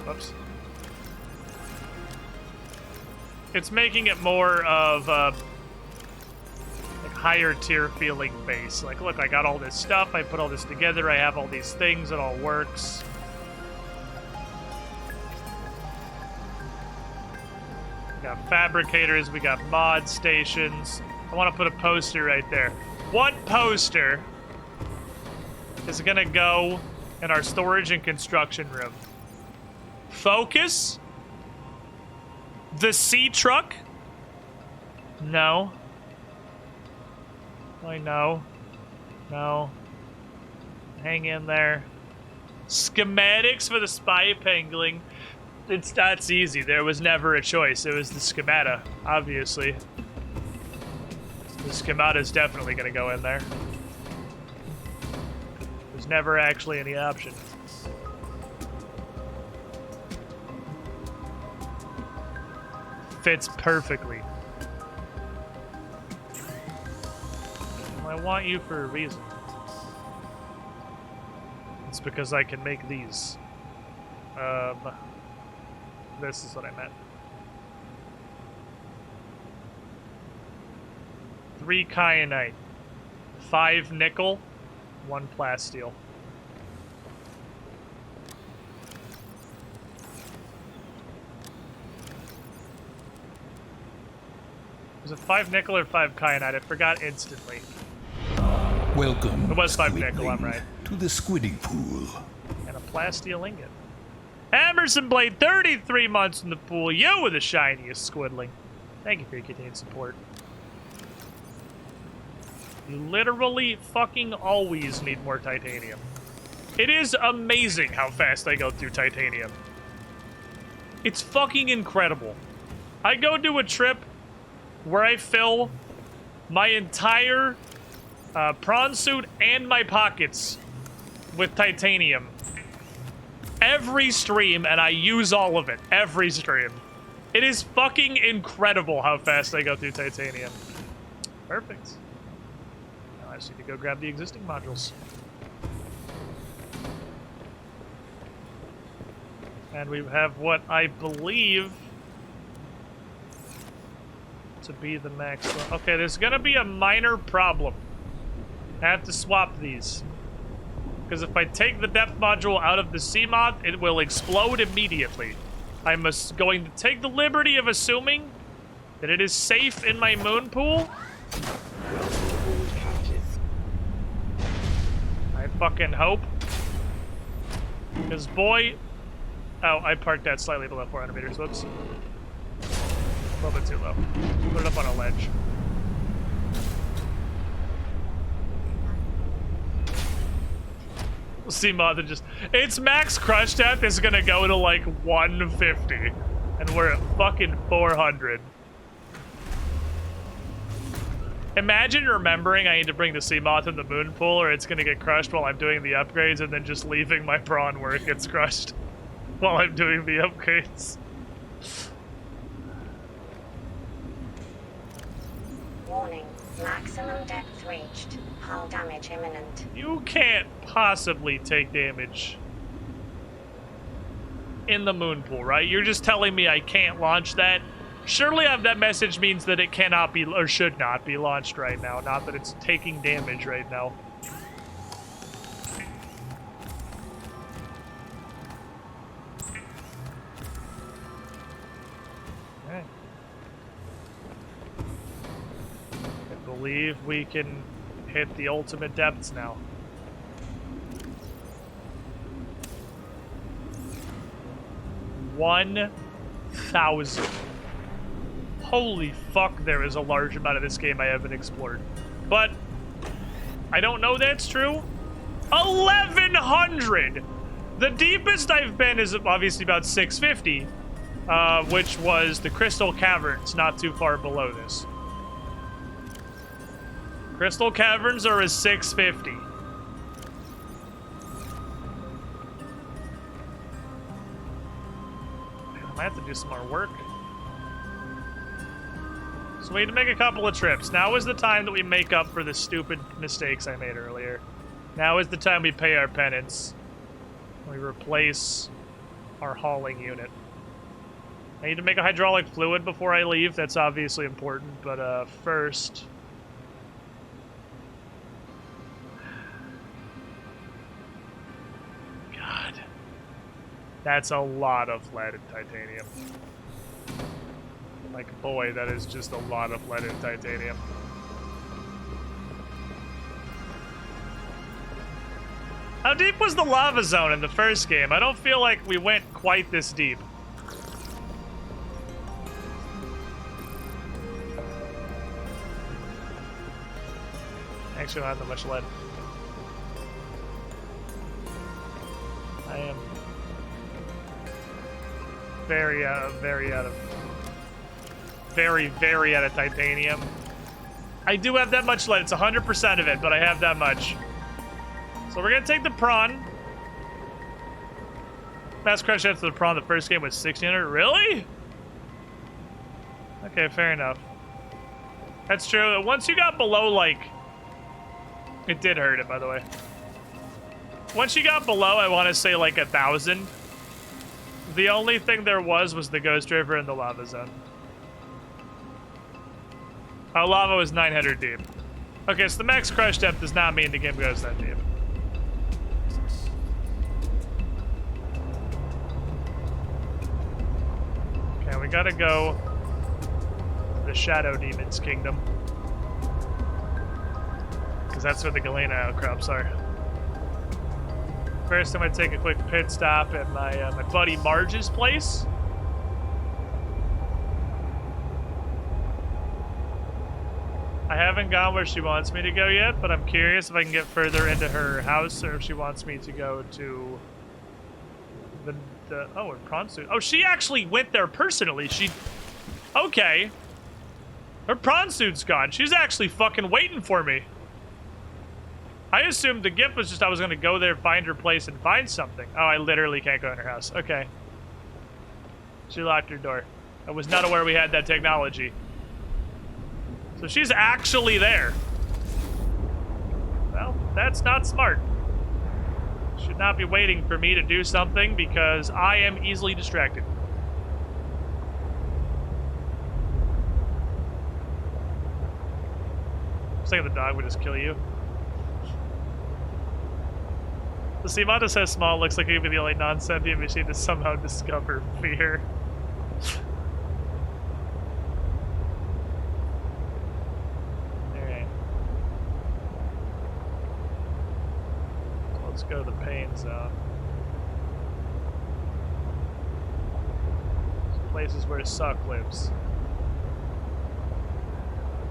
Speaker 1: Whoops. It's making it more of a like higher tier feeling base. Like, look, I got all this stuff, I put all this together, I have all these things, it all works. We got fabricators, we got mod stations. I want to put a poster right there. What poster is gonna go in our storage and construction room? Focus? The sea truck? No. I know. No. Hang in there. Schematics for the spy penguin. That's easy. There was never a choice. It was the schemata, obviously. The schemata is definitely gonna go in there. There's never actually any option. Fits perfectly. Well, I want you for a reason. It's because I can make these. This is what I meant. 3 kyanite, 5 nickel, 1 plasteel. Was it 5 nickel or 5 kyanite? I forgot instantly.
Speaker 2: Welcome,
Speaker 1: It was 5 nickel, I'm right.
Speaker 2: to the Squiddy Pool.
Speaker 1: And a plasteel ingot. Emerson Blade, 33 months in the pool. You were the shiniest squidling. Thank you for your continued support. You literally fucking always need more titanium. It is amazing how fast I go through titanium. It's fucking incredible. I go do a trip where I fill my entire prawn suit and my pockets with titanium. Every stream, and I use all of it. Every stream. It is fucking incredible how fast I go through titanium. Perfect. Now I just need to go grab the existing modules. And we have what I believe to be the max. Okay, there's gonna be a minor problem. I have to swap these. Because if I take the depth module out of the Seamoth, it will explode immediately. I'm going to take the liberty of assuming that it is safe in my moon pool. I fucking hope. Because boy... Oh, I parked that slightly below 400 meters. Whoops. A little bit too low. Put it up on a ledge. Seamoth and just... Its max crush depth is gonna go to like 150. And we're at fucking 400. Imagine remembering I need to bring the Seamoth in the moon pool or it's gonna get crushed while I'm doing the upgrades and then just leaving my prawn where it gets crushed while I'm doing the upgrades.
Speaker 13: Warning. Maximum depth reached. Hull damage imminent.
Speaker 1: You can't possibly take damage in the moon pool, right? You're just telling me I can't launch that? Surely that message means that it cannot be, or should not be launched right now. Not that it's taking damage right now. Okay. I believe we can hit the ultimate depths now. $1,000. Holy fuck, there is a large amount of this game I haven't explored. But I don't know that's true. 1,100! The deepest I've been is obviously about 650, which was the Crystal Caverns, not too far below this. Crystal Caverns are a 650. I might have to do some more work. So we need to make a couple of trips. Now is the time that we make up for the stupid mistakes I made earlier. Now is the time we pay our penance. We replace our hauling unit. I need to make a hydraulic fluid before I leave. That's obviously important, but first... God. That's a lot of lead and titanium. Like, boy, that is just a lot of lead and titanium. How deep was the lava zone in the first game? I don't feel like we went quite this deep. Actually, I don't have that much lead. I am very out of titanium. I do have that much lead. It's 100% of it, but I have that much. So we're gonna take the prawn. Mass crush after the prawn the first game was 1600. Really? Okay, fair enough. That's true. Once you got below, like... It did hurt it, by the way. Once you got below, I want to say, like, 1,000. The only thing there was the Ghost River and the lava zone. Oh, lava was 900 deep. Okay, so the max crush depth does not mean the game goes that deep. Okay, we gotta go to the Shadow Demon's Kingdom. Because that's where the Galena outcrops are. First, I'm gonna take a quick pit stop at my my buddy Marge's place. I haven't gone where she wants me to go yet, but I'm curious if I can get further into her house or if she wants me to go to the oh, her prawn suit. Oh, she actually went there personally. Okay. Her prawn suit's gone. She's actually fucking waiting for me. I assumed the gift was just I was gonna go there, find her place, and find something. Oh, I literally can't go in her house. Okay. She locked her door. I was not aware we had that technology. So she's actually there. Well, that's not smart. Should not be waiting for me to do something because I am easily distracted. I was thinking the dog would just kill you. The Simata says small looks like it would be the only non-sentient machine to somehow discover fear. Let's go to the pain zone. There's places where Suck lives.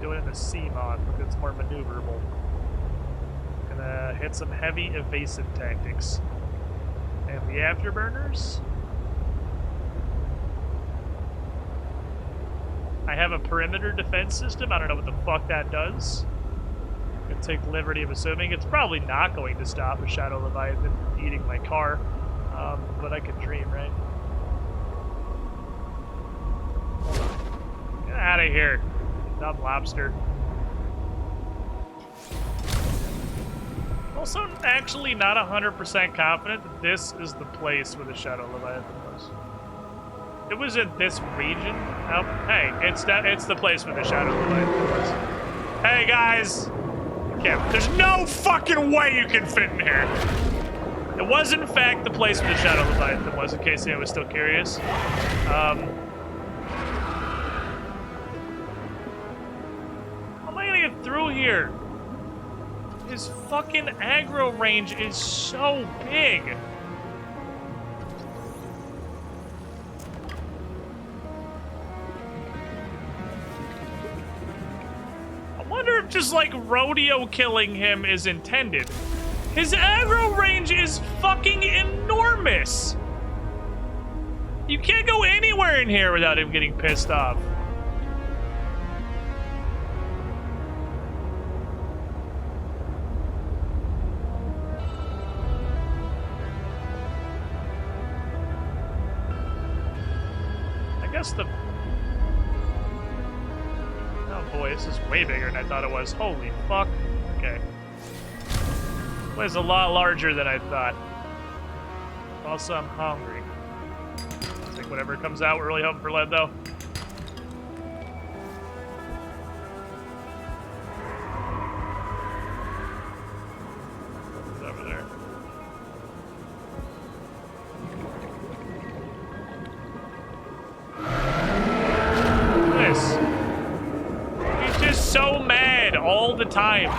Speaker 1: Do it in the sea mod because it's more maneuverable. Gonna hit some heavy evasive tactics. And the afterburners. I have a perimeter defense system. I don't know what the fuck that does. Gonna take the liberty of assuming it's probably not going to stop a Shadow Leviathan eating my car, but I could dream, right? Get out of here, dumb lobster. Also, actually not 100% confident that this is the place where the Shadow Leviathan was. It was in this region. Oh, hey, it's the place where the Shadow Leviathan was. Hey guys. There's no fucking way you can fit in here. It was, in fact, the place where the Shadow Leviathan was, in case anyone was still curious. How am I gonna get through here? His fucking aggro range is so big. I wonder if just like rodeo killing him is intended. His aggro range is fucking enormous. You can't go anywhere in here without him getting pissed off. I guess the... Oh boy, this is way bigger than I thought it was. Holy fuck. Okay. It was a lot larger than I thought. Also, I'm hungry. I think whatever comes out, we're really hoping for lead, though. What's over there? This. He's just so mad all the time.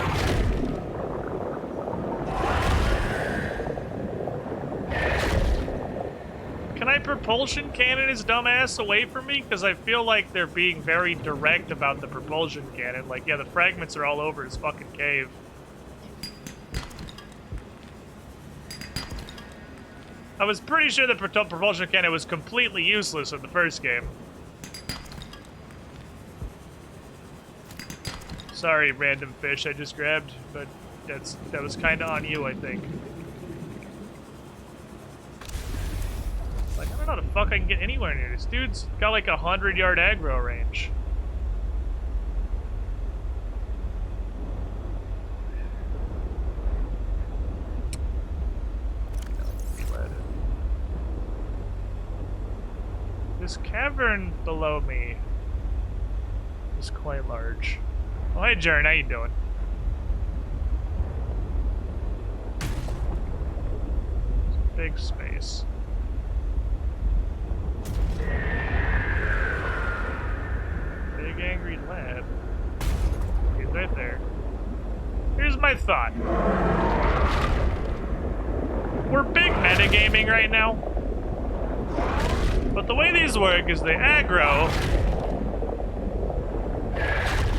Speaker 1: Can I propulsion cannon his dumbass away from me? Because I feel like they're being very direct about the propulsion cannon. Like, yeah, the fragments are all over his fucking cave. I was pretty sure the propulsion cannon was completely useless in the first game. Sorry, random fish I just grabbed, but that was kind of on you, I think. Like, I don't know how the fuck I can get anywhere near this. Dude's got like 100-yard aggro range. This cavern below me is quite large. Oh, hey, Jaren, how you doing? Big space. Big angry lad. He's right there. Here's my thought. We're big metagaming right now. But the way these work is they aggro,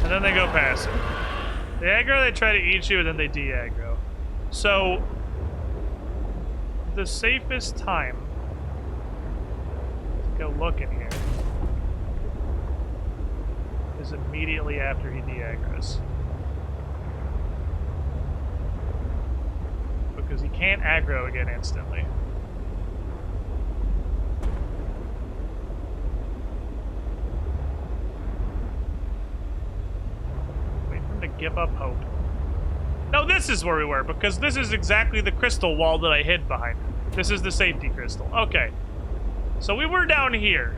Speaker 1: and then they go passive. They aggro, they try to eat you, and then they de-aggro. So, the safest time to go look in here is immediately after he de-aggros. Because he can't aggro again instantly. Wait for him to give up hope. No, this is where we were, because this is exactly the crystal wall that I hid behind. This is the safety crystal. Okay. So we were down here.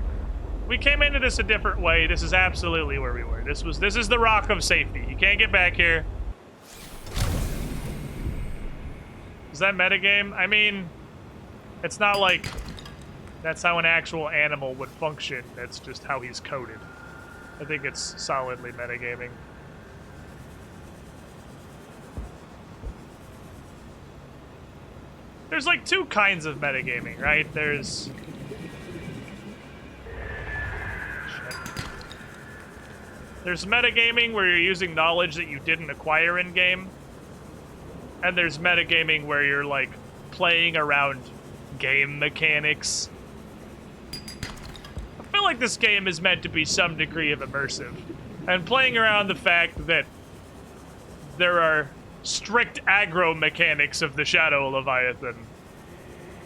Speaker 1: We came into this a different way. This is absolutely where we were. This is the rock of safety. You can't get back here. Is that metagame? I mean, it's not like that's how an actual animal would function. That's just how he's coded. I think it's solidly metagaming. There's like two kinds of metagaming, right? There's... There's metagaming where you're using knowledge that you didn't acquire in-game. And there's metagaming where you're, like, playing around game mechanics. I feel like this game is meant to be some degree of immersive. And playing around the fact that there are strict aggro mechanics of the Shadow Leviathan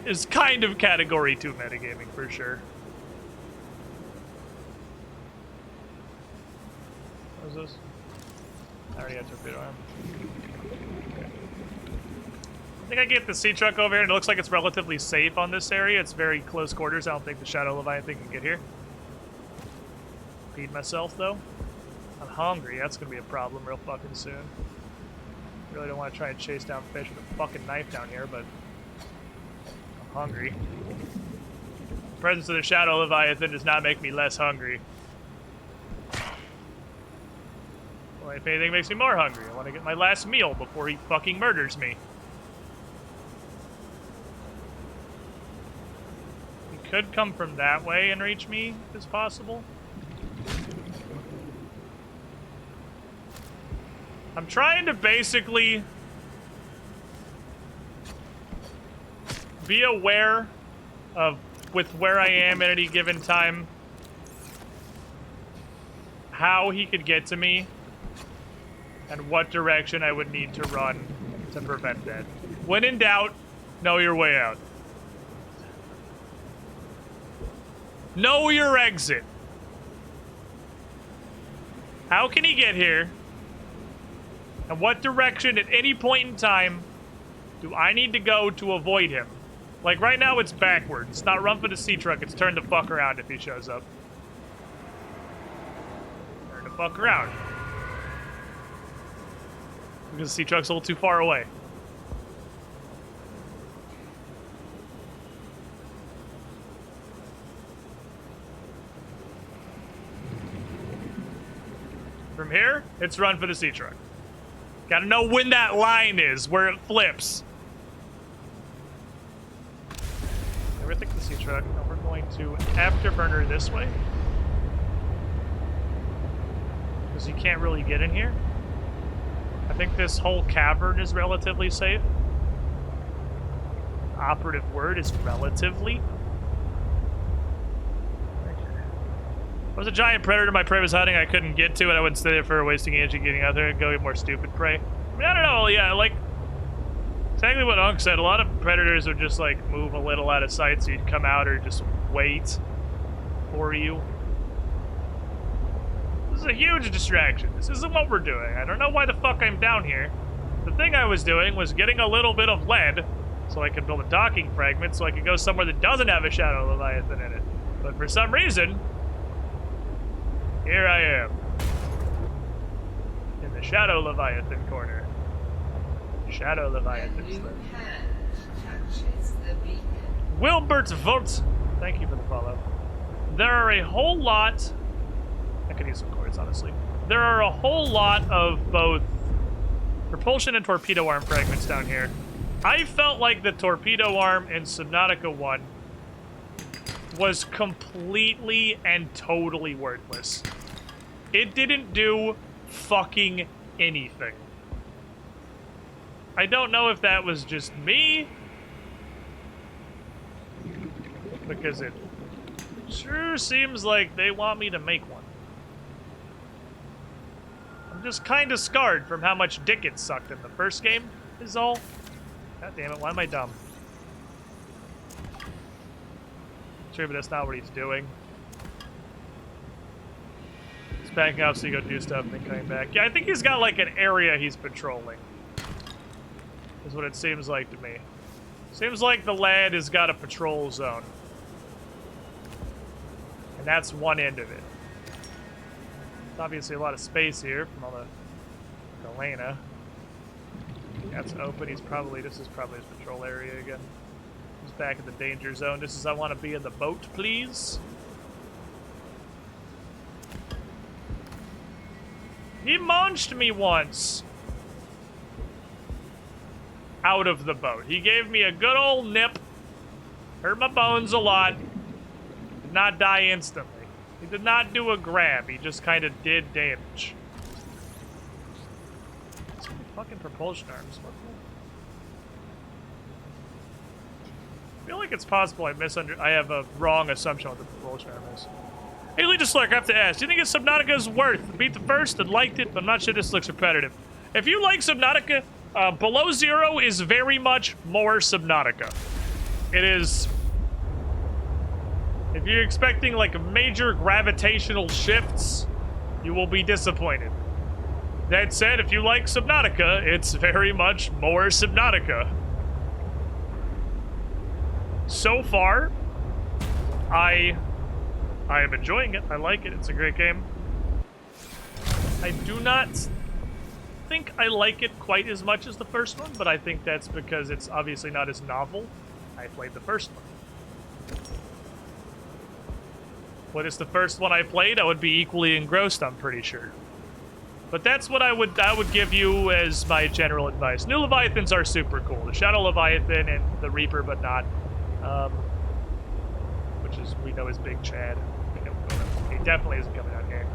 Speaker 1: is kind of Category 2 metagaming, for sure. What is this? I already got torpedo arm. Okay. I think I get the sea truck over here, and it looks like it's relatively safe on this area. It's very close quarters. I don't think the Shadow Leviathan can get here. Feed myself, though. I'm hungry. That's going to be a problem real fucking soon. Really don't want to try and chase down fish with a fucking knife down here, but I'm hungry. The presence of the Shadow Leviathan does not make me less hungry. Well, if anything, it makes me more hungry. I want to get my last meal before he fucking murders me. He could come from that way and reach me, if it's possible. I'm trying to basically be aware of, with where I am at any given time, how he could get to me and what direction I would need to run to prevent that. When in doubt, know your way out. Know your exit. How can he get here? And what direction at any point in time do I need to go to avoid him? Like right now it's backwards. It's not run for the sea truck, it's turn the fuck around if he shows up. Turn the fuck around. Because the sea truck's a little too far away. From here, it's run for the sea truck. Gotta know when that line is, where it flips. Never think the sea truck. Now we're going to afterburner this way. Because you can't really get in here. I think this whole cavern is relatively safe. The operative word is relatively. There was a giant predator my prey was hiding I couldn't get to, and I wouldn't stay there for wasting energy getting out there and go get more stupid prey. I mean, I don't know, yeah, like, exactly what Unc said. A lot of predators would just, like, move a little out of sight so you'd come out or just wait for you. This is a huge distraction. This isn't what we're doing. I don't know why the fuck I'm down here. The thing I was doing was getting a little bit of lead so I could build a docking fragment so I could go somewhere that doesn't have a Shadow Leviathan in it. But for some reason, here I am. In the Shadow Leviathan corner. Shadow Leviathan. Wilbert Vogt, thank you for the follow. There are a whole lot. I could use some quartz, honestly. There are a whole lot of both propulsion and torpedo arm fragments down here. I felt like the torpedo arm in Subnautica 1 was completely and totally worthless. It didn't do fucking anything. I don't know if that was just me, because it sure seems like they want me to make one. I'm just kind of scarred from how much dick it sucked in the first game, is all. God damn it, why am I dumb? Sure, but that's not what he's doing. He's backing up so you go do stuff and then coming back. Yeah, I think he's got like an area he's patrolling. Is what it seems like to me. Seems like the lad has got a patrol zone. And that's one end of it. There's obviously a lot of space here from all the Galena. That's open. This is probably his patrol area again. He's back in the danger zone. This is, I want to be in the boat, please. He munched me once. Out of the boat. He gave me a good old nip. Hurt my bones a lot. Did not die instantly. He did not do a grab. He just kind of did damage. Some fucking propulsion arms. What the? I feel like it's possible I have a wrong assumption on what the propulsion arm is. Hey, Legion Slurk, I have to ask. Do you think it's Subnautica's worth? Beat the first and liked it, but I'm not sure this looks repetitive. If you like Subnautica, Below Zero is very much more Subnautica. It is... If you're expecting, like, major gravitational shifts, you will be disappointed. That said, if you like Subnautica, it's very much more Subnautica. So far, I am enjoying it. I like it. It's a great game. I do not think I like it quite as much as the first one, but I think that's because it's obviously not as novel. I played the first one. When it's the first one I played, I would be equally engrossed, I'm pretty sure. But that's what I would give you as my general advice. New Leviathans are super cool. The Shadow Leviathan and the Reaper, but not. Which is, we know is Big Chad. He definitely isn't coming out here.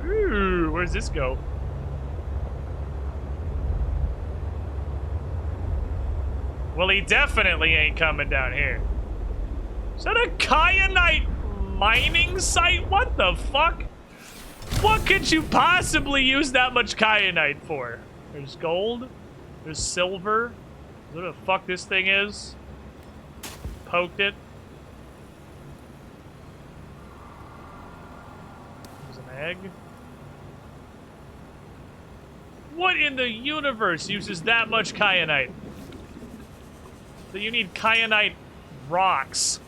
Speaker 1: Ooh, where's this go? Well, he definitely ain't coming down here. Is that a kyanite mining site? What the fuck? What could you possibly use that much kyanite for? There's gold. There's silver. What the fuck this thing is? Poked it. There's an egg. What in the universe uses that much kyanite? So you need kyanite rocks.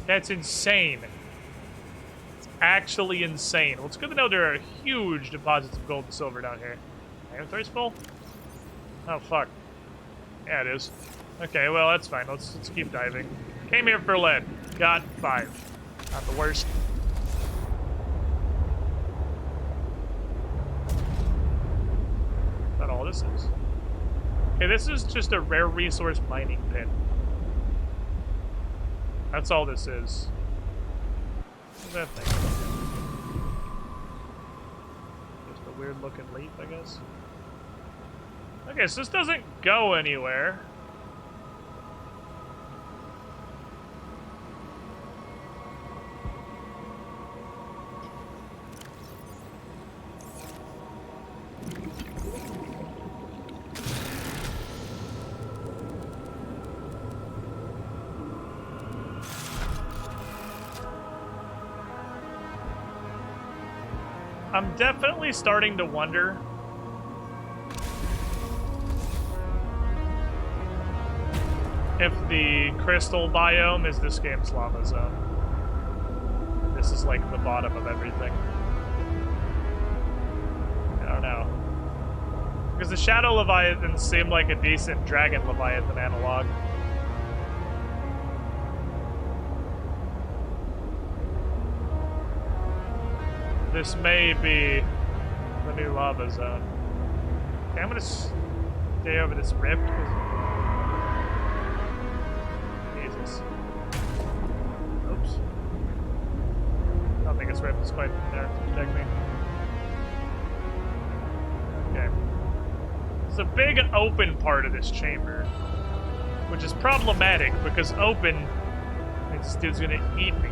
Speaker 1: That's insane. It's actually insane. Well, it's good to know there are huge deposits of gold and silver down here. My inventory's full? Oh, fuck. Yeah, it is. Okay, well, that's fine. Let's keep diving. Came here for lead. Got 5. Not the worst. That's not all this is. Okay, this is just a rare resource mining pit. That's all this is. What's that thing? Just a weird looking leaf, I guess. Okay, so this doesn't go anywhere. I'm definitely starting to wonder if the crystal biome is this game's lava zone. This is like the bottom of everything. now. Because the Shadow Leviathan seemed like a decent Dragon Leviathan analog. This may be the new lava zone. Okay, I'm gonna stay over this rift. Jesus. Oops. I don't think this rift is quite there to protect me. Okay. It's a big open part of this chamber, which is problematic because open means this dude's gonna eat me.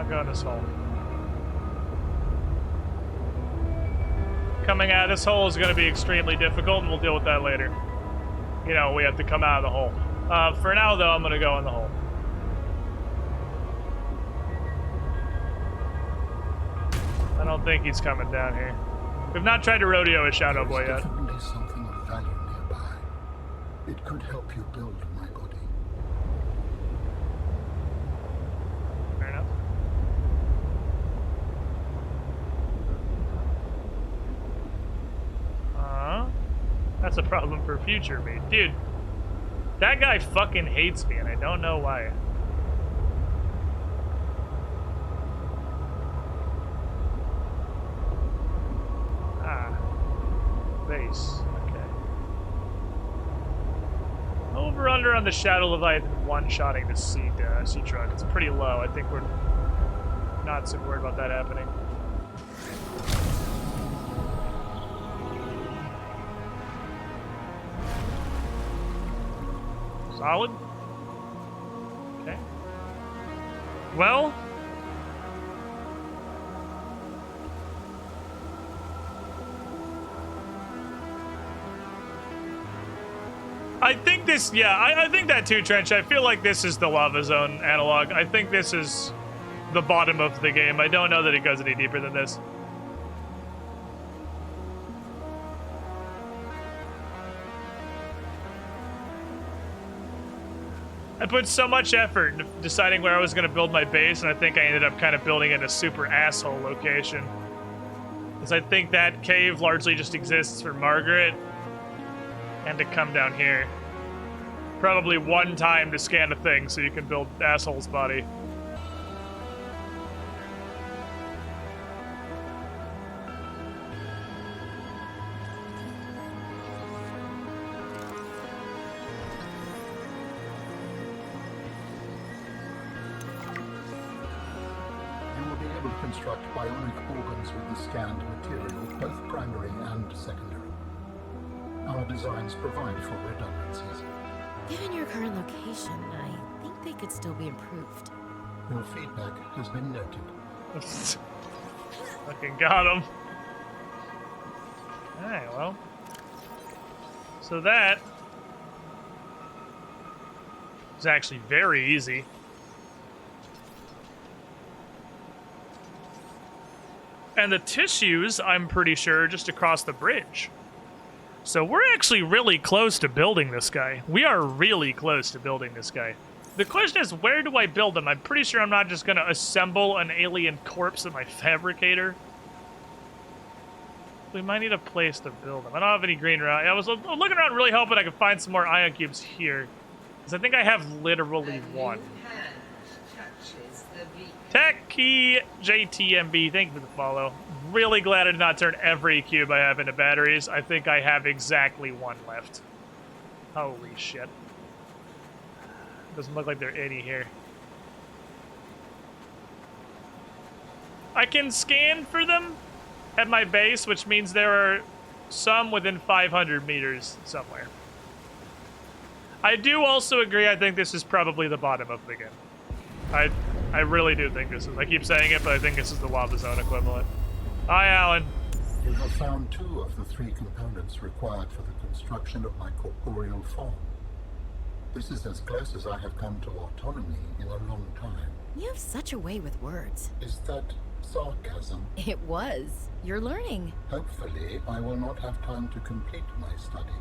Speaker 1: Go in this hole. Coming out of this hole is going to be extremely difficult, and we'll deal with that later. You know, we have to come out of the hole. For now, though, I'm going to go in the hole. I don't think he's coming down here. We've not tried to rodeo a Shadow Boy yet.
Speaker 6: Definitely something of value nearby. It could help you build my body.
Speaker 1: Fair enough. That's a problem for future me. Dude, that guy fucking hates me, and I don't know why. Ah. Base. Okay. Over under on the Shadow Leviathan one-shotting the sea truck. It's pretty low. I think we're not so worried about that happening. Solid. Okay. Well. I think this, yeah, I think that too, Trench. I feel like this is the lava zone analog. I think this is the bottom of the game. I don't know that it goes any deeper than this. I put so much effort into deciding where I was going to build my base, and I think I ended up kind of building in a super asshole location. Because I think that cave largely just exists for Margaret and to come down here. Probably one time to scan a thing so you can build asshole's body.
Speaker 6: Construct bionic organs with the scanned material, both primary and secondary. Our designs provide for redundancies.
Speaker 12: Given your current location, I think they could still be improved.
Speaker 6: Your feedback has been noted.
Speaker 1: Fucking got him. Alright, well. So that is actually very easy. And the tissues, I'm pretty sure, just across the bridge. So we're actually really close to building this guy. We are really close to building this guy. The question is, where do I build him? I'm pretty sure I'm not just going to assemble an alien corpse in my fabricator. We might need a place to build him. I don't have any green around. I was looking around really hoping I could find some more ion cubes here. Because I think I have literally one. Tech Key JTMB, thank you for the follow. Really glad I did not turn every cube I have into batteries. I think I have exactly one left. Holy shit. Doesn't look like there are any here. I can scan for them at my base, which means there are some within 500 meters somewhere. I do also agree, I think this is probably the bottom of the game. I really do think this is. I keep saying it, but I think this is the lava zone equivalent. Hi, Alan.
Speaker 6: You have found 2 of the 3 components required for the construction of my corporeal form. This is as close as I have come to autonomy in a long time.
Speaker 12: You have such a way with words.
Speaker 6: Is that sarcasm?
Speaker 12: It was. You're learning.
Speaker 6: Hopefully, I will not have time to complete my study.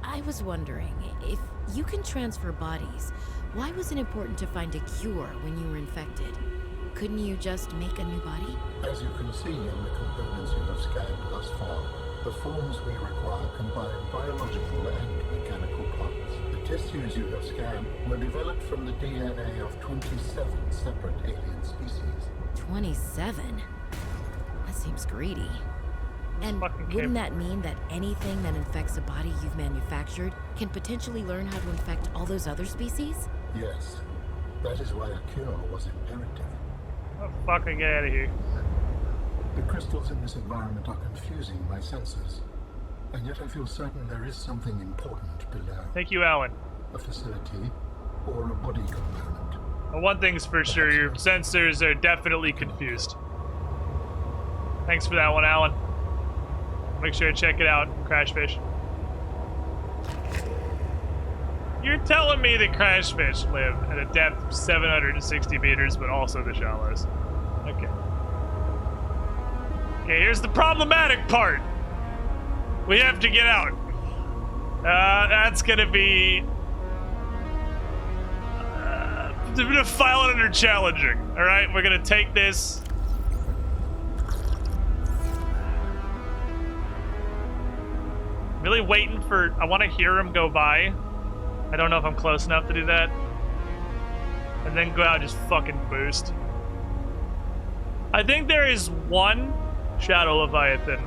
Speaker 12: I was wondering, if you can transfer bodies, why was it important to find a cure when you were infected? Couldn't you just make a new body?
Speaker 6: As you can see in the components you have scanned thus far, the forms we require combine biological and mechanical parts. The tissues you have scanned were developed from the DNA of 27 separate alien species.
Speaker 12: 27? That seems greedy. And wouldn't that mean that anything that infects a body you've manufactured can potentially learn how to infect all those other species?
Speaker 6: Yes. That is why a cure was imperative.
Speaker 1: Oh, fuck, I get out of here.
Speaker 6: The crystals in this environment are confusing my senses. And yet I feel certain there is something important below.
Speaker 1: Thank you, Alan.
Speaker 6: A facility or a body component.
Speaker 1: Well, one thing's for sure, your sensors are definitely confused. Thanks for that one, Alan. Make sure to check it out, Crashfish. You're telling me that Crashfish live at a depth of 760 meters, but also the shallows. Okay. Okay, here's the problematic part. We have to get out. That's gonna be... I'm gonna file it under challenging. Alright, we're gonna take this... Really waiting for... I want to hear him go by. I don't know if I'm close enough to do that. And then go out and just fucking boost. I think there is one Shadow Leviathan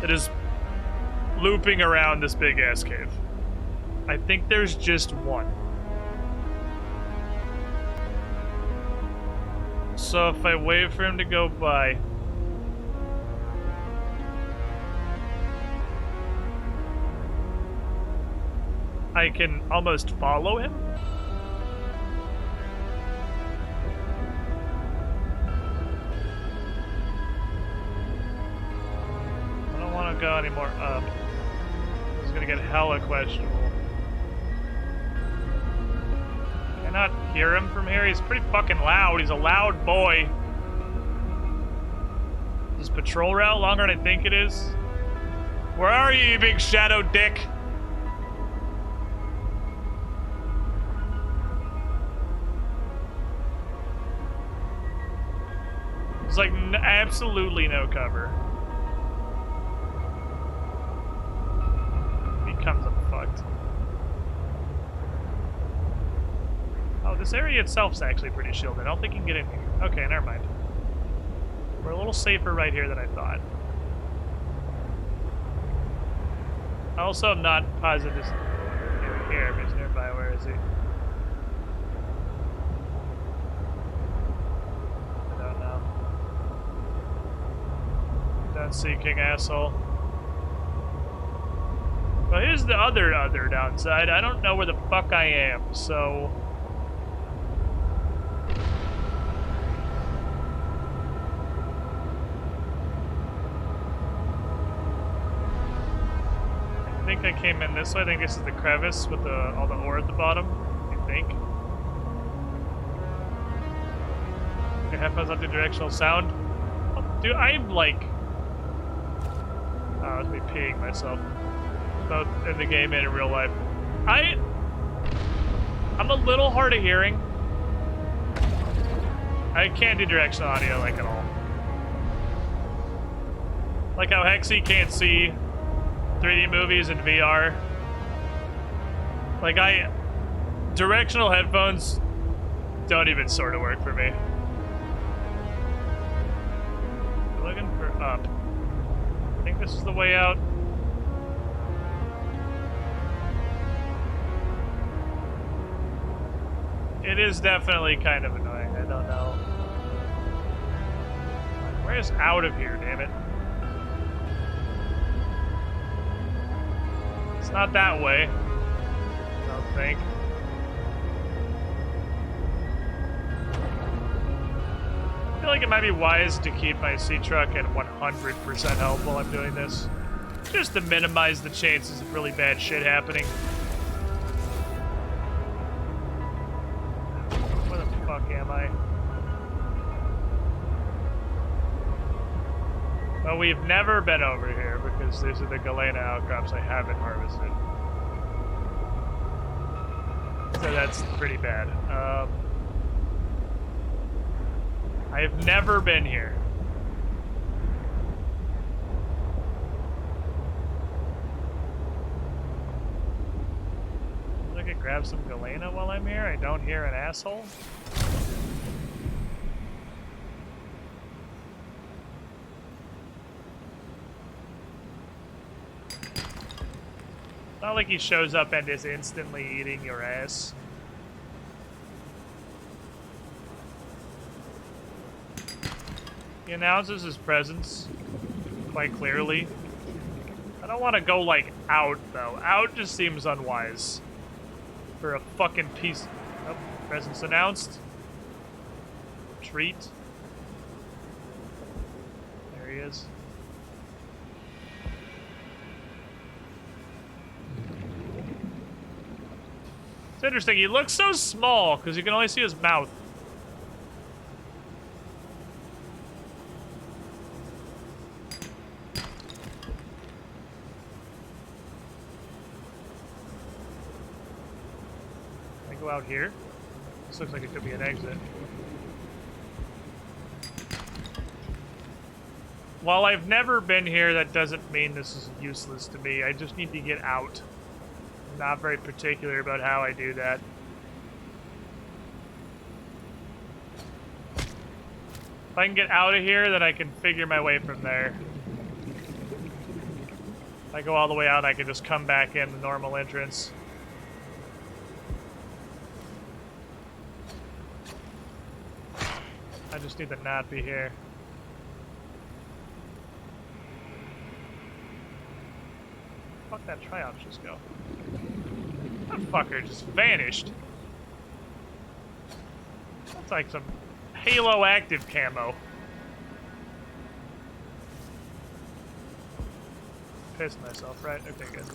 Speaker 1: that is looping around this big-ass cave. I think there's just one. So if I wait for him to go by... I can almost follow him? I don't want to go any more up. This is gonna get hella questionable. Can I not hear him from here? He's pretty fucking loud. He's a loud boy. Is his patrol route longer than I think it is? Where are you, you big shadow dick? There's like absolutely no cover. He comes up fucked. Oh, this area itself's actually pretty shielded. I don't think you can get in here. Okay, never mind. We're a little safer right here than I thought. I also am not positive this here if he's nearby. Where is he? Seeking asshole. Well, here's the other downside. I don't know where the fuck I am, so... I think I came in this way. I think this is the crevice with all the ore at the bottom. I think. Okay, headphones up to directional sound. Oh, dude, I'm like... I was peeing myself, both in the game and in real life. I'm a little hard of hearing. I can't do directional audio like at all. Like how Hexy can't see 3D movies in VR. Like directional headphones don't even sort of work for me. Looking for up. I think this is the way out. It is definitely kind of annoying. I don't know. Where's out of here, damn it? It's not that way. I don't think. I feel like it might be wise to keep my sea truck at 100% health while I'm doing this. Just to minimize the chances of really bad shit happening. Where the fuck am I? But we've never been over here because these are the Galena outcrops I haven't harvested. So that's pretty bad. I have never been here. I could grab some Galena while I'm here. I don't hear an asshole. Not like he shows up and is instantly eating your ass. He announces his presence quite clearly. I don't want to go, like, out, though. Out just seems unwise. For a fucking piece... Oh, presence announced. Treat. There he is. It's interesting, he looks so small, because you can only see his mouth. Can I go out here? This looks like it could be an exit. While I've never been here, that doesn't mean this is useless to me. I just need to get out. Not very particular about how I do that. If I can get out of here, then I can figure my way from there. If I go all the way out, I can just come back in the normal entrance. I just need to not be here. Fuck that Triumph just go. That fucker just vanished. That's like some Halo active camo. Pissed myself, right? Okay, good.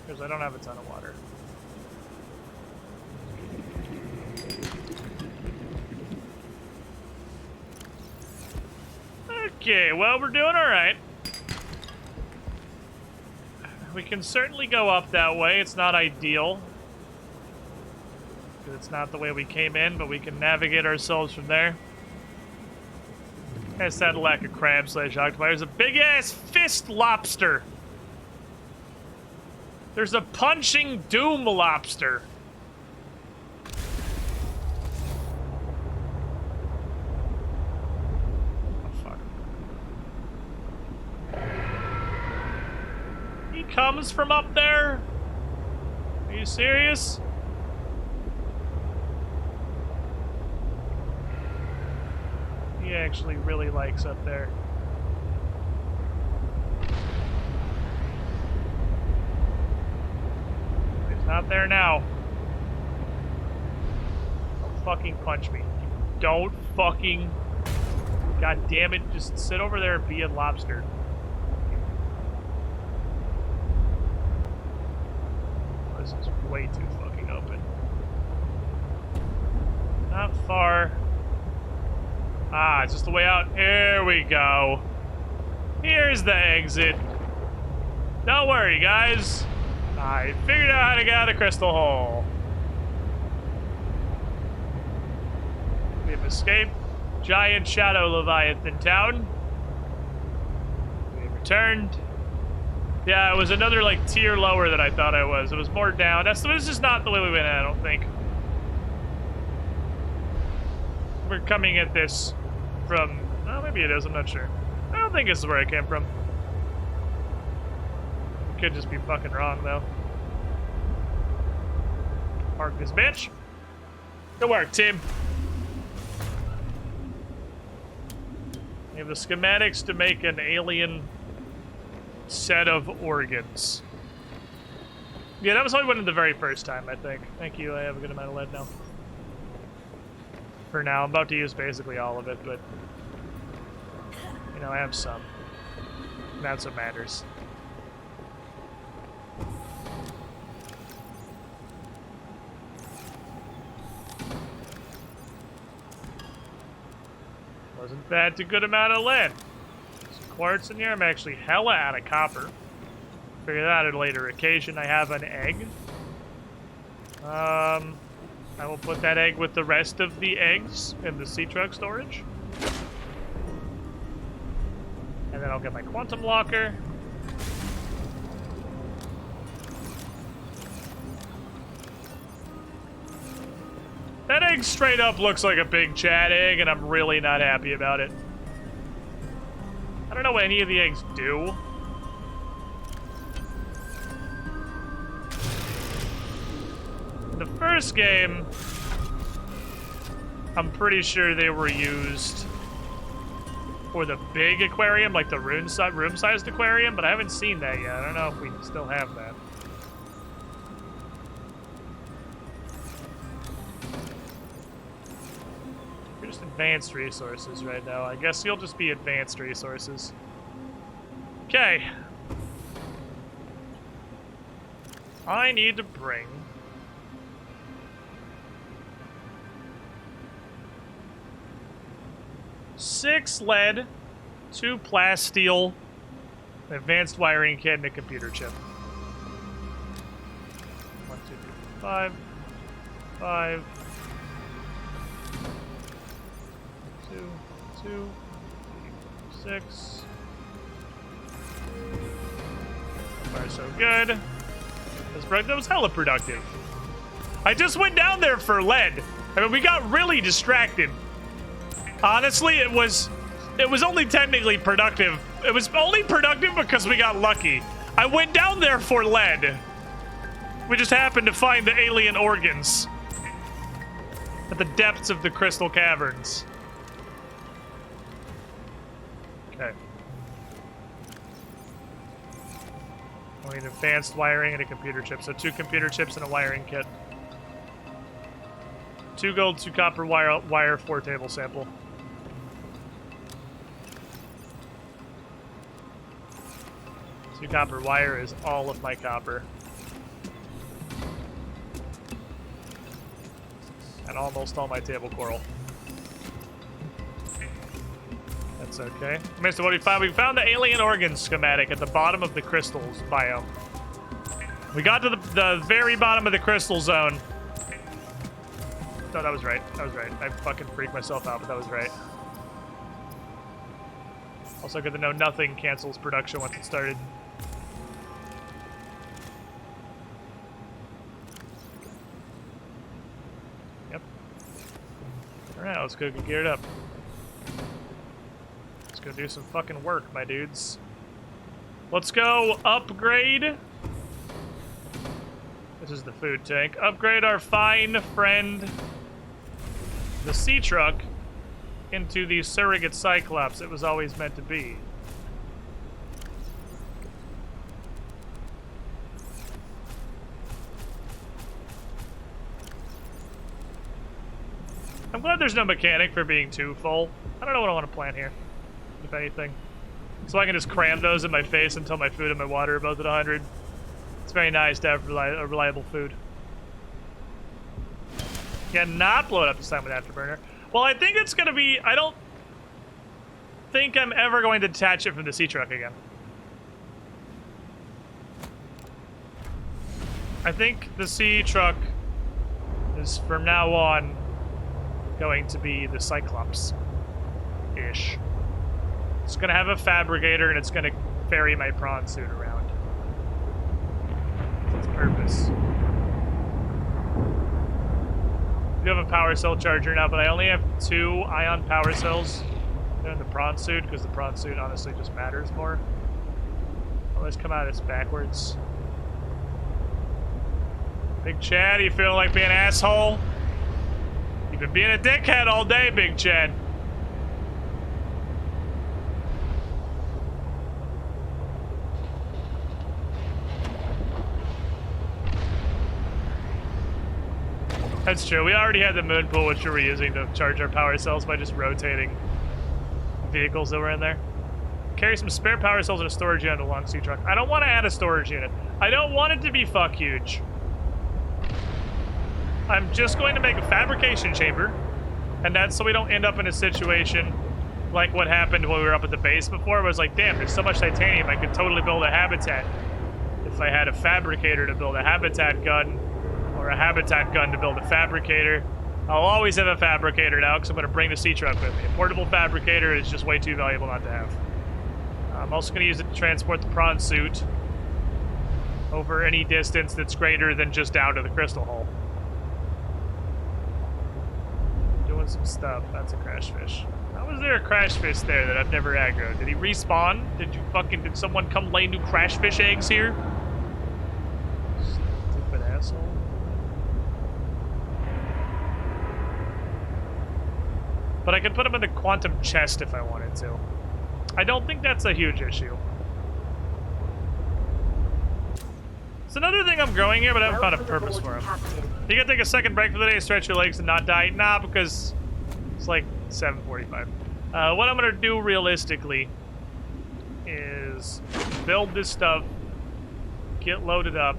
Speaker 1: Because I don't have a ton of water. Okay, well, we're doing alright. We can certainly go up that way. It's not ideal. Because it's not the way we came in, but we can navigate ourselves from there. Has that lack of crab / octopi. There's a big-ass fist lobster. There's a punching doom lobster. Comes from up there? Are you serious? He actually really likes up there. He's not there now. Don't fucking punch me. Don't fucking... God damn it, just sit over there and be a lobster. This is way too fucking open. Not far. Ah, it's just the way out. Here we go. Here's the exit. Don't worry, guys. I figured out how to get out of Crystal Hole. We've escaped Giant Shadow Leviathan Town. We returned. Yeah, it was another, like, tier lower than I thought I was. It was more down. This is just not the way we went in, I don't think. We're coming at this from... Oh, maybe it is, I'm not sure. I don't think this is where I came from. Could just be fucking wrong, though. Park this bitch. Good work, team. We have the schematics to make an alien... set of organs. Yeah, that was only one of the very first time, I think. Thank you, I have a good amount of lead now. For now, I'm about to use basically all of it, but... You know, I have some. And that's what matters. Wasn't that a good amount of lead? Some quartz in here. I'm actually hella out of copper. Figure that out at a later occasion. I have an egg. I will put that egg with the rest of the eggs in the sea truck storage. And then I'll get my quantum locker. That egg straight up looks like a big Chad egg, and I'm really not happy about it. I don't know what any of the eggs do. In the first game, I'm pretty sure they were used for the big aquarium, like the room-sized aquarium, but I haven't seen that yet. I don't know if we still have that. We're just advanced resources right now. I guess you'll just be advanced resources. Okay. I need to bring... 6 lead, 2 plasteel, an advanced wiring kit, and a computer chip. 1, 2, 3, 4, 5. 2, 2, 3, 4, 6. So far, so good. That was hella productive. I just went down there for lead. I mean, we got really distracted. Honestly, it was only technically productive. It was only productive because we got lucky. I went down there for lead. We just happened to find the alien organs at the depths of the crystal caverns. Okay. We need advanced wiring and a computer chip. So 2 computer chips and a wiring kit. 2 gold, 2 copper wire 4 table sample. 2 copper wire is all of my copper. And almost all my table coral. That's okay. Mr. What we found? We found the alien organ schematic at the bottom of the crystals biome. We got to the very bottom of the crystal zone. No, that was right. That was right. I fucking freaked myself out, but that was right. Also good to know nothing cancels production once it started. Yep. Alright, let's go get geared up. Let's go do some fucking work, my dudes. Let's go upgrade. This is the food tank. Upgrade our fine friend, the sea truck, into the surrogate Cyclops it was always meant to be. I'm glad there's no mechanic for being too full. I don't know what I want to plant here, if anything. So I can just cram those in my face until my food and my water are both at 100. It's very nice to have reliable food. Yeah, not blow it up this time with Afterburner. Well, I think it's going to be... I don't think I'm ever going to detach it from the sea truck again. I think the sea truck is, from now on, going to be the Cyclops-ish. It's going to have a fabricator, and it's going to ferry my prawn suit around. That's its purpose. I do have a power cell charger now, but I only have 2 ion power cells in the prawn suit, because the prawn suit honestly just matters more. Let's come out of this backwards. Big Chad, you feeling like being an asshole? You've been being a dickhead all day, Big Chad. That's true. We already had the moon pool, which we were using to charge our power cells by just rotating vehicles that were in there. Carry some spare power cells in a storage unit along sea truck. I don't want to add a storage unit. I don't want it to be fuck huge. I'm just going to make a fabrication chamber, and that's so we don't end up in a situation Like what happened when we were up at the base before. It was like, damn, there's so much titanium, I could totally build a habitat. If I had a fabricator to build a habitat gun, or a habitat gun to build a fabricator. I'll always have a fabricator now, because I'm going to bring the sea truck with me. A portable fabricator is just way too valuable not to have. I'm also going to use it to transport the prawn suit over any distance that's greater than just down to the crystal hole. Doing some stuff. That's a crash fish. How was there a crash fish there that I've never aggroed? Did he respawn? Did someone come lay new crash fish eggs here? Stupid asshole. But I could put him in the quantum chest if I wanted to. I don't think that's a huge issue. It's another thing I'm growing here, but I haven't found a purpose for him. You can take a second break for the day, stretch your legs, and not die. Nah, because it's like 7:45. What I'm gonna do realistically is build this stuff, get loaded up.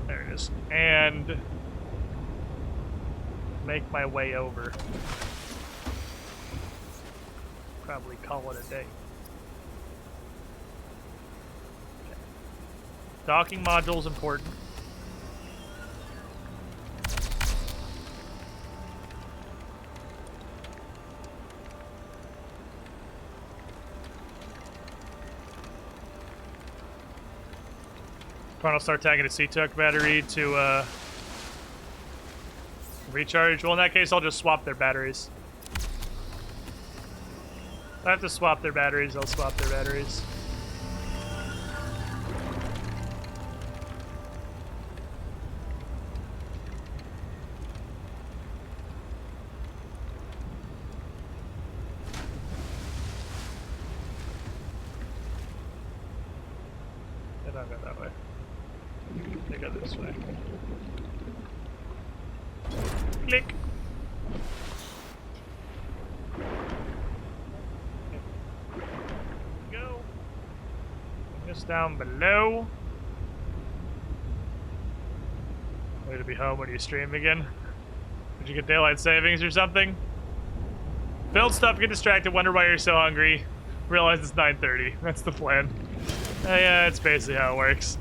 Speaker 1: There it is, and make my way over. Probably call it a day. Okay. Docking module is important. I'll start tagging a C-Tuck battery to recharge. Well, in that case, I'll just swap their batteries. If I have to swap their batteries, I'll swap their batteries. They don't go that way. They go this way. Click. Go. Bring this down below. Way to be home when you stream again. Did you get daylight savings or something? Build stuff, get distracted, wonder why you're so hungry. Realize it's 9:30. That's the plan. Yeah, that's basically how it works.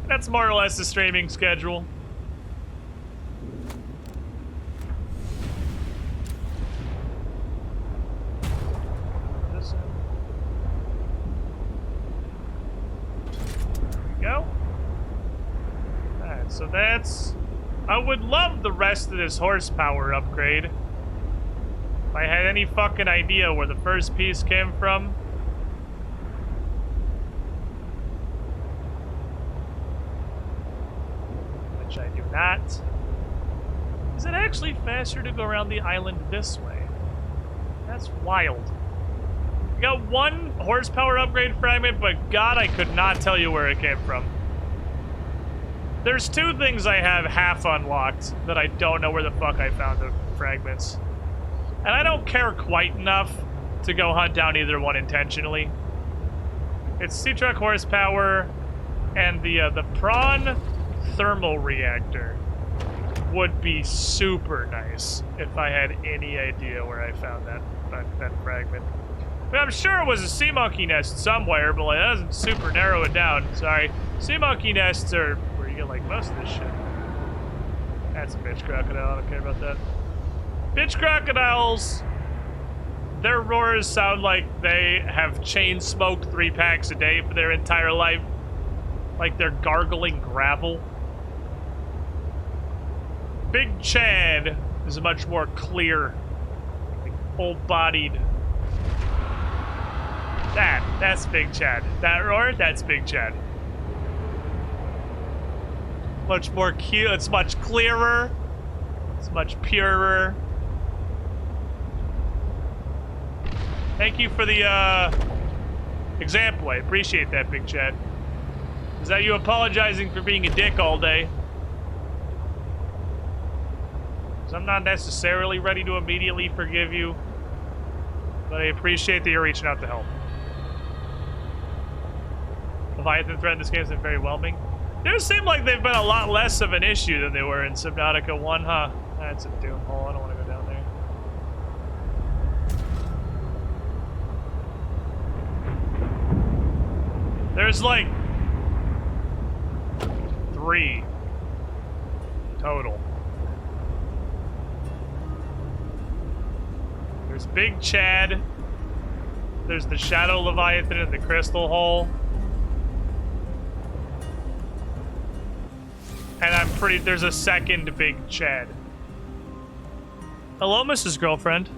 Speaker 1: That's more or less the streaming schedule. This one. There we go. Alright, so that's... I would love the rest of this horsepower upgrade. If I had any fucking idea where the first piece came from. Which I do not. Is it actually faster to go around the island this way? That's wild. I got one horsepower upgrade fragment, but God, I could not tell you where it came from. There's two things I have half unlocked that I don't know where the fuck I found the fragments. And I don't care quite enough to go hunt down either one intentionally. It's sea truck horsepower and the prawn thermal reactor would be super nice if I had any idea where I found that fragment. I mean, I'm sure it was a sea monkey nest somewhere, but like, that doesn't super narrow it down. Sorry. Sea monkey nests are where you get like most of this shit. That's a bitch crocodile. I don't care about that. Bitch crocodiles, their roars sound like they have chain smoked 3 packs a day for their entire life. Like they're gargling gravel. Big Chad is a much more clear, like, full-bodied. That's Big Chad. That roar, that's Big Chad. Much more cute. It's much clearer. It's much purer. Thank you for the example. I appreciate that, Big Chad. Is that you apologizing for being a dick all day? Because I'm not necessarily ready to immediately forgive you, but I appreciate that you're reaching out to help. Leviathan threat in this game has been very whelming. It does seem like they've been a lot less of an issue than they were in Subnautica 1, huh? That's a doom hole. I don't want to go down there. There's like 3 total. There's Big Chad. There's the Shadow Leviathan in the Crystal Hole. And I'm pretty... There's a second Big Chad. Hello, Mrs. Girlfriend.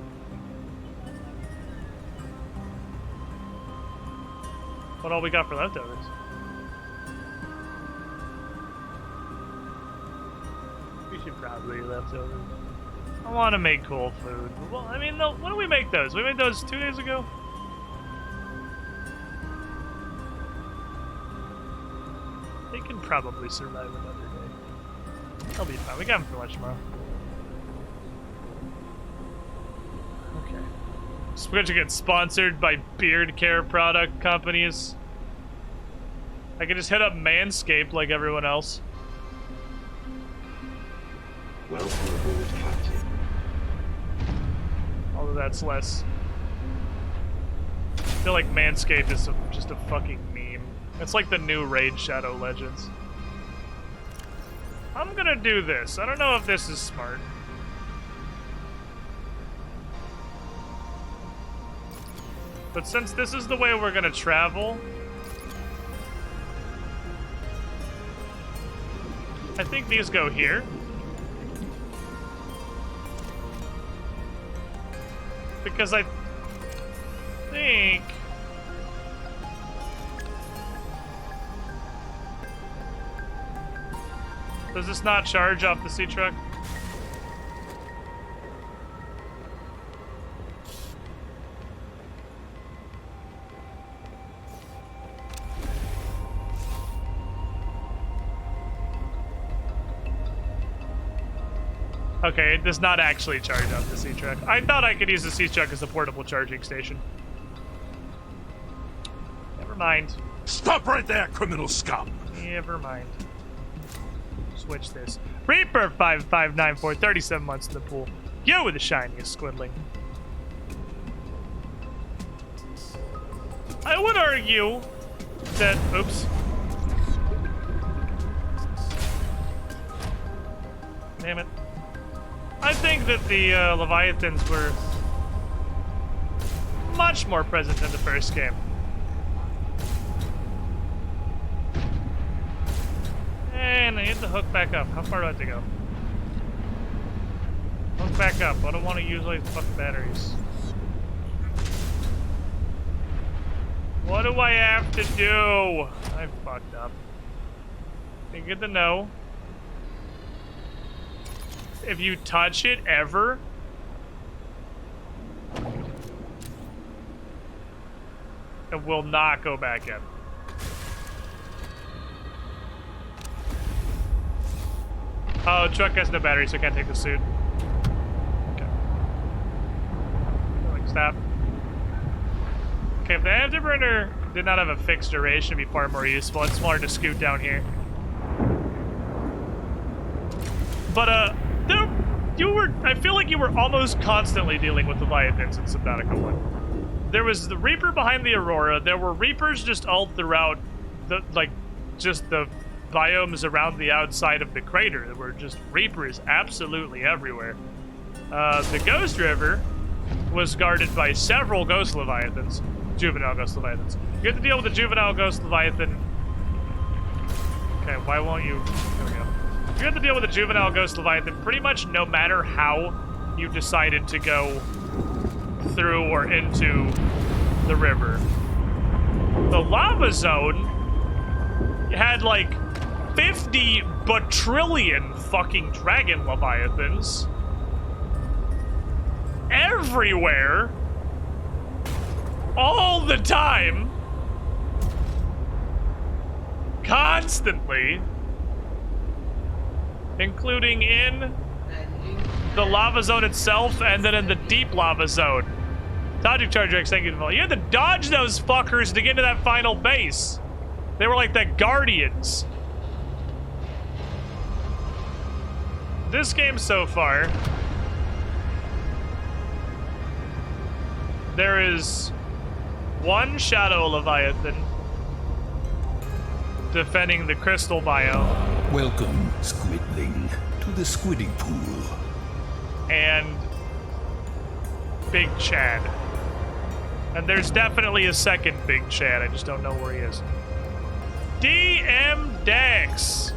Speaker 1: What all we got for leftovers? We should probably eat leftovers. I want to make cool food. Well, I mean, when did we make those? We made those 2 days ago? They can probably survive another day. They'll be fine. We got them for lunch tomorrow. Okay. So we're going to get sponsored by beard care product companies. I can just hit up Manscaped like everyone else.
Speaker 10: Welcome aboard, Captain.
Speaker 1: Although that's less. I feel like Manscaped is just a fucking meme. It's like the new Raid Shadow Legends. I'm gonna do this. I don't know if this is smart. But since this is the way we're gonna travel, I think these go here. Because I think... Does this not charge off the sea truck? Okay, it does not actually charge off the sea truck. I thought I could use the sea truck as a portable charging station. Never mind.
Speaker 2: Stop right there, criminal scum!
Speaker 1: Never mind. Switch this. Reaper 5594, 37 months in the pool. You were the shiniest squidling. I would argue that... Oops. Damn it. I think that the Leviathans were much more present in the first game. And I need to hook back up. How far do I have to go? Hook back up. I don't want to use like fucking batteries. What do I have to do? I fucked up. Okay, good to know. If you touch it ever, it will not go back in. Oh, the truck has no battery, so I can't take the suit. Okay. Like, stop. Okay, if the afterburner did not have a fixed duration, it'd be far more useful. It's smarter to scoot down here. But, I feel like you were almost constantly dealing with Leviathans in Subnautica 1. There was the Reaper behind the Aurora. There were Reapers just all throughout the, just the biomes around the outside of the crater. There were just Reapers absolutely everywhere. The Ghost River was guarded by several Ghost Leviathans. Juvenile Ghost Leviathans. You have to deal with the Juvenile Ghost Leviathan. Okay, why won't you... There we go. You have to deal with a Juvenile Ghost Leviathan pretty much no matter how you decided to go through or into the river. The Lava Zone had like 50 batrillion fucking Dragon Leviathans everywhere all the time, constantly, including in the lava zone itself and then in the deep lava zone. Dodging Charger X, thank you. You had to dodge those fuckers to get to that final base. They were like the Guardians. This game so far, there is one Shadow Leviathan, defending the crystal biome.
Speaker 2: Welcome, Squidling, to the Squiddy Pool.
Speaker 1: And Big Chad. And there's definitely a second Big Chad. I just don't know where he is. DM Dex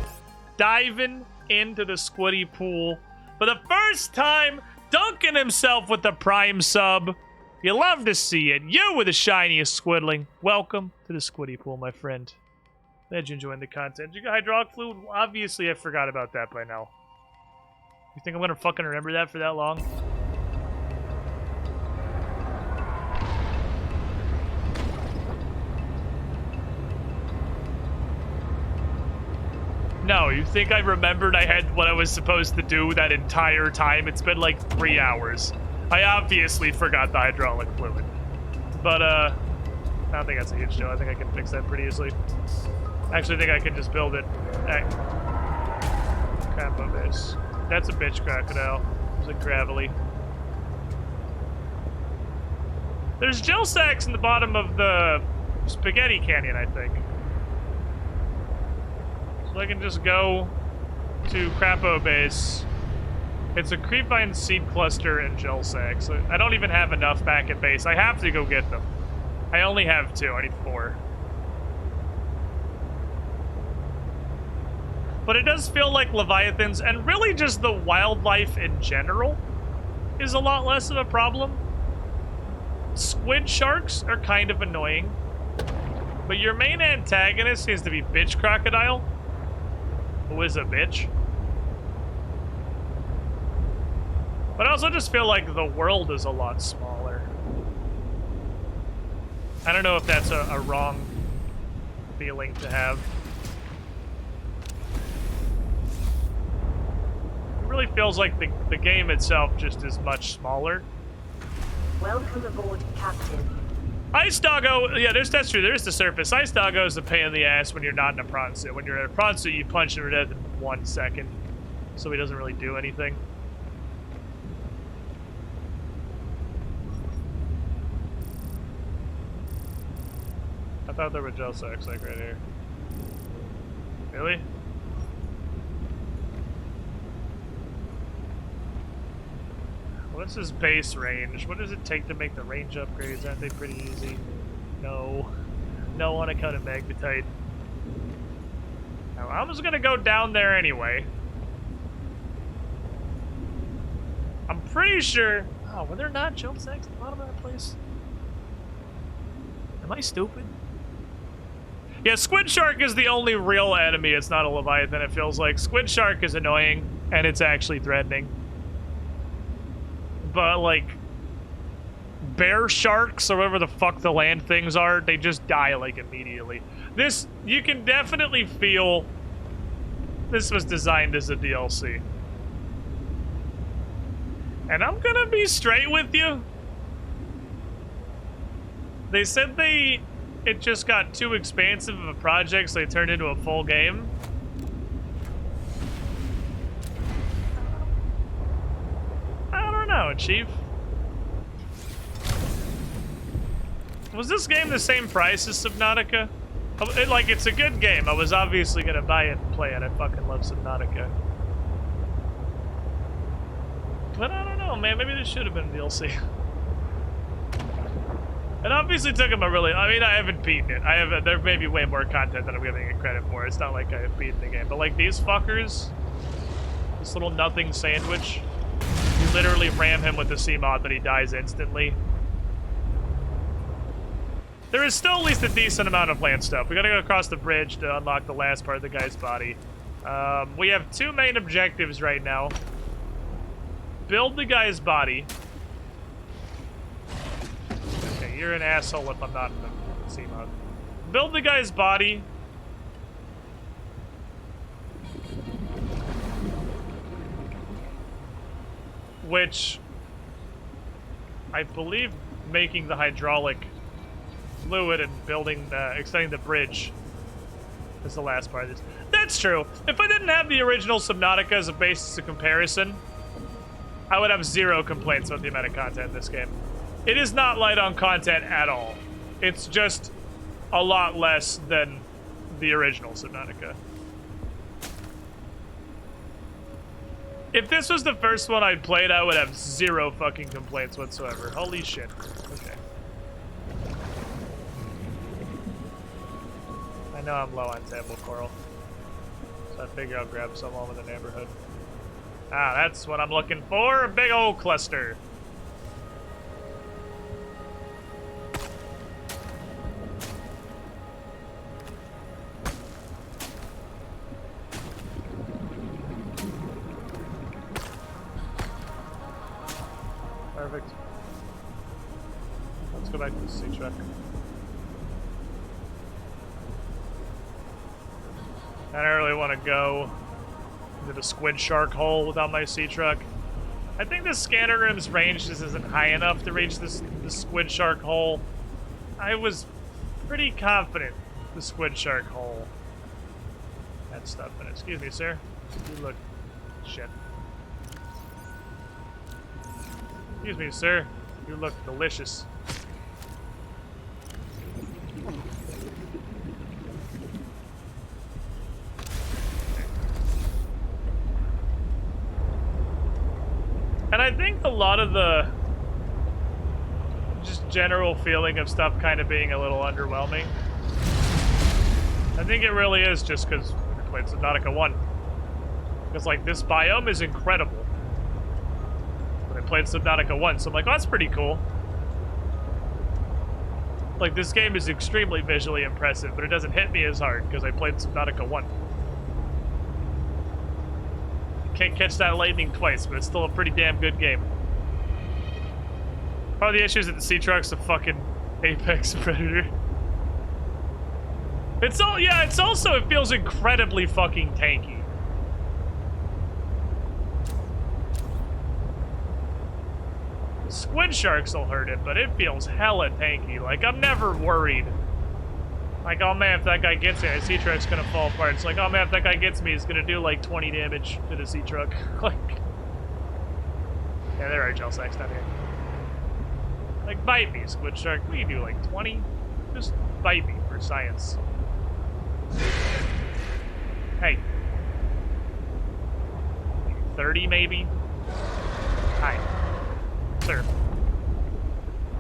Speaker 1: diving into the Squiddy Pool for the first time, dunking himself with the Prime sub. You love to see it. You were the shiniest Squidling. Welcome to the Squiddy Pool, my friend. Glad you're enjoying the content. Did you get hydraulic fluid? Obviously, I forgot about that by now. You think I'm gonna fucking remember that for that long? No, you think I remembered I had what I was supposed to do that entire time? It's been like 3 hours. I obviously forgot the hydraulic fluid. But, I don't think that's a huge deal. I think I can fix that pretty easily. I actually think I can just build it. Crap on this. That's a bitch crocodile. It's like gravelly. There's gel sacks in the bottom of the spaghetti canyon, I think. So I can just go to Crapo Base. It's a creepvine seed cluster and gel sacks. So I don't even have enough back at base. I have to go get them. I only have 2. I need 4. But it does feel like Leviathans, and really just the wildlife in general, is a lot less of a problem. Squid sharks are kind of annoying. But your main antagonist seems to be Bitch Crocodile, who is a bitch. But I also just feel like the world is a lot smaller. I don't know if that's a wrong feeling to have. It really feels like the game itself just is much smaller.
Speaker 4: Welcome aboard, Captain.
Speaker 1: Ice Doggo, yeah, that's true. There is the surface. Ice Doggo is a pain in the ass when you're not in a prawn suit. When you're in a prawn suit, you punch him to death in 1 second. So he doesn't really do anything. I thought there were gel sacks like right here. Really? What's his base range? What does it take to make the range upgrades? Aren't they pretty easy? No. No on account of Magnetite. Now, I was gonna go down there anyway. I'm pretty sure... Oh, were there not gel sacks at the bottom of that place? Am I stupid? Yeah, Squid Shark is the only real enemy. It's not a Leviathan, it feels like. Squid Shark is annoying, and it's actually threatening. But, like, bear sharks, or whatever the fuck the land things are, they just die, like, immediately. This, you can definitely feel this was designed as a DLC. And I'm gonna be straight with you. They said it just got too expansive of a project, so they turned into a full game. I don't know, Chief. Was this game the same price as Subnautica? It's a good game. I was obviously gonna buy it and play it. I fucking love Subnautica. But I don't know, man. Maybe this should have been DLC. It obviously took him a really... I mean, I haven't beaten it. There may be way more content than I'm giving it credit for. It's not like I have beaten the game. But, like, these fuckers... This little nothing sandwich... You literally ram him with the Seamoth and he dies instantly. There is still at least a decent amount of land stuff. We gotta go across the bridge to unlock the last part of the guy's body. We have 2 main objectives right now. Build the guy's body. Okay, you're an asshole if I'm not in the Seamoth. Build the guy's body. Which, I believe making the hydraulic fluid and building, extending the bridge is the last part of this. That's true. If I didn't have the original Subnautica as a basis of comparison, I would have 0 complaints about the amount of content in this game. It is not light on content at all. It's just a lot less than the original Subnautica. If this was the first one I played, I would have zero fucking complaints whatsoever. Holy shit. Okay. I know I'm low on table coral, so I figure I'll grab some over the neighborhood. Ah, that's what I'm looking for. A big old cluster. Perfect. Let's go back to the sea truck. I don't really want to go into the squid shark hole without my sea truck. I think the scanner room's range just isn't high enough to reach the squid shark hole. I was pretty confident the squid shark hole had stuff in it. Excuse me, sir. You look... shit. Excuse me, sir. You look delicious. And I think a lot of the just general feeling of stuff kind of being a little underwhelming, I think it really is just because I played Subnautica 1. Because, like, this biome is incredible. But I played Subnautica 1, so I'm like, oh, that's pretty cool. Like, this game is extremely visually impressive, but it doesn't hit me as hard because I played Subnautica 1. Can't catch that lightning twice, but it's still a pretty damn good game. Part of the issue is that the sea truck's a fucking apex predator. It's all, yeah, it's also, it feels incredibly fucking tanky. Squid sharks will hurt it, but it feels hella tanky. Like, I'm never worried. Like, oh man, if that guy gets me, the sea truck's gonna fall apart. It's like, oh man, if that guy gets me, he's gonna do like 20 damage to the sea truck. Like, yeah, there are gel sacks down here. Like, bite me, squid shark. We can do like 20. Just bite me for science. Hey. 30 maybe? Hi. Sir.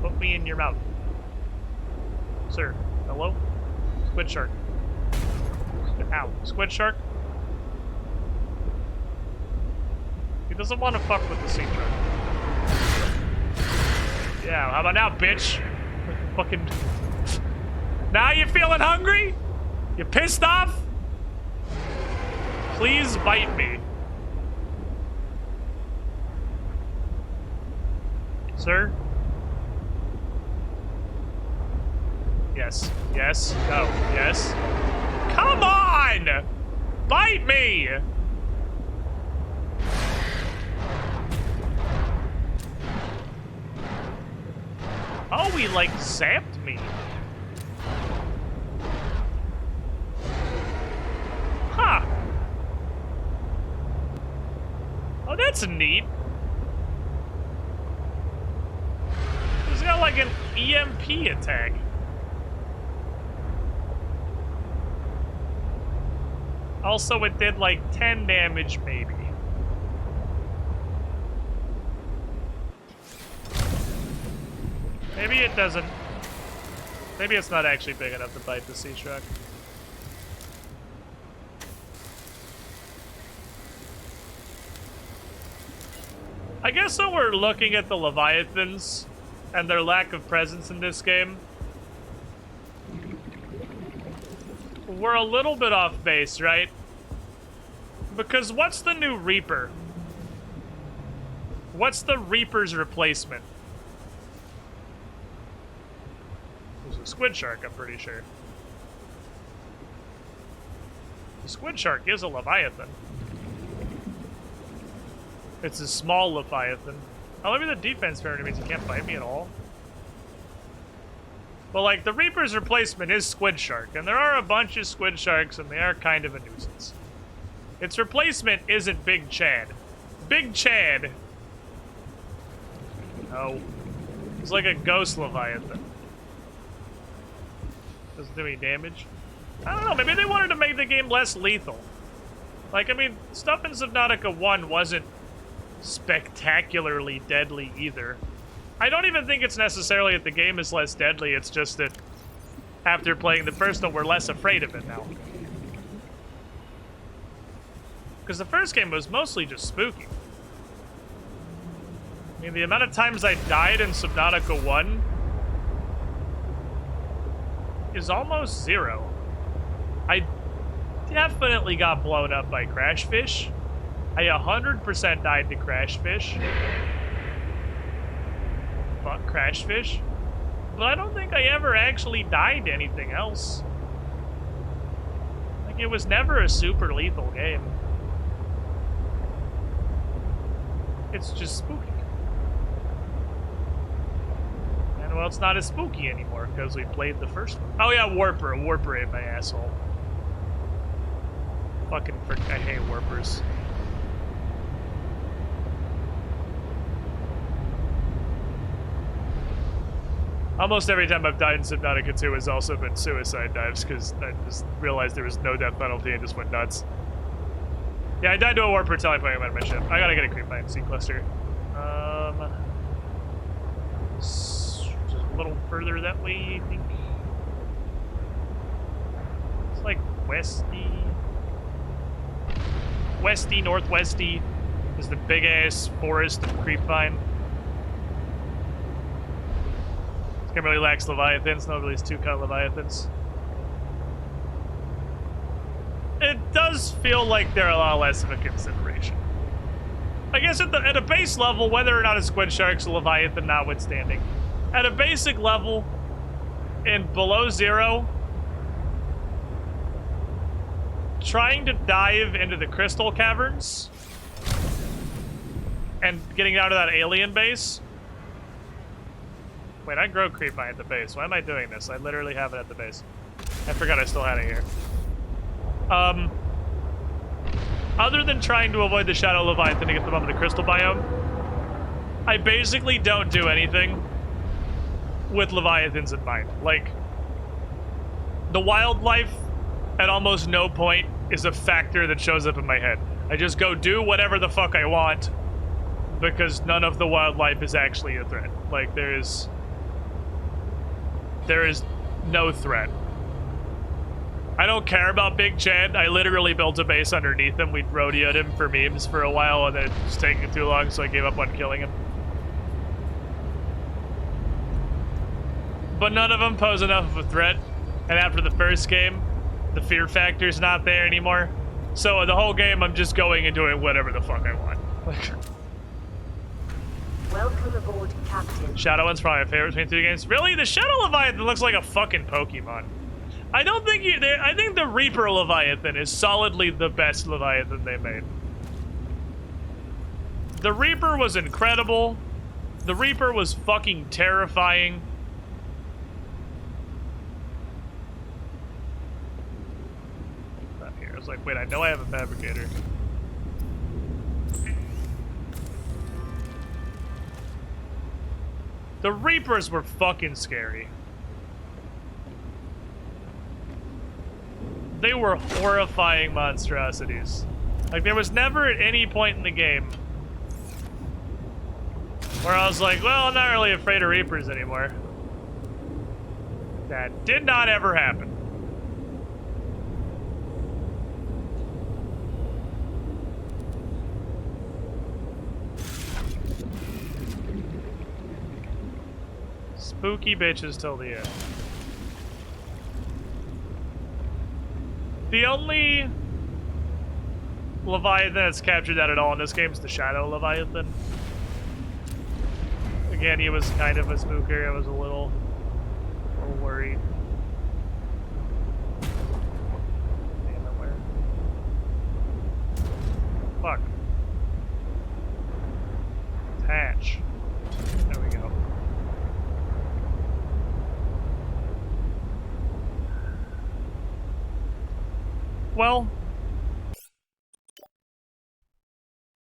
Speaker 1: Put me in your mouth. Sir. Hello? Squid shark. Ow. Squid shark? He doesn't want to fuck with the sea truck. Yeah, how about now, bitch? Fucking... Now you feeling hungry? You pissed off? Please bite me. Sir? Yes. Yes. No. Yes. Come on! Bite me! Oh, he like zapped me. Huh. Oh, that's neat. He's got like an EMP attack. Also, it did like 10 damage, maybe. Maybe it doesn't. Maybe it's not actually big enough to bite the sea truck. I guess when we're looking at the Leviathans and their lack of presence in this game, we're a little bit off base, right? Because what's the new Reaper? What's the Reaper's replacement? There's a squid shark, I'm pretty sure. The squid shark is a Leviathan. It's a small Leviathan. Oh, maybe the defense parameter means he can't bite me at all. But, like, the Reaper's replacement is Squid Shark, and there are a bunch of Squid Sharks, and they are kind of a nuisance. Its replacement isn't Big Chad. Big Chad... Oh. It's like a ghost Leviathan. Doesn't do any damage. I don't know, maybe they wanted to make the game less lethal. Like, I mean, stuff in Subnautica 1 wasn't spectacularly deadly either. I don't even think it's necessarily that the game is less deadly, it's just that after playing the first one, we're less afraid of it now. Because the first game was mostly just spooky. I mean, the amount of times I died in Subnautica 1 is almost zero. I definitely got blown up by crash fish. I 100% died to crash fish. Fuck crash fish. But I don't think I ever actually died to anything else. Like, it was never a super lethal game. It's just spooky. And well, it's not as spooky anymore because we played the first one. Oh yeah, Warper. A Warper ate my asshole. Fucking frick, I hate Warpers. Almost every time I've died in Subnautica 2 has also been suicide dives because I just realized there was no death penalty and just went nuts. Yeah, I died to a Warper teleporting out of my ship. I gotta get a creep mine sea cluster. Just a little further that way, I think. It's like westy, northwesty is the big ass forest of creep vine. This game really lacks leviathans. No, release 2-cut leviathans. It does feel like they're a lot less of a consideration. I guess at a base level, whether or not a squid shark's a leviathan notwithstanding, at a basic level, in below zero, trying to dive into the crystal caverns and getting out of that alien base. Wait, I grow creep vine at the base. Why am I doing this? I literally have it at the base. I forgot I still had it here. Other than trying to avoid the Shadow Leviathan to get them up in the crystal biome, I basically don't do anything with Leviathans in mind. Like, the wildlife at almost no point is a factor that shows up in my head. I just go do whatever the fuck I want because none of the wildlife is actually a threat. Like, there is no threat. I don't care about Big Chad. I literally built a base underneath him. We'd rodeoed him for memes for a while, and then it was taking too long, so I gave up on killing him. But none of them pose enough of a threat, and after the first game, the fear factor's not there anymore. So the whole game, I'm just going and doing whatever the fuck I want.
Speaker 4: Welcome aboard, Captain.
Speaker 1: Shadowlan's probably my favorite between two games. Really? The Shadow Leviathan looks like a fucking Pokemon. I don't think I think the Reaper Leviathan is solidly the best Leviathan they made. The Reaper was incredible. The Reaper was fucking terrifying. Not here. I was like, wait, I know I have a fabricator. The Reapers were fucking scary. They were horrifying monstrosities. Like, there was never at any point in the game where I was like, well, I'm not really afraid of Reapers anymore. That did not ever happen. Spooky bitches till the end. The only Leviathan that's captured that at all in this game is the Shadow Leviathan. Again, he was kind of a spooker. I was a little worried. Damn it, where? Fuck. Attach. There we go. Well,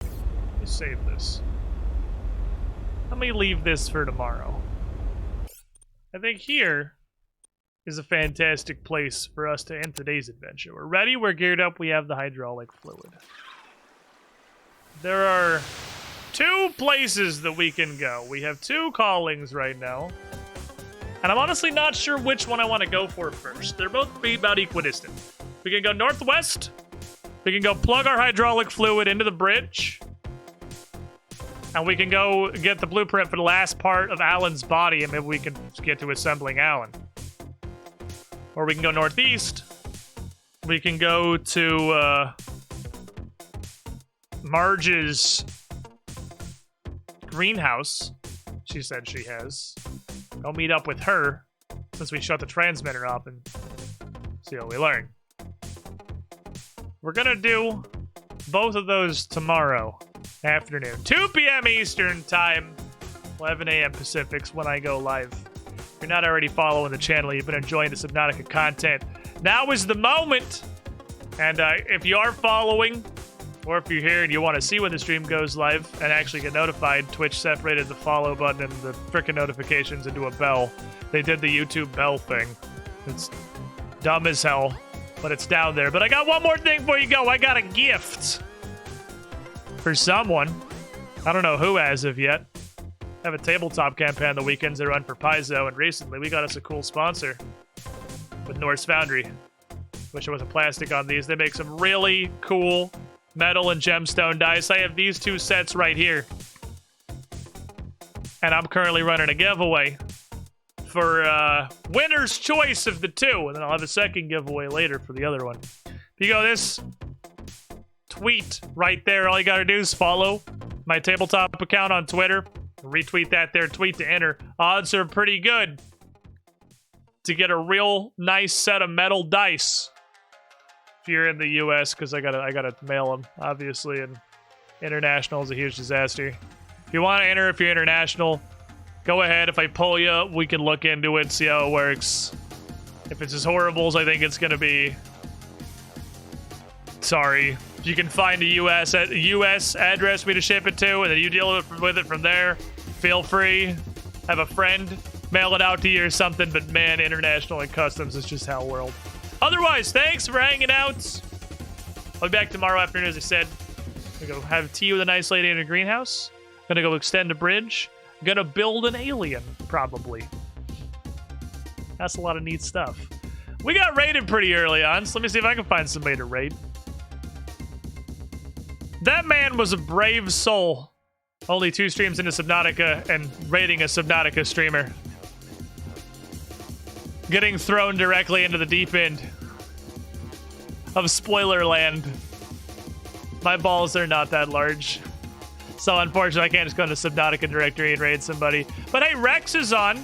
Speaker 1: let me save this. Let me leave this for tomorrow. I think here is a fantastic place for us to end today's adventure. We're ready, we're geared up, we have the hydraulic fluid. There are 2 places that we can go. We have 2 callings right now. And I'm honestly not sure which one I want to go for first. They're both about equidistant. We can go northwest. We can go plug our hydraulic fluid into the bridge. And we can go get the blueprint for the last part of Alan's body, and maybe we can get to assembling Alan. Or we can go northeast. We can go to Marge's greenhouse. She said she has. I'll meet up with her since we shut the transmitter off and see what we learn. We're gonna do both of those tomorrow afternoon. 2 p.m. Eastern time, 11 a.m. Pacific's when I go live. If you're not already following the channel, you've been enjoying the Subnautica content, now is the moment. And if you are following, or if you're here and you want to see when the stream goes live and actually get notified, Twitch separated the follow button and the frickin' notifications into a bell. They did the YouTube bell thing. It's dumb as hell, but it's down there. But I got one more thing before you go. I got a gift for someone. I don't know who as of yet. I have a tabletop campaign on the weekends I run for Paizo, and recently we got us a cool sponsor with Norse Foundry. Wish there was a plastic on these. They make some really cool metal and gemstone dice. I have these 2 sets right here. And I'm currently running a giveaway for winner's choice of the 2. And then I'll have a second giveaway later for the other one. If you go this tweet right there, all you gotta do is follow my tabletop account on Twitter. Retweet that there, tweet to enter. Odds are pretty good to get a real nice set of metal dice. If you're in the US, because I gotta mail them, obviously, and international is a huge disaster. If you want to enter, if you're international, go ahead. If I pull you, we can look into it, see how it works. If it's as horrible as I think it's gonna be, sorry. If you can find a US address for me to ship it to, and then you deal with it from there, feel free. Have a friend mail it out to you or something, but man, international and customs is just hell world. Otherwise, thanks for hanging out. I'll be back tomorrow afternoon, as I said. I'm gonna go have tea with a nice lady in a greenhouse. Gonna go extend a bridge. Gonna build an alien, probably. That's a lot of neat stuff. We got raided pretty early on, so let me see if I can find somebody to raid. That man was a brave soul. Only 2 streams into Subnautica and raiding a Subnautica streamer. Getting thrown directly into the deep end of spoiler land. My balls are not that large. So unfortunately, I can't just go into Subnautica directory and raid somebody. But hey, Rex is on.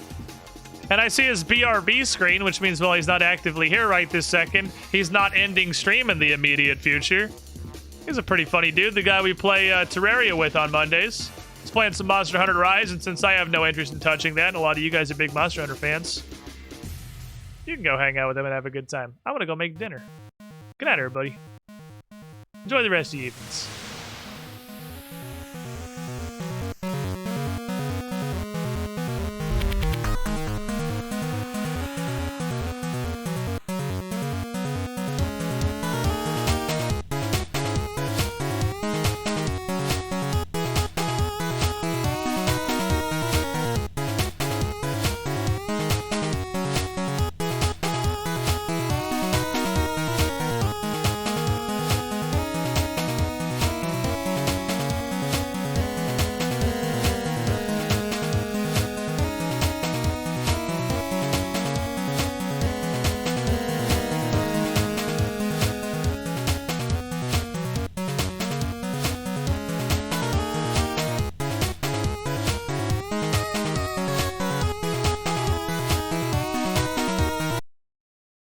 Speaker 1: And I see his BRB screen, which means, well, he's not actively here right this second. He's not ending stream in the immediate future. He's a pretty funny dude, the guy we play Terraria with on Mondays. He's playing some Monster Hunter Rise, and since I have no interest in touching that, and a lot of you guys are big Monster Hunter fans, you can go hang out with him and have a good time. I want to go make dinner. Good night, everybody. Enjoy the rest of the evenings.